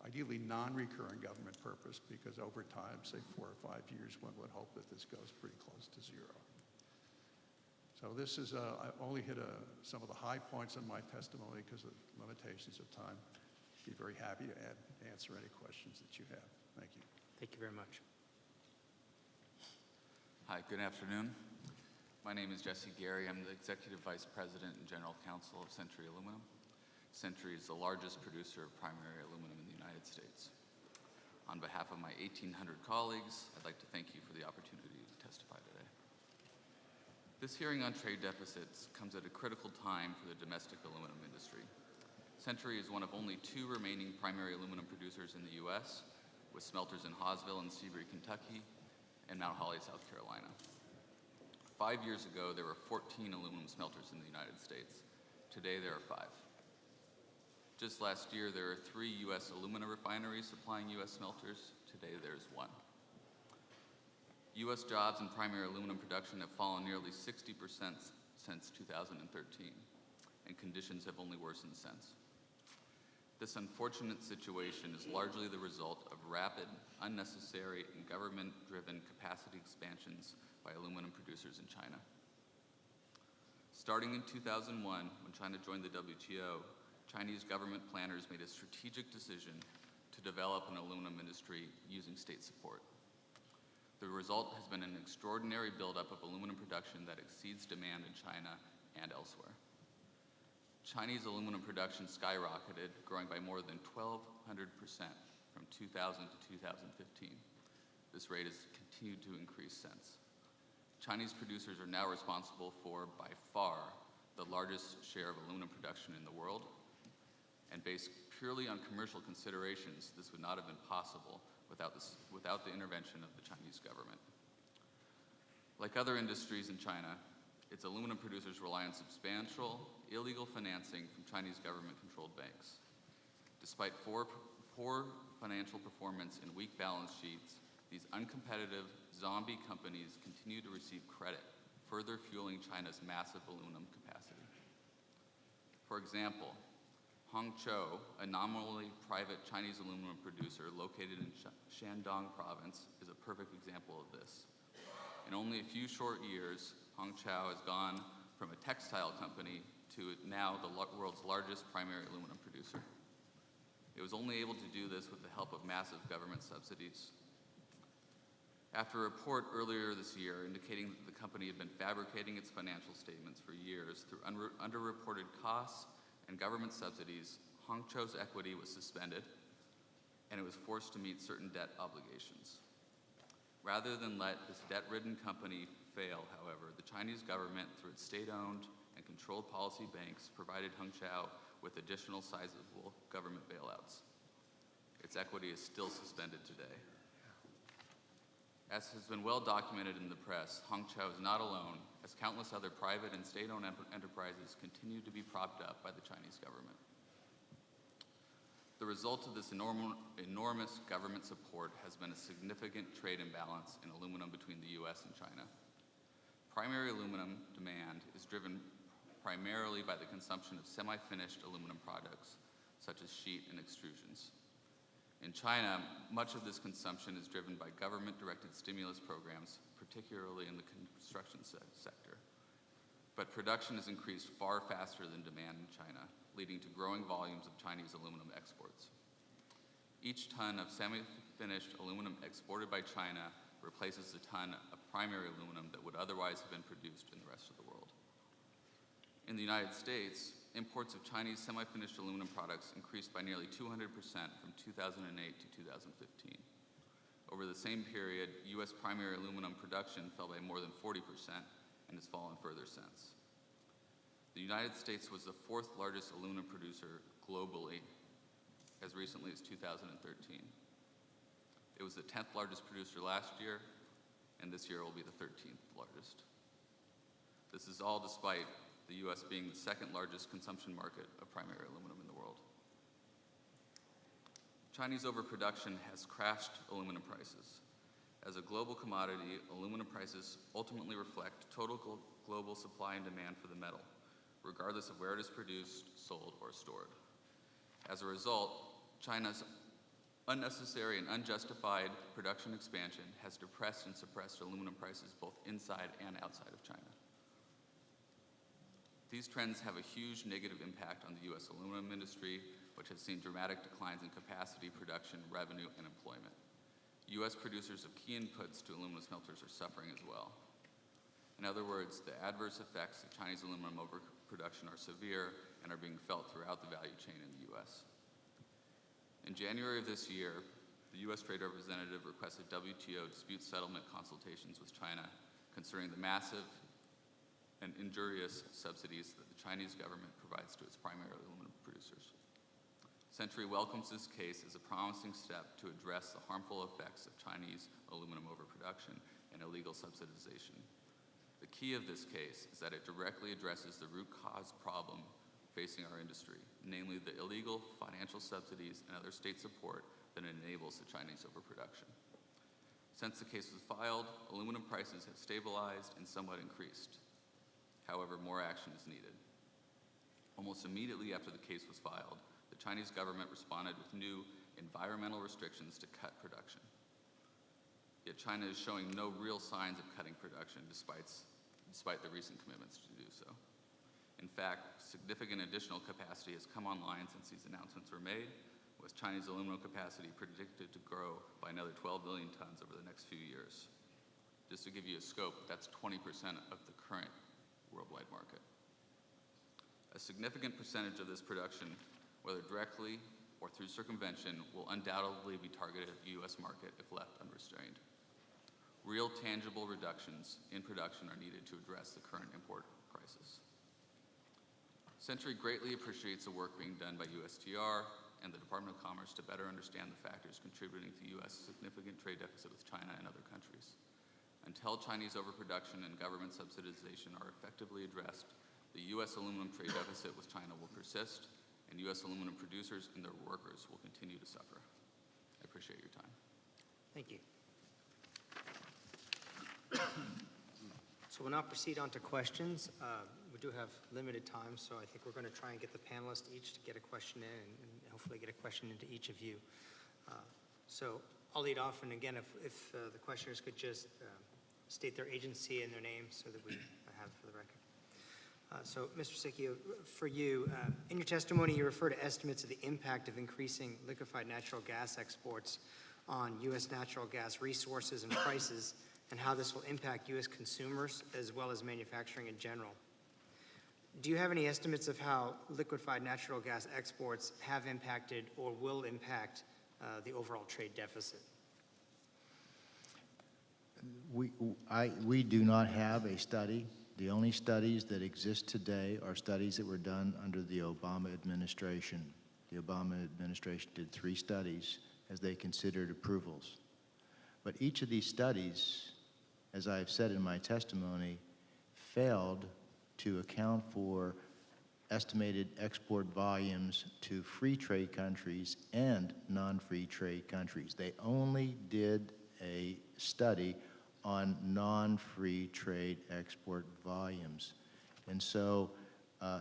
ideally non-recurring government purpose, because over time, say 4 or 5 years, one would hope that this goes pretty close to zero. So this is, I only hit some of the high points in my testimony because of limitations of time. Be very happy to answer any questions that you have. Thank you. Thank you very much. Hi, good afternoon. My name is Jesse Gary. I'm the Executive Vice President and General Counsel of Century Aluminum. Century is the largest producer of primary aluminum in the United States. On behalf of my 1,800 colleagues, I'd like to thank you for the opportunity to testify today. This hearing on trade deficits comes at a critical time for the domestic aluminum industry. Century is one of only 2 remaining primary aluminum producers in the U.S., with smelters in Hawesville and Seabury, Kentucky, and Mount Holly, South Carolina. 5 years ago, there were 14 aluminum smelters in the United States. Today, there are 5. Just last year, there were 3 U.S. alumina refineries supplying U.S. smelters. Today, there's 1. U.S. jobs in primary aluminum production have fallen nearly 60% since 2013, and conditions have only worsened since. This unfortunate situation is largely the result of rapid, unnecessary, and government-driven capacity expansions by aluminum producers in China. Starting in 2001, when China joined the WTO, Chinese government planners made a strategic decision to develop an aluminum industry using state support. The result has been an extraordinary buildup of aluminum production that exceeds demand in China and elsewhere. Chinese aluminum production skyrocketed, growing by more than 1,200% from 2000 to 2015. This rate has continued to increase since. Chinese producers are now responsible for, by far, the largest share of aluminum production in the world, and based purely on commercial considerations, this would not have been possible without the intervention of the Chinese government. Like other industries in China, its aluminum producers rely on substantial, illegal financing from Chinese government-controlled banks. Despite poor financial performance and weak balance sheets, these uncompetitive zombie companies continue to receive credit, further fueling China's massive aluminum capacity. For example, Hongzhou, a nominally private Chinese aluminum producer located in Shandong province, is a perfect example of this. In only a few short years, Hongzhou has gone from a textile company to now the world's largest primary aluminum producer. It was only able to do this with the help of massive government subsidies. After a report earlier this year indicating that the company had been fabricating its financial statements for years through underreported costs and government subsidies, Hongzhou's equity was suspended, and it was forced to meet certain debt obligations. Rather than let this debt-ridden company fail, however, the Chinese government, through its state-owned and controlled policy banks, provided Hongzhou with additional sizable government bailouts. Its equity is still suspended today. As has been well documented in the press, Hongzhou is not alone, as countless other private and state-owned enterprises continue to be propped up by the Chinese government. The result of this enormous government support has been a significant trade imbalance in aluminum between the U.S. and China. Primary aluminum demand is driven primarily by the consumption of semi-finished aluminum products, such as sheet and extrusions. In China, much of this consumption is driven by government-directed stimulus programs, particularly in the construction sector. But production has increased far faster than demand in China, leading to growing volumes of Chinese aluminum exports. Each ton of semi-finished aluminum exported by China replaces a ton of primary aluminum that would otherwise have been produced in the rest of the world. In the United States, imports of Chinese semi-finished aluminum products increased by nearly 200% from 2008 to 2015. Over the same period, U.S. primary aluminum production fell by more than 40%, and has fallen further since. The United States was the 4th largest aluminum producer globally as recently as 2013. It was the 10th largest producer last year, and this year will be the 13th largest. This is all despite the U.S. being the 2nd largest consumption market of primary aluminum in the world. Chinese overproduction has crashed aluminum prices. As a global commodity, aluminum prices ultimately reflect total global supply and demand for the metal, regardless of where it is produced, sold, or stored. As a result, China's unnecessary and unjustified production expansion has depressed and suppressed aluminum prices both inside and outside of China. These trends have a huge negative impact on the U.S. aluminum industry, which has seen dramatic declines in capacity, production, revenue, and employment. U.S. producers of key inputs to aluminum smelters are suffering as well. In other words, the adverse effects of Chinese aluminum overproduction are severe and are being felt throughout the value chain in the U.S. In January of this year, the U.S. Trade Representative requested WTO dispute settlement consultations with China concerning the massive and injurious subsidies that the Chinese government provides to its primary aluminum producers. Century welcomes this case as a promising step to address the harmful effects of Chinese aluminum overproduction and illegal subsidization. The key of this case is that it directly addresses the root cause problem facing our industry, namely the illegal financial subsidies and other state support that enables the Chinese overproduction. Since the case was filed, aluminum prices have stabilized and somewhat increased. However, more action is needed. Almost immediately after the case was filed, the Chinese government responded with new environmental restrictions to cut production. Yet China is showing no real signs of cutting production despite the recent commitments to do so. In fact, significant additional capacity has come online since these announcements were made, with Chinese aluminum capacity predicted to grow by another 12 billion tons over the next few years. Just to give you a scope, that's 20% of the current worldwide market. A significant percentage of this production, whether directly or through circumvention, will undoubtedly be targeted at the U.S. market if left unrestrained. Real tangible reductions in production are needed to address the current import crisis. Century greatly appreciates the work being done by USTR and the Department of Commerce to better understand the factors contributing to U.S. significant trade deficit with China and other countries. Until Chinese overproduction and government subsidization are effectively addressed, the U.S. aluminum trade deficit with China will persist, and U.S. aluminum producers and their workers will continue to suffer. I appreciate your time. Thank you. So we'll now proceed on to questions. We do have limited time, so I think we're going to try and get the panelists each to get a question in and hopefully get a question into each of you. So I'll lead off, and again, if the questioners could just state their agency and their name so that we have it for the record. So, Mr. Sicchio, for you, in your testimony, you refer to estimates of the impact of increasing liquefied natural gas exports on U.S. natural gas resources and prices, and how this will impact U.S. consumers as well as manufacturing in general. Do you have any estimates of how liquefied natural gas exports have impacted or will impact the overall trade deficit? We do not have a study. The only studies that exist today are studies that were done under the Obama administration. The Obama administration did 3 studies as they considered approvals. But each of these studies, as I've said in my testimony, failed to account for estimated export volumes to free trade countries and non-free trade countries. They only did a study on non-free trade export volumes. And so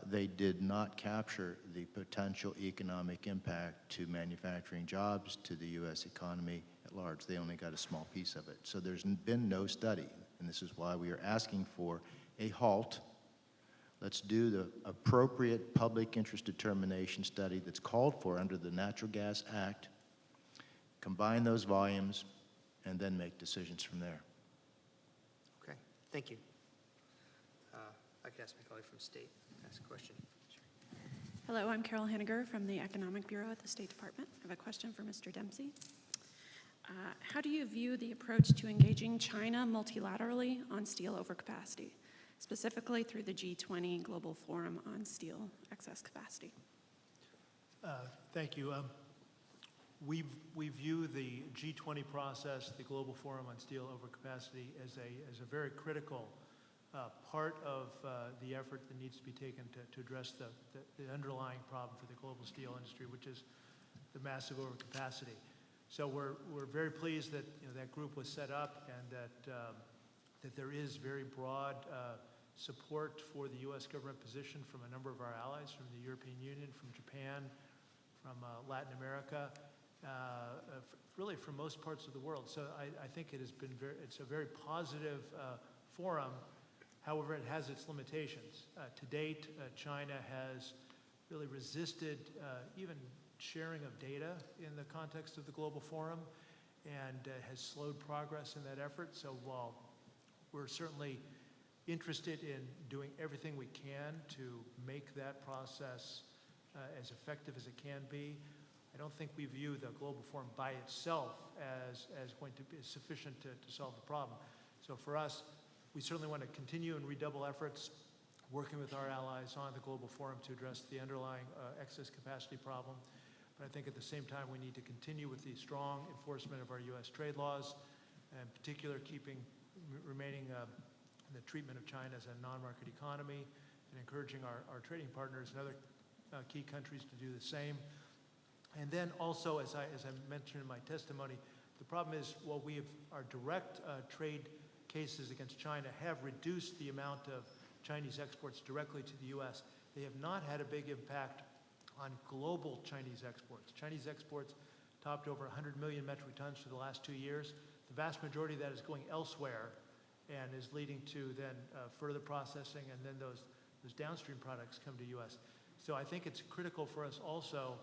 they did not capture the potential economic impact to manufacturing jobs, to the U.S. economy at large. They only got a small piece of it. So there's been no study, and this is why we are asking for a halt. Let's do the appropriate public interest determination study that's called for under the Natural Gas Act, combine those volumes, and then make decisions from there. Okay, thank you. I could ask my colleague from State to ask a question. Hello, I'm Carol Henniger from the Economic Bureau at the State Department. I have a question for Mr. Dempsey. How do you view the approach to engaging China multilaterally on steel overcapacity? specifically through the G20 Global Forum on Steel Excess Capacity? Thank you. We view the G20 process, the Global Forum on Steel Overcapacity, as a very critical part of the effort that needs to be taken to address the underlying problem for the global steel industry, which is the massive overcapacity. So we're very pleased that that group was set up and that there is very broad support for the U.S. government position from a number of our allies, from the European Union, from Japan, from Latin America, really from most parts of the world. So I think it has been it's a very positive forum. However, it has its limitations. To date, China has really resisted even sharing of data in the context of the Global Forum and has slowed progress in that effort. So while we're certainly interested in doing everything we can to make that process as effective as it can be, I don't think we view the Global Forum by itself as going to be sufficient to solve the problem. So for us, we certainly want to continue and redouble efforts working with our allies on the Global Forum to address the underlying excess capacity problem. But I think at the same time, we need to continue with the strong enforcement of our U.S. trade laws, and in particular, remaining the treatment of China as a non-market economy and encouraging our trading partners and other key countries to do the same. And then also, as I mentioned in my testimony, the problem is, while our direct trade cases against China have reduced the amount of Chinese exports directly to the U.S., they have not had a big impact on global Chinese exports. Chinese exports topped over 100 million metric tons for the last 2 years. The vast majority of that is going elsewhere and is leading to then further processing, and then those downstream products come to U.S. So I think it's critical for us also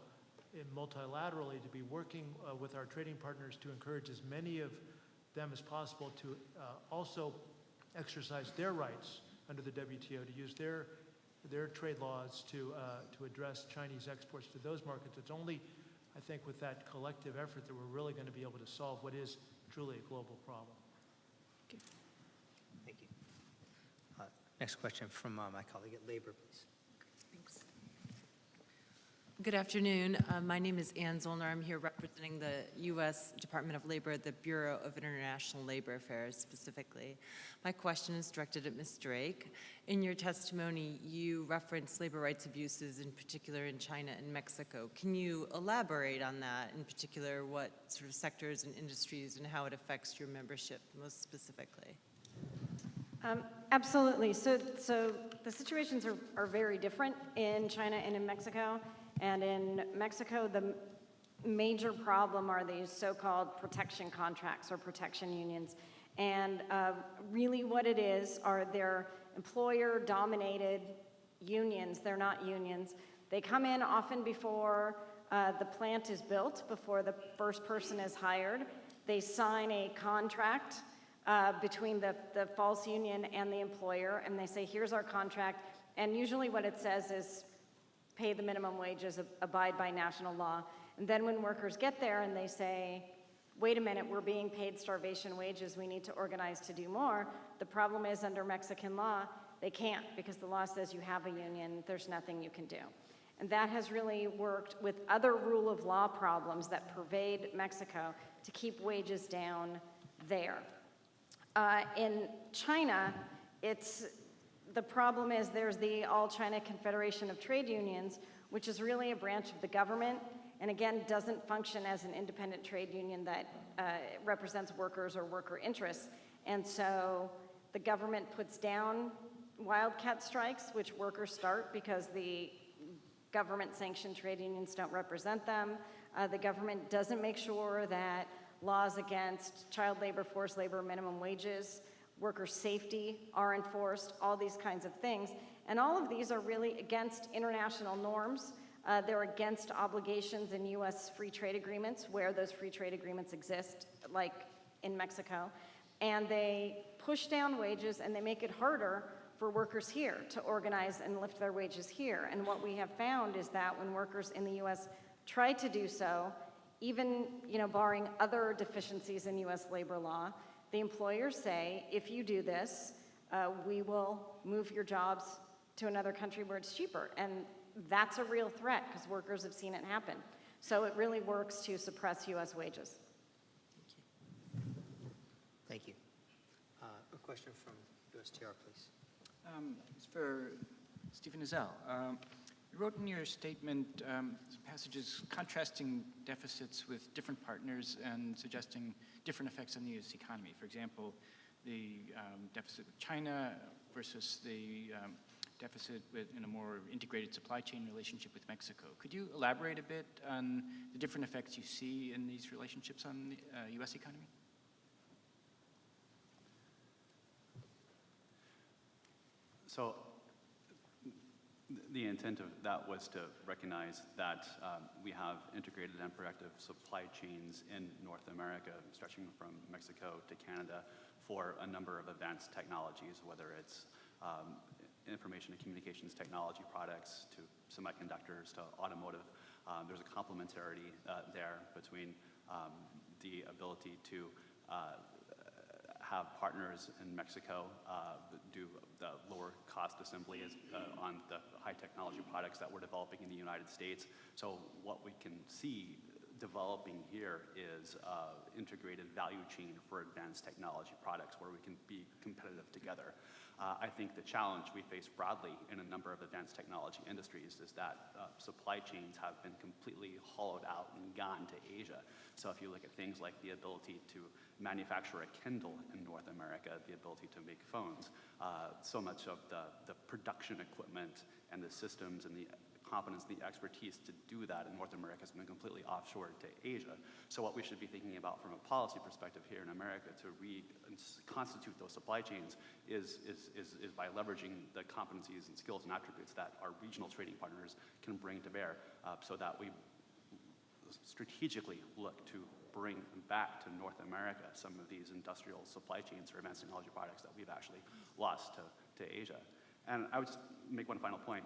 multilaterally to be working with our trading partners to encourage as many of them as possible to also exercise their rights under the WTO, to use their trade laws to address Chinese exports to those markets. It's only, I think, with that collective effort that we're really going to be able to solve what is truly a global problem. Thank you. Next question from my colleague at Labor, please. Thanks. Good afternoon. My name is Ann Zollner. I'm here representing the U.S. Department of Labor, the Bureau of International Labor Affairs specifically. My question is directed at Ms. Drake. In your testimony, you referenced labor rights abuses, in particular in China and Mexico. Can you elaborate on that, in particular what sort of sectors and industries and how it affects your membership most specifically? Absolutely. So the situations are very different in China and in Mexico. And in Mexico, the major problem are these so-called protection contracts or protection unions. And really what it is are they're employer-dominated unions. They're not unions. They come in often before the plant is built, before the first person is hired. They sign a contract between the false union and the employer, and they say, here's our contract. And usually what it says is, pay the minimum wages, abide by national law. And then when workers get there and they say, wait a minute, we're being paid starvation wages, we need to organize to do more, the problem is under Mexican law, they can't, because the law says you have a union, there's nothing you can do. And that has really worked with other rule of law problems that pervade Mexico to keep wages down there. In China, the problem is there's the All China Confederation of Trade Unions, which is really a branch of the government, and again, doesn't function as an independent trade union that represents workers or worker interests. And so the government puts down wildcat strikes, which workers start because the government-sanctioned trade unions don't represent them. The government doesn't make sure that laws against child labor, forced labor, minimum wages, worker safety are enforced, all these kinds of things. And all of these are really against international norms. They're against obligations in U.S. free trade agreements where those free trade agreements exist, like in Mexico. And they push down wages and they make it harder for workers here to organize and lift their wages here. And what we have found is that when workers in the U.S. try to do so, even barring other deficiencies in U.S. labor law, the employers say, if you do this, we will move your jobs to another country where it's cheaper. And that's a real threat because workers have seen it happen. So it really works to suppress U.S. wages. Thank you. A question from USTR, please. It's for Stephen Ezell. You wrote in your statement some passages contrasting deficits with different partners and suggesting different effects on the U.S. economy. For example, the deficit with China versus the deficit in a more integrated supply chain relationship with Mexico. Could you elaborate a bit on the different effects you see in these relationships on the U.S. economy? So the intent of that was to recognize that we have integrated and productive supply chains in North America, stretching from Mexico to Canada, for a number of advanced technologies, whether it's information and communications technology products to semiconductors to automotive. There's a complementarity there between the ability to have partners in Mexico do the lower cost assembly on the high technology products that we're developing in the United States. So what we can see developing here is integrated value chain for advanced technology products where we can be competitive together. I think the challenge we face broadly in a number of advanced technology industries is that supply chains have been completely hollowed out and gone to Asia. So if you look at things like the ability to manufacture a Kindle in North America, the ability to make phones, so much of the production equipment and the systems and the competence, the expertise to do that in North America has been completely offshored to Asia. So what we should be thinking about from a policy perspective here in America to reconstitute those supply chains is by leveraging the competencies and skills and attributes that our regional trading partners can bring to bear so that we strategically look to bring back to North America some of these industrial supply chains for advanced technology products that we've actually lost to Asia. And I would just make one final point.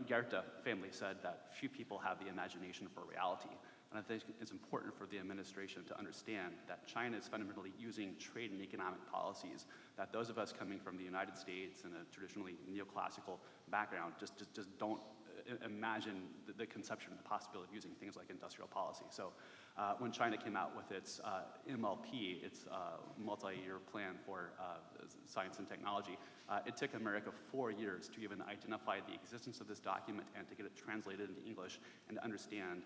Goethe famously said that few people have the imagination for reality. And I think it's important for the administration to understand that China is fundamentally using trade and economic policies that those of us coming from the United States and a traditionally neoclassical background just don't imagine the conception and the possibility of using things like industrial policy. So when China came out with its MLP, its multi-year plan for science and technology, it took America 4 years to even identify the existence of this document and to get it translated into English and to understand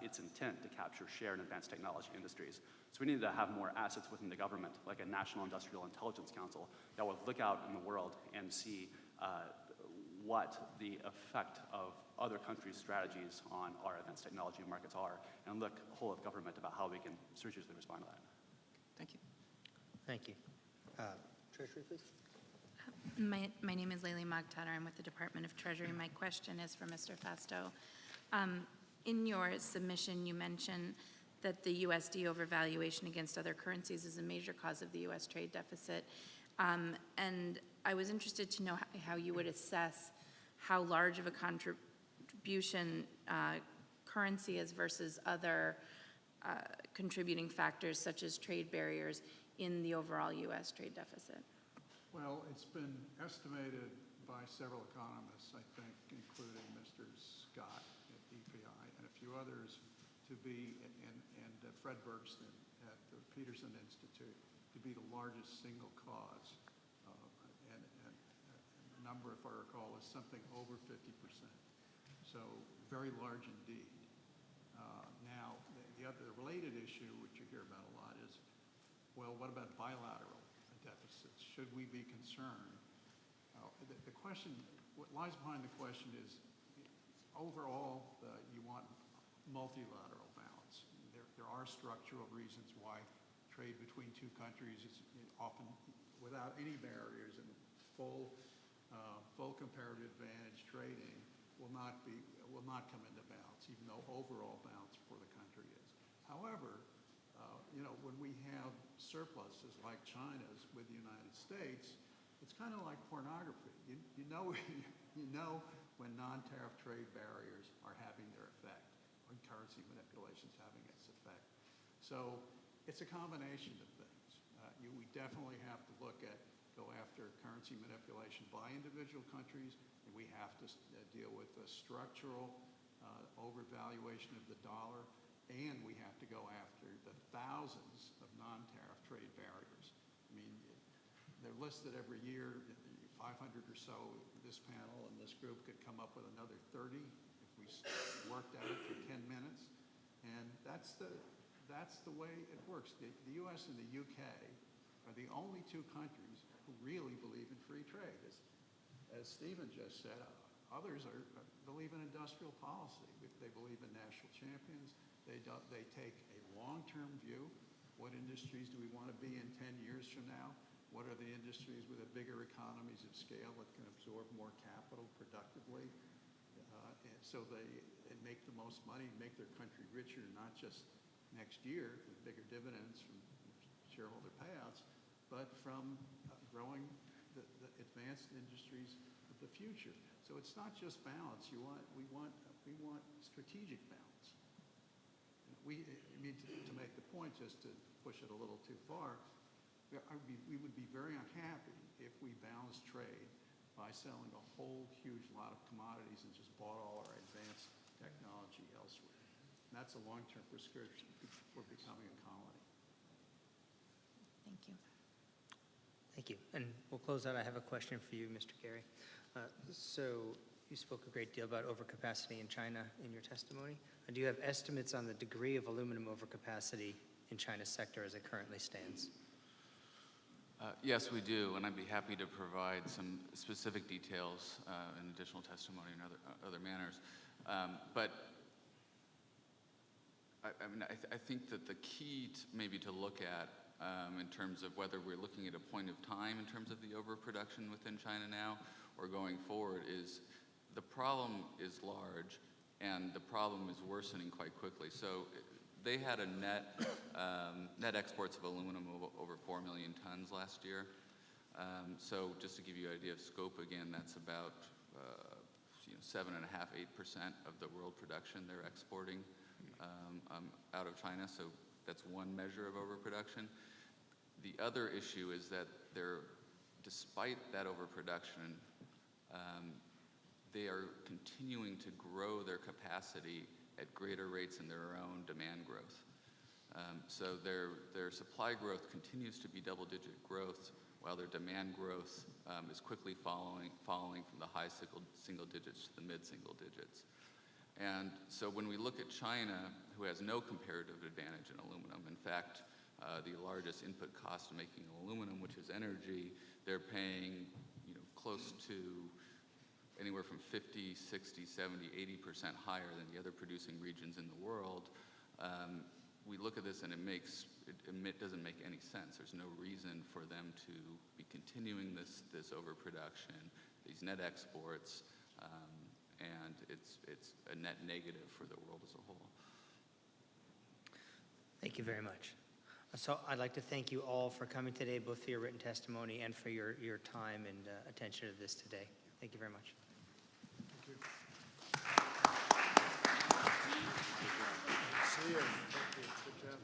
its intent to capture share in advanced technology industries. So we need to have more assets within the government, like a National Industrial Intelligence Council, that will look out in the world and see what the effect of other countries' strategies on our advanced technology markets are, and look whole of government about how we can strategically respond to that. Thank you. Thank you. Treasury, please. My name is Layli Mokhtar. I'm with the Department of Treasury. My question is for Mr. Fasto. In your submission, you mentioned that the USD overvaluation against other currencies is a major cause of the U.S. trade deficit. And I was interested to know how you would assess how large of a contribution currency is versus other contributing factors such as trade barriers in the overall U.S. trade deficit. Well, it's been estimated by several economists, I think, including Mr. Scott at EPI and a few others, to be, and Fred Bergsten at the Peterson Institute, to be the largest single cause. And the number, if I recall, is something over 50%. So very large indeed. Now, the related issue, which you hear about a lot, is, well, what about bilateral deficits? Should we be concerned? The question, what lies behind the question is, overall, you want multilateral balance. There are structural reasons why trade between two countries is often without any barriers and full comparative advantage trading will not come into balance, even though overall balance for the country is. However, when we have surpluses like China's with the United States, it's kind of like pornography. You know when non-tariff trade barriers are having their effect, when currency manipulation is having its effect. So it's a combination of things. We definitely have to look at go after currency manipulation by individual countries, and we have to deal with the structural overvaluation of the dollar, and we have to go after the thousands of non-tariff trade barriers. I mean, they're listed every year, 500 or so. This panel and this group could come up with another 30 if we worked at it for 10 minutes. And that's the way it works. The U.S. and the U.K. are the only two countries who really believe in free trade. As Stephen just said, others believe in industrial policy. They believe in national champions. They take a long-term view. What industries do we want to be in 10 years from now? What are the industries with a bigger economies of scale that can absorb more capital productively? And so they make the most money, make their country richer, not just next year with bigger dividends from shareholder payouts, but from growing the advanced industries of the future. So it's not just balance. We want strategic balance. We need to make the point, just to push it a little too far, we would be very unhappy if we balanced trade by selling a whole huge lot of commodities and just bought all our advanced technology elsewhere. And that's a long-term prescription for becoming a colony. Thank you. Thank you. And we'll close out. I have a question for you, Mr. Gary. So you spoke a great deal about overcapacity in China in your testimony. Do you have estimates on the degree of aluminum overcapacity in China's sector as it currently stands? Yes, we do, and I'd be happy to provide some specific details in additional testimony and other manners. But I think that the key maybe to look at in terms of whether we're looking at a point of time in terms of the overproduction within China now or going forward is the problem is large and the problem is worsening quite quickly. So they had a net exports of aluminum over 4 million tons last year. So just to give you an idea of scope again, that's about 7.5–8% of the world production they're exporting out of China. So that's one measure of overproduction. The other issue is that despite that overproduction, they are continuing to grow their capacity at greater rates than their own demand growth. So their supply growth continues to be double-digit growth, while their demand growth is quickly falling from the high single digits to the mid-single digits. And so when we look at China, who has no comparative advantage in aluminum, in fact, the largest input cost of making aluminum, which is energy, they're paying close to anywhere from 50, 60, 70, 80% higher than the other producing regions in the world. We look at this and it doesn't make any sense. There's no reason for them to be continuing this overproduction, these net exports, and it's a net negative for the world as a whole. Thank you very much. So I'd like to thank you all for coming today, both for your written testimony and for your time and attention to this today. Thank you very much. Thank you. See you. Thank you. Good job.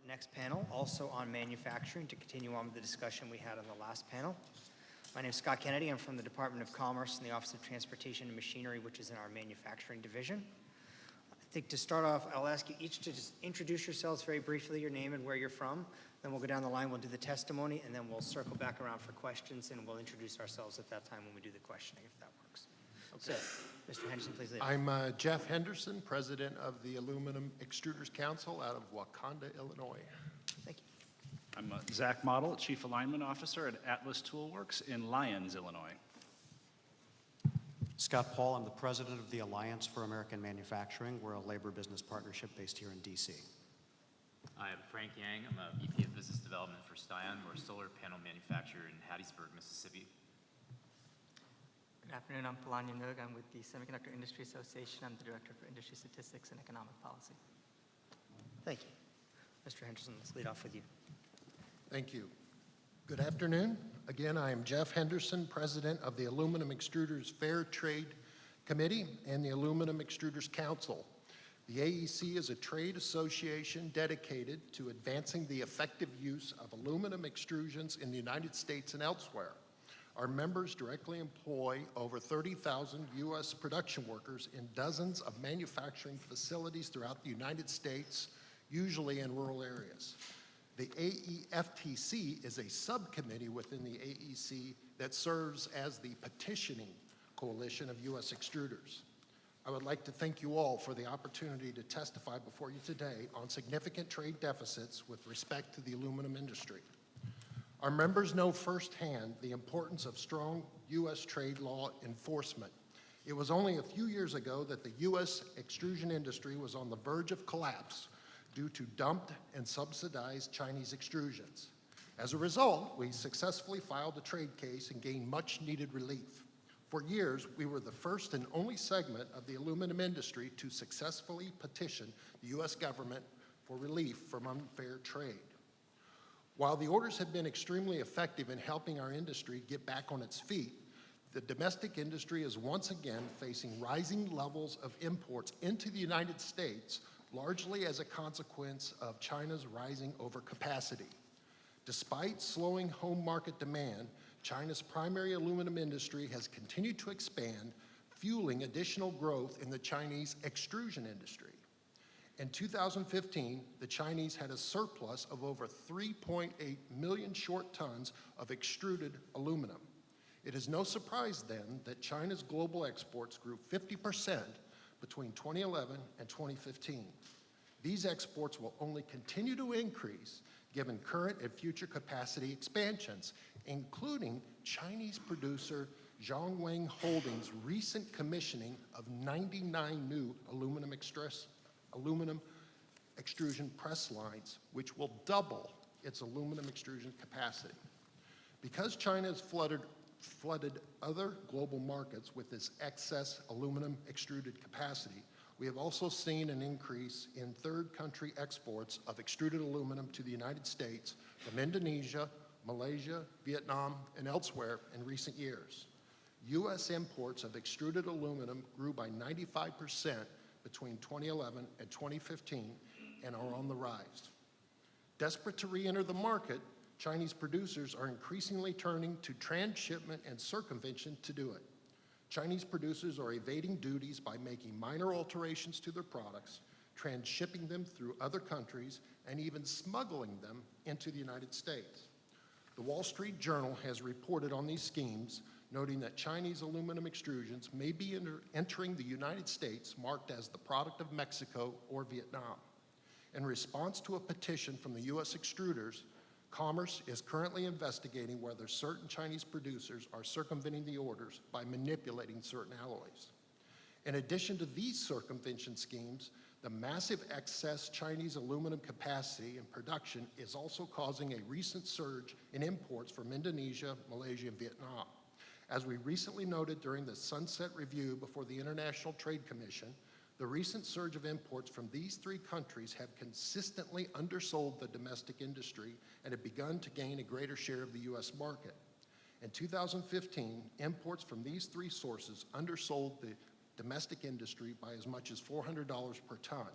next panel, also on manufacturing, to continue on with the discussion we had on the last panel. My name is Scott Kennedy. I'm from the Department of Commerce in the Office of Transportation and Machinery, which is in our manufacturing division. I think to start off, I'll ask you each to just introduce yourselves very briefly, your name and where you're from. Then we'll go down the line, we'll do the testimony, and then we'll circle back around for questions, and we'll introduce ourselves at that time when we do the questioning, if that works. Okay. So, Mr. Henderson, please lead. I'm Jeff Henderson, president of the Aluminum Extruders Council out of Wakanda, Illinois. Thank you. I'm Zach Model, Chief Alignment Officer at Atlas Toolworks in Lyons, Illinois. Scott Paul, I'm the president of the Alliance for American Manufacturing. We're a labor business partnership based here in D.C. I'm Frank Yang. I'm a VP of Business Development for Styon. We're a solar panel manufacturer in Hattiesburg, Mississippi. Good afternoon. I'm Palanya Nug. I'm with the Semiconductor Industry Association. I'm the Director for Industry Statistics and Economic Policy. Thank you. Mr. Henderson, let's lead off with you. Thank you. Good afternoon. Again, I am Jeff Henderson, president of the Aluminum Extruders Fair Trade Committee and the Aluminum Extruders Council. The AEC is a trade association dedicated to advancing the effective use of aluminum extrusions in the United States and elsewhere. Our members directly employ over 30,000 U.S. production workers in dozens of manufacturing facilities throughout the United States, usually in rural areas. The AEFTC is a subcommittee within the AEC that serves as the petitioning coalition of U.S. extruders. I would like to thank you all for the opportunity to testify before you today on significant trade deficits with respect to the aluminum industry. Our members know firsthand the importance of strong U.S. trade law enforcement. It was only a few years ago that the U.S. extrusion industry was on the verge of collapse due to dumped and subsidized Chinese extrusions. As a result, we successfully filed a trade case and gained much needed relief. For years, we were the first and only segment of the aluminum industry to successfully petition the U.S. government for relief from unfair trade. While the orders have been extremely effective in helping our industry get back on its feet, the domestic industry is once again facing rising levels of imports into the United States, largely as a consequence of China's rising overcapacity. Despite slowing home market demand, China's primary aluminum industry has continued to expand, fueling additional growth in the Chinese extrusion industry. In 2015, the Chinese had a surplus of over 3.8 million short tons of extruded aluminum. It is no surprise then that China's global exports grew 50% between 2011 and 2015. These exports will only continue to increase given current and future capacity expansions, including Chinese producer Zhongwang Holdings' recent commissioning of 99 new aluminum extrusion press lines, which will double its aluminum extrusion capacity. Because China has flooded other global markets with this excess aluminum extruded capacity, we have also seen an increase in third country exports of extruded aluminum to the United States from Indonesia, Malaysia, Vietnam, and elsewhere in recent years. U.S. imports of extruded aluminum grew by 95% between 2011 and 2015 and are on the rise. Desperate to re-enter the market, Chinese producers are increasingly turning to transshipment and circumvention to do it. Chinese producers are evading duties by making minor alterations to their products, transshipping them through other countries, and even smuggling them into the United States. The Wall Street Journal has reported on these schemes, noting that Chinese aluminum extrusions may be entering the United States marked as the product of Mexico or Vietnam. In response to a petition from the U.S. extruders, Commerce is currently investigating whether certain Chinese producers are circumventing the orders by manipulating certain alloys. In addition to these circumvention schemes, the massive excess Chinese aluminum capacity and production is also causing a recent surge in imports from Indonesia, Malaysia, and Vietnam. As we recently noted during the Sunset Review before the International Trade Commission, the recent surge of imports from these three countries have consistently undersold the domestic industry and have begun to gain a greater share of the U.S. market. In 2015, imports from these three sources undersold the domestic industry by as much as $400 per ton.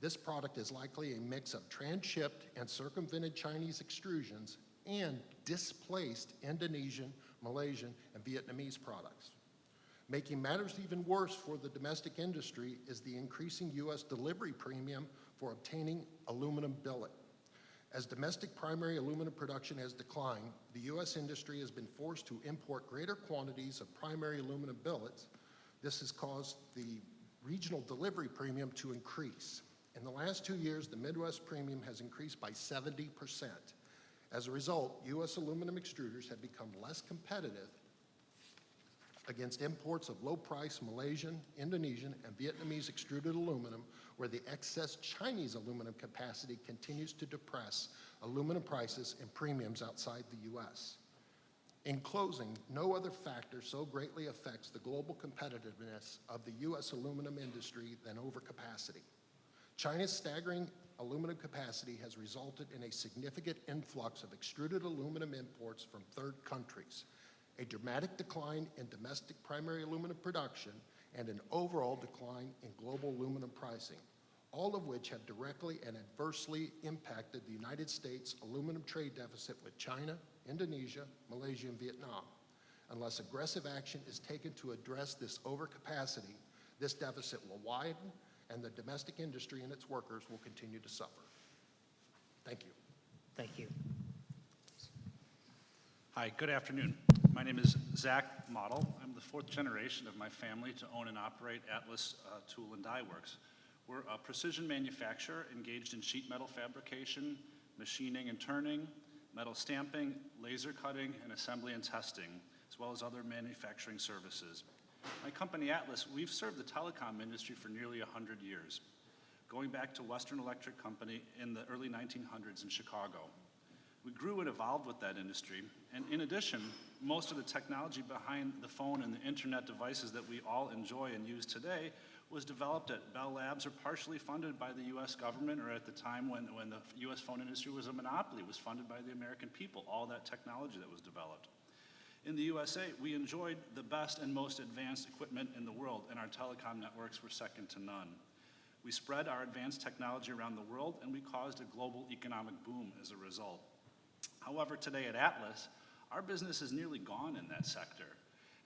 This product is likely a mix of transshipped and circumvented Chinese extrusions and displaced Indonesian, Malaysian, and Vietnamese products. Making matters even worse for the domestic industry is the increasing U.S. delivery premium for obtaining aluminum billet. As domestic primary aluminum production has declined, the U.S. industry has been forced to import greater quantities of primary aluminum billets. This has caused the regional delivery premium to increase. In the last 2 years, the Midwest premium has increased by 70%. As a result, U.S. aluminum extruders have become less competitive against imports of low-price Malaysian, Indonesian, and Vietnamese extruded aluminum, where the excess Chinese aluminum capacity continues to depress aluminum prices and premiums outside the U.S. In closing, no other factor so greatly affects the global competitiveness of the U.S. aluminum industry than overcapacity. China's staggering aluminum capacity has resulted in a significant influx of extruded aluminum imports from third countries, a dramatic decline in domestic primary aluminum production, and an overall decline in global aluminum pricing, all of which have directly and adversely impacted the United States aluminum trade deficit with China, Indonesia, Malaysia, and Vietnam. Unless aggressive action is taken to address this overcapacity, this deficit will widen and the domestic industry and its workers will continue to suffer. Thank you. Thank you. Hi, good afternoon. My name is Zach Model. I'm the fourth generation of my family to own and operate Atlas Tool and Die Works. We're a precision manufacturer engaged in sheet metal fabrication, machining and turning, metal stamping, laser cutting, and assembly and testing, as well as other manufacturing services. My company, Atlas, we've served the telecom industry for nearly 100 years, going back to Western Electric Company in the early 1900s in Chicago. We grew and evolved with that industry, and in addition, most of the technology behind the phone and the internet devices that we all enjoy and use today was developed at Bell Labs or partially funded by the U.S. government, or at the time when the U.S. phone industry was a monopoly, was funded by the American people, all that technology that was developed. In the USA, we enjoyed the best and most advanced equipment in the world, and our telecom networks were second to none. We spread our advanced technology around the world, and we caused a global economic boom as a result. However, today at Atlas, our business is nearly gone in that sector.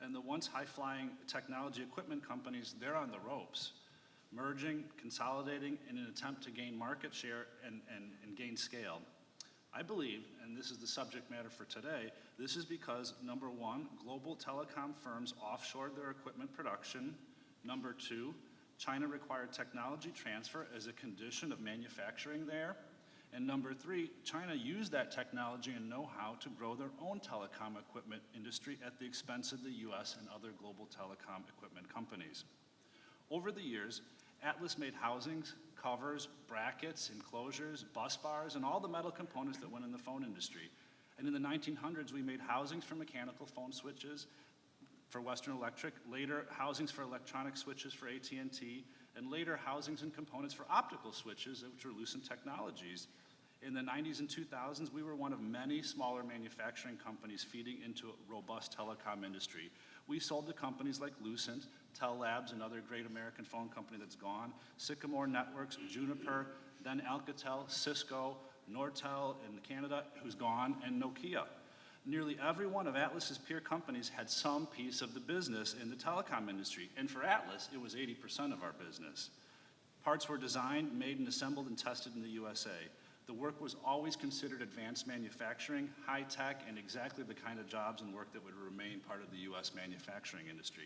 And the once high-flying technology equipment companies, they're on the ropes, merging, consolidating in an attempt to gain market share and gain scale. I believe, and this is the subject matter for today, this is because, number one, global telecom firms offshored their equipment production. Number two, China required technology transfer as a condition of manufacturing there. And number three, China used that technology and know-how to grow their own telecom equipment industry at the expense of the US and other global telecom equipment companies. Over the years, Atlas made housings, covers, brackets, enclosures, bus bars, and all the metal components that went in the phone industry. And in the 1900s, we made housings for mechanical phone switches for Western Electric, later housings for electronic switches for AT&T, and later housings and components for optical switches, which were Lucent Technologies. In the 90s and 2000s, we were one of many smaller manufacturing companies feeding into a robust telecom industry. We sold to companies like Lucent, Tel Labs, another great American phone company that's gone, Sycamore Networks, Juniper, then Alcatel, Cisco, Nortel in Canada, who's gone, and Nokia. Nearly every one of Atlas's peer companies had some piece of the business in the telecom industry, and for Atlas, it was 80% of our business. Parts were designed, made, and assembled and tested in the USA. The work was always considered advanced manufacturing, high-tech, and exactly the kind of jobs and work that would remain part of the U.S. manufacturing industry.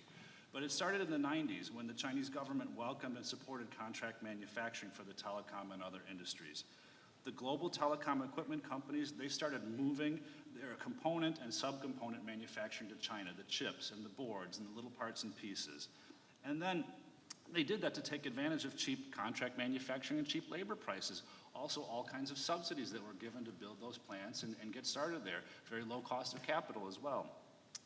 But it started in the 90s when the Chinese government welcomed and supported contract manufacturing for the telecom and other industries. The global telecom equipment companies, they started moving their component and subcomponent manufacturing to China, the chips and the boards and the little parts and pieces. And then they did that to take advantage of cheap contract manufacturing and cheap labor prices. Also, all kinds of subsidies that were given to build those plants and get started there. Very low cost of capital as well.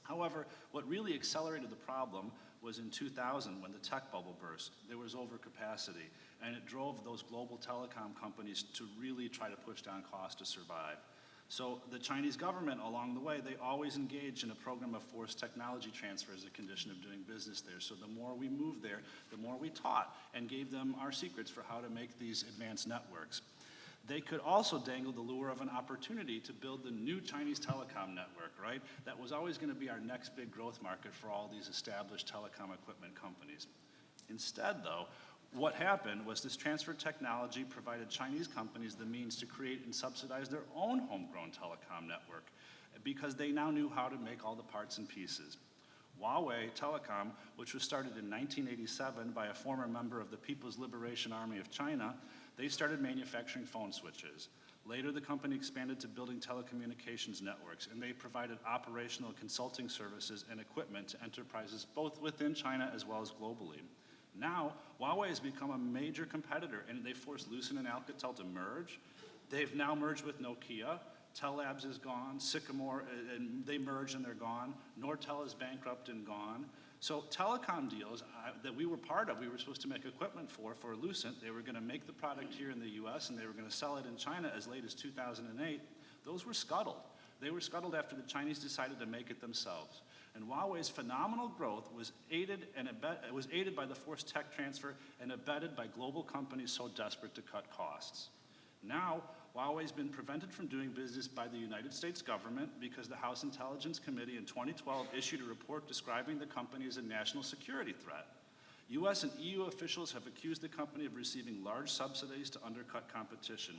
However, what really accelerated the problem was in 2000 when the tech bubble burst. There was overcapacity, and it drove those global telecom companies to really try to push down costs to survive. So the Chinese government, along the way, they always engage in a program of forced technology transfer as a condition of doing business there. So the more we moved there, the more we taught and gave them our secrets for how to make these advanced networks. They could also dangle the lure of an opportunity to build the new Chinese telecom network, right? That was always going to be our next big growth market for all these established telecom equipment companies. Instead, though, what happened was this transfer technology provided Chinese companies the means to create and subsidize their own homegrown telecom network because they now knew how to make all the parts and pieces. Huawei Telecom, which was started in 1987 by a former member of the People's Liberation Army of China, they started manufacturing phone switches. Later, the company expanded to building telecommunications networks, and they provided operational consulting services and equipment to enterprises both within China as well as globally. Now, Huawei has become a major competitor, and they forced Lucent and Alcatel to merge. They've now merged with Nokia. Tellabs is gone. Sycamore, and they merged and they're gone. Nortel is bankrupt and gone. So telecom deals that we were part of, we were supposed to make equipment for Lucent. They were going to make the product here in the US and they were going to sell it in China as late as 2008. Those were scuttled. They were scuttled after the Chinese decided to make it themselves. And Huawei's phenomenal growth was aided by the forced tech transfer and abetted by global companies so desperate to cut costs. Now, Huawei's been prevented from doing business by the United States government because the House Intelligence Committee in 2012 issued a report describing the company as a national security threat. US and EU officials have accused the company of receiving large subsidies to undercut competition.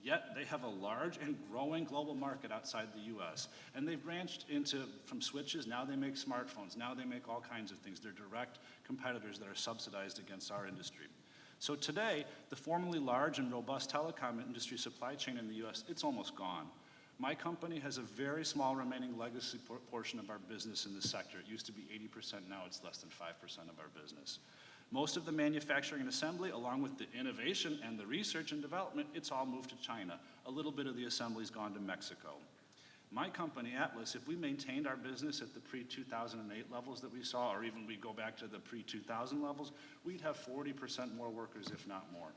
Yet they have a large and growing global market outside the US. And they've branched from switches, now they make smartphones, now they make all kinds of things. They're direct competitors that are subsidized against our industry. So today, the formerly large and robust telecom industry supply chain in the US, it's almost gone. My company has a very small remaining legacy portion of our business in this sector. It used to be 80%, now it's less than 5% of our business. Most of the manufacturing and assembly, along with the innovation and the research and development, it's all moved to China. A little bit of the assembly's gone to Mexico. My company, Atlas, if we maintained our business at the pre-2008 levels that we saw, or even we go back to the pre-2000 levels, we'd have 40% more workers, if not more.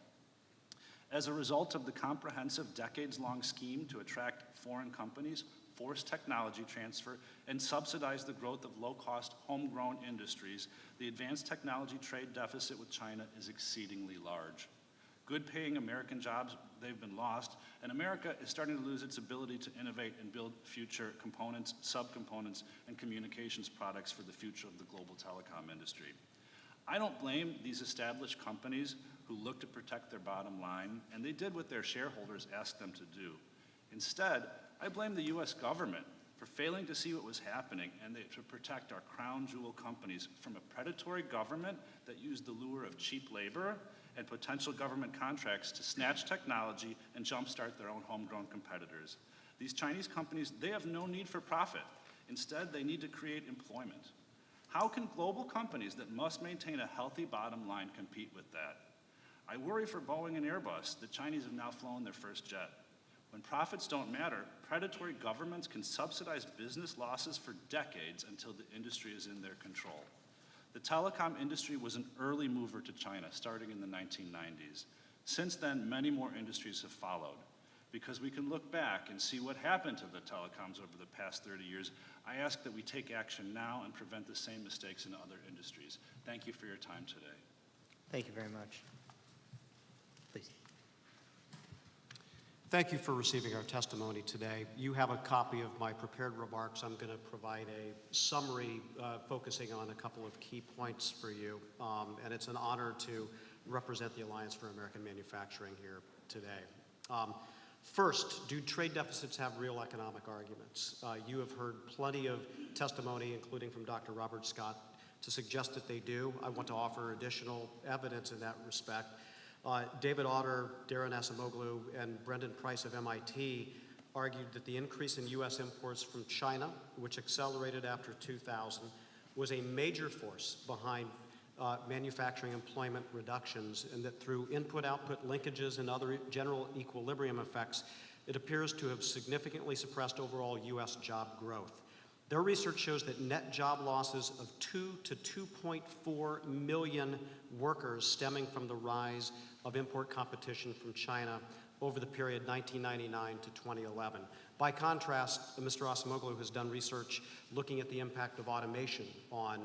As a result of the comprehensive decades-long scheme to attract foreign companies, force technology transfer, and subsidize the growth of low-cost, homegrown industries, the advanced technology trade deficit with China is exceedingly large. Good-paying American jobs, they've been lost, and America is starting to lose its ability to innovate and build future components, subcomponents, and communications products for the future of the global telecom industry. I don't blame these established companies who look to protect their bottom line, and they did what their shareholders asked them to do. Instead, I blame the US government for failing to see what was happening and to protect our crown jewel companies from a predatory government that used the lure of cheap labor and potential government contracts to snatch technology and jumpstart their own homegrown competitors. These Chinese companies, they have no need for profit. Instead, they need to create employment. How can global companies that must maintain a healthy bottom line compete with that? I worry for Boeing and Airbus. The Chinese have now flown their first jet. When profits don't matter, predatory governments can subsidize business losses for decades until the industry is in their control. The telecom industry was an early mover to China, starting in the 1990s. Since then, many more industries have followed. Because we can look back and see what happened to the telecoms over the past 30 years, I ask that we take action now and prevent the same mistakes in other industries. Thank you for your time today. Thank you very much. Please. Thank you for receiving our testimony today. You have a copy of my prepared remarks. I'm going to provide a summary focusing on a couple of key points for you, and it's an honor to represent the Alliance for American Manufacturing here today. First, do trade deficits have real economic arguments? You have heard plenty of testimony, including from Dr. Robert Scott, to suggest that they do. I want to offer additional evidence in that respect. David Otter, Darren Asimoglu, and Brendan Price of MIT argued that the increase in U.S. imports from China, which accelerated after 2000, was a major force behind manufacturing employment reductions, and that through input-output linkages and other general equilibrium effects, it appears to have significantly suppressed overall U.S. job growth. Their research shows that net job losses of 2 to 2.4 million workers stemming from the rise of import competition from China over the period 1999 to 2011. By contrast, Mr. Asimoglu has done research looking at the impact of automation on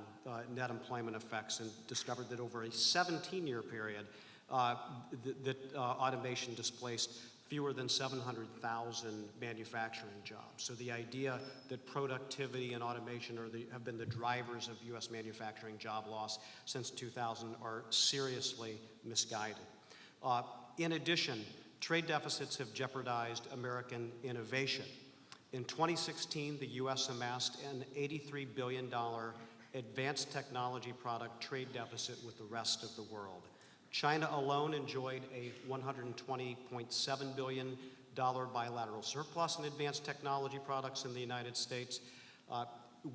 net employment effects and discovered that over a 17-year period, automation displaced fewer than 700,000 manufacturing jobs. So the idea that productivity and automation have been the drivers of U.S. manufacturing job loss since 2000 are seriously misguided. In addition, trade deficits have jeopardized American innovation. In 2016, the U.S. amassed an $83 billion advanced technology product trade deficit with the rest of the world. China alone enjoyed a $120.7 billion bilateral surplus in advanced technology products in the United States.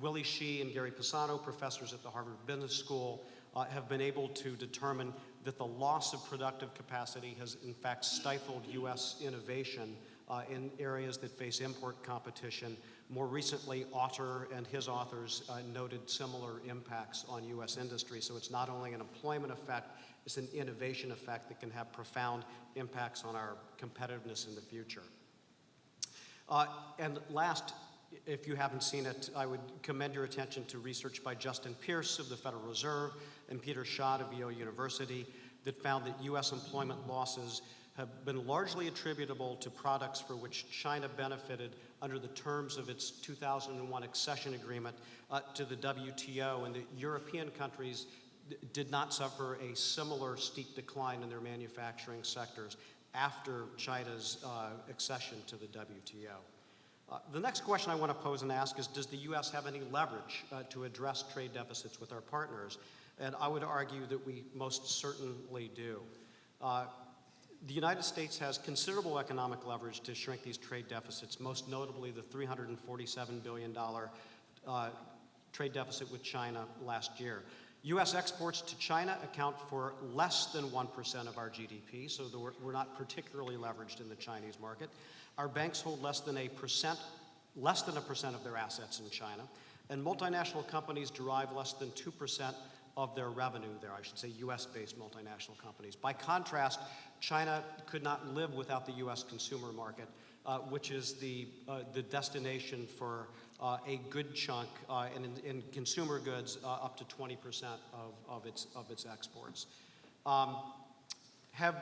Willie Shih and Gary Pisano, professors at the Harvard Business School, have been able to determine that the loss of productive capacity has in fact stifled U.S. innovation in areas that face import competition. More recently, Otter and his authors noted similar impacts on U.S. industry. So it's not only an employment effect, it's an innovation effect that can have profound impacts on our competitiveness in the future. And last, if you haven't seen it, I would commend your attention to research by Justin Pierce of the Federal Reserve and Peter Schott of Yale University that found that U.S. employment losses have been largely attributable to products for which China benefited under the terms of its 2001 accession agreement to the WTO, and the European countries did not suffer a similar steep decline in their manufacturing sectors after China's accession to the WTO. The next question I want to pose and ask is, does the U.S. have any leverage to address trade deficits with our partners? And I would argue that we most certainly do. The United States has considerable economic leverage to shrink these trade deficits, most notably the $347 billion trade deficit with China last year. U.S. exports to China account for less than 1% of our GDP, so we're not particularly leveraged in the Chinese market. Our banks hold less than a percent of their assets in China, and multinational companies derive less than 2% of their revenue there, I should say US-based multinational companies. By contrast, China could not live without the US consumer market, which is the destination for a good chunk in consumer goods, up to 20% of its exports. Have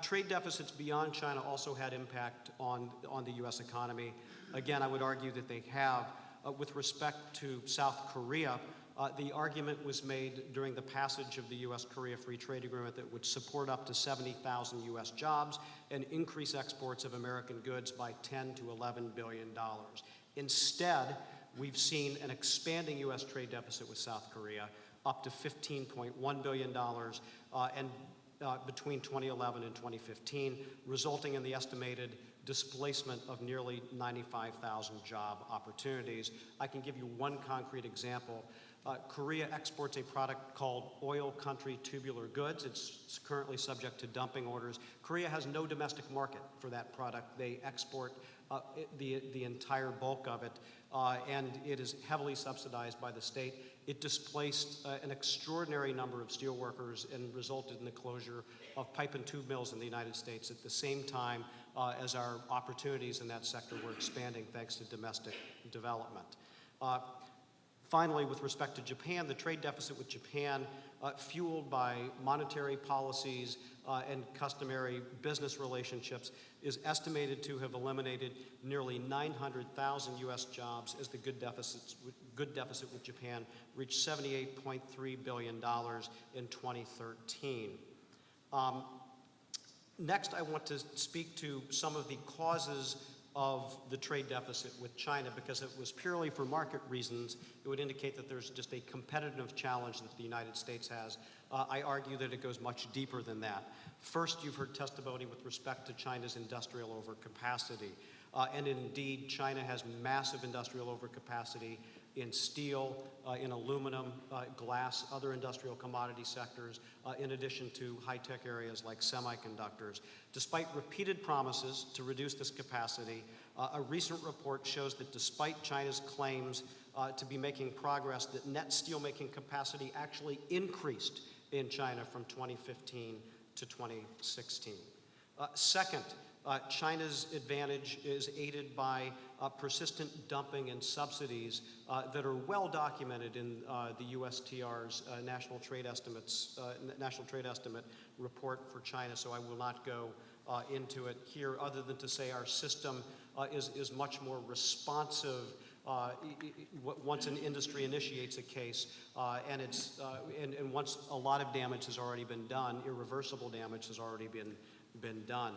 trade deficits beyond China also had impact on the US economy? Again, I would argue that they have. With respect to South Korea, the argument was made during the passage of the U.S.-Korea Free Trade Agreement that would support up to 70,000 U.S. jobs and increase exports of American goods by $10 to $11 billion. Instead, we've seen an expanding U.S. trade deficit with South Korea, up to $15.1 billion between 2011 and 2015, resulting in the estimated displacement of nearly 95,000 job opportunities. I can give you one concrete example. Korea exports a product called oil country tubular goods. It's currently subject to dumping orders. Korea has no domestic market for that product. They export the entire bulk of it, and it is heavily subsidized by the state. It displaced an extraordinary number of steel workers and resulted in the closure of pipe and tube mills in the United States at the same time as our opportunities in that sector were expanding thanks to domestic development. Finally, with respect to Japan, the trade deficit with Japan, fueled by monetary policies and customary business relationships, is estimated to have eliminated nearly 900,000 U.S. jobs as the good deficit with Japan reached $78.3 billion in 2013. Next, I want to speak to some of the causes of the trade deficit with China, because if it was purely for market reasons, it would indicate that there's just a competitive challenge that the United States has. I argue that it goes much deeper than that. First, you've heard testimony with respect to China's industrial overcapacity. And indeed, China has massive industrial overcapacity in steel, in aluminum, glass, other industrial commodity sectors, in addition to high-tech areas like semiconductors. Despite repeated promises to reduce this capacity, a recent report shows that despite China's claims to be making progress, that net steelmaking capacity actually increased in China from 2015 to 2016. Second, China's advantage is aided by persistent dumping and subsidies that are well documented in the USTR's National Trade Estimate report for China, so I will not go into it here other than to say our system is much more responsive once an industry initiates a case, and once a lot of damage has already been done, irreversible damage has already been done.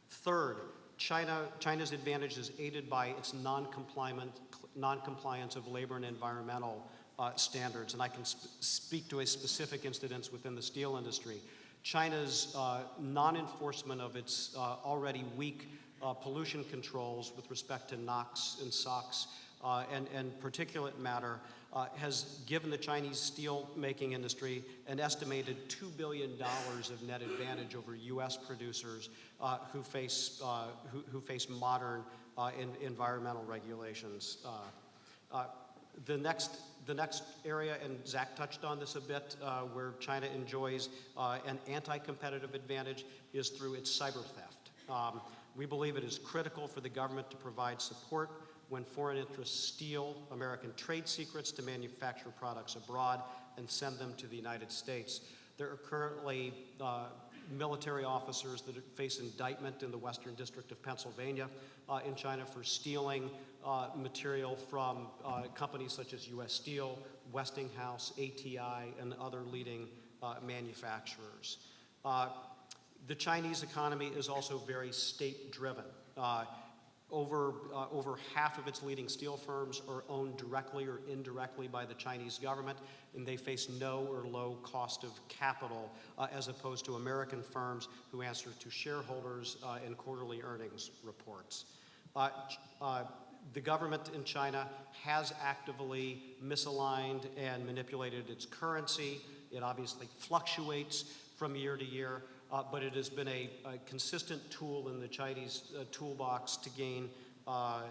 Third, China's advantage is aided by its non-compliance of labor and environmental standards, and I can speak to a specific incident within the steel industry. China's non-enforcement of its already weak pollution controls with respect to NOx and SOx and particulate matter has given the Chinese steel-making industry an estimated $2 billion of net advantage over U.S. producers who face modern environmental regulations. The next area, and Zach touched on this a bit, where China enjoys an anti-competitive advantage is through its cyber theft. We believe it is critical for the government to provide support when foreign interests steal American trade secrets to manufacture products abroad and send them to the United States. There are currently military officers that face indictment in the Western District of Pennsylvania in China for stealing material from companies such as U.S. Steel, Westinghouse, ATI, and other leading manufacturers. The Chinese economy is also very state-driven. Over half of its leading steel firms are owned directly or indirectly by the Chinese government, and they face no or low cost of capital, as opposed to American firms who answer to shareholders in quarterly earnings reports. The government in China has actively misaligned and manipulated its currency. It obviously fluctuates from year to year, but it has been a consistent tool in the Chinese toolbox to gain an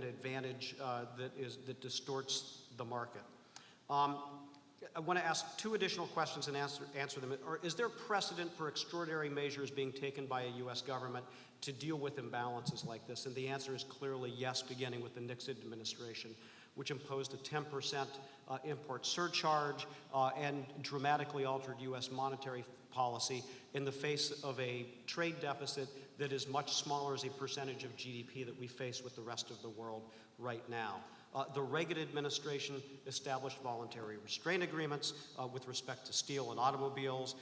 advantage that distorts the market. I want to ask two additional questions and answer them. Is there precedent for extraordinary measures being taken by a U.S. government to deal with imbalances like this? And the answer is clearly yes, beginning with the Nixon administration, which imposed a 10% import surcharge and dramatically altered U.S. monetary policy in the face of a trade deficit that is much smaller as a percentage of GDP that we face with the rest of the world right now. The Reagan administration established voluntary restraint agreements with respect to steel and automobiles,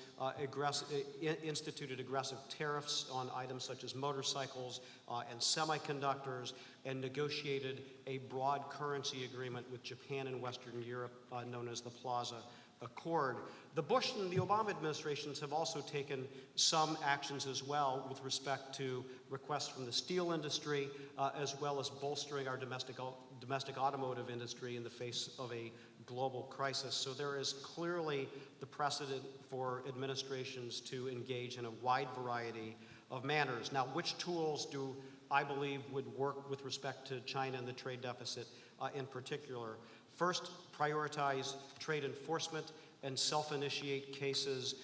instituted aggressive tariffs on items such as motorcycles and semiconductors, and negotiated a broad currency agreement with Japan and Western Europe known as the Plaza Accord. The Bush and the Obama administrations have also taken some actions as well with respect to requests from the steel industry, as well as bolstering our domestic automotive industry in the face of a global crisis. So there is clearly the precedent for administrations to engage in a wide variety of manners. Now, which tools do I believe would work with respect to China and the trade deficit in particular? First, prioritize trade enforcement and self-initiate cases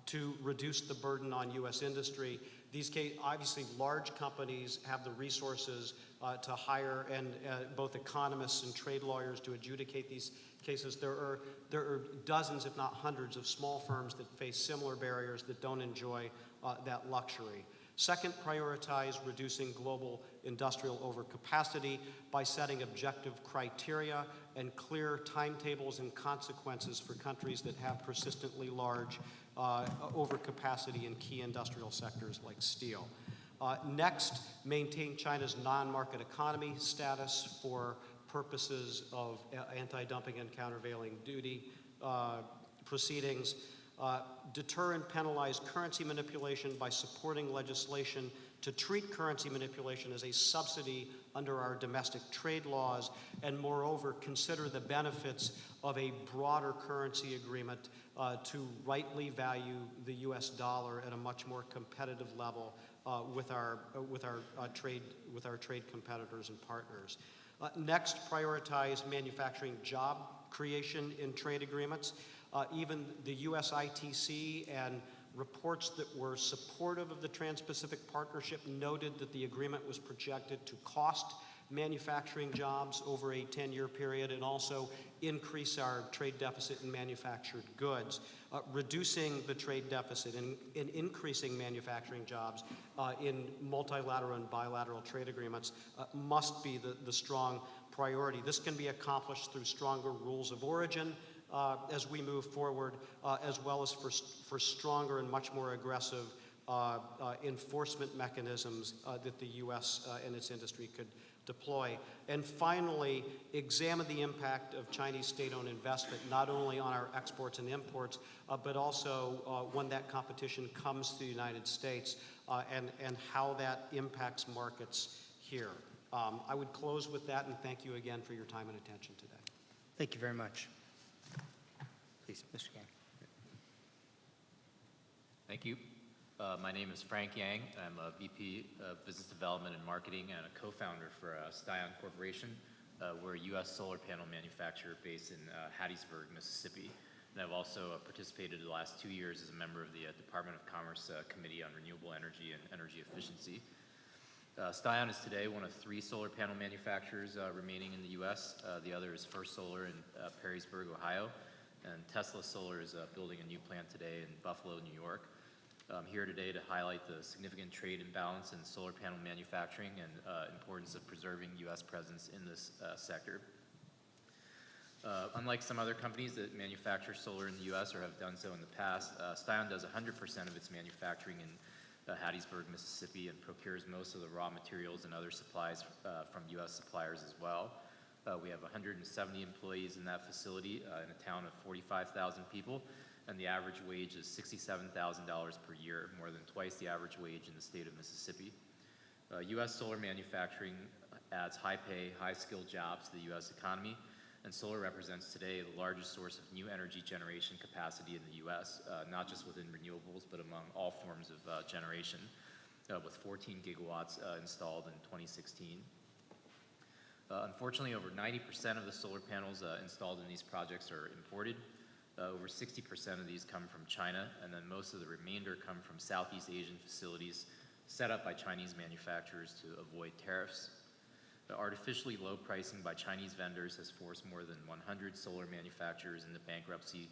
to reduce the burden on U.S. industry. These cases, obviously, large companies have the resources to hire and both economists and trade lawyers to adjudicate these cases. There are dozens, if not hundreds, of small firms that face similar barriers that don't enjoy that luxury. Second, prioritize reducing global industrial overcapacity by setting objective criteria and clear timetables and consequences for countries that have persistently large overcapacity in key industrial sectors like steel. Next, maintain China's non-market economy status for purposes of anti-dumping and countervailing duty proceedings. Deter and penalize currency manipulation by supporting legislation to treat currency manipulation as a subsidy under our domestic trade laws, and moreover, consider the benefits of a broader currency agreement to rightly value the U.S. dollar at a much more competitive level with our trade competitors and partners. Next, prioritize manufacturing job creation in trade agreements. Even the US ITC and Reports that were supportive of the Trans-Pacific Partnership noted that the agreement was projected to cost manufacturing jobs over a 10-year period and also increase our trade deficit in manufactured goods. Reducing the trade deficit and increasing manufacturing jobs in multilateral and bilateral trade agreements must be the strong priority. This can be accomplished through stronger rules of origin as we move forward, as well as for stronger and much more aggressive enforcement mechanisms that the U.S. and its industry could deploy. And finally, examine the impact of Chinese state-owned investment, not only on our exports and imports, but also when that competition comes to the United States and how that impacts markets here. I would close with that and thank you again for your time and attention today. Thank you very much. Please, Mr. Yang. Thank you. My name is Frank Yang. I'm a VP of Business Development and Marketing and a co-founder for Stion Corporation. We're a U.S. solar panel manufacturer based in Hattiesburg, Mississippi. And I've also participated the last 2 years as a member of the Department of Commerce Committee on Renewable Energy and Energy Efficiency. Stion is today one of 3 solar panel manufacturers remaining in the U.S. The other is First Solar in Perrysburg, Ohio. And Tesla Solar is building a new plant today in Buffalo, New York. I'm here today to highlight the significant trade imbalance in solar panel manufacturing and importance of preserving U.S. presence in this sector. Unlike some other companies that manufacture solar in the U.S. or have done so in the past, Stion does 100% of its manufacturing in Hattiesburg, Mississippi, and procures most of the raw materials and other supplies from U.S. suppliers as well. We have 170 employees in that facility in a town of 45,000 people. And the average wage is $67,000 per year, more than twice the average wage in the state of Mississippi. U.S. solar manufacturing adds high-pay, high-skilled jobs to the U.S. economy, and solar represents today the largest source of new energy generation capacity in the U.S., not just within renewables, but among all forms of generation, with 14 gigawatts installed in 2016. Unfortunately, over 90% of the solar panels installed in these projects are imported. Over 60% of these come from China, and then most of the remainder come from Southeast Asian facilities set up by Chinese manufacturers to avoid tariffs. The artificially low pricing by Chinese vendors has forced more than 100 solar manufacturers into bankruptcy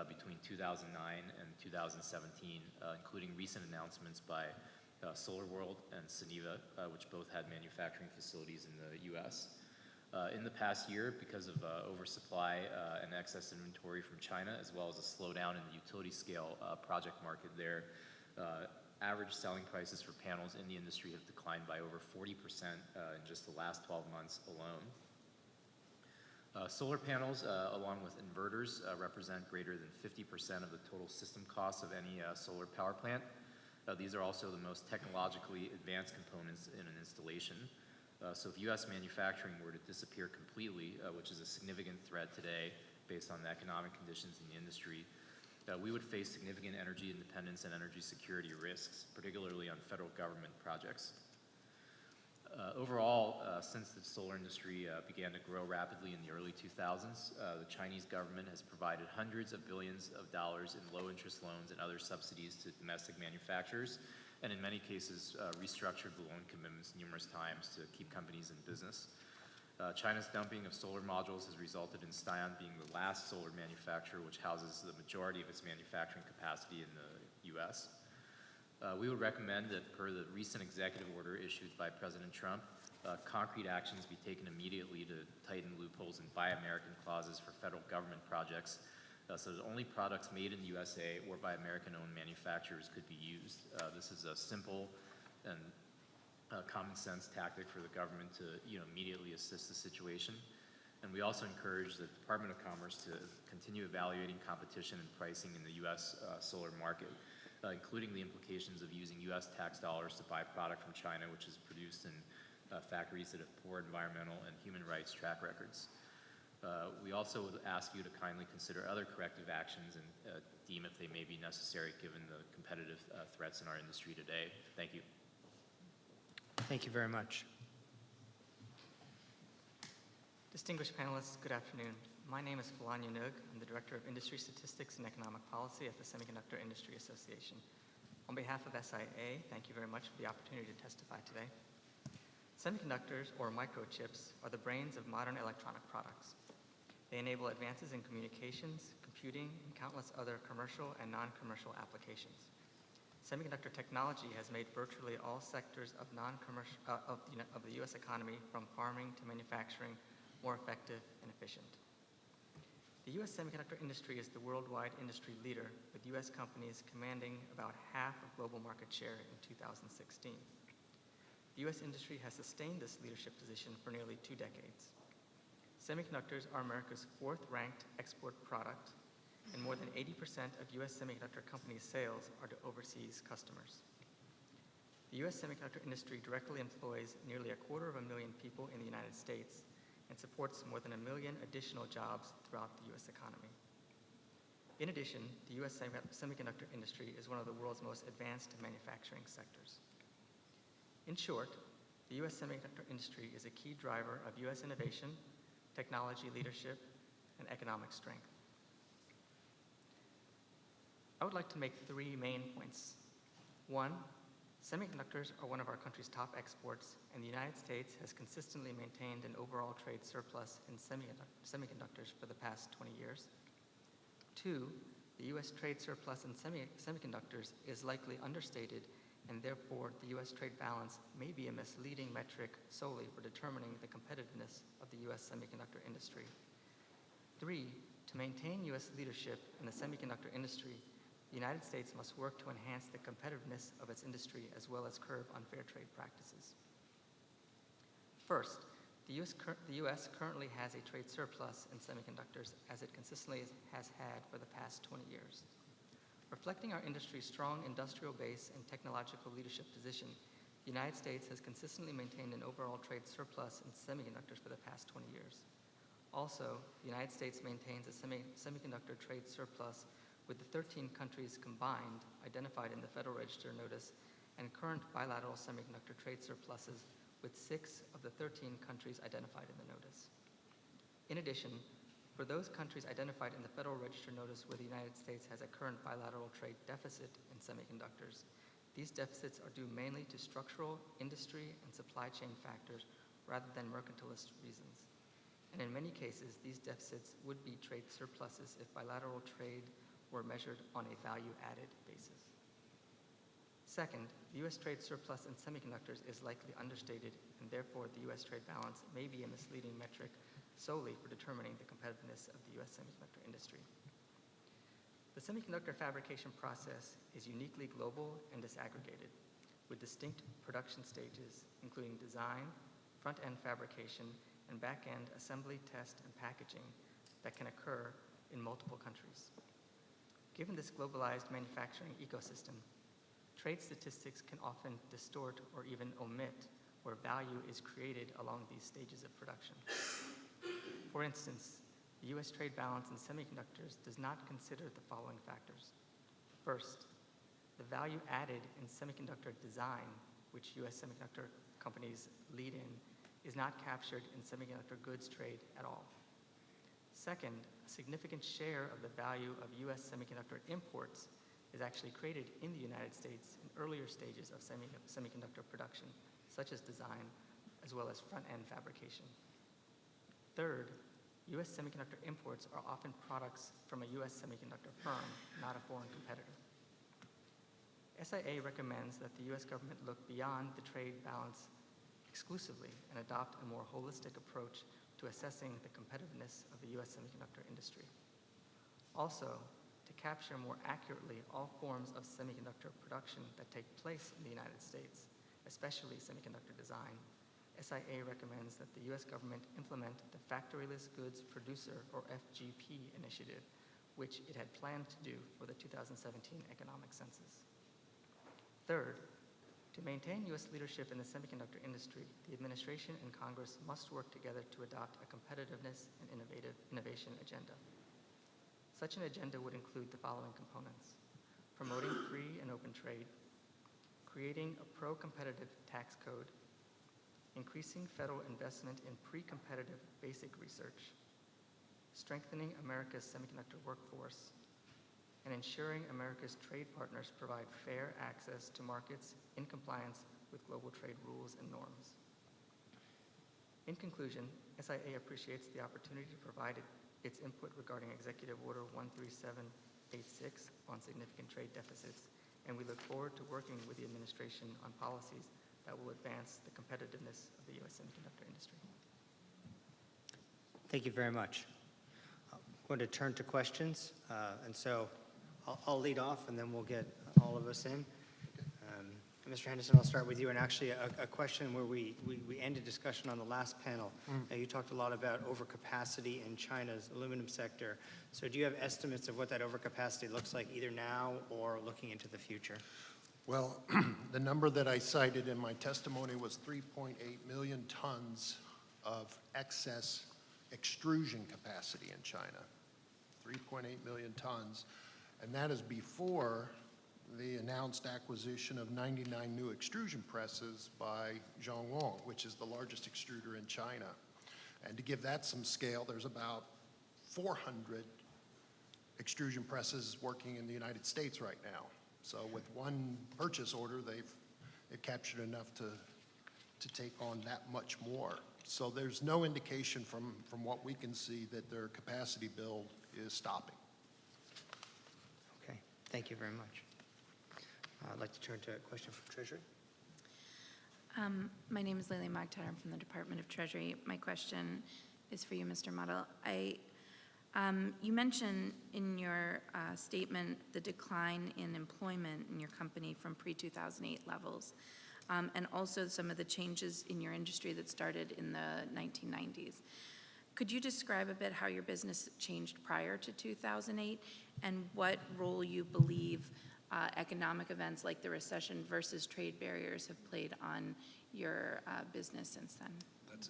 between 2009 and 2017, including recent announcements by SolarWorld and Suniva, which both had manufacturing facilities in the U.S. In the past year, because of oversupply and excess inventory from China, as well as a slowdown in the utility scale project market there, average selling prices for panels in the industry have declined by over 40% in just the last 12 months alone. Solar panels, along with inverters, represent greater than 50% of the total system costs of any solar power plant. These are also the most technologically advanced components in an installation. So if U.S. manufacturing were to disappear completely, which is a significant threat today based on the economic conditions in the industry, we would face significant energy independence and energy security risks, particularly on federal government projects. Overall, since the solar industry began to grow rapidly in the early 2000s, the Chinese government has provided hundreds of billions of dollars in low-interest loans and other subsidies to domestic manufacturers, and in many cases restructured the loan commitments numerous times to keep companies in business. China's dumping of solar modules has resulted in Stion being the last solar manufacturer which houses the majority of its manufacturing capacity in the U.S. We would recommend that, per the recent executive order issued by President Trump, concrete actions be taken immediately to tighten loopholes and Buy American clauses for federal government projects, so that only products made in the USA or by American-owned manufacturers could be used. This is a simple and common sense tactic for the government to immediately assist the situation. And we also encourage the Department of Commerce to continue evaluating competition and pricing in the U.S. Solar market, including the implications of using U.S. tax dollars to buy product from China, which is produced in factories that have poor environmental and human rights track records. We also would ask you to kindly consider other corrective actions and deem if they may be necessary given the competitive threats in our industry today. Thank you. Thank you very much. Distinguished panelists, good afternoon. My name is Falanya Nug. I'm the Director of Industry Statistics and Economic Policy at the Semiconductor Industry Association. On behalf of SIA, thank you very much for the opportunity to testify today. Semiconductors, or microchips, are the brains of modern electronic products. They enable advances in communications, computing, and countless other commercial and non-commercial applications. Semiconductor technology has made virtually all sectors of the U.S. economy, from farming to manufacturing, more effective and efficient. The U.S. semiconductor industry is the worldwide industry leader, with U.S. companies commanding about half of global market share in 2016. The U.S. industry has sustained this leadership position for nearly 2 decades. Semiconductors are America's 4th-ranked export product, and more than 80% of U.S. semiconductor companies' sales are to overseas customers. The U.S. semiconductor industry directly employs nearly 250,000 people in the United States and supports more than 1 million additional jobs throughout the U.S. economy. In addition, the U.S. semiconductor industry is one of the world's most advanced manufacturing sectors. In short, the U.S. semiconductor industry is a key driver of U.S. innovation, technology leadership, and economic strength. I would like to make 3 main points. 1, semiconductors are one of our country's top exports, and the United States has consistently maintained an overall trade surplus in semiconductors for the past 20 years. 2, the U.S. trade surplus in semiconductors is likely understated, and therefore the U.S. trade balance may be a misleading metric solely for determining the competitiveness of the U.S. semiconductor industry. 3, to maintain U.S. leadership in the semiconductor industry, the United States must work to enhance the competitiveness of its industry as well as curb unfair trade practices. First, the U.S. currently has a trade surplus in semiconductors, as it consistently has had for the past 20 years. Reflecting our industry's strong industrial base and technological leadership position, the United States has consistently maintained an overall trade surplus in semiconductors for the past 20 years. Also, the United States maintains a semiconductor trade surplus with the 13 countries combined identified in the Federal Register notice, and current bilateral semiconductor trade surpluses with 6 of the 13 countries identified in the notice. In addition, for those countries identified in the Federal Register notice where the United States has a current bilateral trade deficit in semiconductors, these deficits are due mainly to structural, industry, and supply chain factors rather than mercantilist reasons. And in many cases, these deficits would be trade surpluses if bilateral trade were measured on a value-added basis. Second, the U.S. trade surplus in semiconductors is likely understated, and therefore the U.S. trade balance may be a misleading metric solely for determining the competitiveness of the U.S. semiconductor industry. The semiconductor fabrication process is uniquely global and disaggregated, with distinct production stages, including design, front-end fabrication, and back-end assembly, test, and packaging that can occur in multiple countries. Given this globalized manufacturing ecosystem, trade statistics can often distort or even omit where value is created along these stages of production. For instance, the U.S. trade balance in semiconductors does not consider the following factors. First, the value added in semiconductor design, which U.S. semiconductor companies lead in, is not captured in semiconductor goods trade at all. Second, a significant share of the value of U.S. semiconductor imports is actually created in the United States in earlier stages of semiconductor production, such as design, as well as front-end fabrication. Third, U.S. semiconductor imports are often products from a U.S. semiconductor firm, not a foreign competitor. SIA recommends that the U.S. government look beyond the trade balance exclusively and adopt a more holistic approach to assessing the competitiveness of the U.S. semiconductor industry. Also, to capture more accurately all forms of semiconductor production that take place in the United States, especially semiconductor design, SIA recommends that the U.S. government implement the Factoryless Goods Producer, or FGP, initiative, which it had planned to do for the 2017 economic census. Third, to maintain U.S. leadership in the semiconductor industry, the administration and Congress must work together to adopt a competitiveness and innovation agenda. Such an agenda would include the following components: promoting free and open trade, creating a pro-competitive tax code, increasing federal investment in pre-competitive basic research, strengthening America's semiconductor workforce, and ensuring America's trade partners provide fair access to markets in compliance with global trade rules and norms. In conclusion, SIA appreciates the opportunity to provide its input regarding Executive Order 13786 on significant trade deficits, and we look forward to working with the administration on policies that will advance the competitiveness of the U.S. semiconductor industry. Thank you very much. I'm going to turn to questions, and so I'll lead off, and then we'll get all of us in. Mr. Henderson, I'll start with you, and actually a question where we ended discussion on the last panel. You talked a lot about overcapacity in China's aluminum sector. So do you have estimates of what that overcapacity looks like either now or looking into the future? Well, the number that I cited in my testimony was 3.8 million tons of excess extrusion capacity in China. 3.8 million tons. And that is before the announced acquisition of 99 new extrusion presses by Zhongwang, which is the largest extruder in China. And to give that some scale, there's about 400 extrusion presses working in the United States right now. So with one purchase order, they've captured enough to take on that much more. So there's no indication from what we can see that their capacity build is stopping. Okay, thank you very much. I'd like to turn to a question from Treasury. My name is Layli Magtad. I'm from the Department of Treasury. My question is for you, Mr. Model. You mentioned in your statement the decline in employment in your company from pre-2008 levels, and also some of the changes in your industry that started in the 1990s. Could you describe a bit how your business changed prior to 2008 and what role you believe economic events like the recession versus trade barriers have played on your business since then?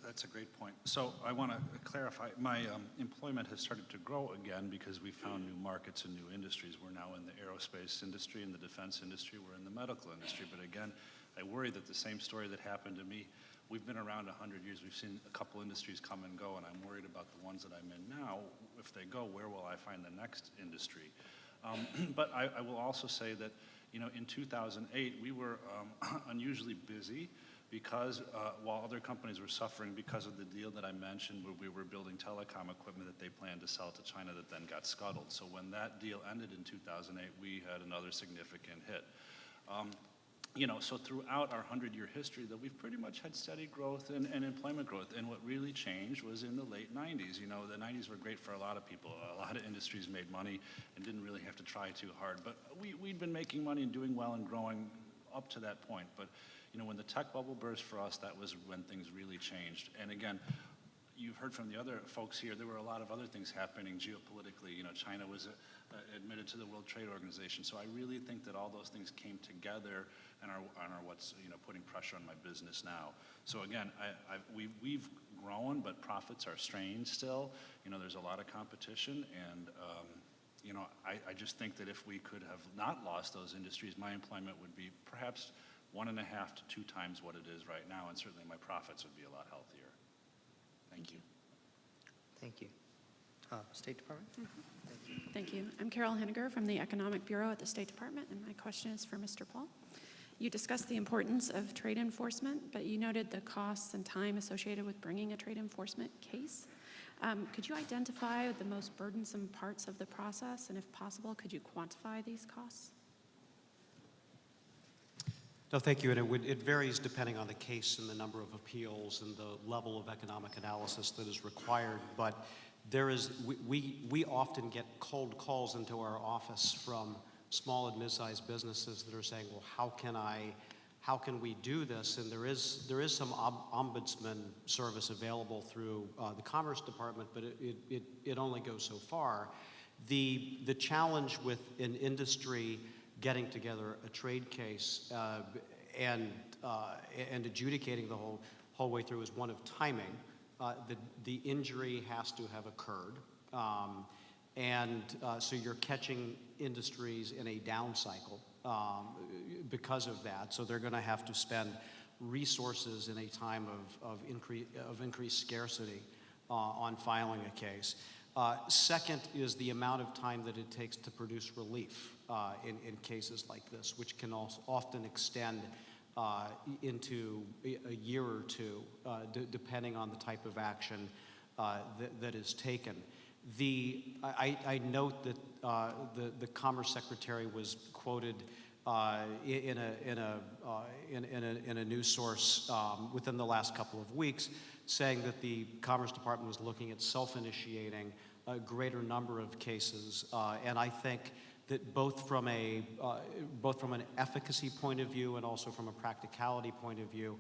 That's a great point. So I want to clarify, my employment has started to grow again because we found new markets and new industries. We're now in the aerospace industry, in the defense industry, we're in the medical industry. But again, I worry that the same story that happened to me, we've been around 100 years, we've seen a couple industries come and go, and I'm worried about the ones that I'm in now. If they go, where will I find the next industry? But I will also say that, in 2008, we were unusually busy because while other companies were suffering because of the deal that I mentioned where we were building telecom equipment that they planned to sell to China that then got scuttled. So when that deal ended in 2008, we had another significant hit. So throughout our 100-year history, that we've pretty much had steady growth and employment growth. And what really changed was in the late 90s. The 90s were great for a lot of people. A lot of industries made money and didn't really have to try too hard. But we'd been making money and doing well and growing up to that point. But when the tech bubble burst for us, that was when things really changed. And again, you've heard from the other folks here, there were a lot of other things happening geopolitically. China was admitted to the World Trade Organization. So I really think that all those things came together and are what's putting pressure on my business now. So again, we've grown, but profits are strained still. There's a lot of competition, and I just think that if we could have not lost those industries, my employment would be perhaps 1.5 to 2 times what it is right now, and certainly my profits would be a lot healthier. Thank you. Thank you. State Department? Thank you. I'm Carol Henniger from the Economic Bureau at the State Department, and my question is for Mr. Paul. You discussed the importance of trade enforcement, but you noted the costs and time associated with bringing a trade enforcement case. Could you identify the most burdensome parts of the process, and if possible, could you quantify these costs? No, thank you. And it varies depending on the case and the number of appeals and the level of economic analysis that is required. But we often get cold calls into our office from small and mid-sized businesses that are saying, well, how can we do this? And there is some ombudsman service available through the Commerce Department, but it only goes so far. The challenge with an industry getting together a trade case and adjudicating the whole way through is one of timing. The injury has to have occurred. So you're catching industries in a down cycle because of that. So they're going to have to spend resources in a time of increased scarcity on filing a case. Second is the amount of time that it takes to produce relief in cases like this, which can also often extend into a year or two, depending on the type of action that is taken. I note that the Commerce Secretary was quoted in a news source within the last couple of weeks, saying that the Commerce Department was looking at self-initiating a greater number of cases, and I think that both from an efficacy point of view and also from a practicality point of view,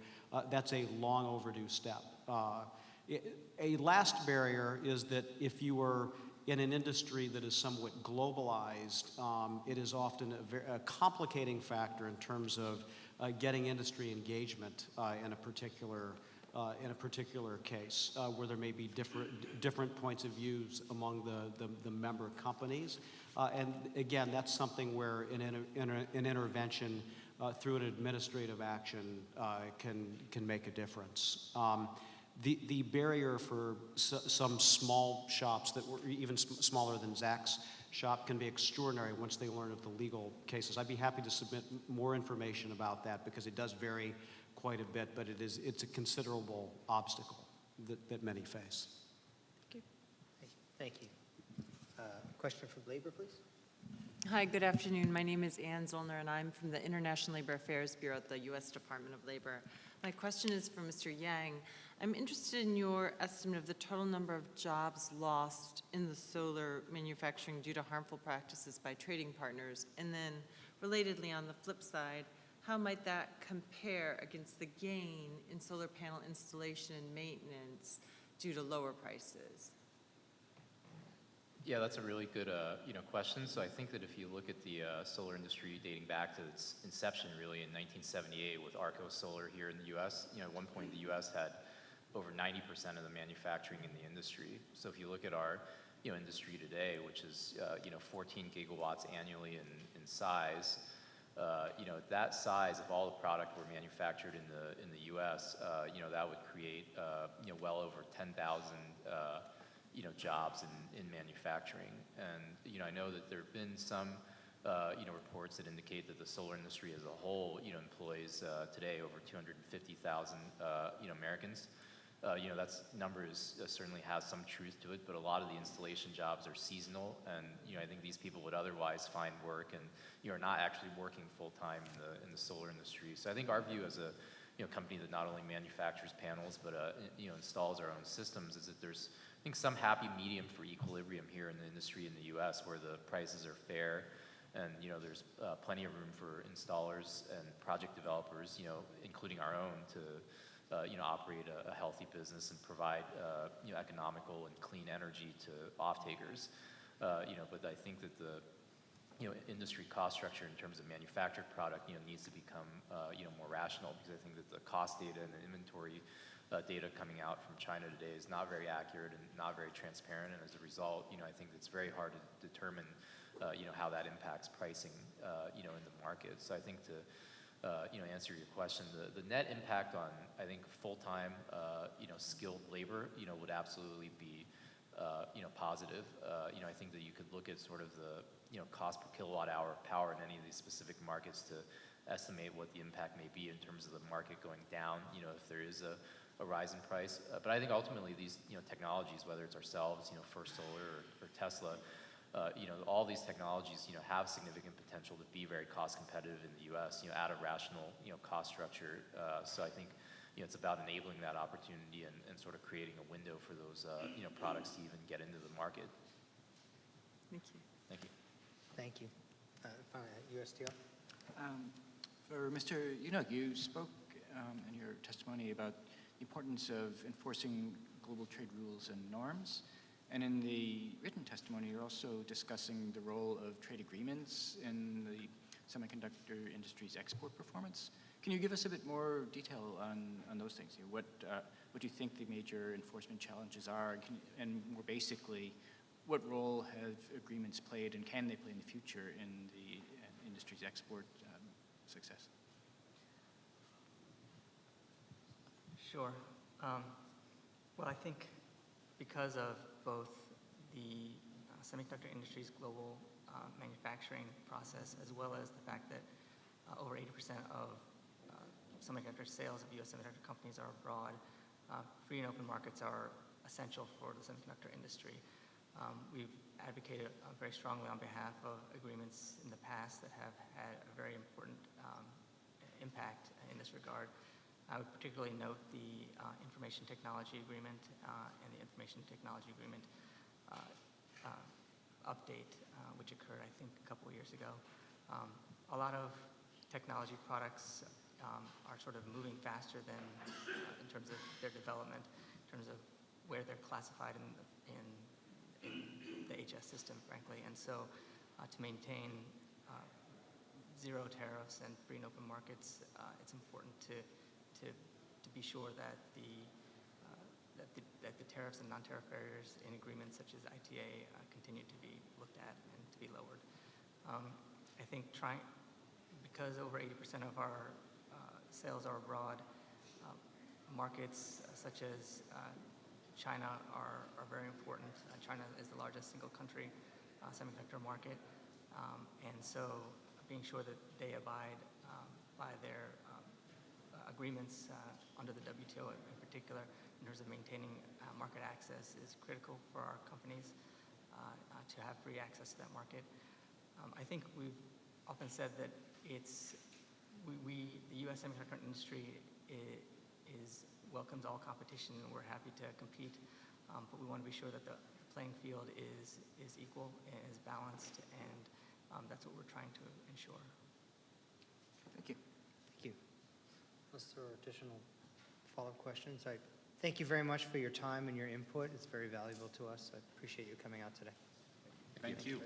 that's a long overdue step. A last barrier is that if you are in an industry that is somewhat globalized, it is often a complicating factor in terms of getting industry engagement in a particular case, where there may be different points of views among the member companies. And again, that's something where an intervention through an administrative action can make a difference. The barrier for some small shops that were even smaller than Zach's shop can be extraordinary once they learn of the legal cases. I'd be happy to submit more information about that because it does vary quite a bit, but it's a considerable obstacle that many face. Thank you. Question from Labor, please. Hi, good afternoon. My name is Ann Zollner, and I'm from the International Labor Affairs Bureau at the U.S. Department of Labor. My question is for Mr. Yang. I'm interested in your estimate of the total number of jobs lost in the solar manufacturing due to harmful practices by trading partners, and then relatedly on the flip side, how might that compare against the gain in solar panel installation and maintenance due to lower prices? Yeah, that's a really good question. So I think that if you look at the solar industry dating back to its inception really in 1978 with Arco Solar here in the U.S., at one point the U.S. had over 90% of the manufacturing in the industry. So if you look at our industry today, which is 14 gigawatts annually in size, that size, if all the product were manufactured in the U.S., that would create well over 10,000 jobs in manufacturing. And I know that there have been some reports that indicate that the solar industry as a whole employs today over 250,000 Americans. That number certainly has some truth to it, but a lot of the installation jobs are seasonal, and I think these people would otherwise find work and are not actually working full time in the solar industry. So I think our view as a company that not only manufactures panels but installs our own systems is that there's some happy medium for equilibrium here in the industry in the U.S. where the prices are fair, and there's plenty of room for installers and project developers, including our own, to operate a healthy business and provide economical and clean energy to off-takers. But I think that the industry cost structure in terms of manufactured product needs to become more rational, because I think that the cost data and the inventory data coming out from China today is not very accurate and not very transparent, and as a result, I think it's very hard to determine how that impacts pricing in the market. So I think to answer your question, the net impact on, I think, full-time, skilled labor, would absolutely be, positive. I think that you could look at sort of the, cost per kilowatt hour of power in any of these specific markets to estimate what the impact may be in terms of the market going down, if there is a rise in price. But I think ultimately these, technologies, whether it's ourselves, First Solar or Tesla, all these technologies, have significant potential to be very cost competitive in the U.S., at a rational, cost structure. So I think, it's about enabling that opportunity and sort of creating a window for those, products to even get into the market. Thank you. Thank you. Thank you. USTR? For Mr. Yunuk, you spoke in your testimony about the importance of enforcing global trade rules and norms. And in the written testimony, you're also discussing the role of trade agreements in the semiconductor industry's export performance. Can you give us a bit more detail on those things? What do you think the major enforcement challenges are? And more basically, what role have agreements played and can they play in the future in the industry's export success? Sure. Well, I think because of both the semiconductor industry's global manufacturing process, as well as the fact that over 80% of semiconductor sales of U.S. semiconductor companies are abroad. Free and open markets are essential for the semiconductor industry. We've advocated very strongly on behalf of agreements in the past that have had a very important impact in this regard. I would particularly note the Information Technology Agreement and the Information Technology Agreement update, which occurred, I think, a couple of years ago. A lot of technology products are sort of moving faster than in terms of their development, in terms of where they're classified in the HS system, frankly. And so to maintain zero tariffs and free and open markets, it's important to be sure that the tariffs and non-tariff barriers in agreements such as ITA continue to be looked at and to be lowered. I think because over 80% of our sales are abroad, markets such as China are very important. China is the largest single country semiconductor market, and so being sure that they abide by their agreements under the WTO in particular, in terms of maintaining market access, is critical for our companies to have free access to that market. I think we've often said that the U.S. semiconductor industry welcomes all competition, and we're happy to compete, but we want to be sure that the playing field is equal and is balanced, and that's what we're trying to ensure. Thank you. Thank you. Unless there are additional follow-up questions, I thank you very much for your time and your input. It's very valuable to us. I appreciate you coming out today. Thank you.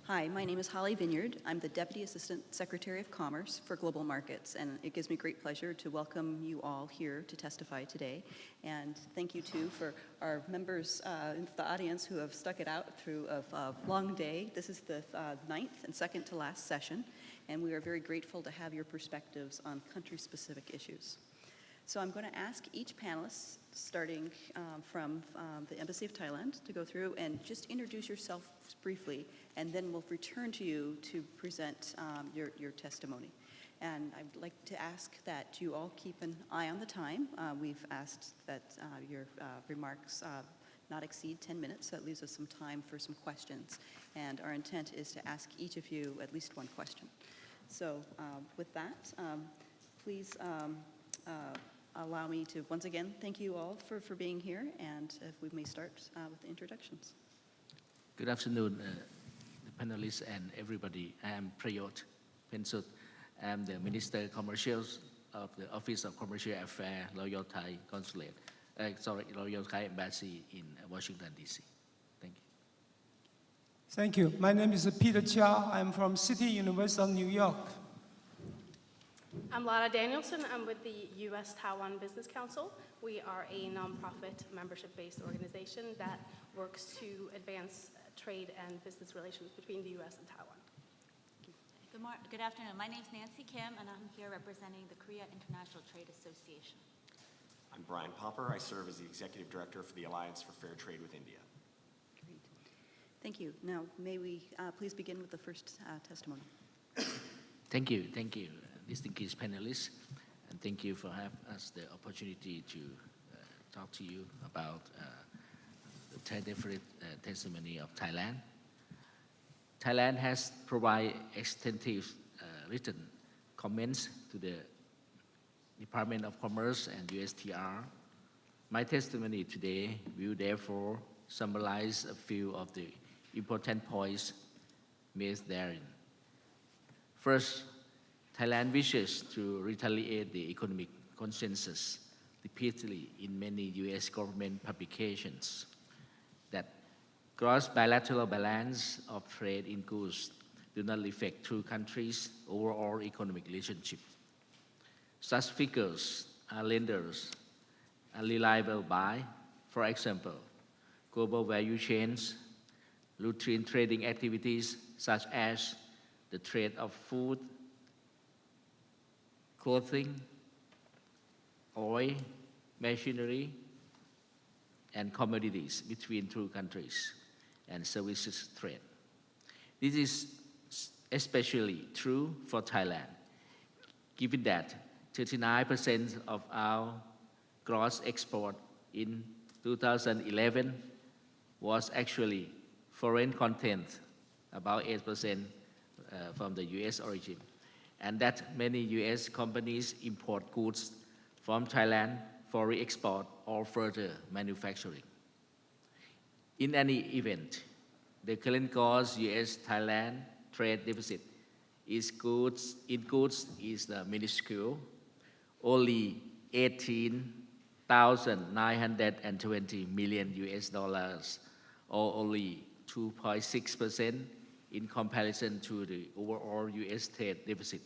Hi, my name is Holly Vineyard. I'm the Deputy Assistant Secretary of Commerce for Global Markets, and it gives me great pleasure to welcome you all here to testify today. And thank you, too, for our members in the audience who have stuck it out through a long day. This is the ninth and second to last session, and we are very grateful to have your perspectives on country-specific issues. So I'm going to ask each panelist, starting from the Embassy of Thailand, to go through and just introduce yourself briefly, and then we'll return to you to present your testimony. And I'd like to ask that you all keep an eye on the time. We've asked that your remarks not exceed 10 minutes, so that leaves us some time for some questions. And our intent is to ask each of you at least one question. So with that, please allow me to once again thank you all for being here, and if we may start with the introductions. Good afternoon, the panelists and everybody. I am Prayot Pensut. I am the Minister Commercial of the Office of Commercial Affairs, Royal Thai Consulate, Royal Thai Embassy in Washington D.C. Thank you. Thank you. My name is Peter Chia. I'm from City University of New York. I'm Lara Danielson. I'm with the U.S. Taiwan Business Council. We are a nonprofit membership-based organization that works to advance trade and business relations between the U.S. and Taiwan. Good afternoon. My name is Nancy Kim, and I'm here representing the Korea International Trade Association. I'm Brian Popper. I serve as the Executive Director for the Alliance for Fair Trade with India. Great. Thank you. Now, may we please begin with the first testimony? Thank you, distinguished panelists, and thank you for having us the opportunity to talk to you about the trade testimony of Thailand. Thailand has provided extensive written comments to the Department of Commerce and USTR. My testimony today will therefore summarize a few of the important points made therein. First, Thailand wishes to retaliate the economic consensus repeatedly in many U.S. government publications that gross bilateral balance of trade in goods do not reflect two countries' overall economic relationship. Such figures are lenders unreliable by, for example, global value chains, routine trading activities such as the trade of food, clothing, oil, machinery, and commodities between two countries, and services trade. This is especially true for Thailand, given that 39% of our gross export in 2011 was actually foreign content, about 8% from the U.S. origin, and that many U.S. companies import goods from Thailand for re-export or further manufacturing. In any event, the current gross U.S.-Thailand trade deficit in goods is minuscule, only 18,920 million US dollars, or only 2.6% in comparison to the overall U.S. trade deficit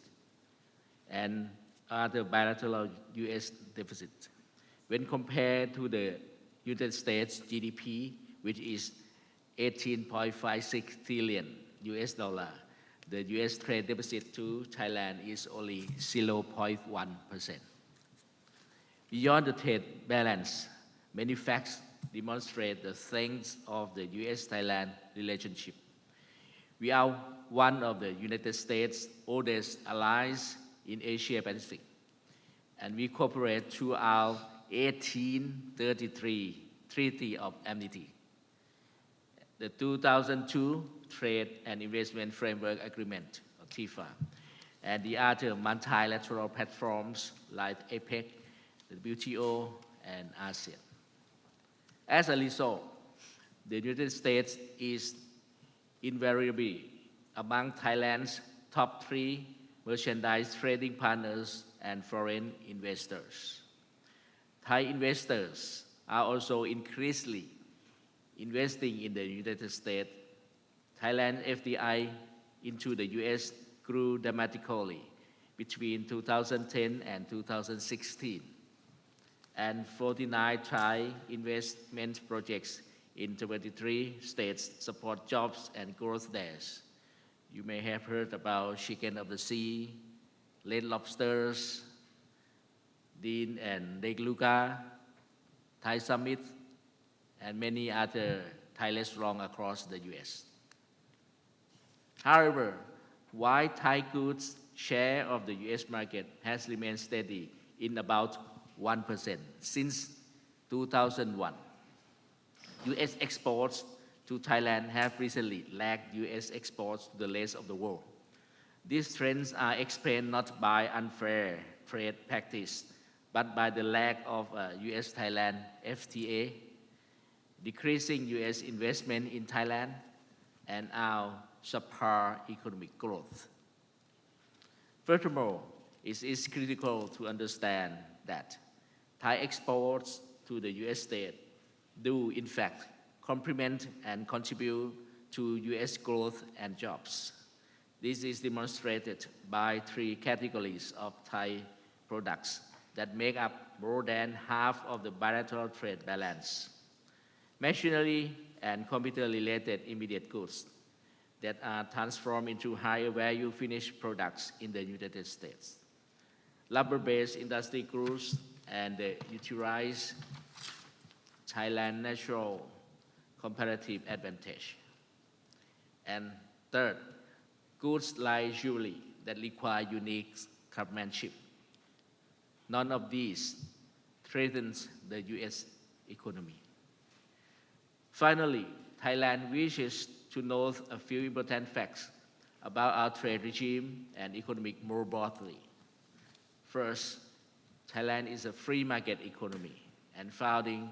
and other bilateral U.S. deficit. When compared to the United States GDP, which is 18.56 trillion US dollar, the U.S. trade deficit to Thailand is only 0.1%. Beyond the trade balance, many facts demonstrate the strength of the U.S.-Thailand relationship. We are one of the United States' oldest allies in Asia-Pacific, and we cooperate through our 1833 Treaty of Amity, the 2002 Trade and Investment Framework Agreement, or TIFA, and the other multilateral platforms like APEC, the WTO, and ASEAN. As a result, the United States is invariably among Thailand's top 3 merchandise trading partners and foreign investors. Thai investors are also increasingly investing in the United States. Thailand FDI into the US grew dramatically between 2010 and 2016, and 49 Thai investment projects in 23 states support jobs and growth there. You may have heard about chicken of the sea, red lobsters, Dean and Lake Luga, Thai Summit, and many other Thai restaurants across the US. However, while Thai goods share of the US market has remained steady in about 1% since 2001, US exports to Thailand have recently lagged US exports to the rest of the world. These trends are explained not by unfair trade practice, but by the lack of US-Thailand FTA, decreasing US investment in Thailand, and our subpar economic growth. Furthermore, it is critical to understand that Thai exports to the US state do in fact complement and contribute to US growth and jobs. This is demonstrated by 3 categories of Thai products that make up more than half of the bilateral trade balance: machinery and computer-related immediate goods that are transformed into higher value finished products in the United States, rubber-based industry goods, and utilize Thailand's natural comparative advantage. And third, goods like jewelry that require unique craftsmanship. None of these threatens the US economy. Finally, Thailand wishes to note a few important facts about our trade regime and economic more broadly. First, Thailand is a free market economy and founding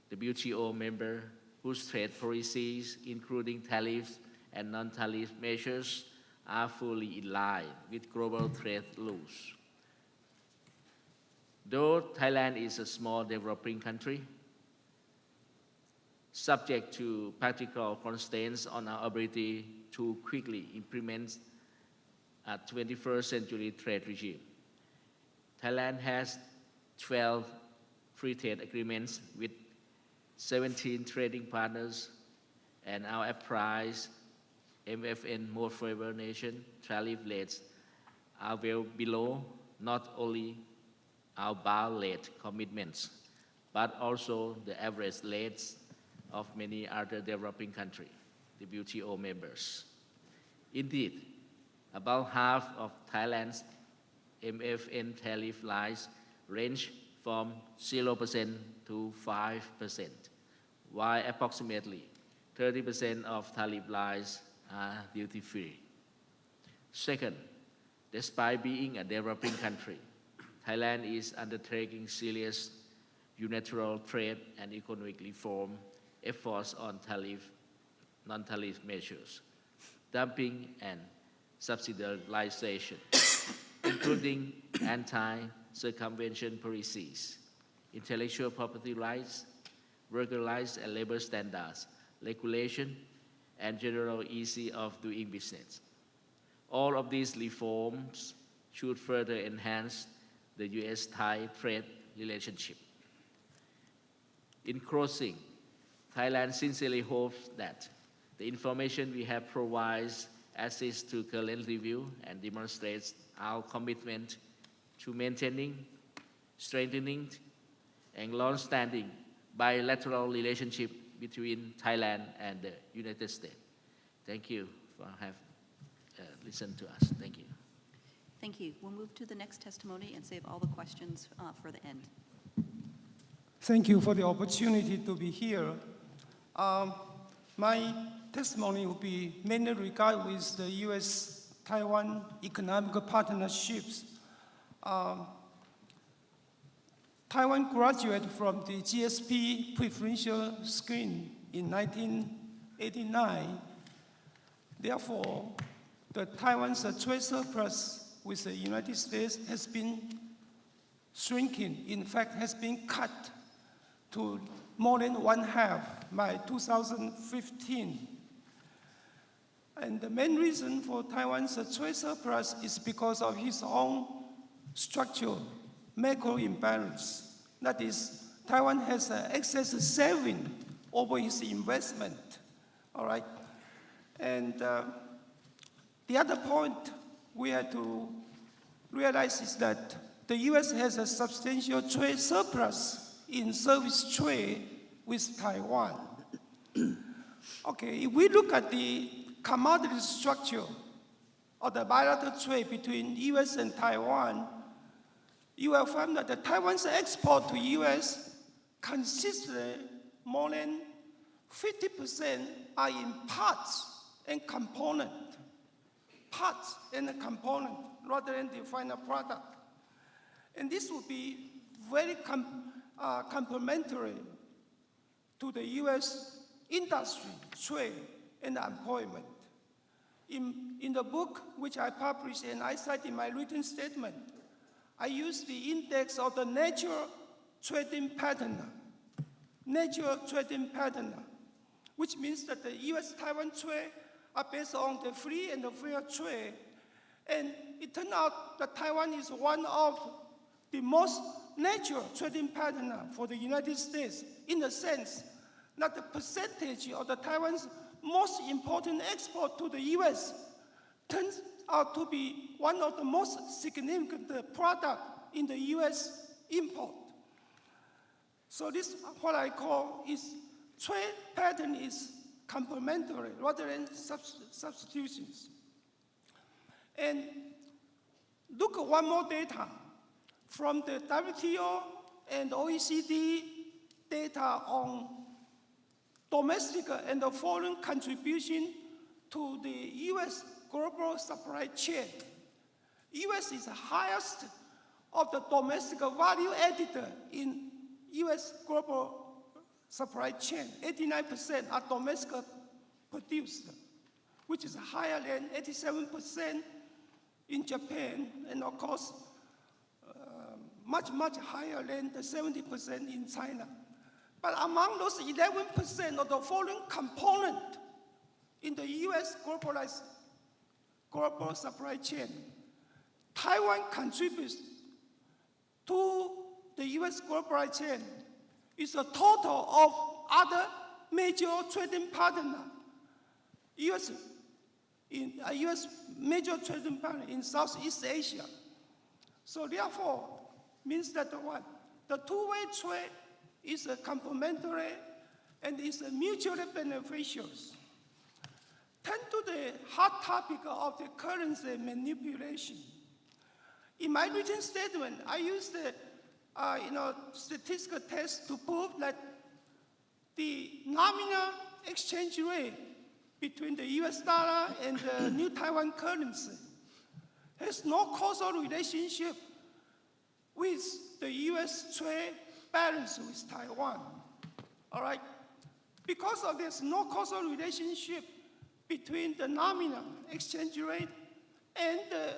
WTO member whose trade policies, including tariffs and non-tariff measures, are fully in line with global trade rules. Though Thailand is a small developing country, subject to practical constraints on our ability to quickly implement a 21st century trade regime, Thailand has 12 free trade agreements with 17 trading partners, and our applies MFN most favored nation tariff rates are well below not only our bar rate commitments, but also the average rates of many other developing countries, the WTO members. Indeed, about half of Thailand's MFN tariff lines range from 0% to 5%, while approximately 30% of tariff lines are duty-free. Second, despite being a developing country, Thailand is undertaking serious unilateral trade and economic reform efforts on non-tariff measures, dumping and subsidization, including anti-circumvention policies, intellectual property rights, worker rights and labor standards, regulation, and general ease of doing business. All of these reforms should further enhance the US-Thai trade relationship. In closing, Thailand sincerely hopes that the information we have provides assists to current review and demonstrates our commitment to maintaining, strengthening, and long-standing bilateral relationship between Thailand and the United States. Thank you for having listened to us. Thank you. Thank you. We'll move to the next testimony and save all the questions for the end. Thank you for the opportunity to be here. My testimony will be mainly regarding with the U.S.-Taiwan economic partnerships. Taiwan graduated from the GSP preferential scheme in 1989. Therefore, the Taiwan's trade surplus with the United States has been shrinking. In fact, has been cut to more than one half by 2015. And the main reason for Taiwan's trade surplus is because of his own structural macro imbalance. That is, Taiwan has excess saving over his investment, all right? And the other point we have to realize is that the U.S. has a substantial trade surplus in service trade with Taiwan. Okay, if we look at the commodity structure of the bilateral trade between U.S. and Taiwan, you will find that the Taiwan's export to U.S. consists more than 50% are in parts and component, rather than the final product. And this would be very complementary to the U.S. industry, trade, and employment. In the book which I published and I cite in my written statement, I use the index of the natural trading pattern, which means that the U.S.-Taiwan trade are based on the free and the fair trade. And it turned out that Taiwan is one of the most natural trading pattern for the United States, in the sense that the percentage of the Taiwan's most important export to the U.S. turns out to be one of the most significant product in the U.S. import. So this, what I call, is trade pattern is complementary rather than substitutions. And look at one more data from the WTO and OECD data on domestic and foreign contribution to the U.S. global supply chain. U.S. is the highest of the domestic value added in U.S. global supply chain. 89% are domestic produced, which is higher than 87% in Japan, and of course, much, much higher than the 70% in China. But among those 11% of the foreign component in the U.S. global supply chain, Taiwan contributes to the U.S. global chain is a total of other major trading partners, U.S. major trading partner in Southeast Asia. So therefore, means that what? The two-way trade is complementary and is mutually beneficial. Turn to the hot topic of the currency manipulation. In my written statement, I used the statistical test to prove that the nominal exchange rate between the US dollar and the new Taiwan currency has no causal relationship with the US trade balance with Taiwan, all right? Because of this no causal relationship between the nominal exchange rate and the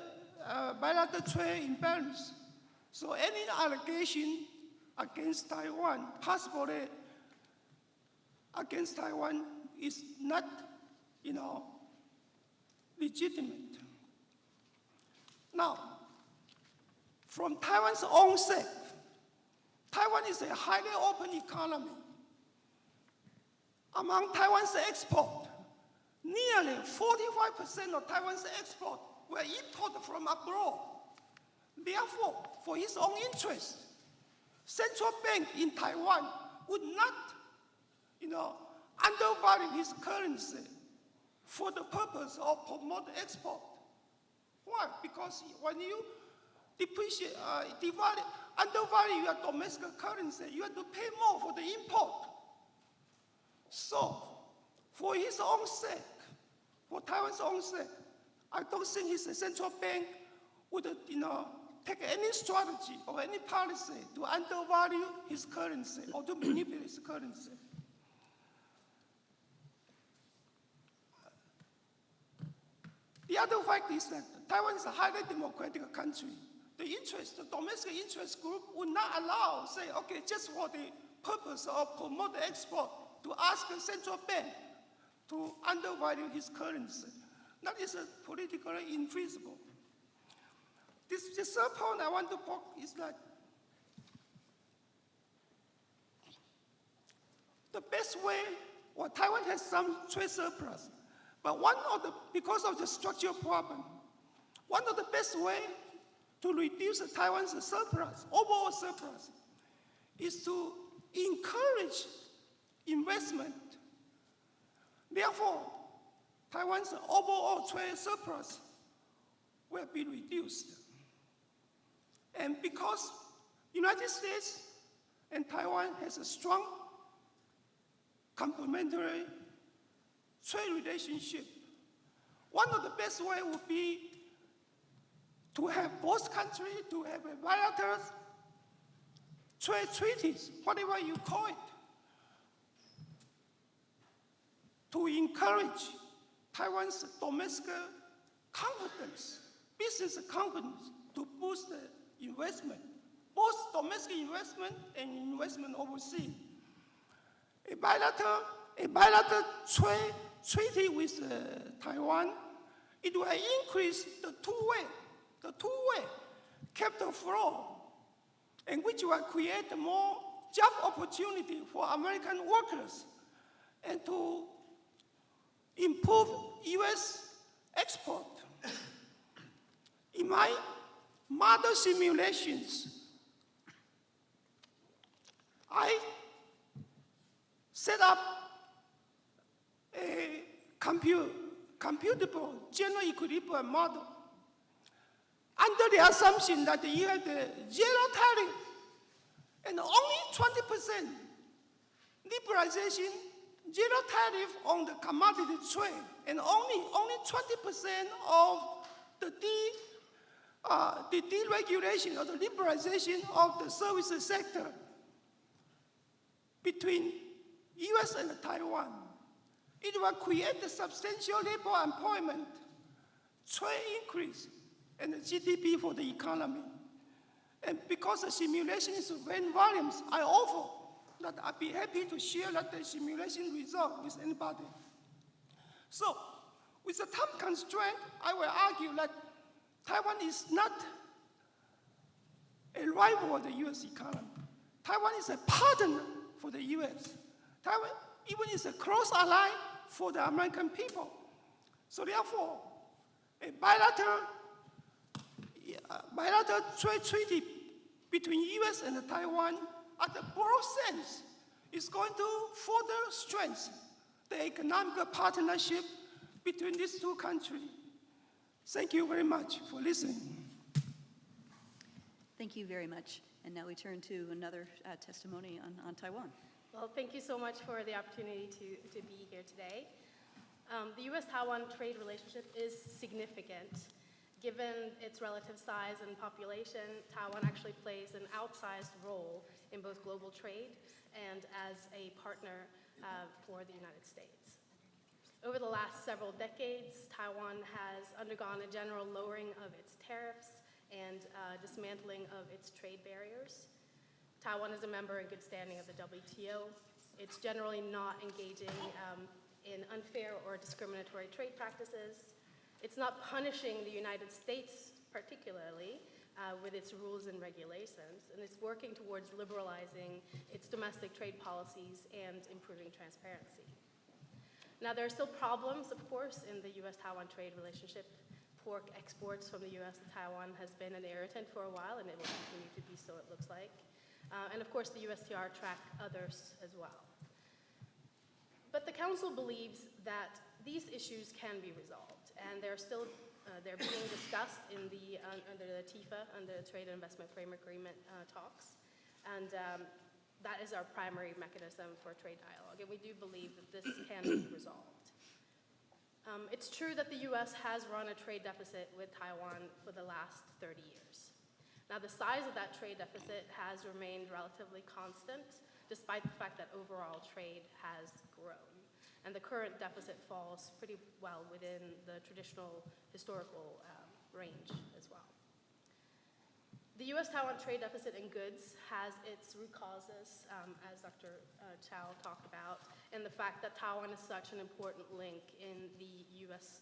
bilateral trade imbalance. So any allegation against Taiwan, possibly against Taiwan, is not, legitimate. Now, from Taiwan's own sake, Taiwan is a highly open economy. Among Taiwan's export, nearly 45% of Taiwan's export were imported from abroad. Therefore, for his own interest, central bank in Taiwan would not, undervalue his currency for the purpose of promote export. Why? Because when you undervalue your domestic currency, you have to pay more for the import. So, for his own sake, for Taiwan's own sake, I don't think his central bank would, take any strategy or any policy to undervalue his currency or to manipulate his currency. The other fact is that Taiwan is a highly democratic country. The domestic interest group would not allow, say, okay, just for the purpose of promote export, to ask the central bank to undervalue his currency. That is politically infeasible. The third point I want to poke is that the best way, well, Taiwan has some trade surplus, but because of the structural problem, one of the best ways to reduce Taiwan's surplus, overall surplus, is to encourage investment. Therefore, Taiwan's overall trade surplus will be reduced. And because United States and Taiwan has a strong complementary trade relationship, one of the best ways would be to have both countries to have a bilateral trade treaties, whatever you call it, to encourage Taiwan's domestic confidence, business confidence, to boost the investment, both domestic investment and investment overseas. A bilateral trade treaty with Taiwan, it will increase the two-way capital flow, and which will create more job opportunity for American workers and to improve U.S. export. In my model simulations, I set up a computable general equilibrium model under the assumption that you have the zero tariff and only 20% liberalization, zero tariff on the commodity trade, and only 20% of the deregulation or the liberalization of the services sector between U.S. and Taiwan. It will create a substantial labor employment, trade increase, and the GDP for the economy. And because the simulation is very volumes, I offer that I'd be happy to share that the simulation result with anybody. So, with the time constraint, I will argue that Taiwan is not a rival of the U.S. economy. Taiwan is a partner for the U.S. Taiwan even is a close ally for the American people. So therefore, a bilateral trade treaty between U.S. and Taiwan at the broad sense is going to further strengthen the economic partnership between these two countries. Thank you very much for listening. Thank you very much. And now we turn to another testimony on Taiwan. Well, thank you so much for the opportunity to be here today. The U.S.-Taiwan trade relationship is significant. Given its relative size and population, Taiwan actually plays an outsized role in both global trade and as a partner for the United States. Over the last several decades, Taiwan has undergone a general lowering of its tariffs and dismantling of its trade barriers. Taiwan is a member in good standing of the WTO. It's generally not engaging in unfair or discriminatory trade practices. It's not punishing the United States particularly with its rules and regulations, and it's working towards liberalizing its domestic trade policies and improving transparency. Now, there are still problems, of course, in the U.S.-Taiwan trade relationship. Pork exports from the U.S. to Taiwan has been an irritant for a while, and it will continue to be so, it looks like. And of course, the USTR track others as well. But the Council believes that these issues can be resolved, and they're being discussed in under the TIFA, under the Trade and Investment Framework Agreement talks, and that is our primary mechanism for trade dialogue, and we do believe that this can be resolved. It's true that the U.S. has run a trade deficit with Taiwan for the last 30 years. Now, the size of that trade deficit has remained relatively constant, despite the fact that overall trade has grown. And the current deficit falls pretty well within the traditional historical range as well. The U.S.-Taiwan trade deficit in goods has its root causes, as Dr. Chow talked about, in the fact that Taiwan is such an important link in the U.S.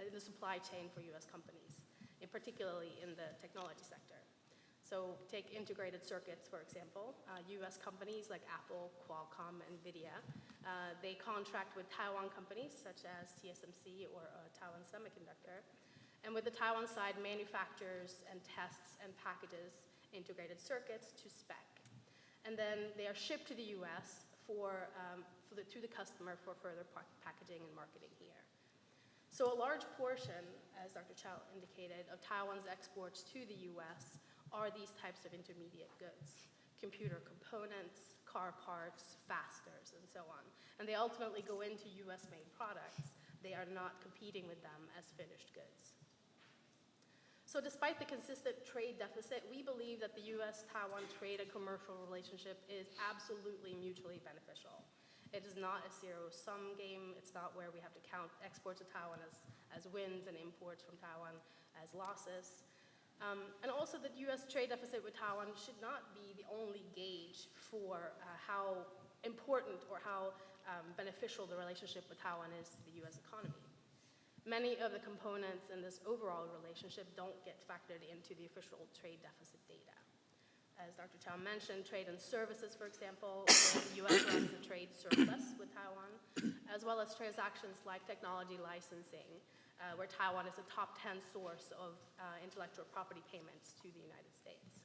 in the supply chain for US companies, and particularly in the technology sector. So take integrated circuits, for example. US companies like Apple, Qualcomm, NVIDIA, they contract with Taiwan companies such as TSMC or Taiwan Semiconductor. And with the Taiwan side, manufactures and tests and packages integrated circuits to spec. And then they are shipped to the US to the customer for further packaging and marketing here. So a large portion, as Dr. Chow indicated, of Taiwan's exports to the US are these types of intermediate goods: computer components, car parts, fasteners, and so on. And they ultimately go into US-made products. They are not competing with them as finished goods. So despite the consistent trade deficit, we believe that the US-Taiwan trade and commercial relationship is absolutely mutually beneficial. It is not a zero-sum game. It's not where we have to count exports to Taiwan as wins and imports from Taiwan as losses. And also the US trade deficit with Taiwan should not be the only gauge for how important or how beneficial the relationship with Taiwan is to the US economy. Many of the components in this overall relationship don't get factored into the official trade deficit data. As Dr. Chow mentioned, trade and services, for example, where the US runs a trade surplus with Taiwan, as well as transactions like technology licensing, where Taiwan is a top 10 source of intellectual property payments to the United States.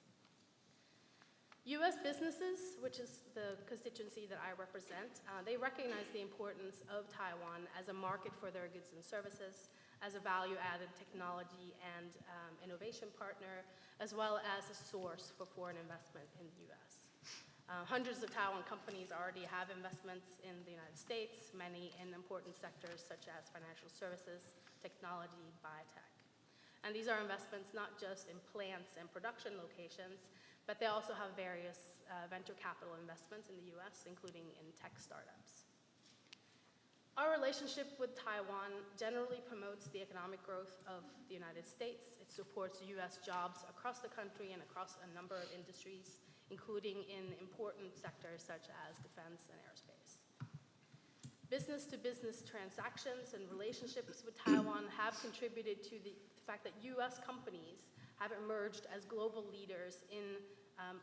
US businesses, which is the constituency that I represent, they recognize the importance of Taiwan as a market for their goods and services, as a value-added technology and innovation partner, as well as a source for foreign investment in the US. Hundreds of Taiwan companies already have investments in the United States, many in important sectors such as financial services, technology, biotech. And these are investments not just in plants and production locations, but they also have various venture capital investments in the US, including in tech startups. Our relationship with Taiwan generally promotes the economic growth of the United States. It supports US jobs across the country and across a number of industries, including in important sectors such as defense and aerospace. Business-to-business transactions and relationships with Taiwan have contributed to the fact that US companies have emerged as global leaders in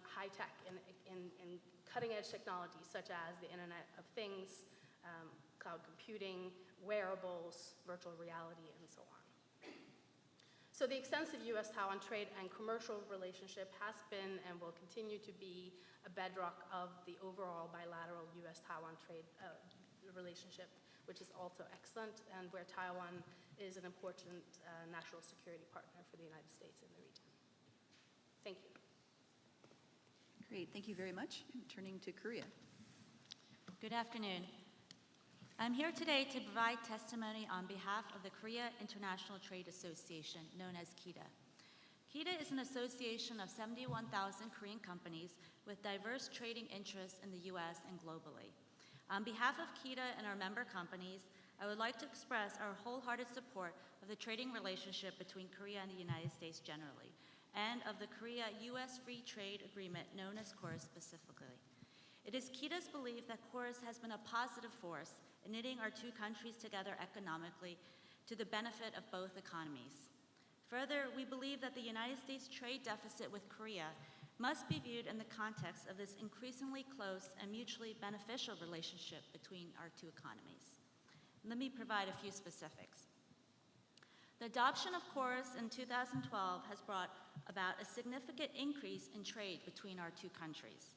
high-tech and cutting-edge technologies such as the Internet of Things, cloud computing, wearables, virtual reality, and so on. So the extensive US-Taiwan trade and commercial relationship has been and will continue to be a bedrock of the overall bilateral US-Taiwan trade relationship, which is also excellent, and where Taiwan is an important national security partner for the United States in the region. Thank you. Great, thank you very much. Turning to Korea. Good afternoon. I'm here today to provide testimony on behalf of the Korea International Trade Association, known as KITA. KITA is an association of 71,000 Korean companies with diverse trading interests in the US and globally. On behalf of KITA and our member companies, I would like to express our wholehearted support of the trading relationship between Korea and the United States generally, and of the Korea-US Free Trade Agreement, known as KORUS specifically. It is KITA's belief that KORUS has been a positive force in knitting our two countries together economically to the benefit of both economies. Further, we believe that the United States trade deficit with Korea must be viewed in the context of this increasingly close and mutually beneficial relationship between our two economies. Let me provide a few specifics. The adoption of KORUS in 2012 has brought about a significant increase in trade between our two countries.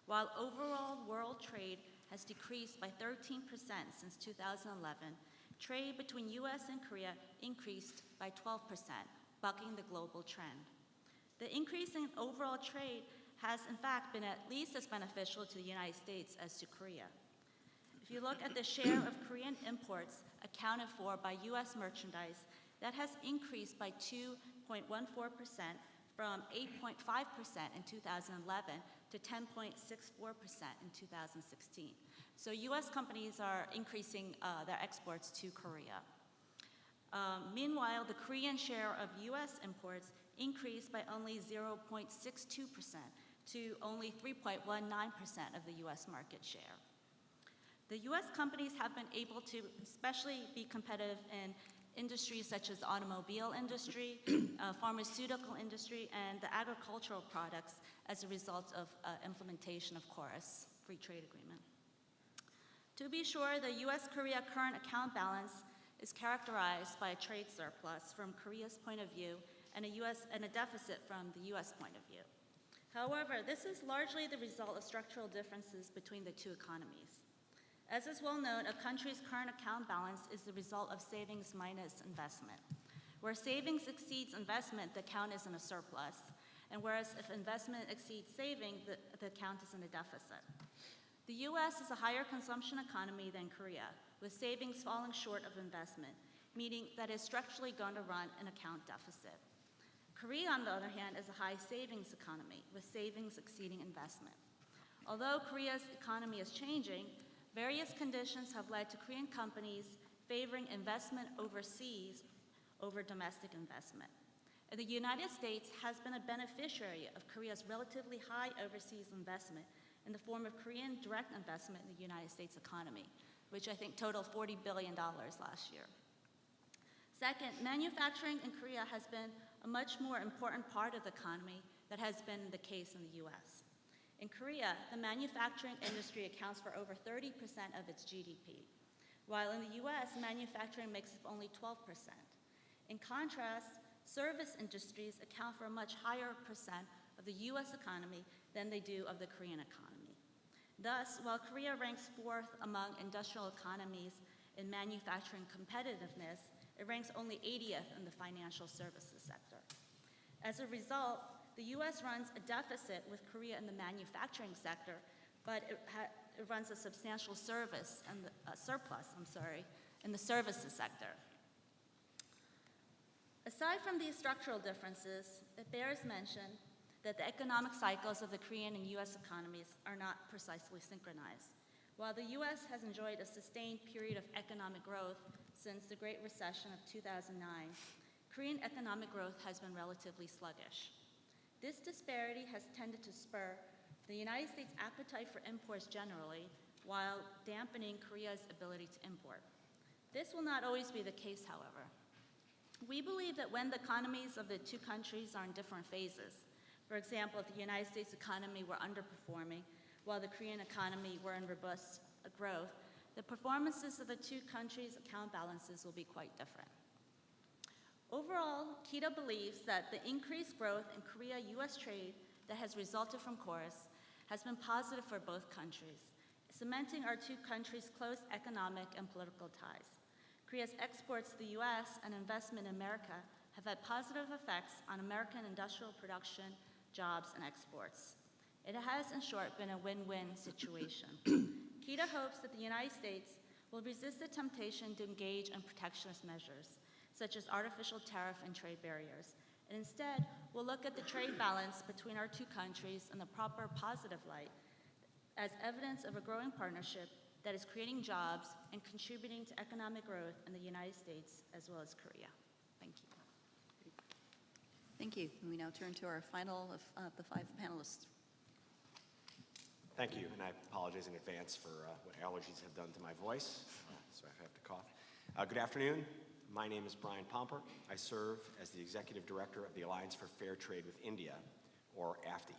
While overall world trade has decreased by 13% since 2011, trade between US and Korea increased by 12%, bucking the global trend. The increase in overall trade has in fact been at least as beneficial to the United States as to Korea. If you look at the share of Korean imports accounted for by US merchandise, that has increased by 2.14% from 8.5% in 2011 to 10.64% in 2016. So US companies are increasing their exports to Korea. Meanwhile, the Korean share of US imports increased by only 0.62% to only 3.19% of the US market share. The US companies have been able to especially be competitive in industries such as the automobile industry, pharmaceutical industry, and the agricultural products as a result of implementation of KORUS, Free Trade Agreement. To be sure, the U.S.-Korea current account balance is characterized by a trade surplus from Korea's point of view and a deficit from the U.S. point of view. However, this is largely the result of structural differences between the two economies. As is well known, a country's current account balance is the result of savings minus investment. Where savings exceeds investment, the account is in a surplus, and whereas if investment exceeds saving, the account is in a deficit. The U.S. is a higher consumption economy than Korea, with savings falling short of investment, meaning that it's structurally going to run an account deficit. Korea, on the other hand, is a high savings economy, with savings exceeding investment. Although Korea's economy is changing, various conditions have led to Korean companies favoring investment overseas over domestic investment. And the United States has been a beneficiary of Korea's relatively high overseas investment in the form of Korean direct investment in the United States economy, which I think totaled $40 billion last year. Second, manufacturing in Korea has been a much more important part of the economy than has been the case in the U.S. In Korea, the manufacturing industry accounts for over 30% of its GDP, while in the U.S., manufacturing makes up only 12%. In contrast, service industries account for a much higher percent of the U.S. economy than they do of the Korean economy. Thus, while Korea ranks fourth among industrial economies in manufacturing competitiveness, it ranks only 80th in the financial services sector. As a result, the U.S. runs a deficit with Korea in the manufacturing sector, but it runs a substantial surplus in the services sector. Aside from these structural differences, it bears mention that the economic cycles of the Korean and U.S. economies are not precisely synchronized. While the U.S. has enjoyed a sustained period of economic growth since the Great Recession of 2009, Korean economic growth has been relatively sluggish. This disparity has tended to spur the United States' appetite for imports generally, while dampening Korea's ability to import. This will not always be the case, however. We believe that when the economies of the two countries are in different phases, for example, if the United States economy were underperforming, while the Korean economy were in robust growth, the performances of the two countries' account balances will be quite different. Overall, KITA believes that the increased growth in Korea-U.S. trade that has resulted from KORUS has been positive for both countries, cementing our two countries' close economic and political ties. Korea's exports to the U.S. and investment in America have had positive effects on American industrial production, jobs, and exports. It has, in short, been a win-win situation. KITA hopes that the United States will resist the temptation to engage in protectionist measures, such as artificial tariff and trade barriers, and instead will look at the trade balance between our two countries in the proper positive light as evidence of a growing partnership that is creating jobs and contributing to economic growth in the United States as well as Korea. Thank you. Thank you. And we now turn to our final of the 5 panelists. Thank you, and I apologize in advance for what allergies have done to my voice, so I have to cough. Good afternoon. My name is Brian Pomper. I serve as the Executive Director of the Alliance for Fair Trade with India, or AFTI.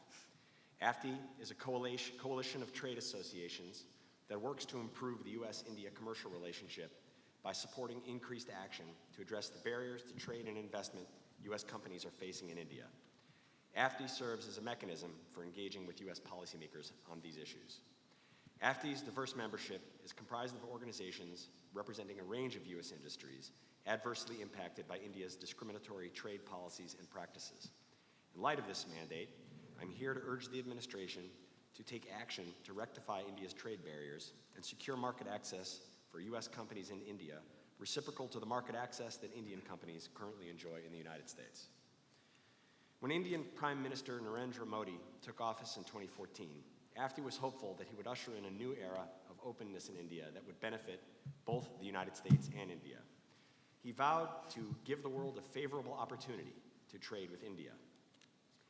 AFTI is a coalition of trade associations that works to improve the U.S.-India commercial relationship by supporting increased action to address the barriers to trade and investment U.S. companies are facing in India. AFTI serves as a mechanism for engaging with U.S. policymakers on these issues. AFTI's diverse membership is comprised of organizations representing a range of U.S. industries adversely impacted by India's discriminatory trade policies and practices. In light of this mandate, I'm here to urge the administration to take action to rectify India's trade barriers and secure market access for U.S. companies in India, reciprocal to the market access that Indian companies currently enjoy in the United States. When Indian Prime Minister Narendra Modi took office in 2014, AFTI was hopeful that he would usher in a new era of openness in India that would benefit both the United States and India. He vowed to give the world a favorable opportunity to trade with India.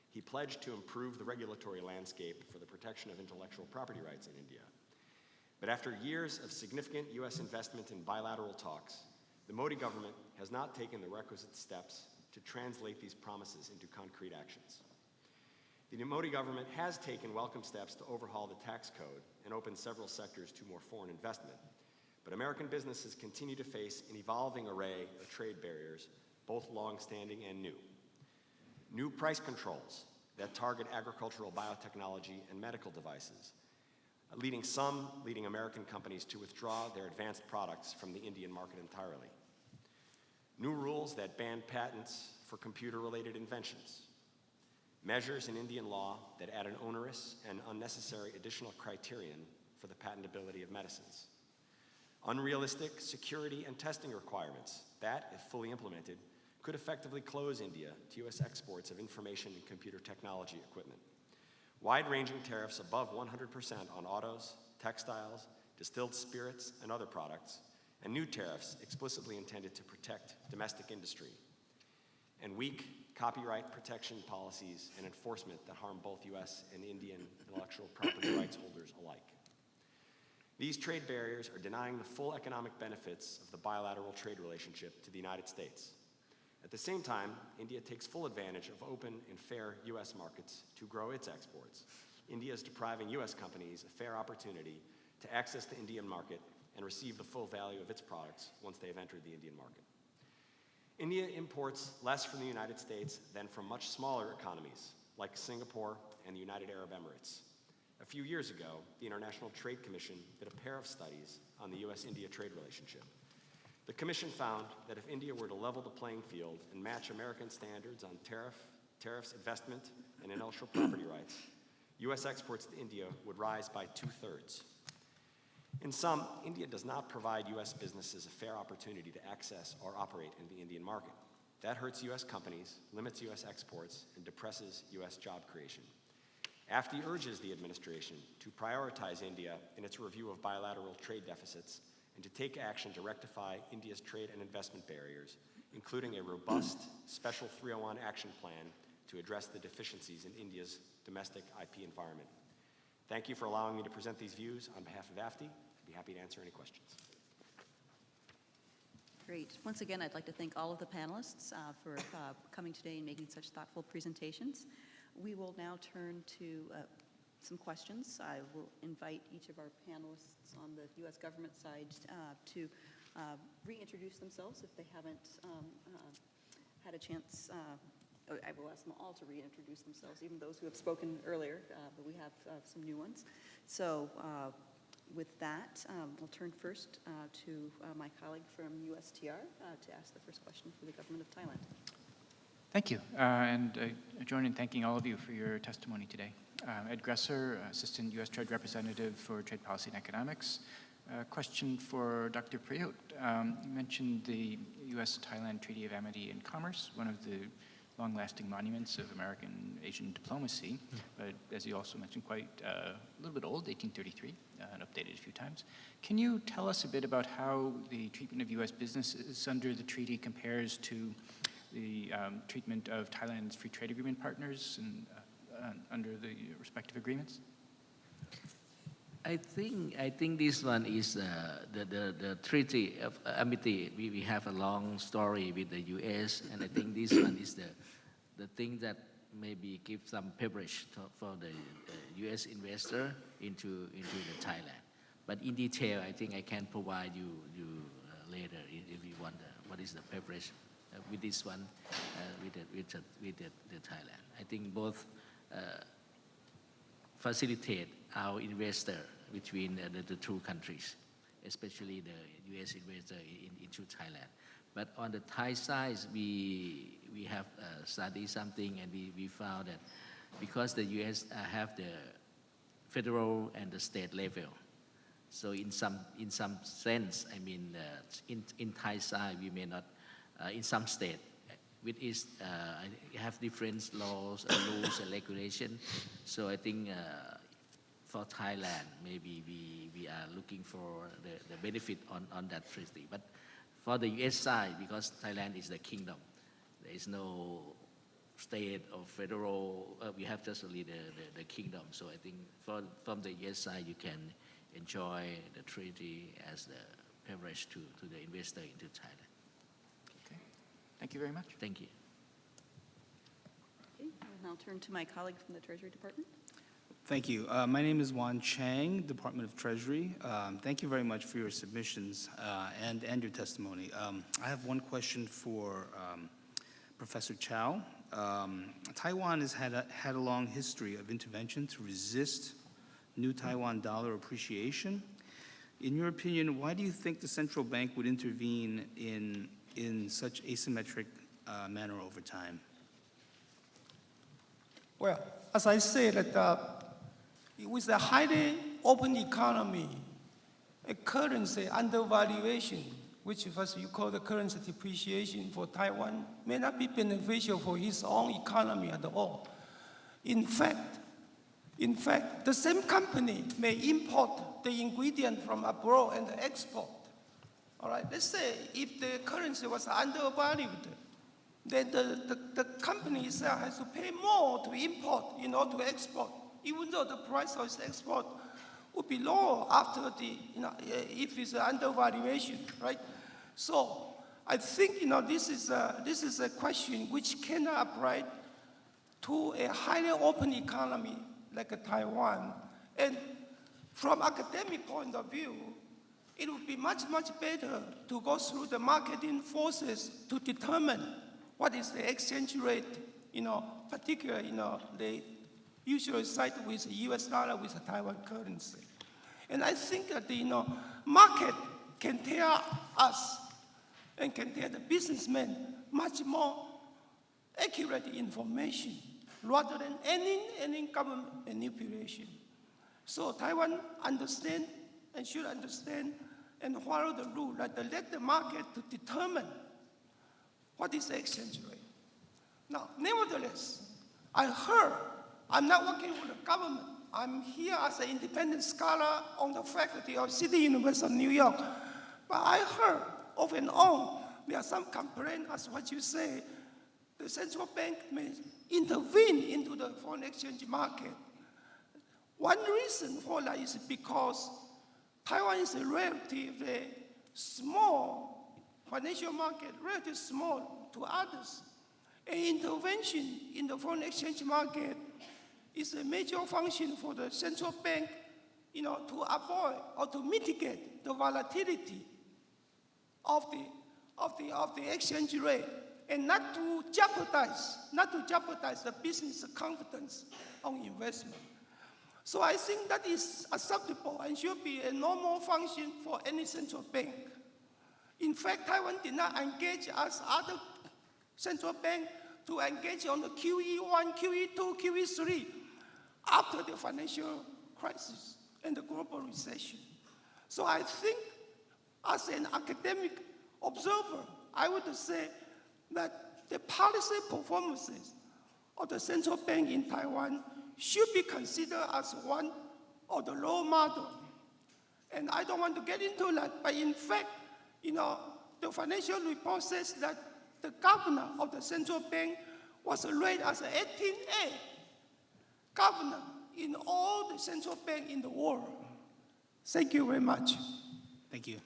He pledged to improve the regulatory landscape for the protection of intellectual property rights in India. But after years of significant U.S. investment in bilateral talks, The Modi government has not taken the requisite steps to translate these promises into concrete actions. The Modi government has taken welcome steps to overhaul the tax code and open several sectors to more foreign investment, but American businesses continue to face an evolving array of trade barriers, both long-standing and new. New price controls that target agricultural biotechnology and medical devices, leading some leading American companies to withdraw their advanced products from the Indian market entirely. New rules that ban patents for computer-related inventions. Measures in Indian law that add an onerous and unnecessary additional criterion for the patentability of medicines. Unrealistic security and testing requirements that, if fully implemented, could effectively close India to U.S. exports of information and computer technology equipment. Wide-ranging tariffs above 100% on autos, textiles, distilled spirits, and other products, and new tariffs explicitly intended to protect domestic industry, and weak copyright protection policies and enforcement that harm both U.S. and Indian intellectual property rights holders alike. These trade barriers are denying the full economic benefits of the bilateral trade relationship to the United States. At the same time, India takes full advantage of open and fair U.S. markets to grow its exports. India is depriving U.S. companies a fair opportunity to access the Indian market and receive the full value of its products once they have entered the Indian market. India imports less from the United States than from much smaller economies like Singapore and the United Arab Emirates. A few years ago, the International Trade Commission did a pair of studies on the U.S.-India trade relationship. The Commission found that if India were to level the playing field and match American standards on tariffs, investment, and intellectual property rights, U.S. exports to India would rise by 2/3. In sum, India does not provide U.S. businesses a fair opportunity to access or operate in the Indian market. That hurts U.S. companies, limits U.S. exports, and depresses U.S. job creation. AFTI urges the administration to prioritize India in its review of bilateral trade deficits and to take action to rectify India's trade and investment barriers, including a robust Special 301 action plan to address the deficiencies in India's domestic IP environment. Thank you for allowing me to present these views on behalf of AFTI. I'd be happy to answer any questions. Great. Once again, I'd like to thank all of the panelists for coming today and making such thoughtful presentations. We will now turn to some questions. I will invite each of our panelists on the U.S. government side to reintroduce themselves if they haven't had a chance. I will ask them all to reintroduce themselves, even those who have spoken earlier, but we have some new ones. So with that, we'll turn first to my colleague from USTR to ask the first question for the government of Thailand. Thank you, and I join in thanking all of you for your testimony today. Ed Gresser, Assistant U.S. Trade Representative for Trade Policy and Economics. Question for Dr. Priyut. You mentioned the U.S.-Thailand Treaty of Amity and Commerce, one of the long-lasting monuments of American-Asian diplomacy, but as you also mentioned, quite a little bit old, 1833, and updated a few times. Can you tell us a bit about how the treatment of U.S. businesses under the treaty compares to the treatment of Thailand's free trade agreement partners and under the respective agreements? I think this one is the Treaty of Amity. We have a long story with the U.S., and I think this one is the thing that maybe give some privilege for the U.S. investor into the Thailand. But in detail, I think I can provide you later if you want what is the privilege with this one with the Thailand. I think both facilitate our investor between the two countries, especially the U.S. investor into Thailand. But on the Thai side, we have studied something, and we found that because the U.S. have the federal and the state level, so in some sense, I mean, in Thai side, we may not, in some state, which is have different laws and regulation. So I think for Thailand, maybe we are looking for the benefit on that treaty. But for the U.S. side, because Thailand is the kingdom, there is no state or federal, we have just only the kingdom. So I think from the U.S. side, you can enjoy the treaty as the privilege to the investor into Thailand. Thank you very much. Thank you. Okay, I'll now turn to my colleague from the Treasury Department. Thank you. My name is Juan Chang, Department of Treasury. Thank you very much for your submissions and your testimony. I have one question for Professor Chow. Taiwan has had a long history of intervention to resist new Taiwan dollar appreciation. In your opinion, why do you think the central bank would intervene in such asymmetric manner over time? Well, as I said, that with a highly open economy, a currency undervaluation, which first you call the currency depreciation for Taiwan, may not be beneficial for its own economy at all. In fact, the same company may import the ingredient from abroad and export. All right, let's say if the currency was undervalued, then the company itself has to pay more to import in order to export, even though the price of its export would be lower after the, if it's an undervaluation, right? So I think, this is a question which cannot apply to a highly open economy like Taiwan. And from academic point of view, it would be much, much better to go through the marketing forces to determine what is the exchange rate, particularly, they usually cite with the US dollar with the Taiwan currency. And I think that the market can tell us and can tell the businessmen much more accurate information rather than any government manipulation. So Taiwan understand and should understand and follow the rule that let the market to determine what is the exchange rate. Now, nevertheless, I heard, I'm not working for the government. I'm here as an independent scholar on the faculty of City University of New York. But I heard off and on, there are some complaints as what you say, the central bank may intervene into the foreign exchange market. One reason for that is because Taiwan is a relatively small financial market, relatively small to others. An intervention in the foreign exchange market is a major function for the central bank, to avoid or to mitigate the volatility of the exchange rate, and not to jeopardize the business confidence on investment. So I think that is acceptable and should be a normal function for any central bank. In fact, Taiwan did not engage as other central banks to engage on the QE1, QE2, QE3 after the financial crisis and the global recession. So I think as an academic observer, I would say that the policy performances of the central bank in Taiwan should be considered as one of the role models. And I don't want to get into that, but in fact, the financial report says that the governor of the central bank was rated as an 18A governor in all the central banks in the world. Thank you very much. Thank you.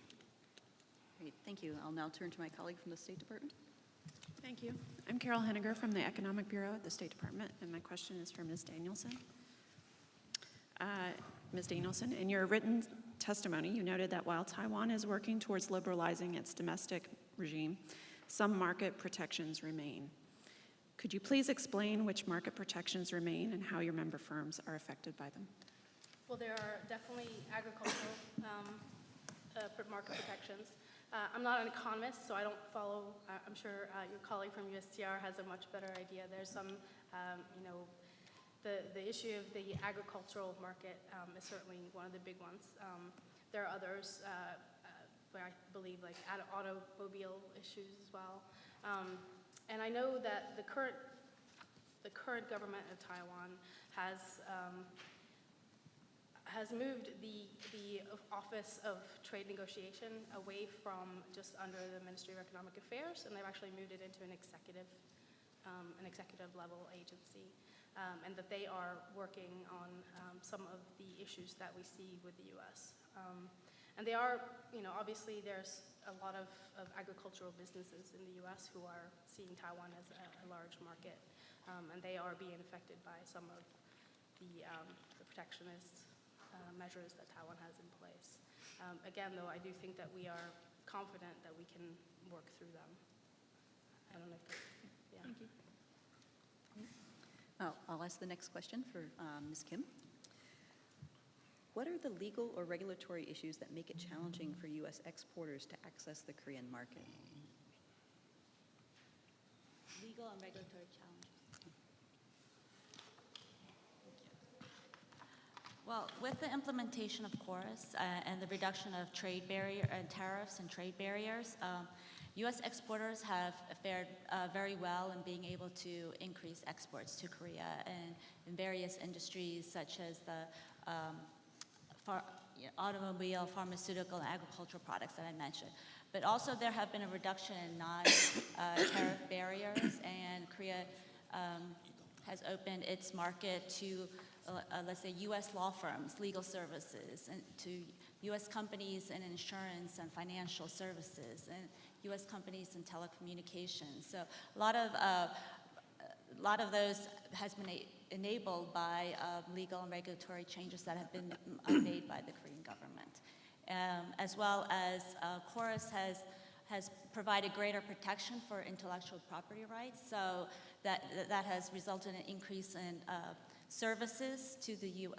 Great, thank you. I'll now turn to my colleague from the State Department. Thank you. I'm Carol Henniger from the Economic Bureau at the State Department, and my question is for Ms. Danielson. Ms. Danielson, in your written testimony, you noted that while Taiwan is working towards liberalizing its domestic regime, some market protections remain. Could you please explain which market protections remain and how your member firms are affected by them? Well, there are definitely agricultural market protections. I'm not an economist, so I don't follow. I'm sure your colleague from USTR has a much better idea. There's some, the issue of the agricultural market is certainly one of the big ones. There are others where I believe like automobile issues as well. And I know that the current government of Taiwan has moved the Office of Trade Negotiation away from just under the Ministry of Economic Affairs, and they've actually moved it into an executive level agency, and that they are working on some of the issues that we see with the U.S. And they are, obviously there's a lot of agricultural businesses in the US who are seeing Taiwan as a large market, and they are being affected by some of the protectionist measures that Taiwan has in place. Again, though, I do think that we are confident that we can work through them. I don't know if that's, yeah. Thank you. I'll ask the next question for Ms. Kim. What are the legal or regulatory issues that make it challenging for U.S. exporters to access the Korean market? Legal and regulatory challenges. Well, with the implementation of KORUS and the reduction of trade barrier and tariffs and trade barriers, U.S. exporters have fared very well in being able to increase exports to Korea and in various industries such as the automobile, pharmaceutical, and agricultural products that I mentioned. But also there have been a reduction in non-tariff barriers, and Korea has opened its market to, let's say, U.S. law firms, legal services, and to U.S. companies in insurance and financial services, and U.S. companies in telecommunications. So a lot of those has been enabled by legal and regulatory changes that have been made by the Korean government. As well as KORUS has provided greater protection for intellectual property rights, so that has resulted in an increase in services to the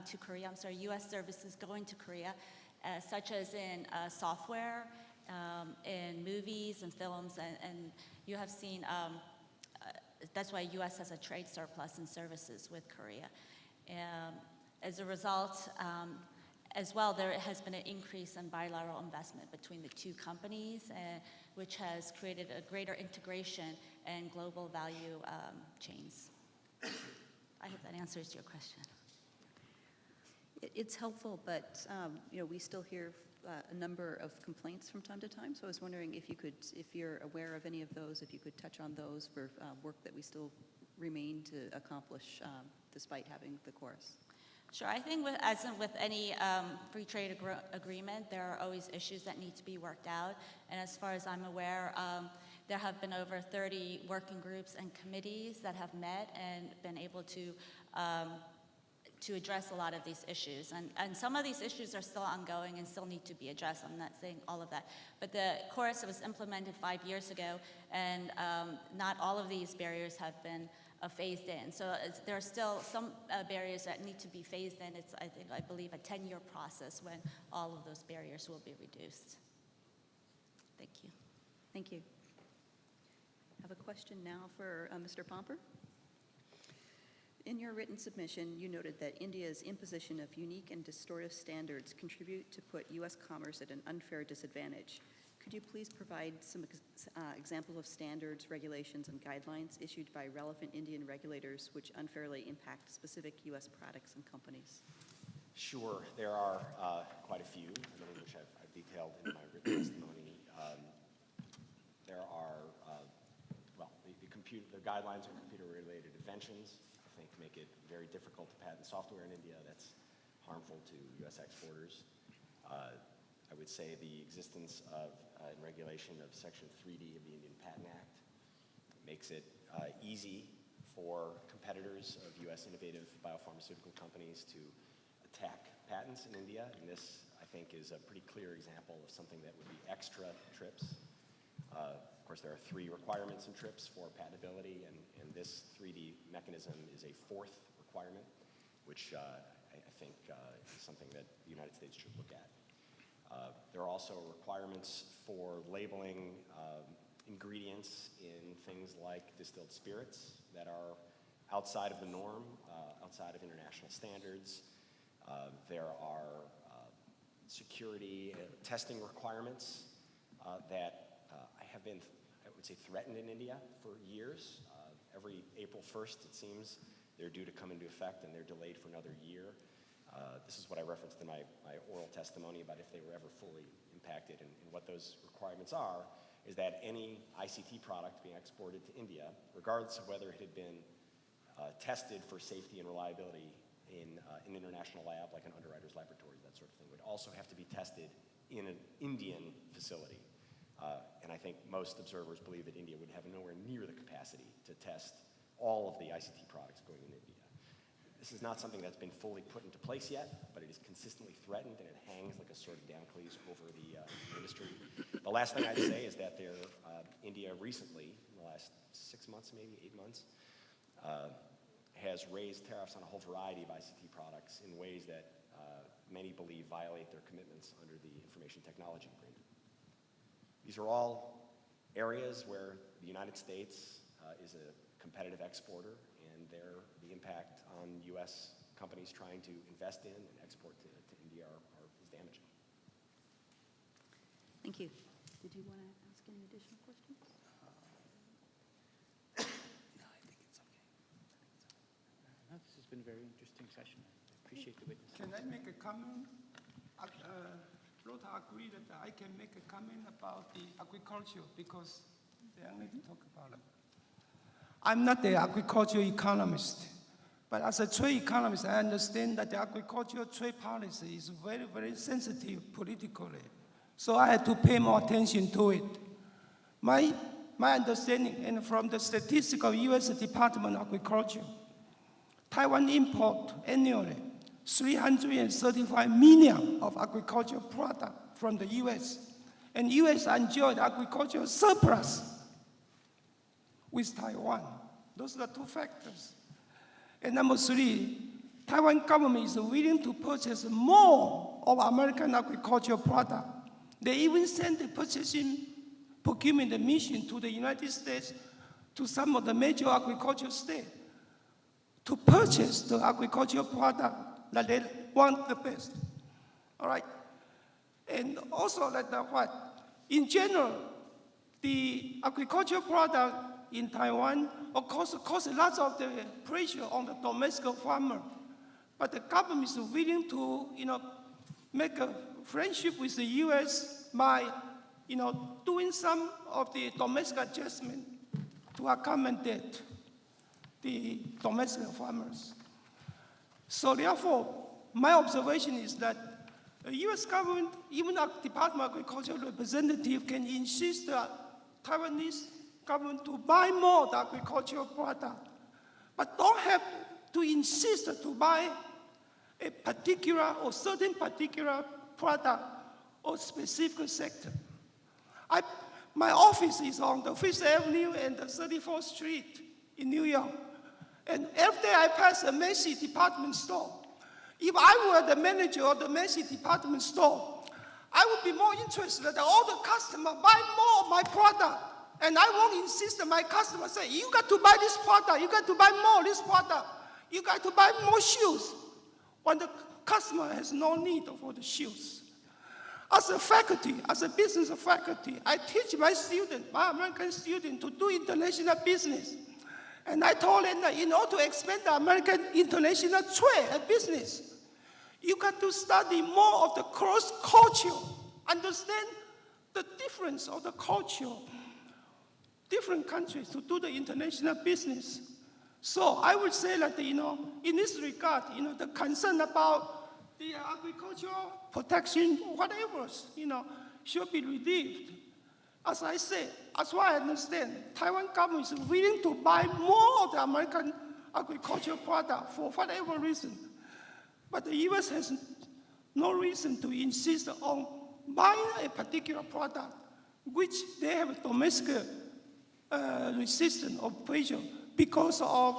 to Korea, U.S. services going to Korea, such as in software, in movies and films, and you have seen, that's why U.S. has a trade surplus in services with Korea. As a result, as well, there has been an increase in bilateral investment between the two companies, which has created a greater integration and global value chains. I hope that answers your question. It's helpful, but we still hear a number of complaints from time to time. So I was wondering if you're aware of any of those, if you could touch on those for work that we still remain to accomplish despite having the KORUS. Sure. I think as with any free trade agreement, there are always issues that need to be worked out. And as far as I'm aware, there have been over 30 working groups and committees that have met and been able to address a lot of these issues. And some of these issues are still ongoing and still need to be addressed. I'm not saying all of that. But the KORUS was implemented 5 years ago, and not all of these barriers have been phased in. So there are still some barriers that need to be phased in. It's, I believe, a 10-year process when all of those barriers will be reduced. Thank you. Thank you. I have a question now for Mr. Pomper. In your written submission, you noted that India's imposition of unique and distortive standards contribute to put U.S. commerce at an unfair disadvantage. Could you please provide some example of standards, regulations, and guidelines issued by relevant Indian regulators which unfairly impact specific U.S. products and companies? Sure. There are quite a few, many of which I've detailed in my written testimony. There are, the guidelines on computer-related inventions, I think, make it very difficult to patent software in India that's harmful to U.S. exporters. I would say the existence of and regulation of Section 3D of the Indian Patent Act makes it easy for competitors of U.S. innovative biopharmaceutical companies to attack patents in India. And this, I think, is a pretty clear example of something that would be extra TRIPS. Of course, there are 3 requirements in TRIPS for patentability, and this 3D mechanism is a 4th requirement, which I think is something that the United States should look at. There are also requirements for labeling ingredients in things like distilled spirits that are outside of the norm, outside of international standards. There are security testing requirements that have been, I would say, threatened in India for years. Every April 1st, it seems, they're due to come into effect, and they're delayed for another year. This is what I referenced in my oral testimony about if they were ever fully impacted. And what those requirements are is that any ICT product being exported to India, regardless of whether it had been tested for safety and reliability in an international lab like an underwriter's laboratory, that sort of thing, would also have to be tested in an Indian facility. And I think most observers believe that India would have nowhere near the capacity to test all of the ICT products going in India. This is not something that's been fully put into place yet, but it is consistently threatened, and it hangs like a sword of Damocles over the industry. The last thing I'd say is that India recently, in the last 6 months, maybe 8 months, has raised tariffs on a whole variety of ICT products in ways that many believe violate their commitments under the Information Technology Agreement. These are all areas where the United States is a competitive exporter, and the impact on U.S. companies trying to invest in and export to India is damaging. Thank you. Did you want to ask any additional questions? No, I think it's okay. No, this has been a very interesting session. I appreciate the witness. Can I make a comment? Rota agreed that I can make a comment about the agriculture because they only talk about it. I'm not the agricultural economist, but as a trade economist, I understand that the agricultural trade policy is very, very sensitive politically. So I had to pay more attention to it. My understanding, and from the statistics of U.S. Department of Agriculture, Taiwan import annually 335 million of agricultural product from the U.S. And U.S. enjoyed agricultural surplus with Taiwan. Those are the two factors. And number three, Taiwan government is willing to purchase more of American agricultural product. They even send the purchasing procurement mission to the United States, to some of the major agricultural states, to purchase the agricultural product that they want the best. All right? And also in general, the agricultural product in Taiwan, of course, causes lots of the pressure on the domestic farmer. But the government is willing to, make a friendship with the U.S. by, doing some of the domestic adjustment to accommodate the domestic farmers. So therefore, my observation is that the U.S. government, even a Department of Agriculture representative, can insist that Taiwanese government to buy more of the agricultural product, but don't have to insist to buy a particular or certain particular product or specific sector. My office is on the 5th Avenue and the 34th Street in New York. And every day I pass a Macy's department store. If I were the manager of the Macy's department store, I would be more interested that all the customers buy more of my product. And I won't insist that my customers say, you got to buy this product, you got to buy more of this product, you got to buy more shoes, when the customer has no need for the shoes. As a faculty, as a business faculty, I teach my students, my American students, to do international business. And I told them that in order to expand the American international trade and business, you got to study more of the cross-culture, understand the difference of the culture, different countries to do the international business. So I would say that, in this regard, the concern about the agricultural protection, whatever, should be relieved. As I said, as far as I understand, Taiwan government is willing to buy more of the American agricultural product for whatever reason. But the U.S. has no reason to insist on buying a particular product, which they have a domestic resistance or pressure because of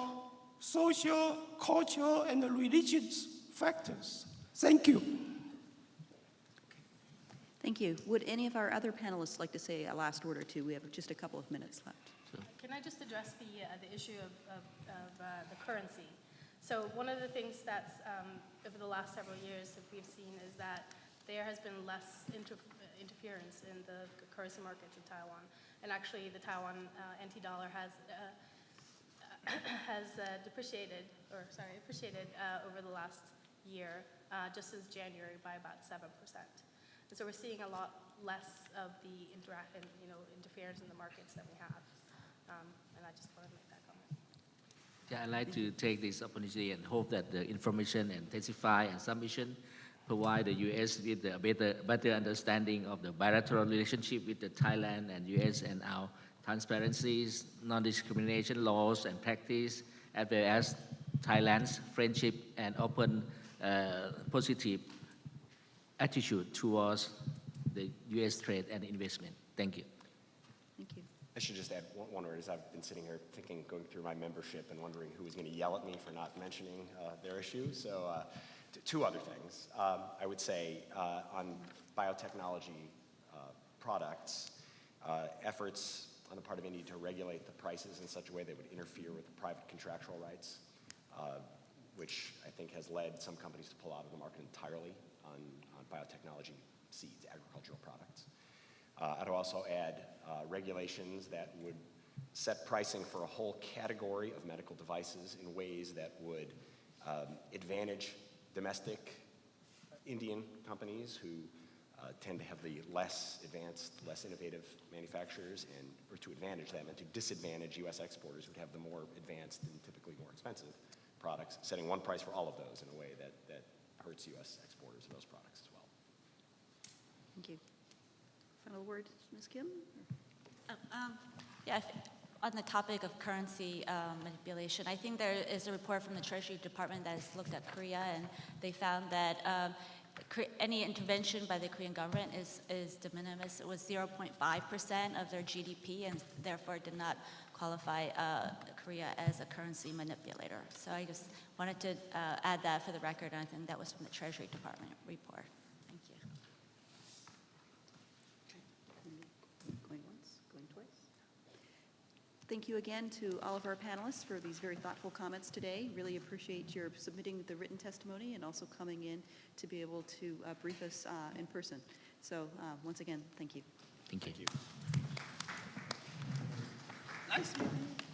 social, cultural, and religious factors. Thank you. Thank you. Would any of our other panelists like to say a last word or two? We have just a couple of minutes left. Can I just address the issue of the currency? So one of the things that's over the last several years that we've seen is that there has been less interference in the currency markets in Taiwan. And actually, the Taiwan NT dollar has appreciated over the last year, just since January, by about 7%. And so we're seeing a lot less of the interference in the markets that we have. And I just wanted to make that comment. Yeah, I'd like to take this opportunity and hope that the information and testify and submission provide the U.S. with a better understanding of the bilateral relationship with the Thailand and U.S. and our transparencies, non-discrimination laws and practice, as well as Thailand's friendship and open, positive attitude towards the U.S. trade and investment. Thank you. Thank you. I should just add one word, as I've been sitting here thinking, going through my membership and wondering who was going to yell at me for not mentioning their issue. So two other things. I would say on biotechnology products, efforts on the part of India to regulate the prices in such a way that would interfere with the private contractual rights, which I think has led some companies to pull out of the market entirely on biotechnology seeds, agricultural products. I'd also add regulations that would set pricing for a whole category of medical devices in ways that would advantage domestic Indian companies who tend to have the less advanced, less innovative manufacturers, or to advantage them, and to disadvantage U.S. exporters who would have the more advanced and typically more expensive products, setting one price for all of those in a way that hurts U.S. exporters of those products as well. Thank you. Final word, Ms. Kim? Yeah, on the topic of currency manipulation, I think there is a report from the Treasury Department that has looked at Korea, and they found that any intervention by the Korean government is de minimis. It was 0.5% of their GDP, and therefore did not qualify Korea as a currency manipulator. So I just wanted to add that for the record, and I think that was from the Treasury Department report. Thank you. Going once, going twice. Thank you again to all of our panelists for these very thoughtful comments today. Really appreciate your submitting the written testimony and also coming in to be able to brief us in person. So once again, thank you. Thank you. Nice meeting you.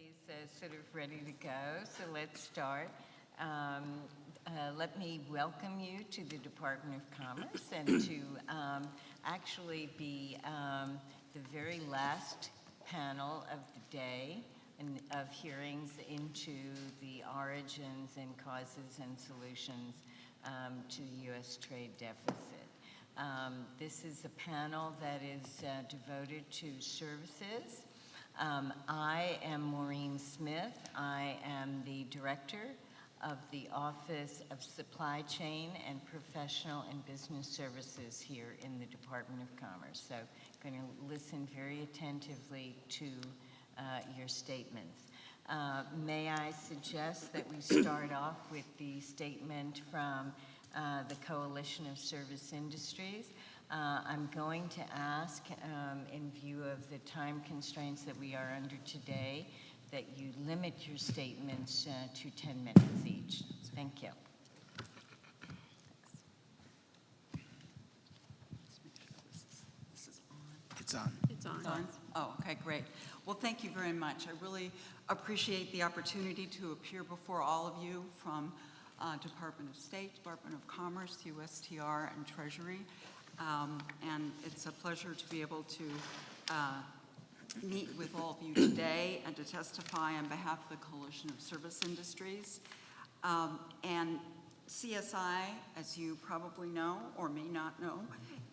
everybody's sort of ready to go, so let's start. Let me welcome you to the Department of Commerce and to actually be the very last panel of the day and of hearings into the origins and causes and solutions to the U.S. trade deficit. This is a panel that is devoted to services. I am Maureen Smith. I am the director of the Office of Supply Chain and Professional and Business Services here in the Department of Commerce. So I'm going to listen very attentively to your statements. May I suggest that we start off with the statement from the Coalition of Service Industries. I'm going to ask, in view of the time constraints that we are under today, that you limit your statements to 10 minutes each. Thank you. It's on. It's on. Oh, okay, great. Well, thank you very much. I really appreciate the opportunity to appear before all of you from Department of State, Department of Commerce, USTR, and Treasury. And it's a pleasure to be able to meet with all of you today and to testify on behalf of the Coalition of Service Industries. And CSI, as you probably know or may not know,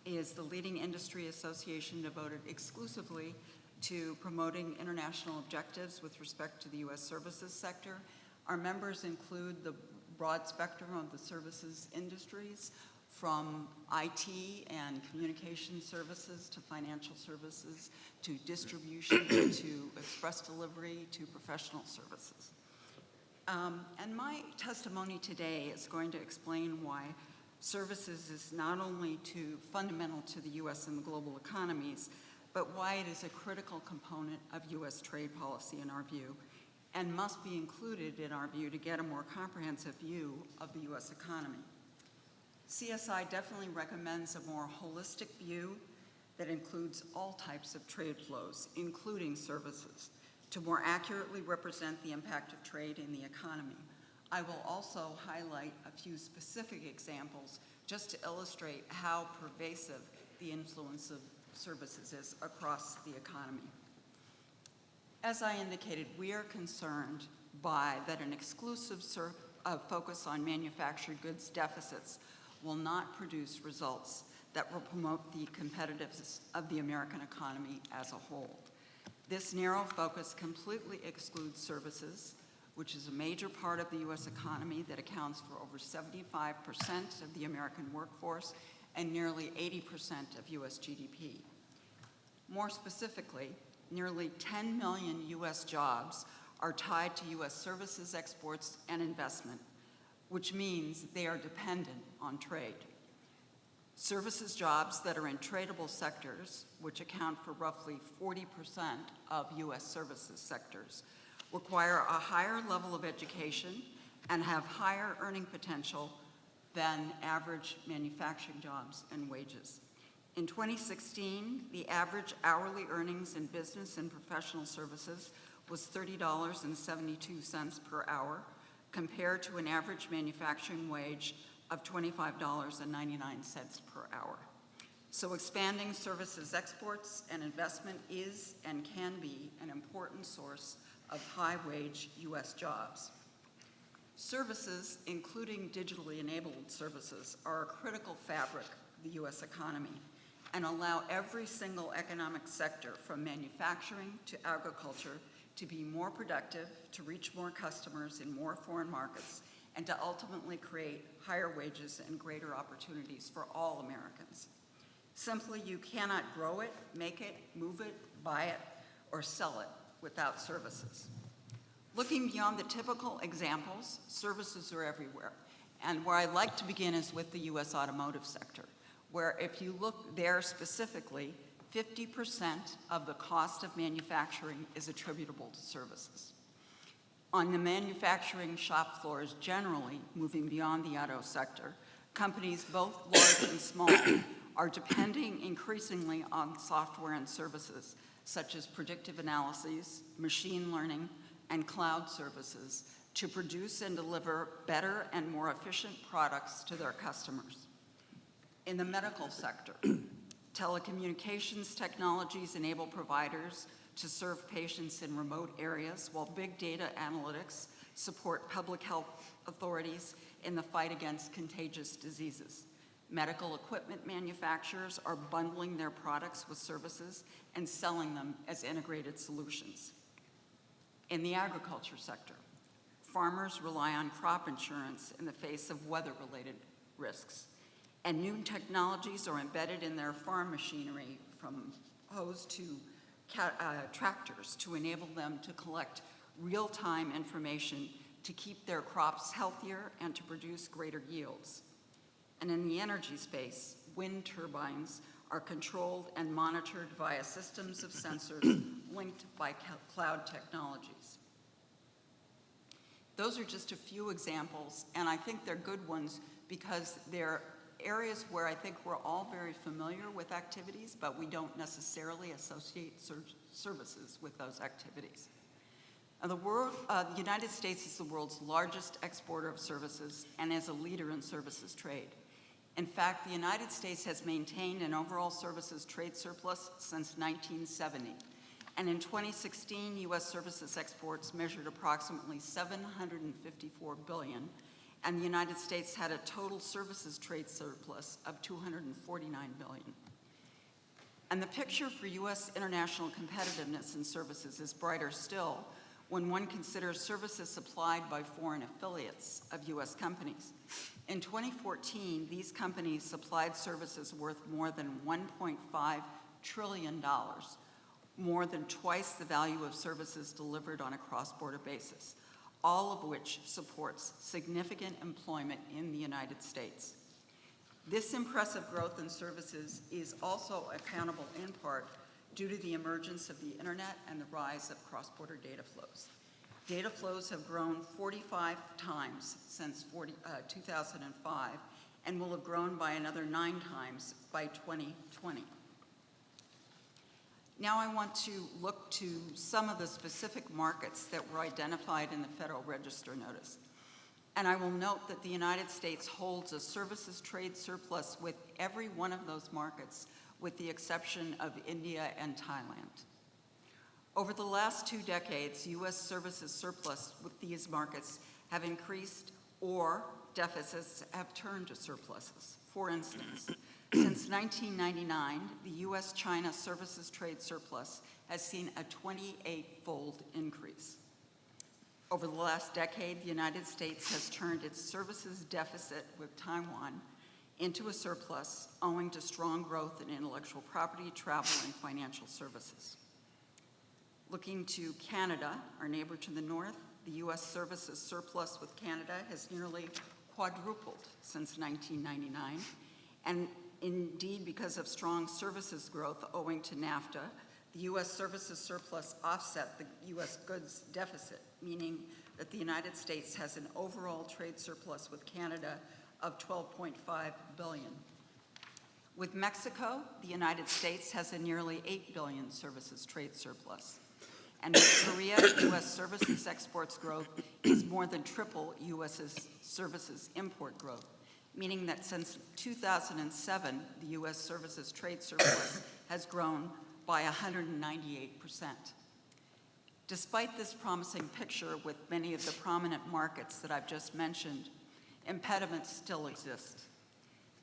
is the leading industry association devoted exclusively to promoting international objectives with respect to the U.S. services sector. Our members include the broad spectrum of the services industries, from IT and communication services to financial services to distribution to express delivery to professional services. And my testimony today is going to explain why services is not only fundamental to the U.S. and the global economies, but why it is a critical component of U.S. trade policy in our view, and must be included in our view to get a more comprehensive view of the U.S. economy. CSI definitely recommends a more holistic view that includes all types of trade flows, including services, to more accurately represent the impact of trade in the economy. I will also highlight a few specific examples just to illustrate how pervasive the influence of services is across the economy. As I indicated, we are concerned by that an exclusive focus on manufactured goods deficits will not produce results that will promote the competitiveness of the American economy as a whole. This narrow focus completely excludes services, which is a major part of the U.S. economy that accounts for over 75% of the American workforce and nearly 80% of U.S. GDP. More specifically, nearly 10 million U.S. jobs are tied to U.S. services exports and investment, which means they are dependent on trade. Services jobs that are in tradable sectors, which account for roughly 40% of U.S. services sectors, require a higher level of education and have higher earning potential than average manufacturing jobs and wages. In 2016, the average hourly earnings in business and professional services was $30.72 per hour, compared to an average manufacturing wage of $25.99 per hour. So expanding services exports and investment is and can be an important source of high-wage U.S. jobs. Services, including digitally enabled services, are a critical fabric of the U.S. economy and allow every single economic sector, from manufacturing to agriculture, to be more productive, to reach more customers in more foreign markets, and to ultimately create higher wages and greater opportunities for all Americans. Simply, you cannot grow it, make it, move it, buy it, or sell it without services. Looking beyond the typical examples, services are everywhere. And where I'd like to begin is with the U.S. automotive sector, where if you look there specifically, 50% of the cost of manufacturing is attributable to services. On the manufacturing shop floors generally, moving beyond the auto sector, companies both large and small are depending increasingly on software and services such as predictive analyses, machine learning, and cloud services to produce and deliver better and more efficient products to their customers. In the medical sector, telecommunications technologies enable providers to serve patients in remote areas, while big data analytics support public health authorities in the fight against contagious diseases. Medical equipment manufacturers are bundling their products with services and selling them as integrated solutions. In the agriculture sector, farmers rely on crop insurance in the face of weather-related risks, and new technologies are embedded in their farm machinery, from hose to tractors, to enable them to collect real-time information to keep their crops healthier and to produce greater yields. And in the energy space, wind turbines are controlled and monitored via systems of sensors linked by cloud technologies. Those are just a few examples, and I think they're good ones because they're areas where I think we're all very familiar with activities, but we don't necessarily associate services with those activities. Now, the United States is the world's largest exporter of services and is a leader in services trade. In fact, the United States has maintained an overall services trade surplus since 1970. And in 2016, U.S. services exports measured approximately $754 billion, and the United States had a total services trade surplus of $249 billion. And the picture for U.S. international competitiveness in services is brighter still when one considers services supplied by foreign affiliates of U.S. companies. In 2014, these companies supplied services worth more than $1.5 trillion, more than twice the value of services delivered on a cross-border basis, all of which supports significant employment in the United States. This impressive growth in services is also accountable in part due to the emergence of the internet and the rise of cross-border data flows. Data flows have grown 45 times since 2005 and will have grown by another 9 times by 2020. Now I want to look to some of the specific markets that were identified in the Federal Register notice. And I will note that the United States holds a services trade surplus with every one of those markets, with the exception of India and Thailand. Over the last 2 decades, U.S. services surplus with these markets have increased, or deficits have turned to surpluses. For instance, since 1999, the U.S.-China services trade surplus has seen a 28-fold increase. Over the last decade, the United States has turned its services deficit with Taiwan into a surplus owing to strong growth in intellectual property, travel, and financial services. Looking to Canada, our neighbor to the north, the U.S. services surplus with Canada has nearly quadrupled since 1999, and indeed, because of strong services growth owing to NAFTA, the U.S. services surplus offset the U.S. goods deficit, meaning that the United States has an overall trade surplus with Canada of $12.5 billion. With Mexico, the United States has a nearly $8 billion services trade surplus. And with Korea, U.S. services exports growth is more than triple U.S.'s services import growth, meaning that since 2007, the U.S. services trade surplus has grown by 198%. Despite this promising picture with many of the prominent markets that I've just mentioned, impediments still exist.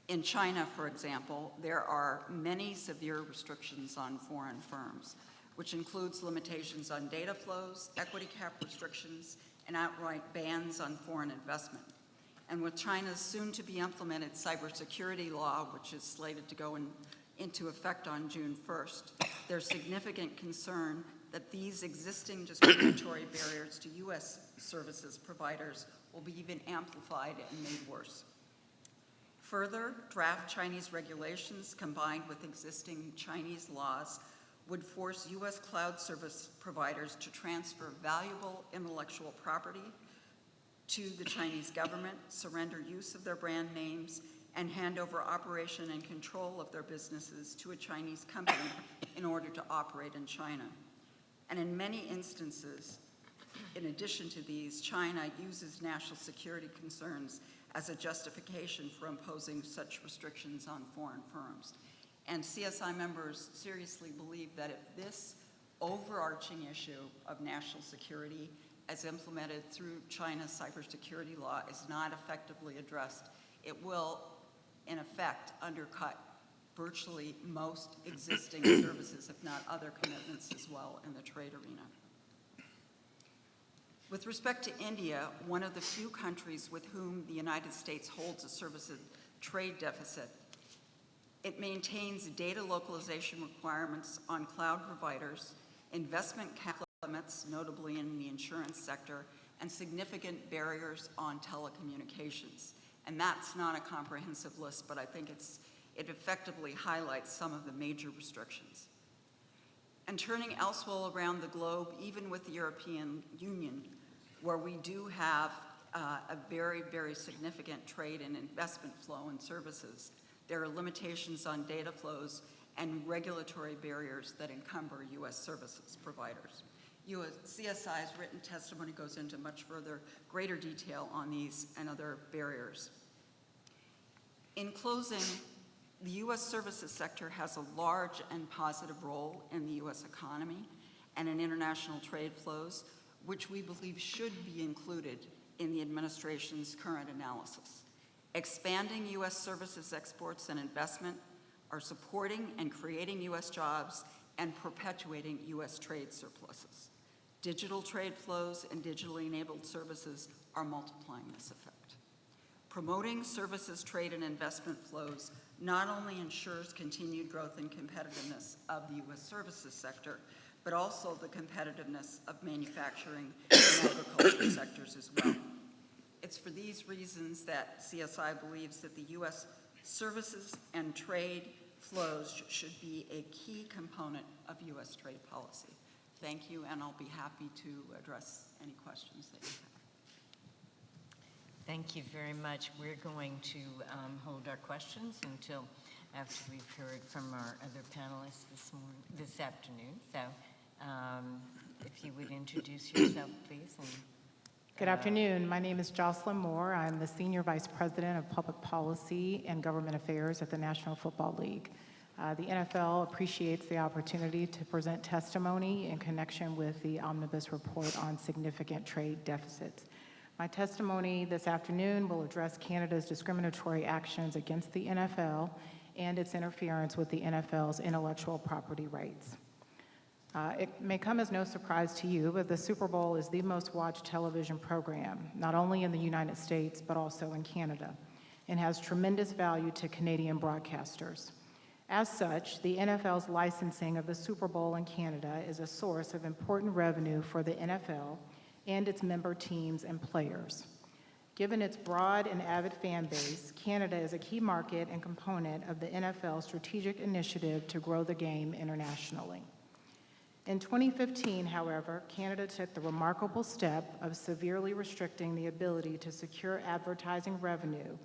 In China, for example, there are many severe restrictions on foreign firms, which includes limitations on data flows, equity cap restrictions, and outright bans on foreign investment. And with China's soon-to-be implemented cybersecurity law, which is slated to go into effect on June 1st, there's significant concern that these existing discriminatory barriers to U.S. services providers will be even amplified and made worse. Further, draft Chinese regulations combined with existing Chinese laws would force U.S. cloud service providers to transfer valuable intellectual property to the Chinese government, surrender use of their brand names, and hand over operation and control of their businesses to a Chinese company in order to operate in China. And in many instances, In addition to these, China uses national security concerns as a justification for imposing such restrictions on foreign firms. And CSI members seriously believe that if this overarching issue of national security as implemented through China's cybersecurity law is not effectively addressed, it will, in effect, undercut virtually most existing services, if not other commitments as well in the trade arena. With respect to India, one of the few countries with whom the United States holds a services trade deficit, it maintains data localization requirements on cloud providers, investment cap limits, notably in the insurance sector, and significant barriers on telecommunications. And that's not a comprehensive list, but I think it effectively highlights some of the major restrictions. And turning elsewhere around the globe, even with the European Union, where we do have a very, very significant trade and investment flow in services, there are limitations on data flows and regulatory barriers that encumber U.S. services providers. CSI's written testimony goes into much further, greater detail on these and other barriers. In closing, the U.S. services sector has a large and positive role in the U.S. economy and in international trade flows, which we believe should be included in the administration's current analysis. Expanding U.S. services exports and investment are supporting and creating U.S. jobs and perpetuating U.S. trade surpluses. Digital trade flows and digitally enabled services are multiplying this effect. Promoting services trade and investment flows not only ensures continued growth and competitiveness of the U.S. services sector, but also the competitiveness of manufacturing and agriculture sectors as well. It's for these reasons that CSI believes that the U.S. services and trade flows should be a key component of U.S. trade policy. Thank you, and I'll be happy to address any questions that you have. Thank you very much. We're going to hold our questions until after we've heard from our other panelists this afternoon. So if you would introduce yourself, please. And, good afternoon. My name is Jocelyn Moore. I'm the Senior Vice President of Public Policy and Government Affairs at the National Football League. The NFL appreciates the opportunity to present testimony in connection with the Omnibus Report on significant trade deficits. My testimony this afternoon will address Canada's discriminatory actions against the NFL and its interference with the NFL's intellectual property rights. It may come as no surprise to you, but the Super Bowl is the most watched television program, not only in the United States, but also in Canada, and has tremendous value to Canadian broadcasters. As such, the NFL's licensing of the Super Bowl in Canada is a source of important revenue for the NFL and its member teams and players. Given its broad and avid fan base, Canada is a key market and component of the NFL's strategic initiative to grow the game internationally. In 2015, however, Canada took the remarkable step of severely restricting the ability to secure advertising revenue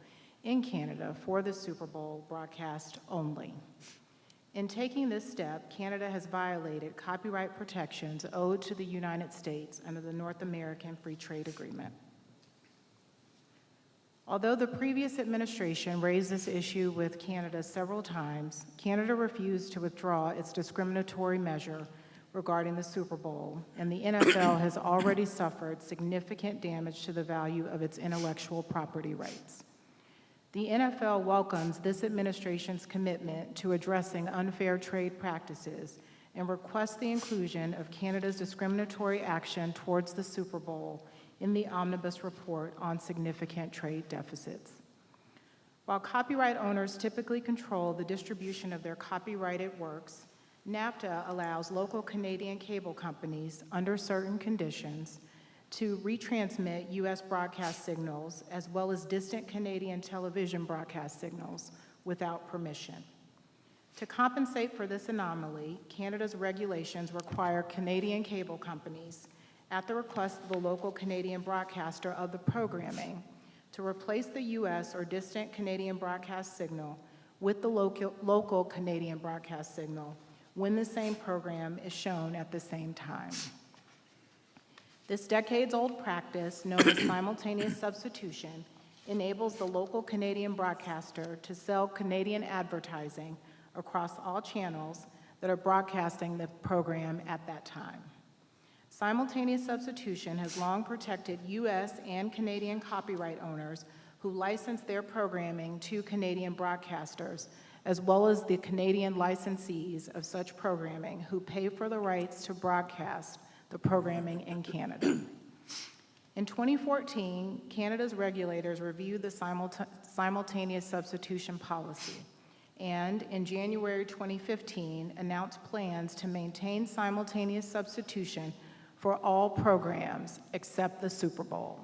in Canada for the Super Bowl broadcast only. In taking this step, Canada has violated copyright protections owed to the United States under the North American Free Trade Agreement. Although the previous administration raised this issue with Canada several times, Canada refused to withdraw its discriminatory measure regarding the Super Bowl, and the NFL has already suffered significant damage to the value of its intellectual property rights. The NFL welcomes this administration's commitment to addressing unfair trade practices and requests the inclusion of Canada's discriminatory action towards the Super Bowl in the Omnibus Report on significant trade deficits. While copyright owners typically control the distribution of their copyrighted works, NAFTA allows local Canadian cable companies, under certain conditions, to retransmit U.S. broadcast signals as well as distant Canadian television broadcast signals without permission. To compensate for this anomaly, Canada's regulations require Canadian cable companies, at the request of the local Canadian broadcaster of the programming, to replace the U.S. or distant Canadian broadcast signal with the local Canadian broadcast signal when the same program is shown at the same time. This decades-old practice, known as simultaneous substitution, enables the local Canadian broadcaster to sell Canadian advertising across all channels that are broadcasting the program at that time. Simultaneous substitution has long protected U.S. and Canadian copyright owners who license their programming to Canadian broadcasters, as well as the Canadian licensees of such programming who pay for the rights to broadcast the programming in Canada. In 2014, Canada's regulators reviewed the simultaneous substitution policy, and in January 2015, announced plans to maintain simultaneous substitution for all programs except the Super Bowl.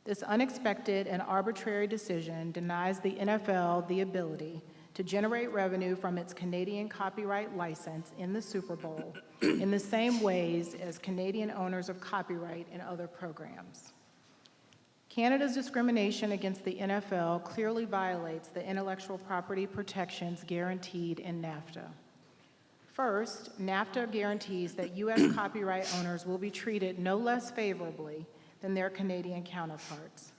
This unexpected and arbitrary decision denies the NFL the ability to generate revenue from its Canadian copyright license in the Super Bowl in the same ways as Canadian owners of copyright in other programs. Canada's discrimination against the NFL clearly violates the intellectual property protections guaranteed in NAFTA. First, NAFTA guarantees that U.S. copyright owners will be treated no less favorably than their Canadian counterparts.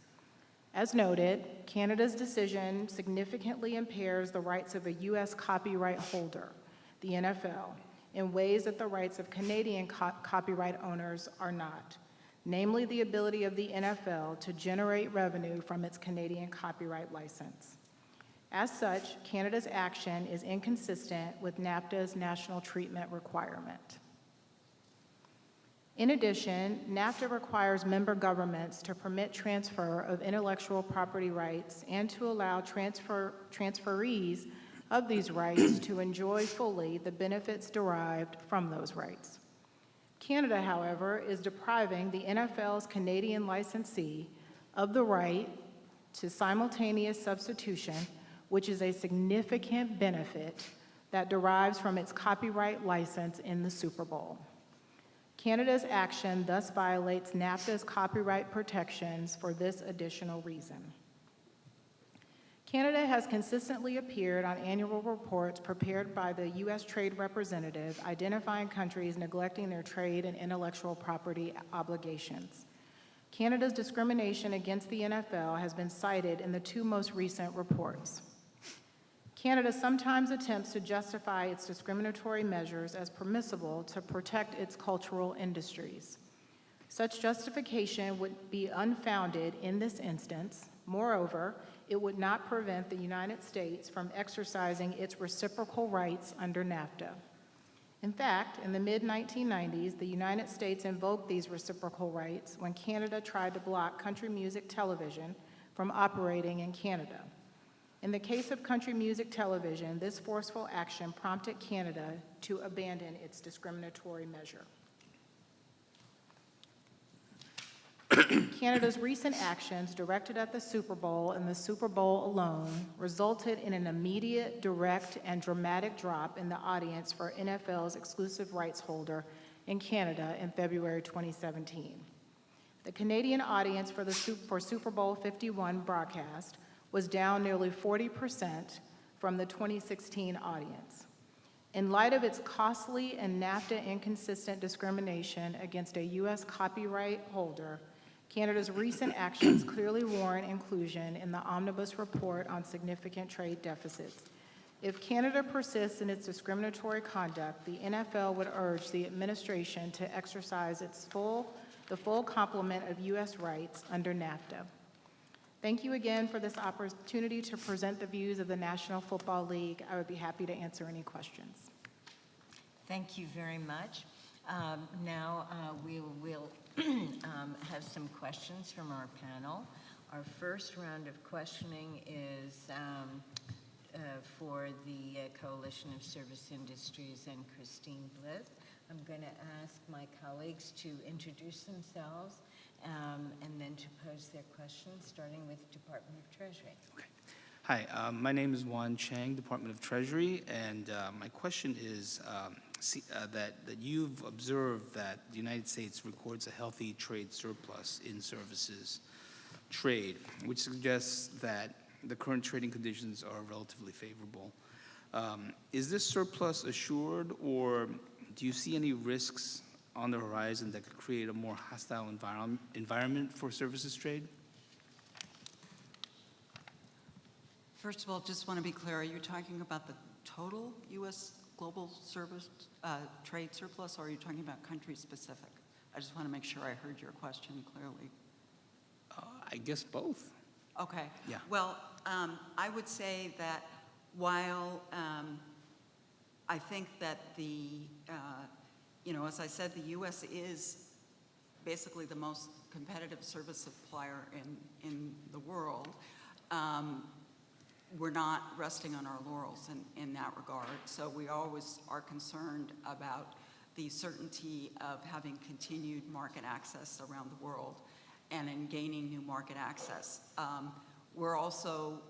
As noted, Canada's decision significantly impairs the rights of a U.S. copyright holder, the NFL, in ways that the rights of Canadian copyright owners are not, namely the ability of the NFL to generate revenue from its Canadian copyright license. As such, Canada's action is inconsistent with NAFTA's national treatment requirement. In addition, NAFTA requires member governments to permit transfer of intellectual property rights and to allow transferees of these rights to enjoy fully the benefits derived from those rights. Canada, however, is depriving the NFL's Canadian licensee of the right to simultaneous substitution, which is a significant benefit that derives from its copyright license in the Super Bowl. Canada's action thus violates NAFTA's copyright protections for this additional reason. Canada has consistently appeared on annual reports prepared by the U.S. Trade Representative identifying countries neglecting their trade and intellectual property obligations. Canada's discrimination against the NFL has been cited in the two most recent reports. Canada sometimes attempts to justify its discriminatory measures as permissible to protect its cultural industries. Such justification would be unfounded in this instance. Moreover, it would not prevent the United States from exercising its reciprocal rights under NAFTA. In fact, in the mid-1990s, the United States invoked these reciprocal rights when Canada tried to block country music television from operating in Canada. In the case of country music television, this forceful action prompted Canada to abandon its discriminatory measure. Canada's recent actions directed at the Super Bowl and the Super Bowl alone resulted in an immediate, direct, and dramatic drop in the audience for NFL's exclusive rights holder in Canada in February 2017. The Canadian audience for Super Bowl 51 broadcast was down nearly 40% from the 2016 audience. In light of its costly and NAFTA inconsistent discrimination against a U.S. copyright holder, Canada's recent actions clearly warrant inclusion in the Omnibus Report on Significant Trade Deficits. If Canada persists in its discriminatory conduct, the NFL would urge the administration to exercise the full complement of U.S. rights under NAFTA. Thank you again for this opportunity to present the views of the National Football League. I would be happy to answer any questions. Thank you very much. Now we will have some questions from our panel. Our first round of questioning is for the Coalition of Service Industries and Christine Bliss. I'm going to ask my colleagues to introduce themselves and then to pose their questions, starting with Department of Treasury. Okay. Hi, my name is Juan Chang, Department of Treasury, and my question is that you've observed that the United States records a healthy trade surplus in services trade, which suggests that the current trading conditions are relatively favorable. Is this surplus assured, or do you see any risks on the horizon that could create a more hostile environment for services trade? First of all, just want to be clear, are you talking about the total U.S. global service trade surplus, or are you talking about country specific? I just want to make sure I heard your question clearly. I guess both. Okay. Yeah. Well, I would say that while I think that as I said, the U.S. is basically the most competitive service supplier in the world, we're not resting on our laurels in that regard. So we always are concerned about the certainty of having continued market access around the world and in gaining new market access. We're also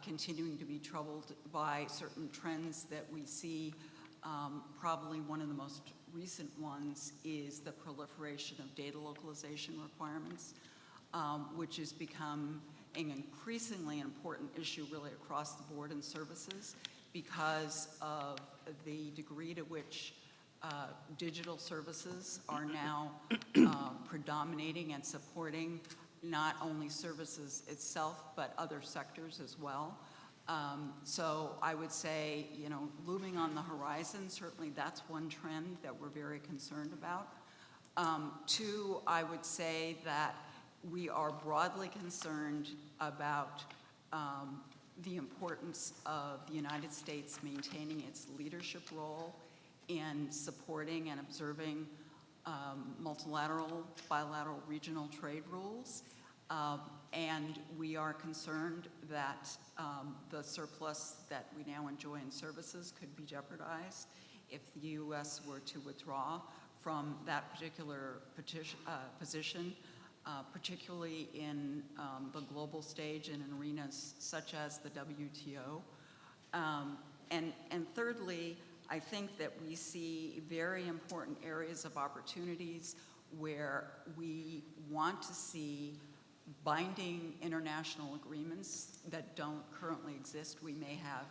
continuing to be troubled by certain trends that we see. Probably one of the most recent ones is the proliferation of data localization requirements, which has become an increasingly important issue really across the board in services because of the degree to which digital services are now predominating and supporting not only services itself, but other sectors as well. So I would say, looming on the horizon, certainly that's one trend that we're very concerned about. Two, I would say that we are broadly concerned about the importance of the United States maintaining its leadership role in supporting and observing multilateral, bilateral, regional trade rules. And we are concerned that the surplus that we now enjoy in services could be jeopardized if the U.S. were to withdraw from that particular position, particularly in the global stage and in arenas such as the WTO. And thirdly, I think that we see very important areas of opportunities where we want to see binding international agreements that don't currently exist. We may have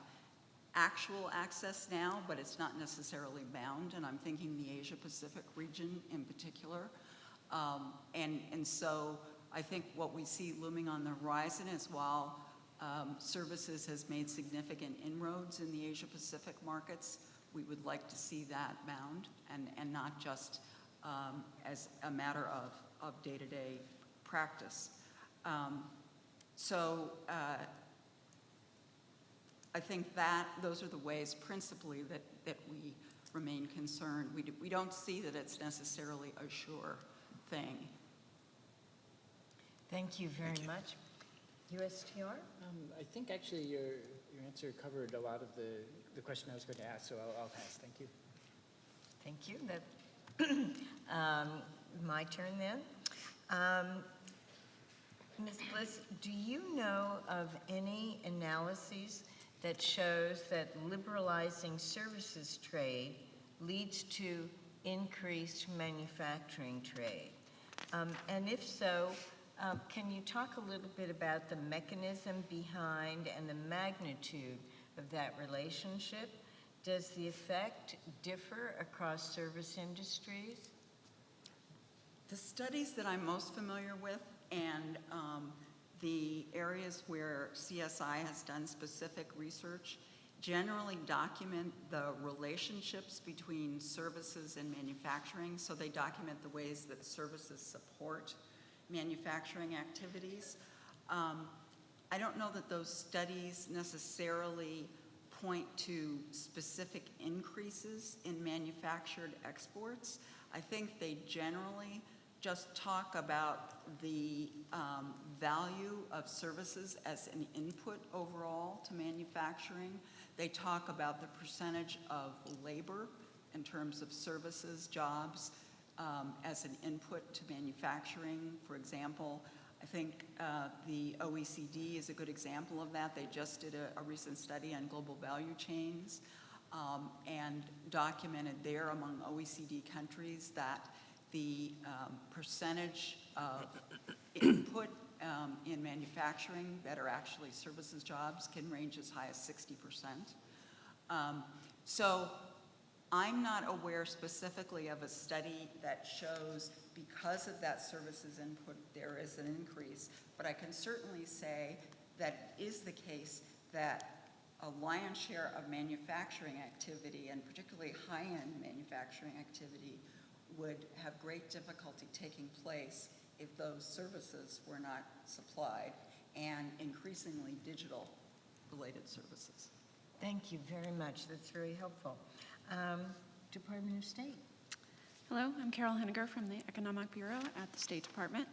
actual access now, but it's not necessarily bound, and I'm thinking the Asia-Pacific region in particular. And so I think what we see looming on the horizon is while services has made significant inroads in the Asia-Pacific markets, we would like to see that bound and not just as a matter of day-to-day practice. I think that those are the ways principally that we remain concerned. We don't see that it's necessarily a sure thing. Thank you very much. USTR? I think actually your answer covered a lot of the question I was going to ask, so I'll pass. Thank you. Thank you. My turn then. Ms. Bliss, do you know of any analyses that shows that liberalizing services trade leads to increased manufacturing trade? And if so, can you talk a little bit about the mechanism behind and the magnitude of that relationship? Does the effect differ across service industries? The studies that I'm most familiar with and the areas where CSI has done specific research generally document the relationships between services and manufacturing. So they document the ways that services support manufacturing activities. I don't know that those studies necessarily point to specific increases in manufactured exports. I think they generally just talk about the value of services as an input overall to manufacturing. They talk about the percentage of labor in terms of services, jobs, as an input to manufacturing. For example, I think the OECD is a good example of that. They just did a recent study on global value chains and documented there among OECD countries that the percentage of input in manufacturing that are actually services jobs can range as high as 60%. So I'm not aware specifically of a study that shows because of that services input there is an increase, but I can certainly say that it is the case that a lion's share of manufacturing activity, and particularly high-end manufacturing activity, would have great difficulty taking place if those services were not supplied, and increasingly digital-related services. Thank you very much. That's very helpful. Department of State. Hello, I'm Carol Henniger from the Economic Bureau at the State Department.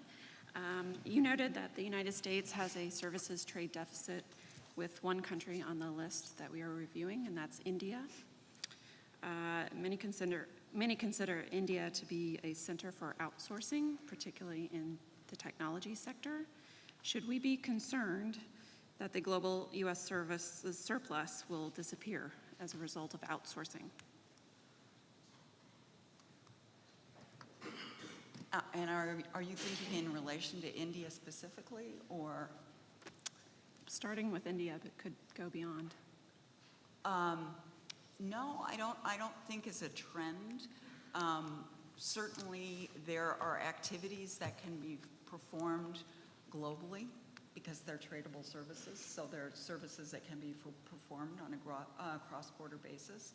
You noted that the United States has a services trade deficit with one country on the list that we are reviewing, and that's India. Many consider India to be a center for outsourcing, particularly in the technology sector. Should we be concerned that the global U.S. services surplus will disappear as a result of outsourcing? And are you thinking in relation to India specifically, or? Starting with India, but could go beyond. No, I don't think it's a trend. Certainly, there are activities that can be performed globally because they're tradable services. So there are services that can be performed on a cross-border basis.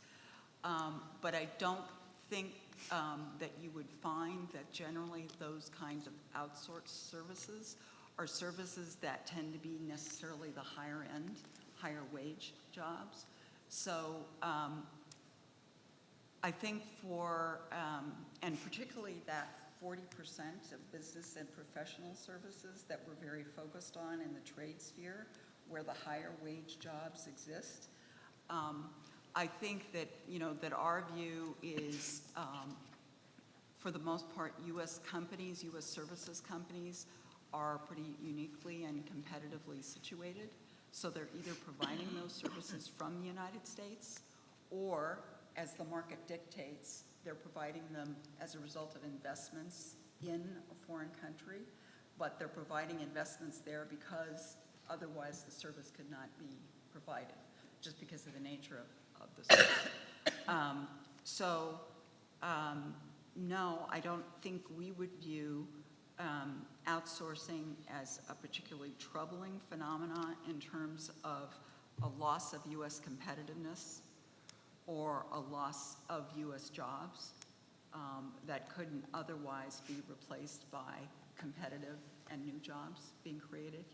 But I don't think that you would find that generally those kinds of outsourced services are services that tend to be necessarily the higher end, higher wage jobs. So I think and particularly that 40% of business and professional services that we're very focused on in the trade sphere, where the higher wage jobs exist, I think that, that our view is, for the most part, U.S. companies, U.S. services companies are pretty uniquely and competitively situated. So they're either providing those services from the United States, or, as the market dictates, they're providing them as a result of investments in a foreign country, but they're providing investments there because otherwise the service could not be provided, just because of the nature of the service. No, I don't think we would view outsourcing as a particularly troubling phenomenon in terms of a loss of U.S. competitiveness or a loss of U.S. jobs that couldn't otherwise be replaced by competitive and new jobs being created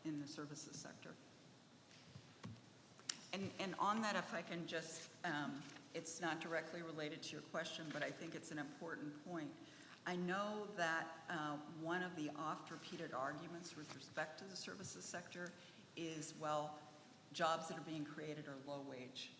in the services sector. And on that, if I can just, it's not directly related to your question, but I think it's an important point. I know that one of the oft-repeated arguments with respect to the services sector is, well, jobs that are being created are low-wage,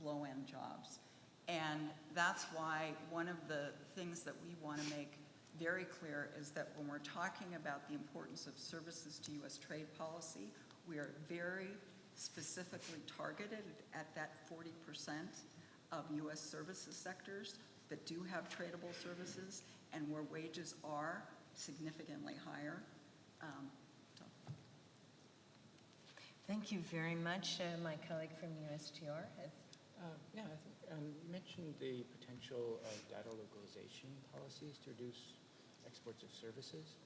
low-end jobs. And that's why one of the things that we want to make very clear is that when we're talking about the importance of services to U.S. trade policy, we are very specifically targeted at that 40% of U.S. services sectors that do have tradable services and where wages are significantly higher. Thank you very much. My colleague from USTR has. Yeah, I think you mentioned the potential of data localization policies to reduce exports of services.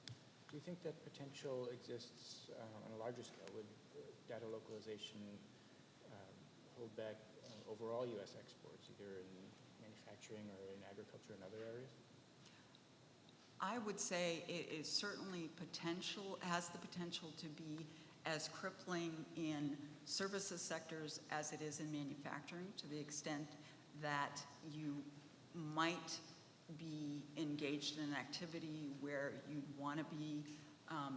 Do you think that potential exists on a larger scale? Would data localization hold back overall U.S. exports, either in manufacturing or in agriculture and other areas? I would say it is certainly has the potential to be as crippling in services sectors as it is in manufacturing, to the extent that you might be engaged in an activity where you want to be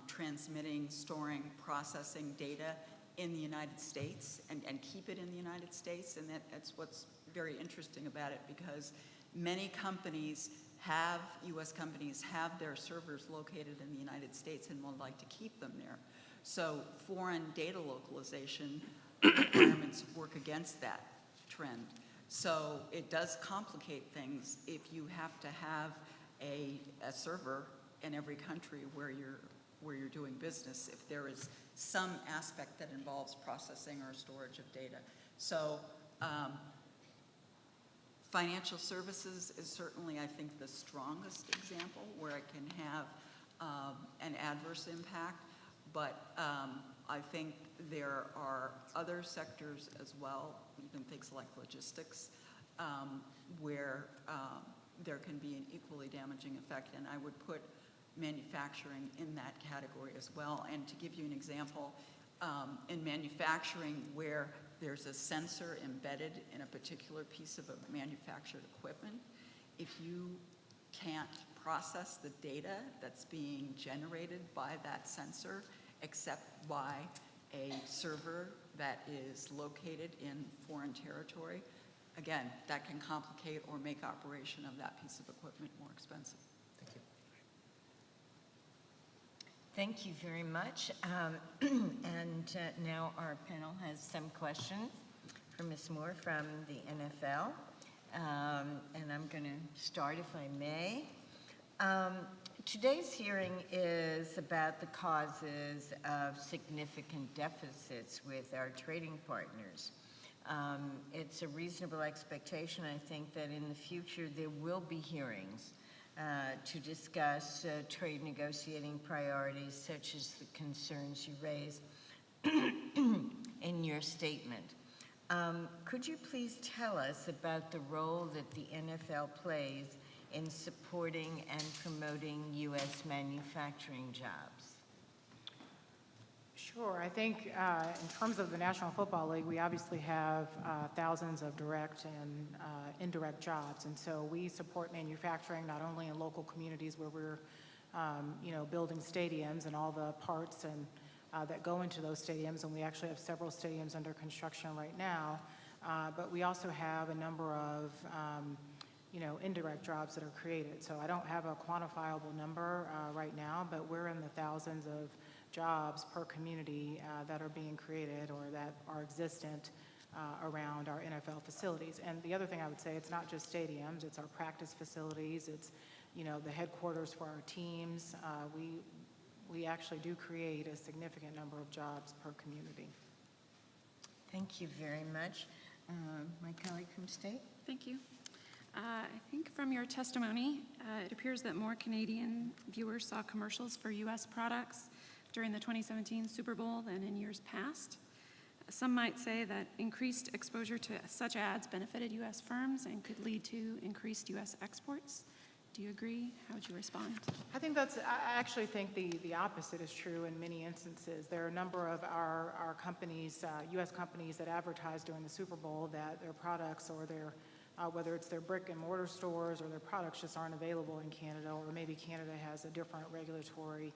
transmitting, storing, processing data in the United States and keep it in the United States. And that's what's very interesting about it, because many companies U.S. companies have their servers located in the United States and would like to keep them there. So foreign data localization requirements work against that trend. So it does complicate things if you have to have a server in every country where you're doing business, if there is some aspect that involves processing or storage of data. So Financial services is certainly, I think, the strongest example where it can have an adverse impact, but I think there are other sectors as well, even things like logistics, where there can be an equally damaging effect, and I would put manufacturing in that category as well. And to give you an example, in manufacturing where there's a sensor embedded in a particular piece of manufactured equipment, if you can't process the data that's being generated by that sensor except by a server that is located in foreign territory, again, that can complicate or make operation of that piece of equipment more expensive. Thank you. Thank you very much. Now our panel has some questions for Ms. Moore from the NFL. And I'm going to start, if I may. Today's hearing is about the causes of significant deficits with our trading partners. It's a reasonable expectation, I think, that in the future there will be hearings to discuss trade negotiating priorities such as the concerns you raised in your statement. Could you please tell us about the role that the NFL plays in supporting and promoting U.S. manufacturing jobs? Sure. I think in terms of the National Football League, we obviously have thousands of direct and indirect jobs, and so we support manufacturing not only in local communities where we're, building stadiums and all the parts and that go into those stadiums, and we actually have several stadiums under construction right now, but we also have a number of indirect jobs that are created. So I don't have a quantifiable number right now, but we're in the thousands of jobs per community that are being created or that are existent around our NFL facilities. And the other thing I would say, it's not just stadiums, it's our practice facilities, it's the headquarters for our teams. We actually do create a significant number of jobs per community. Thank you very much. My colleague from State. Thank you. I think from your testimony, it appears that more Canadian viewers saw commercials for U.S. products during the 2017 Super Bowl than in years past. Some might say that increased exposure to such ads benefited U.S. firms and could lead to increased U.S. exports. Do you agree? How would you respond? I actually think the opposite is true in many instances. There are a number of our companies, U.S. companies that advertise during the Super Bowl that their products or their whether it's their brick and mortar stores or their products just aren't available in Canada, or maybe Canada has a different regulatory,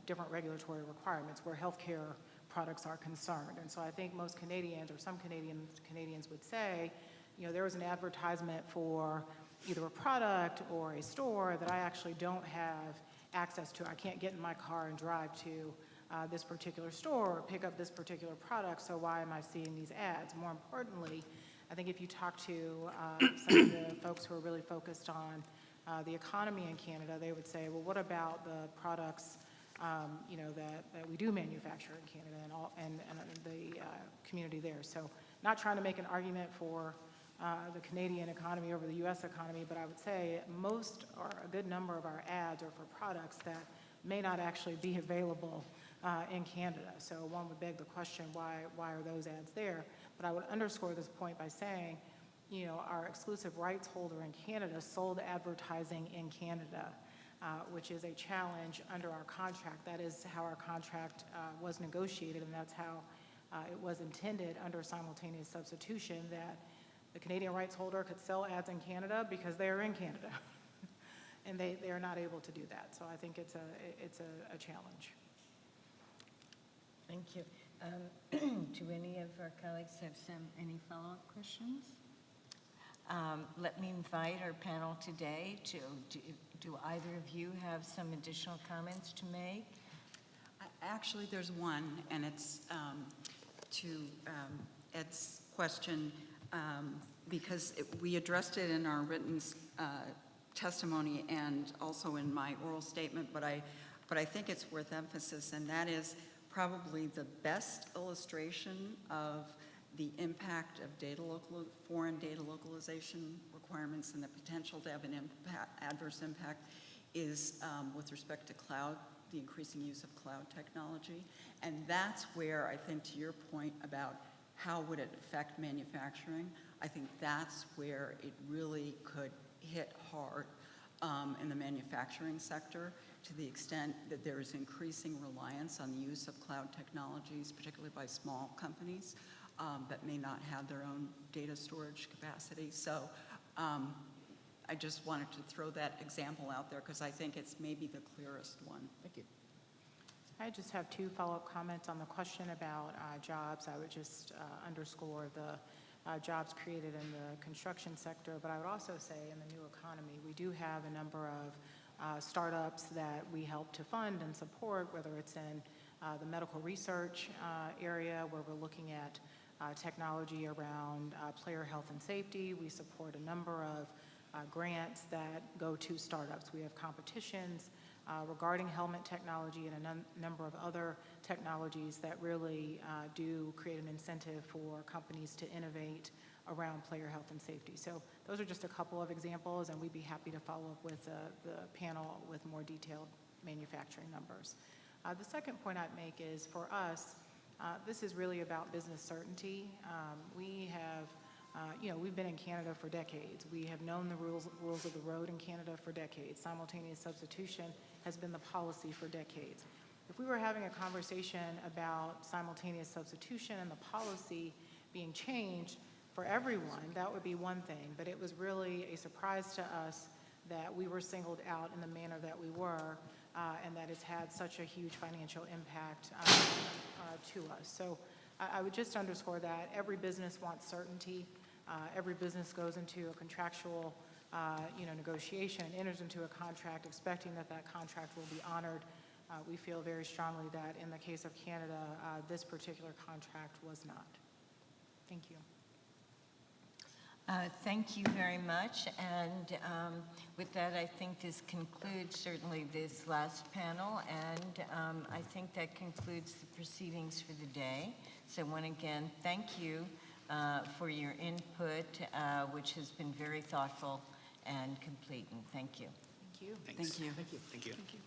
different regulatory requirements where healthcare products are concerned. And so I think most Canadians, or some Canadians would say, there was an advertisement for either a product or a store that I actually don't have access to. I can't get in my car and drive to this particular store or pick up this particular product, so why am I seeing these ads? More importantly, I think if you talk to some of the folks who are really focused on the economy in Canada, they would say, well, what about the products that we do manufacture in Canada and the community there? So not trying to make an argument for the Canadian economy over the U.S. economy, but I would say most or a good number of our ads are for products that may not actually be available in Canada. So one would beg the question, why are those ads there? But I would underscore this point by saying, our exclusive rights holder in Canada sold advertising in Canada, which is a challenge under our contract. That is how our contract was negotiated, and that's how it was intended under simultaneous substitution, that the Canadian rights holder could sell ads in Canada because they are in Canada, and they are not able to do that. So I think it's a challenge. Thank you. Do any of our colleagues have any follow-up questions? Let me invite our panel today to, do either of you have some additional comments to make? Actually, there's one, and it's to Ed's question, because we addressed it in our written testimony and also in my oral statement, but I think it's worth emphasis, and that is probably the best illustration of the impact of foreign data localization requirements and the potential to have an adverse impact is with respect to cloud, the increasing use of cloud technology. And that's where I think, to your point about how would it affect manufacturing, I think that's where it really could hit hard in the manufacturing sector, to the extent that there is increasing reliance on the use of cloud technologies, particularly by small companies that may not have their own data storage capacity. So I just wanted to throw that example out there because I think it's maybe the clearest one. Thank you. I just have two follow-up comments on the question about jobs. I would just underscore the jobs created in the construction sector, but I would also say in the new economy, we do have a number of startups that we help to fund and support, whether it's in the medical research area where we're looking at technology around player health and safety. We support a number of grants that go to startups. We have competitions regarding helmet technology and a number of other technologies that really do create an incentive for companies to innovate around player health and safety. So those are just a couple of examples, and we'd be happy to follow up with the panel with more detailed manufacturing numbers. The second point I'd make is, for us, this is really about business certainty. We have we've been in Canada for decades. We have known the rules of the road in Canada for decades. Simultaneous substitution has been the policy for decades. If we were having a conversation about simultaneous substitution and the policy being changed for everyone, that would be one thing, but it was really a surprise to us that we were singled out in the manner that we were, and that it's had such a huge financial impact to us. So I would just underscore that every business wants certainty. Every business goes into a contractual negotiation, enters into a contract expecting that that contract will be honored. We feel very strongly that in the case of Canada, this particular contract was not. Thank you. Thank you very much. And with that, I think this concludes certainly this last panel. And I think that concludes the proceedings for the day. So once again, thank you for your input, which has been very thoughtful and complete. And thank you. Thank you. Thanks. Thank you. Thank you. Thank you. Thank you.